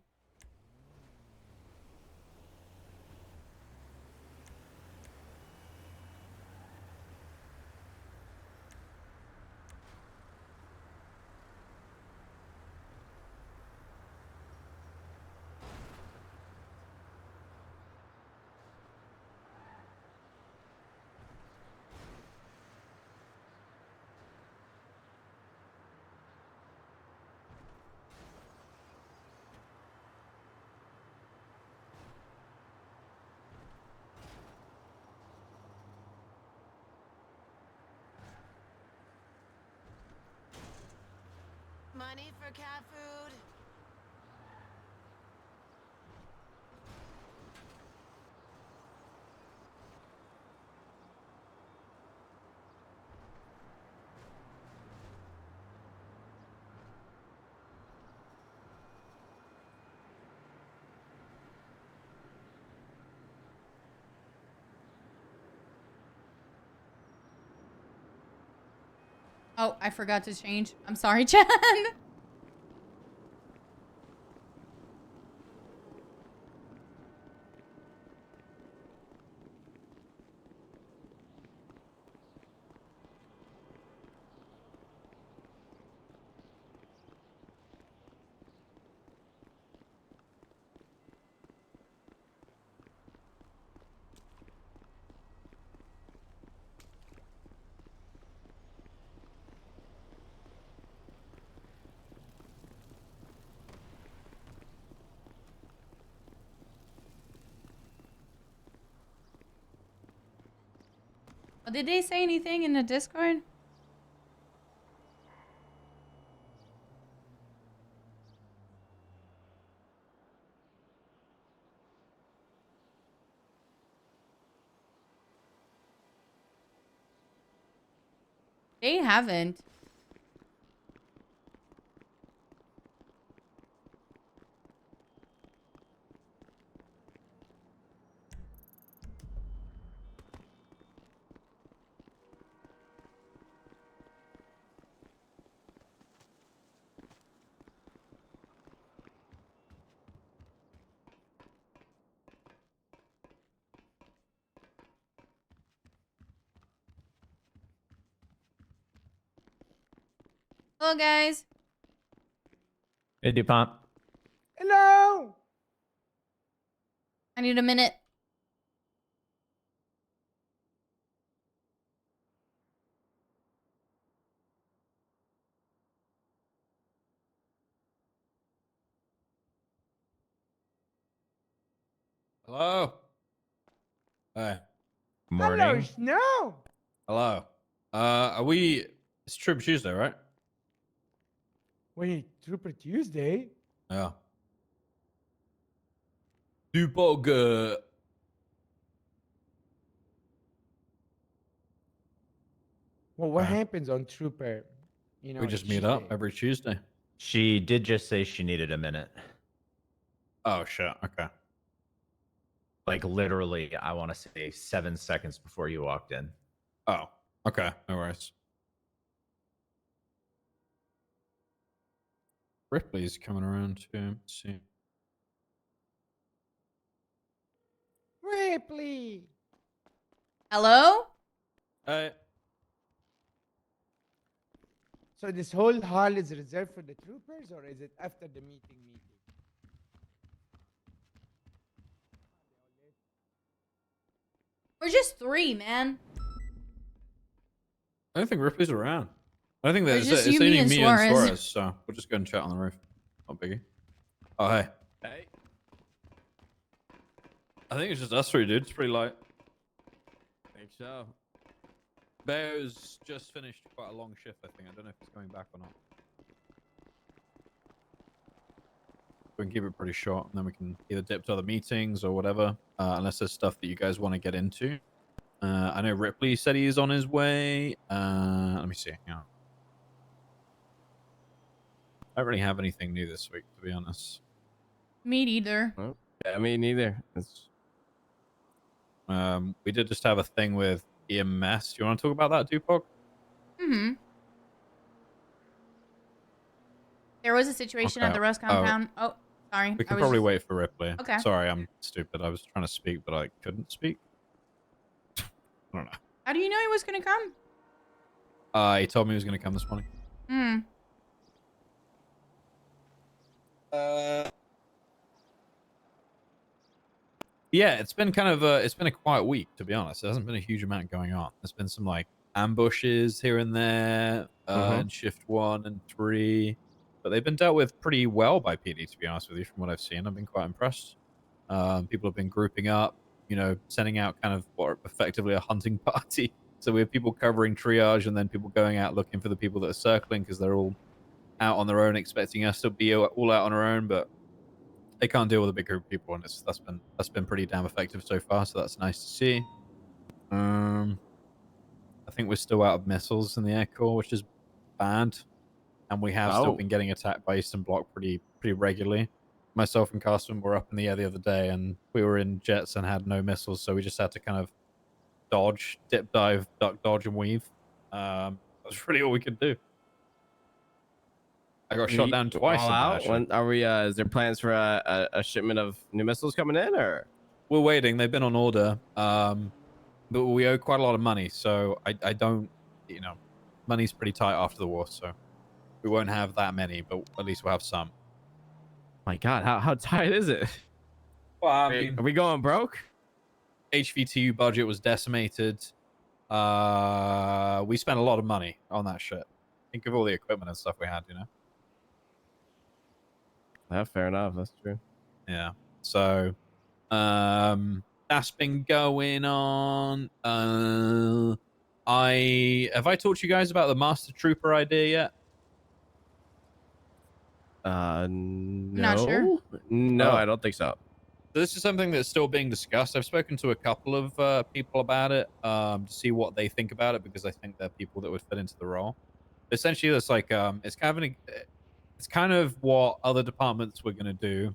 Money for cat food. Oh, I forgot to change. I'm sorry, Chan. Well, did they say anything in the Discord? They haven't. Hello, guys. Hey, DuPont. Hello. I need a minute. Hello. Hi. Hello, Snow. Hello. Are we? It's Trip Tuesday, right? Wait, Trooper Tuesday? Yeah. Dupog. Well, what happens on Trooper? You know, We just meet up every Tuesday. She did just say she needed a minute. Oh shit. Okay. Like literally, I want to say 7 seconds before you walked in. Oh. Okay. No worries. Ripley's coming around too. Let's see. Ripley. Hello? So this whole hall is reserved for the troopers, or is it after the meeting? We're just 3, man. I don't think Ripley's around. I think There's there's just it's you, only me, and me and Suarez. Suarez, so we'll just go and chat on the roof. Not biggie. Oh hey. Hey. I think it's just us three, dude. It's pretty light. I think so. Bear's just finished quite a long shift, I think. I don't know if he's coming back or not. We can keep it pretty short, and then we can either dip to other meetings or whatever, unless there's stuff that you guys want to get into. I know Ripley said he's on his way. Let me see. Yeah. I don't really have anything new this week, to be honest. Me neither. Oh, yeah, me neither. We did just have a thing with EMS. Do you want to talk about that, Dupog? Mm-hmm. There was a situation at Okay. the Rust compound. Oh, sorry. We can probably wait for Ripley. Okay. Sorry, I'm stupid. I was trying to speak, but I couldn't speak. I don't know. How do you know he was gonna come? He told me he was going to come this morning. Hmm. Yeah, it's been kind of it's been a quiet week, to be honest. There hasn't been a huge amount going on. There's been some like ambushes here and there in shift 1 and 3, but they've been dealt with pretty well by PD, to be honest with you. From what I've seen, I've been quite impressed. People have been grouping up, you know, sending out kind of what are effectively a hunting party. So we have people covering triage, and then people going out looking for the people that are circling because they're all out on their own, expecting us to be all out on our own, but they can't deal with a big group of people, and that's been pretty damn effective so far. So that's nice to see. I think we're still out of missiles in the air core, which is bad, and we have still been getting attacked by Eastern Bloc pretty regularly. Myself and Carsten were up in the air the other day, and we were in jets and had no missiles, so we just had to kind of dodge, dip, dive, duck, dodge, and weave. That's really all we could do. I got shot down twice. All in that, out? actually. When are we? Is there plans for a shipment of new missiles coming in, or? We're waiting. They've been on order. But we owe quite a lot of money, so I don't, you know, money's pretty tight after the war, so we won't have that many, but at least we'll have some. My God, how tight is it? Well, I mean, are we going broke? HVTU budget was decimated. We spent a lot of money on that shit. Think of all the equipment and stuff we had, you know? Yeah, fair enough. That's true. Yeah. So, that's been going on. Have I talked to you guys about the Master Trooper idea yet? No. Not sure. No, Oh. I don't think so. This is something that's still being discussed. I've spoken to a couple of people about it to see what they think about it, because I think they're people that would fit into the role. Essentially, it's like it's kind of what other departments were going to do,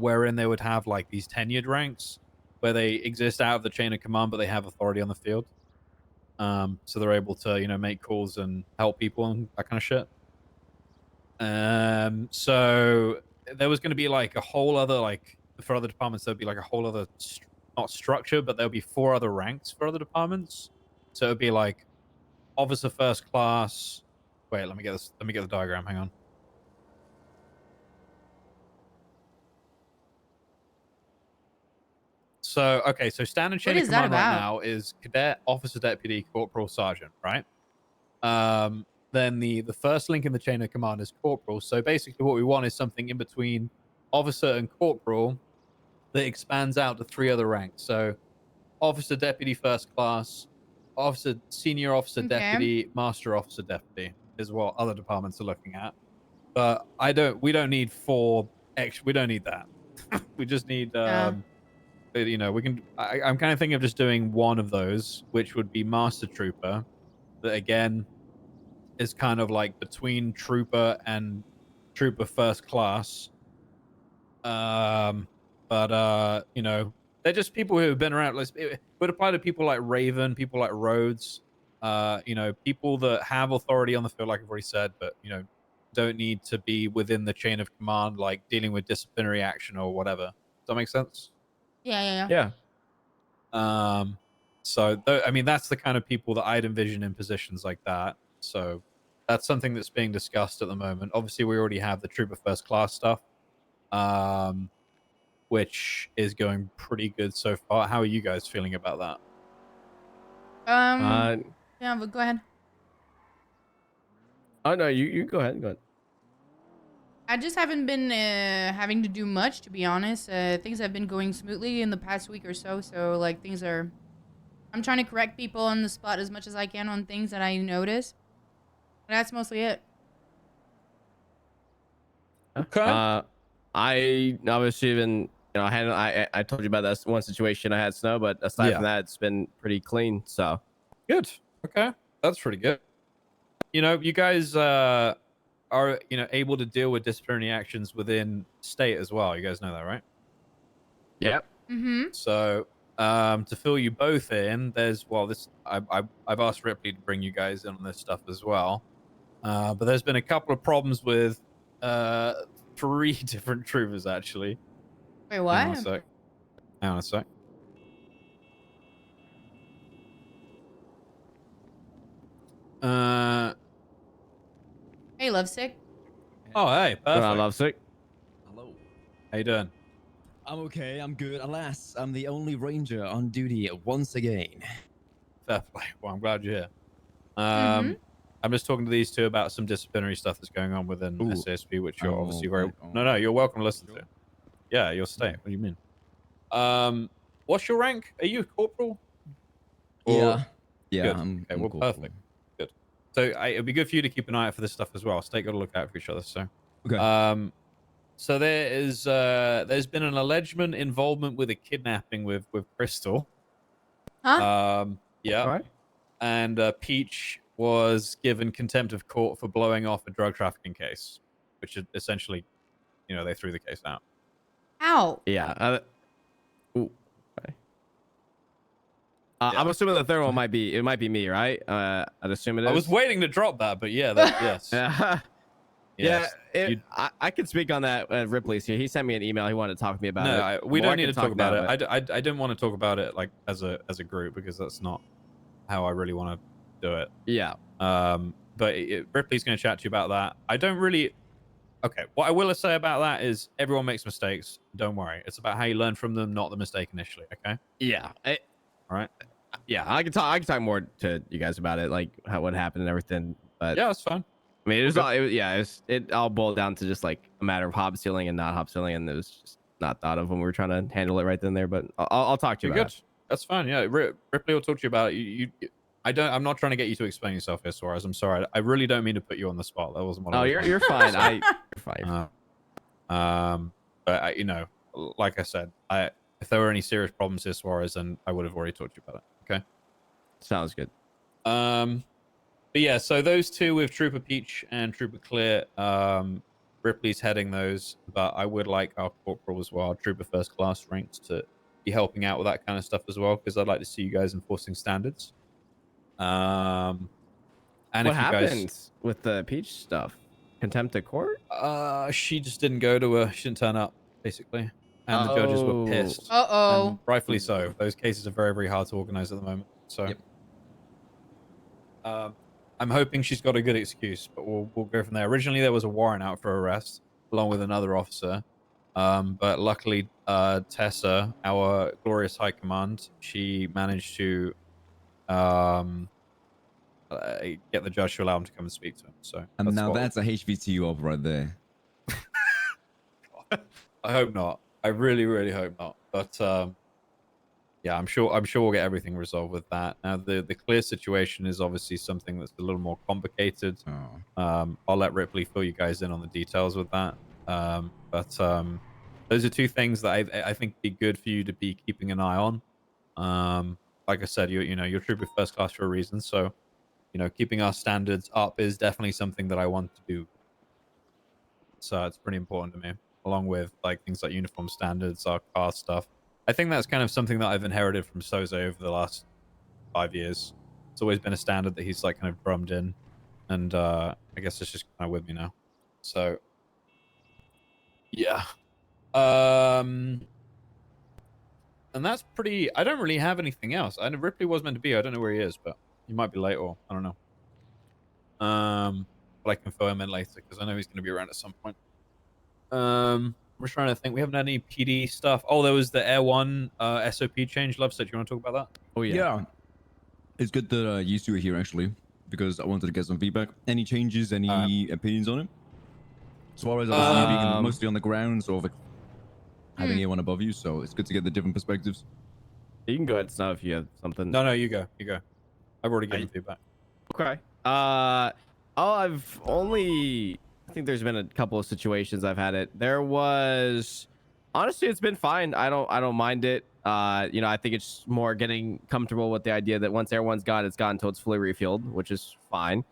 wherein they would have like these tenured ranks where they exist out of the chain of command, but they have authority on the field. So they're able to, you know, make calls and help people and that kind of shit. So there was going to be like a whole other, like for other departments, there'd be like a whole other, not structure, but there'll be 4 other ranks for other departments. So it'd be like officer first class, Wait, let me get this. Let me get the diagram. Hang on. So, okay, so standard chain What of is that command right about? now is cadet, officer, deputy, corporal, sergeant, right? Then the first link in the chain of command is corporal. So basically what we want is something in between officer and corporal that expands out to 3 other ranks. So officer, deputy, first class, officer, senior officer, Okay. deputy, master officer, deputy is what other departments are looking at. But we don't need 4 extra, we don't need that. We just need, you know, I'm kind of thinking of just doing one of those, which would be master trooper. That again is kind of like between trooper and trooper first class. You know, they're just people who have been around. It would apply to people like Raven, people like Rhodes, you know, people that have authority on the field, like I've already said, but you know, don't need to be within the chain of command, like dealing with disciplinary action or whatever. Does that make sense? Yeah. So I mean, that's the kind of people that I'd envision in positions like that. So that's something that's being discussed at the moment. Obviously, we already have the trooper first class stuff, which is going pretty good so far. How are you guys feeling about that? Yeah, but go ahead. Oh no, you go ahead. Go ahead. I just haven't been having to do much, to be honest. Things have been going smoothly in the past week or so. So, like, I'm trying to correct people on the spot as much as I can on things that I notice. But that's mostly it. Okay. I obviously been, you know, I told you about that one situation I had snow, but aside from that, it's been pretty clean. So good. Okay, that's pretty good. You know, you guys are, you know, able to deal with disciplinary actions within state as well. You guys know that, right? Yep. Mm-hmm. So, to fill you both in, I've asked Ripley to bring you guys in on this stuff as well. But there's been a couple of problems with 3 different troopers actually. Wait, what? Hang on a sec. Hey, Lovesick. Oh, hey, perfect. Lovesick. Hello. How you doing? I'm okay. I'm good. Alas, I'm the only ranger on duty once again. Fair play. Well, I'm glad you're here. I'm just talking to these 2 about some disciplinary stuff that's going on within SASP, which you're obviously very... No, you're welcome to listen to. Yeah, you'll stay. What do you mean? What's your rank? Are you a corporal? Yeah. Good. I'm okay, well, corporal. perfect. Good. So it'd be good for you to keep an eye out for this stuff as well. So got to look out for each other. So, okay. So there's been an alleged involvement with a kidnapping with Crystal. Huh? Yeah. All right. And Peach was given contempt of court for blowing off a drug trafficking case, which is essentially, you know, they threw the case out. Ow. Yeah. I'm assuming the third one might be me, right? I'd assume it is. I was waiting to drop that, but yeah, yes. Yes. I can speak on that. Ripley's here. He sent me an email. He wanted to talk to me about it. We More don't I need can to talk about now, it. I didn't want to talk about it like as a group because that's not how I really want to do it. Yeah. But Ripley's going to chat to you about that. I don't really. Okay, what I will say about that is everyone makes mistakes. Don't worry. It's about how you learn from them, not the mistake initially. Okay. Yeah. All right. Yeah, I can talk more to you guys about it, like what happened and everything. But yeah, that's fine. I mean, it all boiled down to just like a matter of hop sealing and not hop sealing, and it was just not thought of when we were trying to handle it right then and there. But I'll talk to you about it. That's fine. Yeah, Ripley will talk to you about it. I'm not trying to get you to explain yourself here, Suarez. I'm sorry. I really don't mean to put you on the spot. That wasn't what I was you're fine. You're fine. But you know, like I said, if there were any serious problems here, Suarez, then I would have already talked to you about it. Okay. Sounds good. But yeah, so those 2 with Trooper Peach and Trooper Clear, Ripley's heading those, but I would like our corporal as well, Trooper First Class ranks, to be helping out with that kind of stuff as well, because I'd like to see you guys enforcing standards. And what happened with the Peach stuff? Contempt of court? She just didn't she didn't turn up, basically. And the judges were pissed. Uh-oh. And rightfully so. Those cases are very, very hard to organize at the moment. So, I'm hoping she's got a good excuse, but we'll go from there. Originally, there was a warrant out for arrest along with another officer, but luckily, Tessa, our glorious high command, she managed to get the judge to allow him to come and speak to him. So, And now what- that's a HVTU op right there. I hope not. I really, really hope not. But yeah, I'm sure we'll get everything resolved with that. Now, the clear situation is obviously something that's a little more complicated. I'll let Ripley fill you guys in on the details with that. But those are two things that I think be good for you to be keeping an eye on. Like I said, you're trooper first class for a reason. So, keeping our standards up is definitely something that I want to do. So it's pretty important to me, along with like things like uniform standards, our car stuff. I think that's kind of something that I've inherited from Soze over the last 5 years. It's always been a standard that he's like kind of drummed in, and I guess it's just kind of with me now. So yeah, and that's pretty. I don't really have anything else. I know Ripley was meant to be. I don't know where he is, but he might be late, or I don't know. But I can fill him in later because I know he's going to be around at some point. We're trying to think. We haven't had any PD stuff. Oh, there was the Air One SOP change. Love, so do you want to talk about that? Oh yeah. It's good that you two are here actually, because I wanted to get some feedback. Any changes? Any opinions on it? Suarez obviously being mostly on the ground, sort of having anyone above you, so it's good to get the different perspectives. You can go ahead, Snuff, if you have something. No, you go. You go. I've already given feedback. Okay. I think there's been a couple of situations I've had it. There was, honestly, it's been fine. I don't mind it. I think it's more getting comfortable with the idea that once everyone's gone, it's gone until it's fully refilled, which is fine.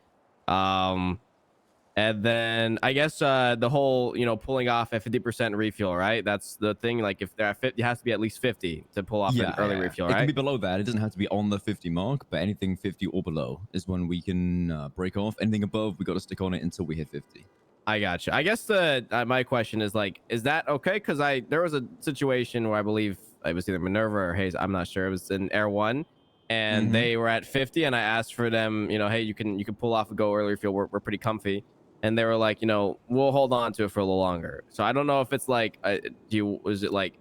And then I guess the whole, pulling off a 50% refuel, right? That's the thing. Like if they're at 50, it has to be at least 50 to pull off an early refuel, right? It can be below that. It doesn't have to be on the 50 mark, but anything 50 or below is when we can break off. Anything above, we got to stick on it until we hit 50. I got you. I guess my question is like, is that okay? Because there was a situation where I believe it was either Minerva or Hayes. I'm not sure. It was in Air One, and they were at 50, and I asked for them. Hey, you can pull off and go early refuel. We're pretty comfy. And they were like, we'll hold on to it for a little longer. So I don't know if it's like, was it like,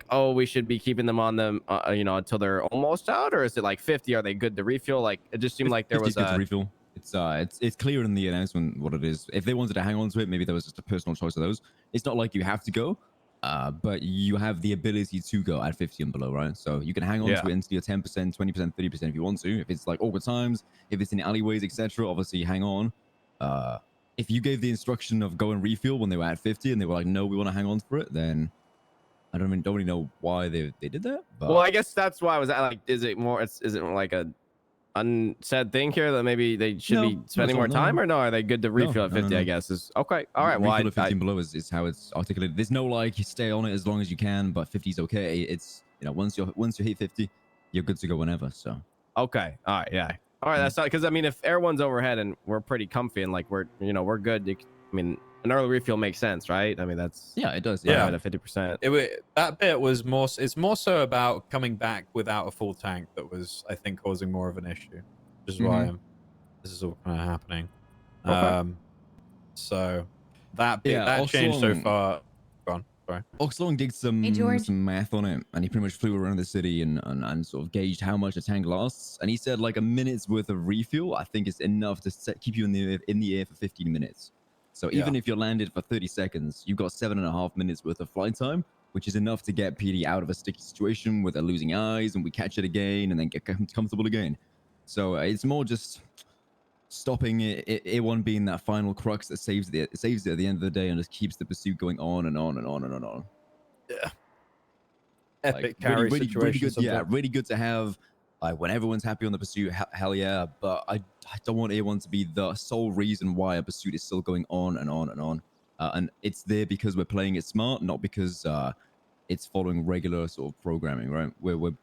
oh, we should be keeping them on them, until they're almost out, or is it like 50? Are they good to refuel? Like it just seemed like there was a refuel. It's clear in the announcement what it is. If they wanted to hang on to it, maybe there was just a personal choice of those. It's not like you have to go, but you have the ability to go at 50 and below, right? So you can hang on to it until you're 10%, 20%, 30% if you want to. If it's like awkward times, if it's in alleyways, etc., obviously hang on. If you gave the instruction of go and refuel when they were at 50 and they were like, no, we want to hang on for it, then I don't really know why they did that. But... Well, I guess that's why I was like, is it like a unsaid thing here that maybe they should be spending more time, or no? Are they good to refuel at 50? I guess is okay. All right. Well, refuel at 50 below is how it's articulated. There's no like you stay on it as long as you can, but 50 is okay. It's once you hit 50, you're good to go whenever. So okay. All right. Yeah. All right, that's not because I mean, if Air One's overhead and we're pretty comfy and like we're good. An early refuel makes sense, right? I mean, that's it does. Yeah, at 50%. That bit was more. It's more so about coming back without a full tank that was, I think, causing more of an issue. Which is why this is all kind of happening. Okay. So that bit that changed so far. Go on. Sorry. Oxlong did some math on it, and he pretty much flew around the city and sort of gauged how much a tank lasts. And he said like a minute's worth of refuel, I think, is enough to keep you in the air for 15 minutes. So even if you're landed for 30 seconds, you've got 7.5 minutes worth of flight time, which is enough to get PD out of a sticky situation where they're losing eyes, and we catch it again, and then get comfortable again. So it's more just stopping A1 being that final crux that saves it at the end of the day and just keeps the pursuit going on and on and on and on and on. Yeah. Epic carry really situation. Good, really good to have when everyone's happy on the pursuit, hell yeah. But I don't want A1 to be the sole reason why a pursuit is still going on and on and on. And it's there because we're playing it smart, not because it's following regular sort of programming, right? We're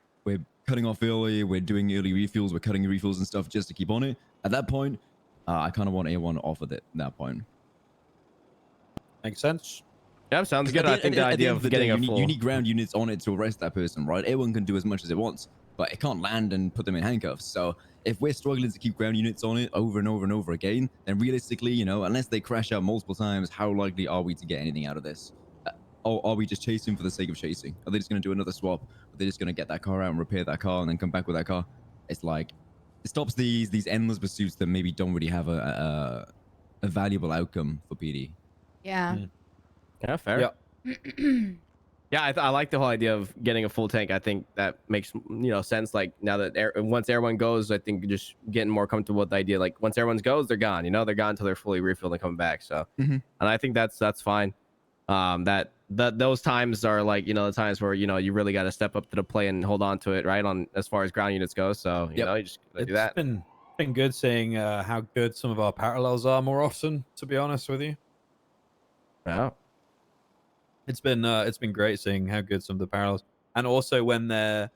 cutting off early, we're doing early refuels, we're cutting refills and stuff just to keep on it. At that point, I kind of want A1 off of it at that point. Makes sense. Yeah, sounds good. I think the idea of getting you need ground units on it to arrest that person, right? A1 can do as much as it wants, but it can't land and put them in handcuffs. So if we're struggling to keep ground units on it over and over and over again, then realistically, you know, unless they crash out multiple times, how likely are we to get anything out of this? Or are we just chasing for the sake of chasing? Are they just going to do another swap? Are they just going to get that car out and repair that car and then come back with that car? It's like, it stops these endless pursuits that maybe don't really have a valuable outcome for PD. Yeah. Yeah, fair. Yeah, I like the whole idea of getting a full tank. I think that makes sense. Like now that once everyone goes, I think just getting more comfortable with the idea. Like once everyone goes, they're gone. They're gone until they're fully refilled and coming back. So, and I think that's fine. Those times are like the times where you really got to step up to the play and hold on to it, right? On as far as ground units go. So you just gotta do that. It's been good seeing how good some of our parallels are more often. To be honest with you. Yeah. It's been great seeing how good some of the parallels, and also when they're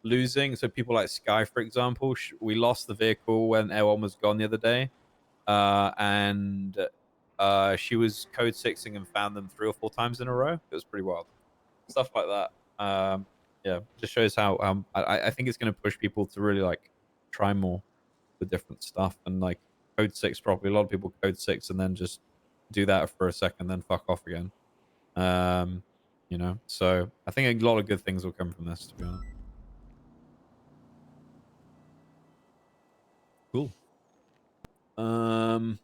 losing. So people like Sky, for example, we lost the vehicle when Air One was gone the other day, and she was code 6ing and found them 3 or 4 times in a row. It was pretty wild. Stuff like that. Yeah, just shows how I think it's going to push people to really like try more with different stuff, and like code 6 properly. A lot of people code 6 and then just do that for a second, then fuck off again. So I think a lot of good things will come from this, to be honest. Cool. I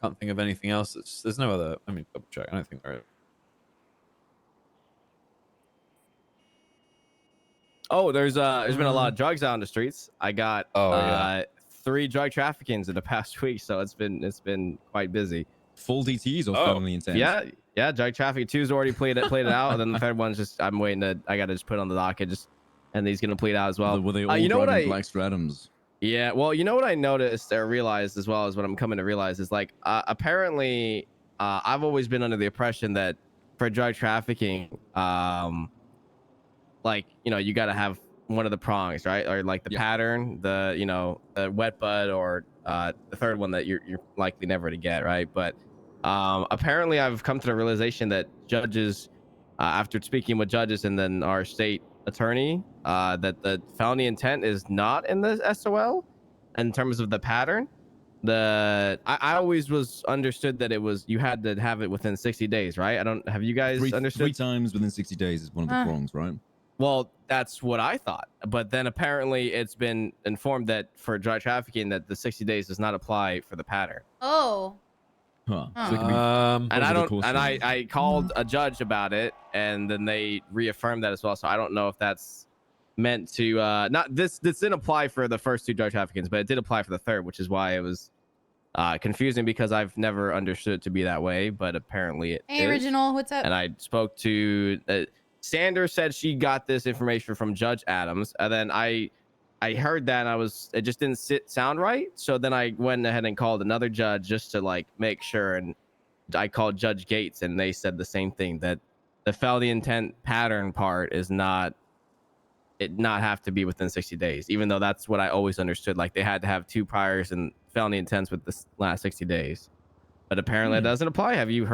can't think of anything else. There's no other. Let me double check. I don't think there is. Oh, there's been a lot of drugs out on the streets. I got 3 drug traffickings in the past week, so it's been quite busy. Full DTs or felony intent? Yeah. Drug trafficking 2's already played it out, and then the third one's just I gotta just put on the docket, and he's gonna plead out as well. Were they all driving black Stratums? Yeah, well, what I noticed or realized as well as what I'm coming to realize is like apparently I've always been under the impression that for drug trafficking, you gotta have one of the prongs, right? Or like the pattern, the wet bud, or the third one that you're likely never to get, right? But apparently I've come to the realization that judges, after speaking with judges and then our state attorney, that the felony intent is not in the SOL in terms of the pattern. I always was understood that it was you had to have it within 60 days, right? Have you guys understood? 3 times within 60 days is one of the prongs, right? Well, that's what I thought, but then apparently it's been informed that for drug trafficking that the 60 days does not apply for the pattern. Oh. Huh. I called a judge about it, and then they reaffirmed that as well. So I don't know if that's meant to not this didn't apply for the first 2 drug traffickings, but it did apply for the third, which is why it was confusing because I've never understood it to be that way, but apparently it Hey, is. Original, what's up? And I spoke to Sanders said she got this information from Judge Adams, and then I heard that and it just didn't sound right. So then I went ahead and called another judge just to like make sure, and I called Judge Gates, and they said the same thing, that the felony intent pattern part is not have to be within 60 days, even though that's what I always understood. Like they had to have 2 priors and felony intents with the last 60 days, but apparently it doesn't apply. Have you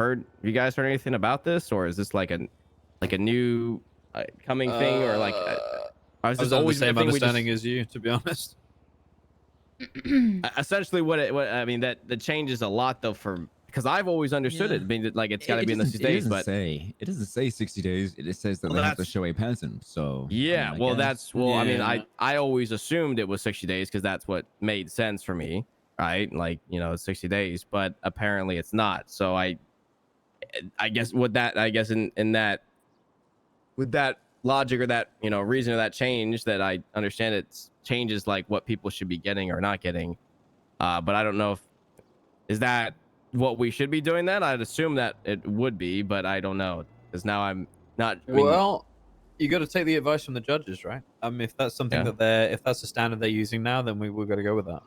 guys heard anything about this, or is this like a new coming thing, or like I was always the same understanding as you, to be honest. Essentially, what I mean, that changes a lot though, because I've always understood it. I mean, like it's got to be in the 60 days, but it doesn't say 60 days. It just says that they have to show a pattern. So yeah, I mean, I always assumed it was 60 days because that's what made sense for me, right? Like 60 days, but apparently it's not. So I guess with that, in that. With that logic or that reason or that change, that I understand it changes like what people should be getting or not getting, but I don't know is that what we should be doing. Then I'd assume that it would be, but I don't know because now I'm not. Well, you got to take the advice from the judges, right? If that's something that if that's the standard they're using now, then we've got to go with that.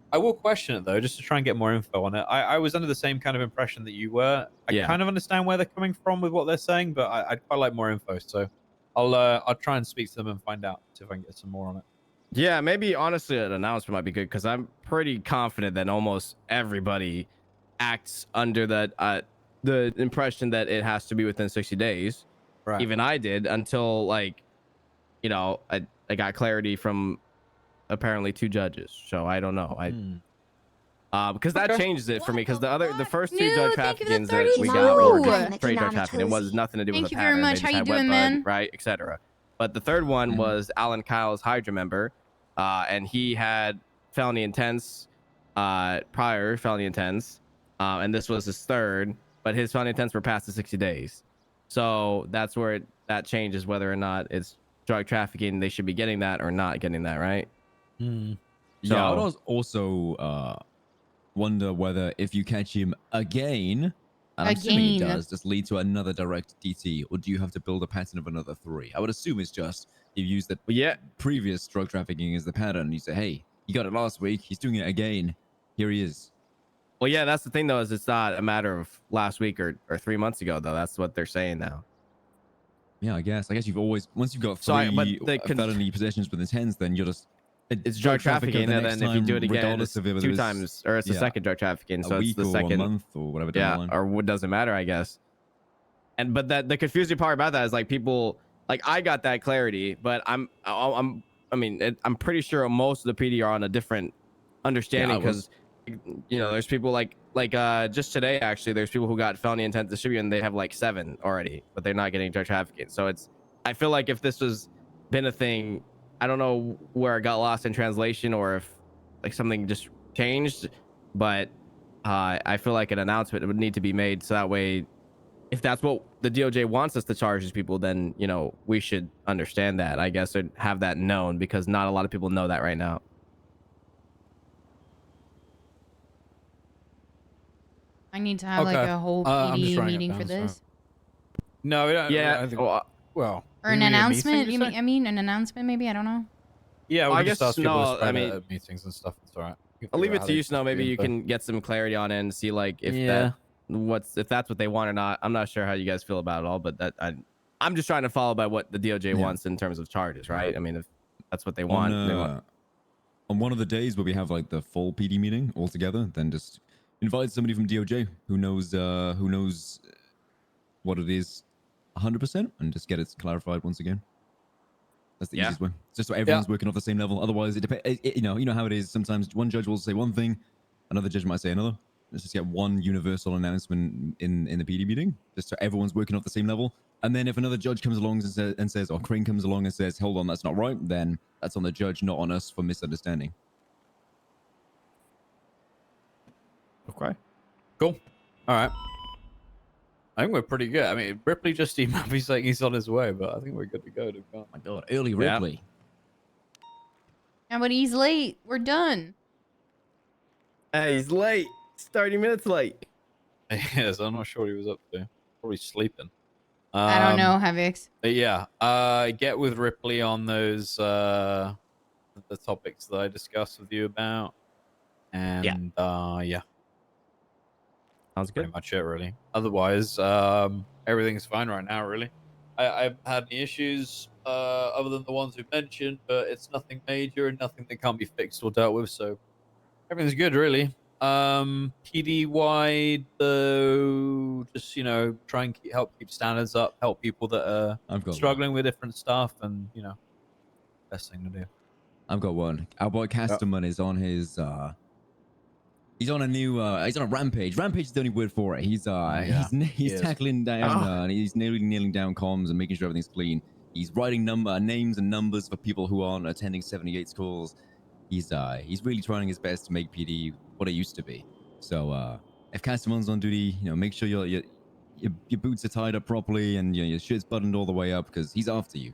I will question it though, just to try and get more info on it. I was under the same kind of impression that you were. I kind of understand where they're coming from with what they're saying, but I'd quite like more info. So I'll try and speak to them and find out, see if I can get some more on it. Yeah, maybe honestly an announcement might be good because I'm pretty confident that almost everybody acts under the impression that it has to be within 60 days, Right. Even I did until like, you know, I got clarity from apparently 2 judges. So I don't know. Because that changes it for me. Because the first 2 drug traffickings that we got were just straight drug trafficking. It was nothing to do with Thank a you very pattern. much. They How just you had wet doing, bud, man? right, etc. But the third one was Alan Kyle's Hydra member, and he had felony intents prior felony intents, and this was his third. But his felony intents were past the 60 days. So that's where that changes whether or not it's drug trafficking. They should be getting that or not getting that, right? Yeah, I would also wonder whether if you catch him again, and I'm assuming it does, just lead to another direct DT, or do you have to build a pattern of another 3? I would assume it's just you use the previous drug trafficking as the pattern. You say, hey, you got it last week. He's doing it again. Here he is. Well, yeah, that's the thing though, is it's not a matter of last week or 3 months ago though. That's what they're saying now. Yeah, I guess you've always, once you've got 3 felony possessions with intents, then you're just it's drug trafficking, and then if you do it again, it's 2 times, or it's the second drug trafficking. So it's the second, a month or whatever. Or what doesn't matter, I guess. But that the confusing part about that is like people, like I got that clarity, but I'm pretty sure most of the PD are on a different understanding because you know there's people like just today actually there's people who got felony intent to distribute and they have like 7 already, but they're not getting drug trafficking. So I feel like if this was been a thing, I don't know where it got lost in translation or if like something just changed, but I feel like an announcement would need to be made so that way, if that's what the DOJ wants us to charge these people, then you know we should understand that, I guess, or have that known, because not a lot of people know that right now. I need to have like a whole PD meeting for this. No, we don't. Yeah. I think, well, Or an announcement? I mean, an announcement maybe? I don't know. Yeah, I just guess ask people to no. spread I it mean, at meetings and stuff. It's all right. I'll leave it to you, Snow. Maybe you can get some clarity on it and see like if if that's what they want or not. I'm not sure how you guys feel about it all, but I'm just trying to follow by what the DOJ wants in terms of charges, right? I mean, if that's what they want, on one of the days where we have like the full PD meeting all together, then just invite somebody from DOJ who knows what it is 100% and just get it clarified once again. That's the easiest way. Just so everyone's working off the same level. Otherwise, it depends. You know how it is. Sometimes one judge will say one thing, another judge might say another. Let's just get one universal announcement in the PD meeting, just so everyone's working off the same level. And then if another judge comes along and says, or Crane comes along and says, hold on, that's not right, then that's on the judge, not on us for misunderstanding. Okay. Cool. All right. I think we're pretty good. I mean, Ripley just emailed me saying he's on his way, but I think we're good to go. Oh my God, early Ripley. Yeah, but he's late. We're done. Hey, he's late. He's 30 minutes late. Yes, I'm not sure what he was up to. Probably sleeping. I don't know, Havix. Yeah. Get with Ripley on those the topics that I discussed with you about. And yeah. Sounds good. Pretty much it, really. Otherwise, everything's fine right now, really. I haven't had any issues other than the ones we mentioned, but it's nothing major and nothing that can't be fixed or dealt with, so everything's good, really. PD wide, though, just, you know, try and help keep standards up, help people that are struggling with different stuff, and, you know, best thing to do. I've got one. Our boy Casterman is on his he's on a new he's on a rampage. Rampage is the only word for it. He's tackling down and he's nearly kneeling down comms and making sure everything's clean. He's writing names and numbers for people who aren't attending 78's calls. He's really trying his best to make PD what it used to be. So if Casterman's on duty, you know, make sure your boots are tied up properly and your shirt's buttoned all the way up, because he's after you.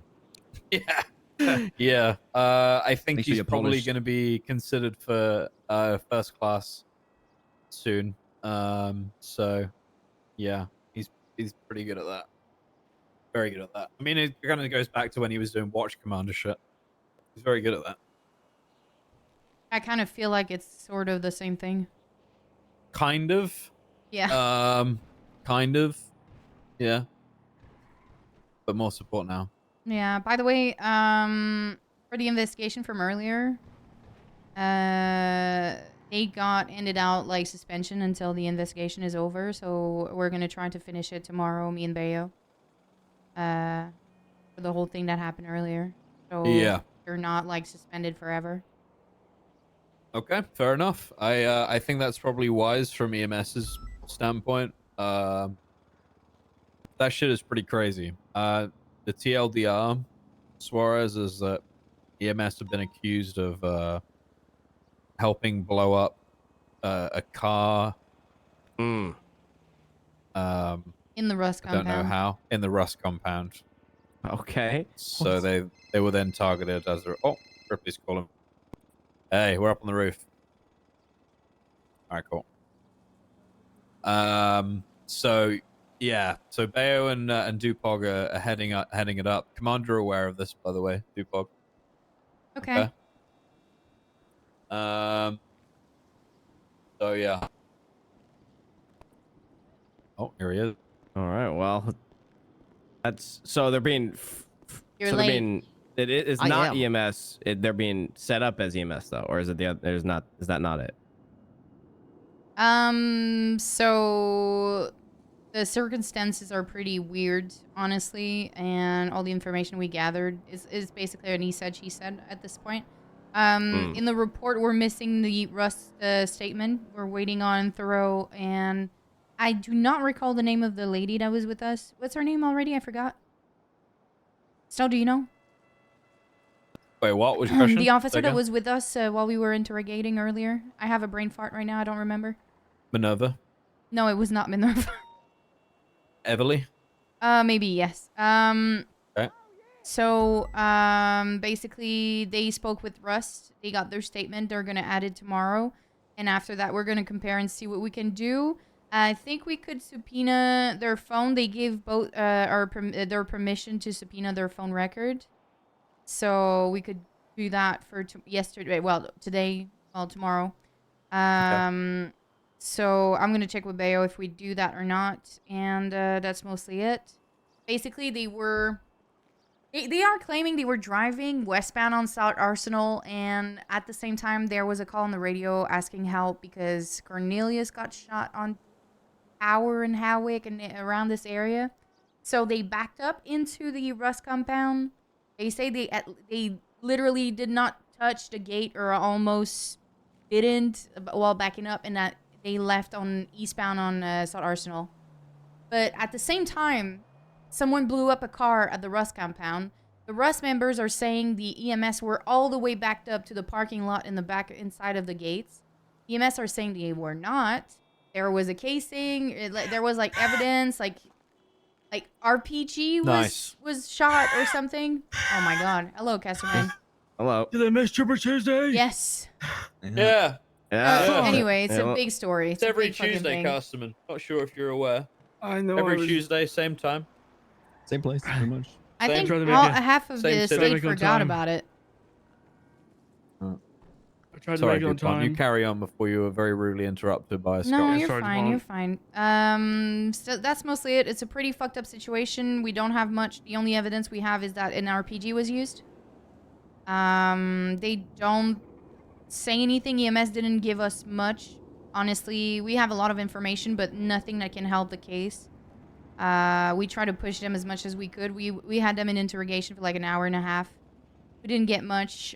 Yeah. I think Make sure he's you're probably polished. going to be considered for first class soon. So yeah, he's pretty good at that. Very good at that. I mean, it kind of goes back to when he was doing watch commander shit. He's very good at that. I kind of feel like it's sort of the same thing. Kind of. Yeah. Kind of. Yeah. But more support now. Yeah. By the way, for the investigation from earlier, they ended out like suspension until the investigation is over. So we're gonna try to finish it tomorrow, me and Bayo. for the whole thing that happened earlier. So Yeah. you're not like suspended forever. Okay, fair enough. I think that's probably wise from EMS's standpoint. That shit is pretty crazy. The TLDR, Suarez, is that EMS have been accused of helping blow up a car. In the Rust I don't compound. know how. In the Rust compound. Okay. So they were then targeted as a... Oh, Ripley's calling. Hey, we're up on the roof. All right, cool. So yeah, so Bayo and Dupog are heading it up. Commander aware of this, by the way, Dupog. Okay. So yeah. Oh, here he is. All right. Well, that's so they're being. You're so late. they're being. It is I not am. EMS. They're being set up as EMS though, or is it the? There's not. Is that not it? So the circumstances are pretty weird, honestly, and all the information we gathered is basically an he said, she said at this point. In the report, we're missing the Rust statement. We're waiting on Thoreau, and I do not recall the name of the lady that was with us. What's her name already? I forgot. Snow, do you know? Wait, what was your question? The officer Say that again? was with us while we were interrogating earlier. I have a brain fart right now. I don't remember. Minerva? No, it was not Minerva. Everly? Maybe yes. Okay. So, basically, they spoke with Rust. They got their statement. They're gonna add it tomorrow, and after that, we're gonna compare and see what we can do. I think we could subpoena their phone. They gave both their permission to subpoena their phone record, so we could do that for yesterday. Well, today. Well, tomorrow. So I'm gonna check with Bayo if we do that or not, and that's mostly it. Basically, they are claiming they were driving westbound on South Arsenal, and at the same time, there was a call on the radio asking help because Cornelius got shot on Tower and Hawick and around this area. So they backed up into the Rust compound. They say they literally did not touch the gate or almost didn't while backing up, and that they left on eastbound on South Arsenal. But at the same time, someone blew up a car at the Rust compound. The Rust members are saying the EMS were all the way backed up to the parking lot in the back inside of the gates. EMS are saying they were not. There was a casing. There was like evidence, like RPG was shot or something. Oh my god! Hello, Casterman. Hello. Did I miss Super Tuesday? Yes. Yeah. Anyway, it's a big story. It's a every big fucking Tuesday, thing. Casterman. Not sure if you're aware. I know. Every Tuesday, same time. Same place, pretty much. I Same. think Trying to make half of same the city. state Make it on forgot time. about it. I tried to Sorry, make it on Dupont. You time. carry on before you were very rudely interrupted by a No, Scottish. you're Sorry, fine. You're Devon. fine. So that's mostly it. It's a pretty fucked up situation. We don't have much. The only evidence we have is that an RPG was used. They don't say anything. EMS didn't give us much. Honestly, we have a lot of information, but nothing that can help the case. We tried to push them as much as we could. We had them in interrogation for like an hour and a half. We didn't get much.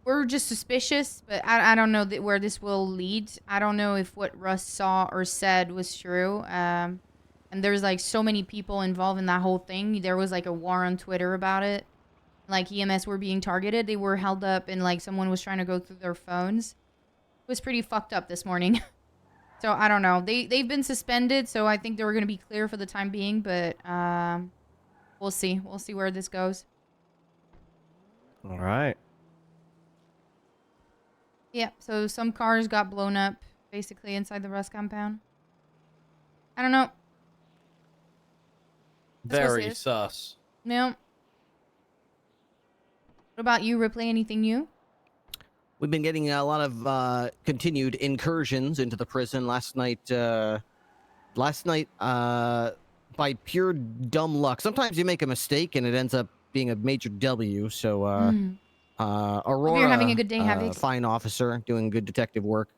We're just suspicious, but I don't know where this will lead. I don't know if what Russ saw or said was true. And there's like so many people involved in that whole thing. There was like a war on Twitter about it. Like EMS were being targeted. They were held up and like someone was trying to go through their phones. It was pretty fucked up this morning. So I don't know. They've been suspended, so I think they were going to be clear for the time being, but we'll see. We'll see where this goes. All right. Yeah, so some cars got blown up basically inside the Rust compound. I don't know. That's what it Very is. sus. No. What about you, Ripley? Anything new? We've been getting a lot of continued incursions into the prison. Last night, by pure dumb luck. Sometimes you make a mistake and it ends up being a major W. So, Aurora, you're having a good day, Havoc. fine officer doing good detective work,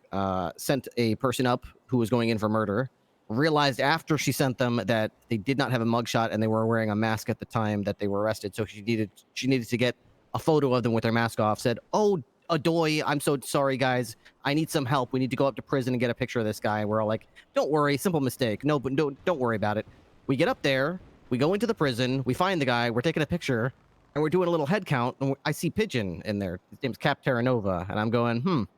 sent a person up who was going in for murder realized after she sent them that they did not have a mugshot and they were wearing a mask at the time that they were arrested. So she needed to get a photo of them with their mask off. Said, "Oh, Adoy, I'm so sorry, guys. I need some help. We need to go up to prison and get a picture of this guy." And we're all like, "Don't worry, simple mistake. No, but don't worry about it." We get up there, we go into the prison, we find the guy, we're taking a picture, and we're doing a little head count. And I see Pigeon in there. His name's Cap Terranova, and I'm going,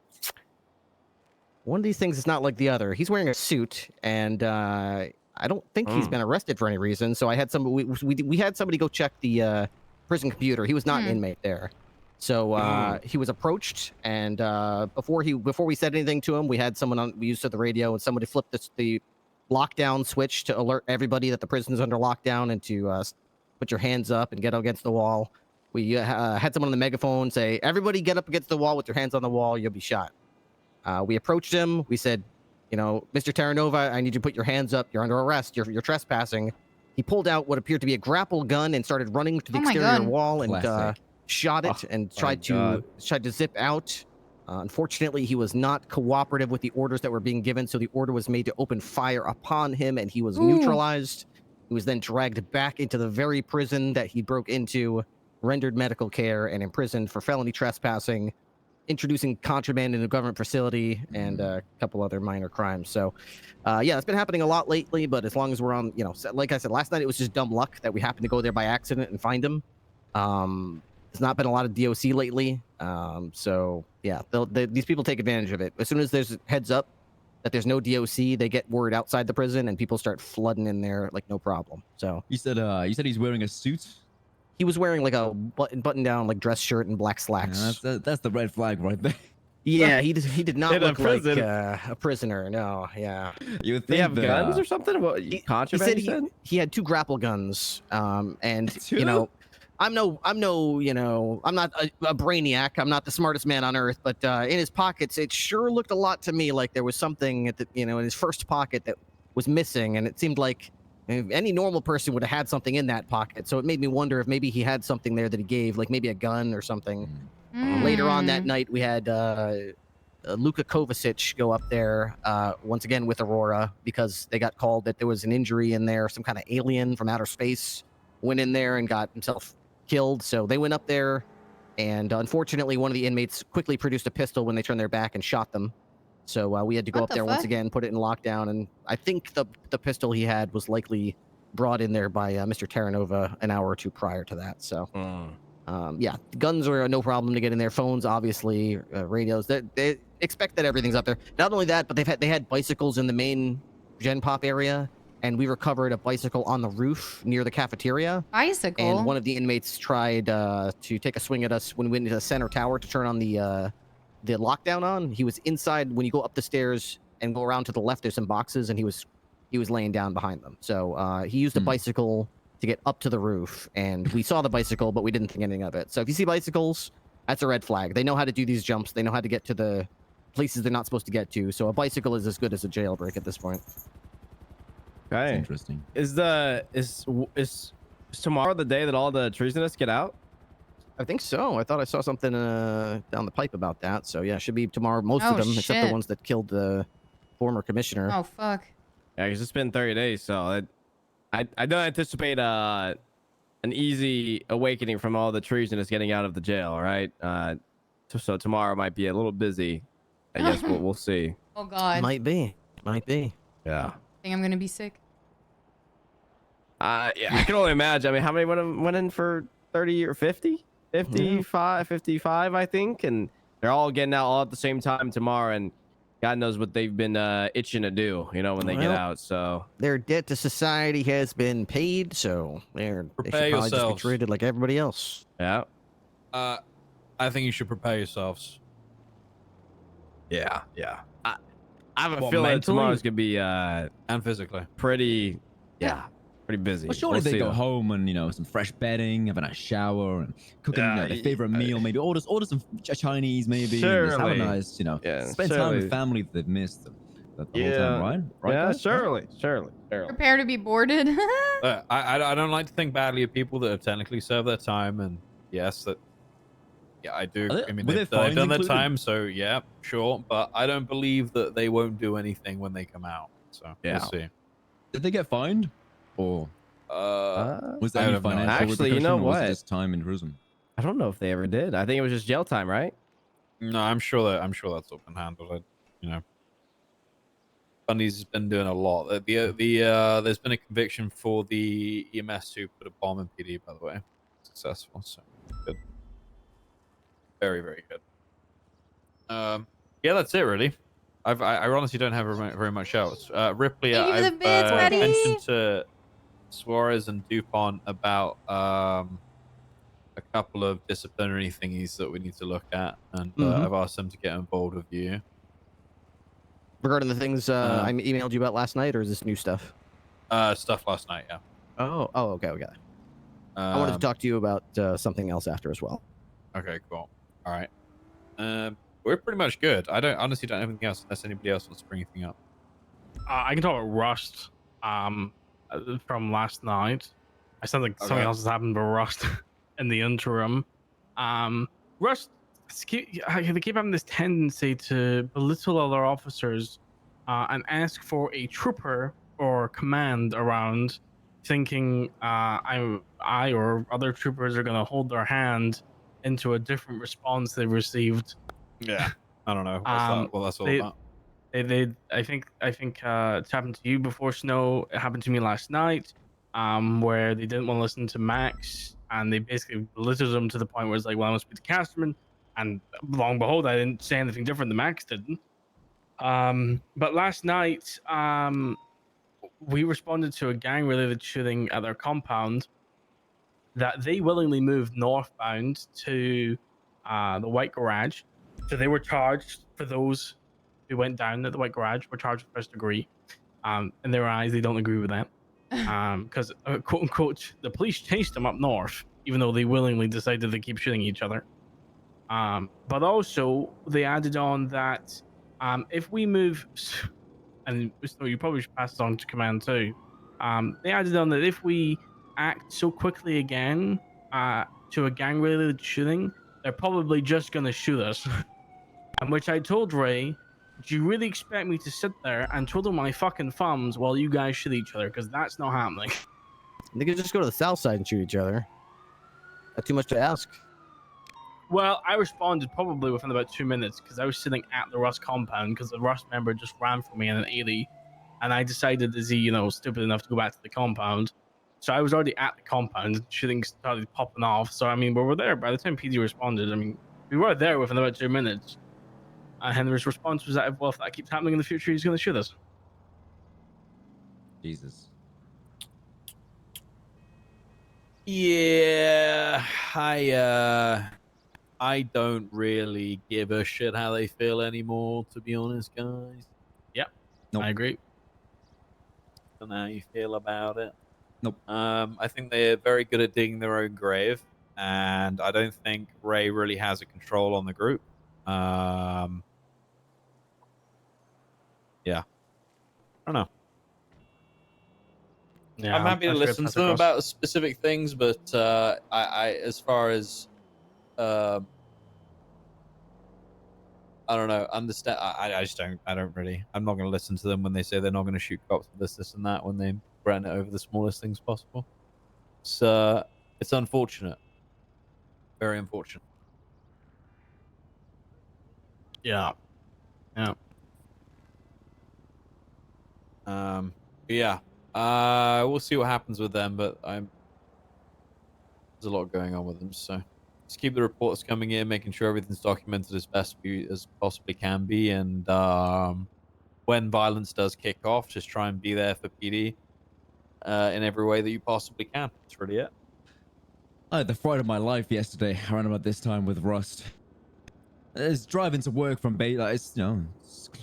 one of these things is not like the other. He's wearing a suit, and I don't think he's been arrested for any reason. So I had we had somebody go check the prison computer. He was not an inmate there. So he was approached, and before we said anything to him, we had someone we used the radio, and somebody flipped the lockdown switch to alert everybody that the prison is under lockdown and to put your hands up and get against the wall. We had someone on the megaphone say, "Everybody get up against the wall with your hands on the wall, you'll be shot." We approached him. We said, "Mr. Terranova, I need you to put your hands up. You're under arrest. You're trespassing." He pulled out what appeared to be a grapple gun and started running to the exterior wall and shot it and tried to zip out. Unfortunately, he was not cooperative with the orders that were being given, so the order was made to open fire upon him, and he was neutralized. He was then dragged back into the very prison that he broke into, rendered medical care, and imprisoned for felony trespassing, introducing contraband in a government facility, and a couple other minor crimes. So, yeah, it's been happening a lot lately, but as long as we're on, like I said, last night it was just dumb luck that we happened to go there by accident and find him. There's not been a lot of DOC lately. So, yeah, these people take advantage of it. As soon as there's heads up that there's no DOC, they get word outside the prison, and people start flooding in there like no problem. So you said he's wearing a suit. He was wearing like a button-down like dress shirt and black slacks. Yeah, that's the red flag right there. Yeah, he did not look like a prisoner. No, yeah. You would They think have guns or something? What, contraband? He said he had 2 grapple guns. And I'm not a brainiac. I'm not the smartest man on earth, but in his pockets, it sure looked a lot to me like there was something at in his first pocket that was missing, and it seemed like any normal person would have had something in that pocket. So it made me wonder if maybe he had something there that he gave, like maybe a gun or something. Later on that night, we had Luka Kovacic go up there once again with Aurora because they got called that there was an injury in there. Some kind of alien from outer space went in there and got himself killed. So they went up there, and unfortunately, one of the inmates quickly produced a pistol when they turned their back and shot them. So we had to go up there once again, put it in lockdown, and I think the pistol he had was likely brought in there by Mr. Terranova an hour or 2 prior to that. So, yeah, guns are no problem to get in there. Phones, obviously, radios. They expect that everything's up there. Not only that, but they had bicycles in the main Gen Pop area, and we recovered a bicycle on the roof near the cafeteria. Bicycle? And one of the inmates tried to take a swing at us when we went into the center tower to turn on the lockdown on. He was inside. When you go up the stairs and go around to the left, there's some boxes, and he was laying down behind them. So he used a bicycle to get up to the roof, and we saw the bicycle, but we didn't think anything of it. So if you see bicycles, that's a red flag. They know how to do these jumps. They know how to get to the places they're not supposed to get to. So a bicycle is as good as a jailbreak at this point. Okay. That's interesting. Is tomorrow the day that all the treasonous get out? I think so. I thought I saw something down the pipe about that. So yeah, it should be tomorrow. Most of them, except the ones that killed the former commissioner. Oh fuck. Yeah, because it's been 30 days, so I don't anticipate an easy awakening from all the treasonous getting out of the jail, right? So tomorrow might be a little busy. I guess we'll see. Oh god. Might be. Yeah. Think I'm gonna be sick. Yeah, I can only imagine. I mean, how many went in for 30 or 50? 55, I think, and they're all getting out all at the same time tomorrow, and God knows what they've been itching to do, when they get out. So their debt to society has been paid, so they should probably just be treated like everybody else. Yeah. I think you should prepare yourselves. Yeah. I have a feeling that tomorrow's gonna be and physically pretty busy. Well, surely they go home and some fresh bedding, have a nice shower, and cooking their favorite meal. Maybe order some Chinese, maybe. And just have a nice, spend time with family that they've missed the whole time, right? Yeah, guys? surely. Prepare to be boarded. I don't like to think badly of people that have technically served their time, and yes, I do. I mean, they've done their time, so yeah, sure. But I don't believe that they won't do anything when they come out. So we'll see. Did they get fined? Or was there I any have no idea. financial Actually, you know repercussion, or was it what? just time in prison? I don't know if they ever did. I think it was just jail time, right? No, I'm sure that's all been handled. You know, Bundy's been doing a lot. There's been a conviction for the EMS who put a bomb in PD, by the way, successful. So good, very very good. Yeah, that's it really. I honestly don't have very much else. Ripley, Thank you for the I've bits, buddy. mentioned to Suarez and Dupont about a couple of disciplinary thingies that we need to look at, and I've asked them to get involved with you. Regarding the things I emailed you about last night, or is this new stuff? Stuff last night, yeah. Oh, okay. I wanted to talk to you about something else after as well. Okay, cool. All right. We're pretty much good. I honestly don't have anything else unless anybody else wants to bring anything up. I can talk about Rust from last night. I sound like something else has happened with Rust in the interim. Rust, they keep having this tendency to belittle other officers and ask for a trooper or command around, thinking I or other troopers are going to hold their hand into a different response they've received. Yeah, I don't know. That's all about. I think it's happened to you before, Snow. It happened to me last night, where they didn't want to listen to Max, and they basically belittled him to the point where it's like, well, I must be the Casterman, and lo and behold, I didn't say anything different than Max didn't. But last night, we responded to a gang-related shooting at their compound that they willingly moved northbound to the White Garage. So they were charged for those who went down at the White Garage, were charged with first degree. In their eyes, they don't agree with that. Because, quote unquote, the police chased them up north, even though they willingly decided to keep shooting each other. But also, they added on that if we move, and so you probably should pass this on to command too. They added on that if we act so quickly again to a gang-related shooting, they're probably just going to shoot us. And which I told Ray, do you really expect me to sit there and twiddle my fucking thumbs while you guys shoot each other? Because that's not happening. They could just go to the south side and shoot each other. Not too much to ask. Well, I responded probably within about 2 minutes because I was sitting at the Rust compound because the Rust member just ran for me in an 80. And I decided, is he, stupid enough to go back to the compound? So I was already at the compound. Shooting started popping off. So, we were there. By the time PD responded, we were there within about 2 minutes. Henry's response was that, well, if that keeps happening in the future, he's going to shoot us. Jesus. Yeah, I don't really give a shit how they feel anymore, to be honest, guys. Yep, I agree. Don't know how you feel about it. Nope. I think they're very good at digging their own grave, and I don't think Ray really has a control on the group. Yeah. I don't know. Yeah, I'm happy to listen to them about specific things, but I as far as I don't know, understand. I just don't. I don't really. I'm not going to listen to them when they say they're not going to shoot cops for this, and that when they threaten it over the smallest things possible. It's unfortunate. Very unfortunate. Yeah. Yeah. Yeah. We'll see what happens with them, but there's a lot going on with them, so just keep the reports coming in, making sure everything's documented as best as possibly can be, and when violence does kick off, just try and be there for PD in every way that you possibly can. That's really it. I had the fright of my life yesterday around about this time with Rust. I was driving to work from Bay,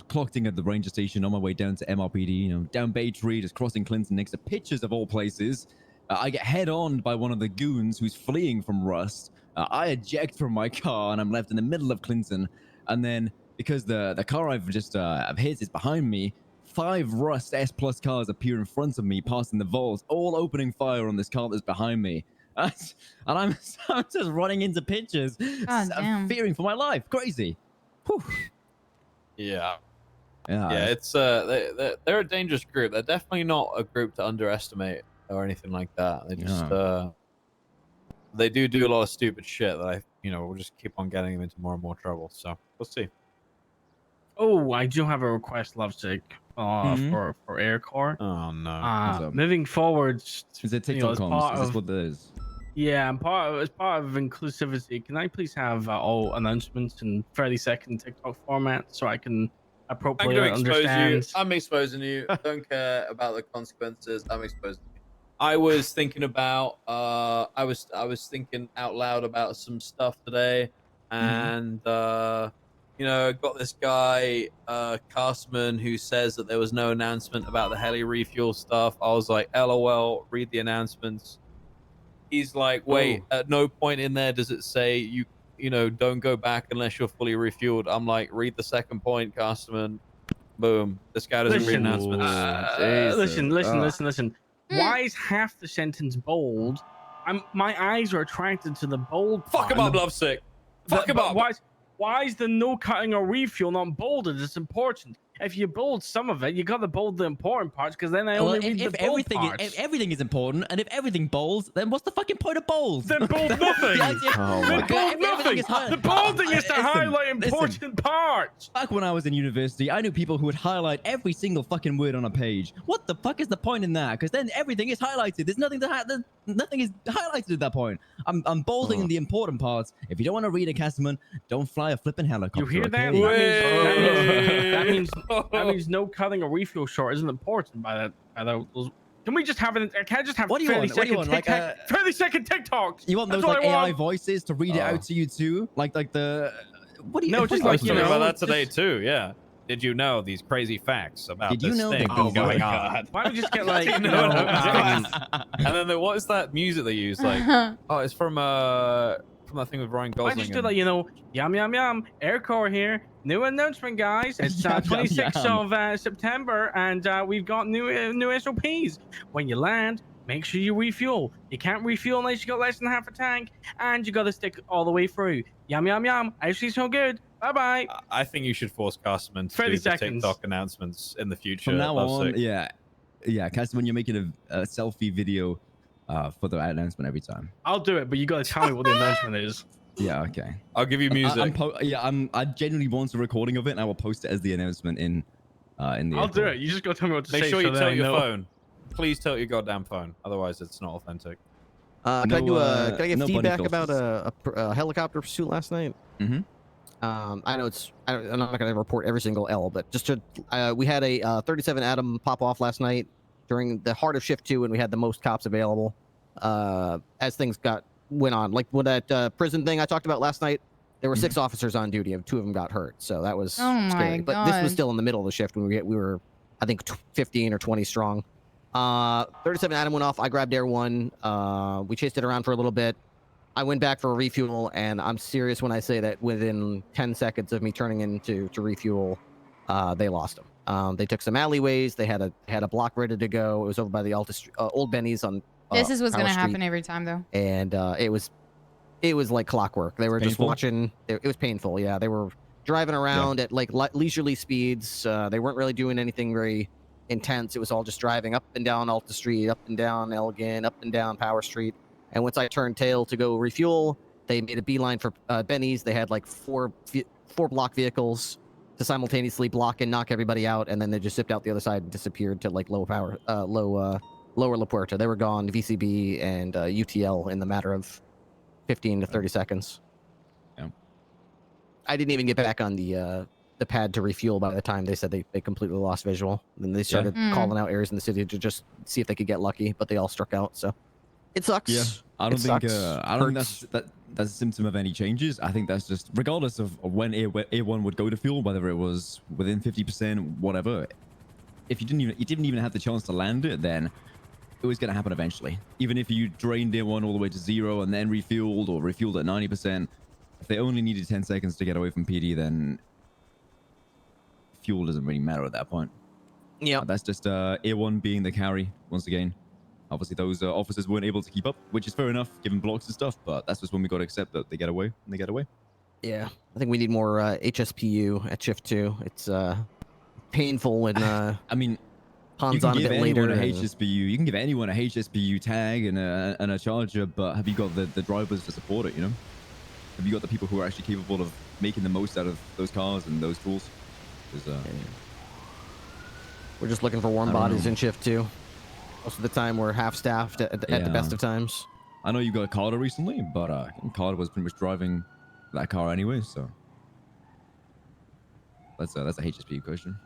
clocked in at the ranger station on my way down to MRPD, down Bay Tree, just crossing Clinton next to Pictures of all places. I get head-on by one of the goons who's fleeing from Rust. I eject from my car and I'm left in the middle of Clinton. And then, because the car I've just I've hit is behind me, 5 Rust S-Plus cars appear in front of me, passing the vault, all opening fire on this car that's behind me. And I'm just running into Pictures, God damn. fearing for my life. Crazy. Whew. Yeah. Yeah, it's they're a dangerous group. They're definitely not a group to underestimate or anything like that. They just they do a lot of stupid shit that we'll just keep on getting them into more and more trouble. So we'll see. Oh, I do have a request, Lovesick, for Aircore. Oh no. Moving forwards, Is it TikTok comms? Is this what that is? Yeah, as part of inclusivity, can I please have all announcements in 30-second TikTok format so I can appropriately understand? I'm exposing you. Don't care about the consequences. I'm exposing you. I was thinking about I was thinking out loud about some stuff today, and got this guy Castman who says that there was no announcement about the heli refuel stuff. I was like, LOL, read the announcements. He's like, wait, at no point in there does it say you don't go back unless you're fully refueled. I'm like, read the second point, Castman. Boom. This guy doesn't read announcements. Listen. Why is half the sentence bold? My eyes are attracted to the bold. Fuck him up, Lovesick. Fuck him up. Why is the no cutting or refuel not bolded? It's important. If you bold some of it, you got to bold the important parts because then I only read the bold parts. If everything is important and if everything bolds, then what's the fucking point of bold? Then bold nothing. Then bold nothing. The bolding is to highlight important parts. Back when I was in university, I knew people who would highlight every single fucking word on a page. What the fuck is the point in that? Because then everything is highlighted. There's nothing nothing is highlighted at that point. I'm bolding the important parts. If you don't want to read a Castman, don't fly a flipping helicopter. You hear that? That means no cutting or refuel short isn't important by that. Can we just have it? Can I just have 30-second like 30-second TikToks? You want those like AI voices to read it out to you too? Like the what do you? No, just I was talking about that today too. Yeah. Did you know these crazy facts about this thing going on? Why don't you just get like and then what is that music they use? Like, it's from that thing with Ryan Gosling. I just do like yum yum yum. Aircore here. New announcement, guys. It's 26th of September, and we've got new SOPs. When you land, make sure you refuel. You can't refuel unless you got less than half a tank, and you got to stick all the way through. Yum yum yum. Actually, so good. Bye bye. I think you should force Castman to do the TikTok announcements in the future. From now on, yeah, Castman, you're making a selfie video for the announcement every time. I'll do it, but you got to tell me what the announcement is. Yeah, okay. I'll give you music. I genuinely want a recording of it, and I will post it as the announcement in the. I'll do it. You just got to tell me what to say. Make sure you tilt your phone. Please tilt your goddamn phone. Otherwise, it's not authentic. Can I give feedback about a helicopter pursuit last night? Mm-hmm. I know I'm not going to report every single L, but just to we had a 37 Atom pop off last night during the heart of shift 2, and we had the most cops available. As things went on, like with that prison thing I talked about last night, there were 6 officers on duty, and 2 of them got hurt, so that was scary. But this was still in the middle of the shift when we were I think 15 or 20 strong. 37 Atom went off. I grabbed Air 1. We chased it around for a little bit. I went back for a refuel, and I'm serious when I say that within 10 seconds of me turning in to refuel, they lost them. They took some alleyways. They had a block ready to go. It was over by the Old Benny's on. This is what's going to happen every time, though. And it was like clockwork. They were just watching. It was painful. Yeah, they were driving around at like leisurely speeds. They weren't really doing anything very intense. It was all just driving up and down Alta Street, up and down Elgin, up and down Power Street. And once I turned tail to go refuel, they made a beeline for Benny's. They had like four block vehicles to simultaneously block and knock everybody out, and then they just zipped out the other side and disappeared to like Lower La Puerta. They were gone, VCB and UTL in the matter of 15 to 30 seconds. Yeah. I didn't even get back on the pad to refuel by the time they said they completely lost visual. Then they started calling out areas in the city to just see if they could get lucky, but they all struck out. So it sucks. Yeah, I don't think that's a symptom of any changes. I think that's just regardless of when A1 would go to fuel, whether it was within 50%, whatever. If you didn't even have the chance to land it, then it was going to happen eventually. Even if you drained A1 all the way to 0 and then refueled or refueled at 90%, if they only needed 10 seconds to get away from PD, then fuel doesn't really matter at that point. Yeah, that's just A1 being the carry once again. Obviously, those officers weren't able to keep up, which is fair enough, given blocks and stuff, but that's just when we got to accept that they get away, and they get away. Yeah, I think we need more HSPU at Shift 2. It's painful when I mean, you Pon's can on a give bit anyone later. a and- HSPU. You can give anyone a HSPU tag and a charger, but have you got the drivers to support it? You know, have you got the people who are actually capable of making the most out of those cars and those tools? 'Cause, We're just looking for warm I don't bodies know. in shift 2. Most of the time, we're half-staffed at the best Yeah. of times. I know you got Carter recently, but Carter was pretty much driving that car anyway, so that's a HSPU question.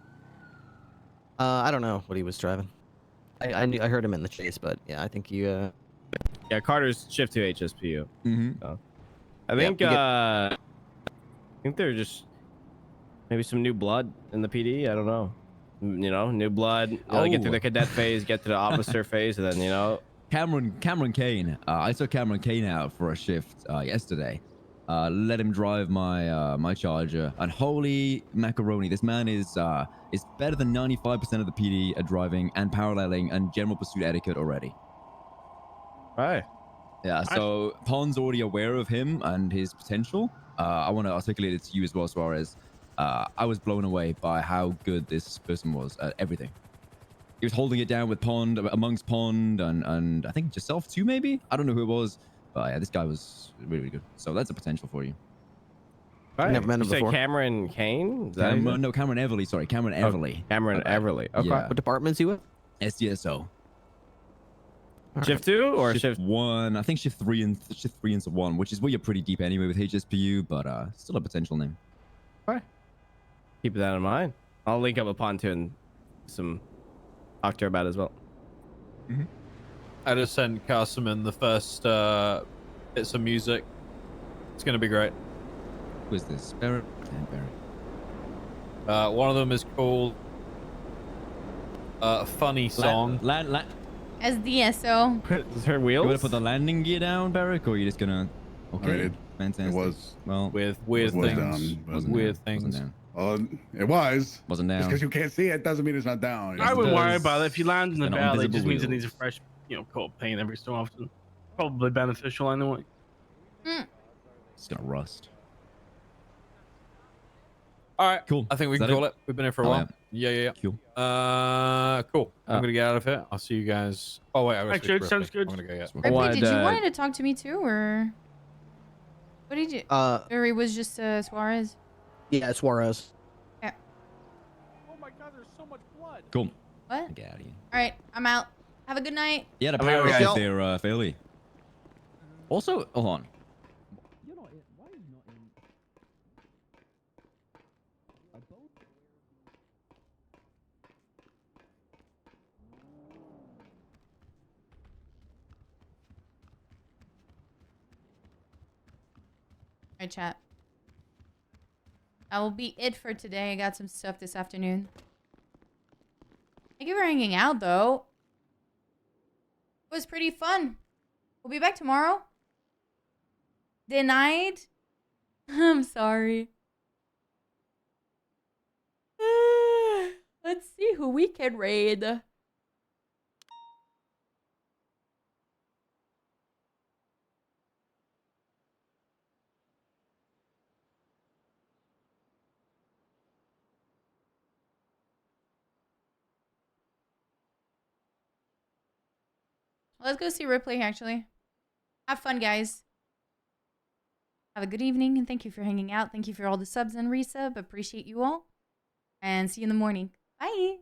I don't know what he was driving. I heard him in the chase, but yeah, I think you. Yeah, Carter's shift 2 HSPU. Mm-hmm. So, I think I think they're just maybe some new blood in the PD. I don't know. You know, new blood. You know, get through the cadet phase, get to the officer phase, and then Cameron Kane. I took Cameron Kane out for a shift yesterday. Let him drive my my Charger, and holy macaroni, this man is better than 95% of the PD at driving and paralleling and general pursuit etiquette already. Right. Yeah. So Pon's already aware of him and his potential. I want to articulate it to you as well, Suarez. I was blown away by how good this person was at everything. He was holding it down with Pond, amongst Pond, and I think yourself too, maybe? I don't know who it was, but yeah, this guy was really, really good. So that's a potential for you. Right. Never met him You say before. Cameron Kane? Is that how you No, Cameron Everly. Sorry, Cameron Everly. Cameron Everly. Okay. Yeah. What department's he with? SDSO. Shift 2 or shift 1? I think shift 3 and 1, which is where you're pretty deep anyway with HSPU, but still a potential name. Keep that in mind. I'll link up with Pontoon and some talk to her about it as well. I just sent Castleman the first bits of music. It's gonna be great. Who is this? Barrett? And Barrett. One of them is called Funny Song. As DSO. Is her You wheels? want to put the landing gear down, Barrick, or are you just gonna? Okay, It fantastic. was well with weird was things. down, wasn't Weird down, wasn't things. down. It was. Wasn't Just down. because you can't see it doesn't mean it's not down. I wouldn't worry does- about it. If you land in the they're not valley, it invisible just means it wheels. needs a fresh, coat of paint every so often. Probably beneficial anyway. It's gonna rust. All right, Cool. I think we Is can that call it? We've been here for a Oh, while. Yeah. Cool. Cool. I'm gonna get out of here. I'll see you guys. Oh wait, I gotta Thanks, switch dude. Sounds Ripley. good. I'm gonna go get. Ripley, did you wanted to talk to me too, or what did you? Or it was just Suarez. Yeah, Suarez. Yeah. Oh my god, there's so much blood. Cool. What? Get out of here. All right, I'm out. Have a good night. Yeah, the I mean, power guys. is there, fairly. Also, hold on. All right, chat. That will be it for today. I got some stuff this afternoon. Thank you for hanging out, though. It was pretty fun. We'll be back tomorrow. Denied? I'm sorry. Let's see who we can raid. Let's go see Ripley, actually. Have fun, guys. Have a good evening, and thank you for hanging out. Thank you for all the subs and resub. Appreciate you all. And see you in the morning. Bye.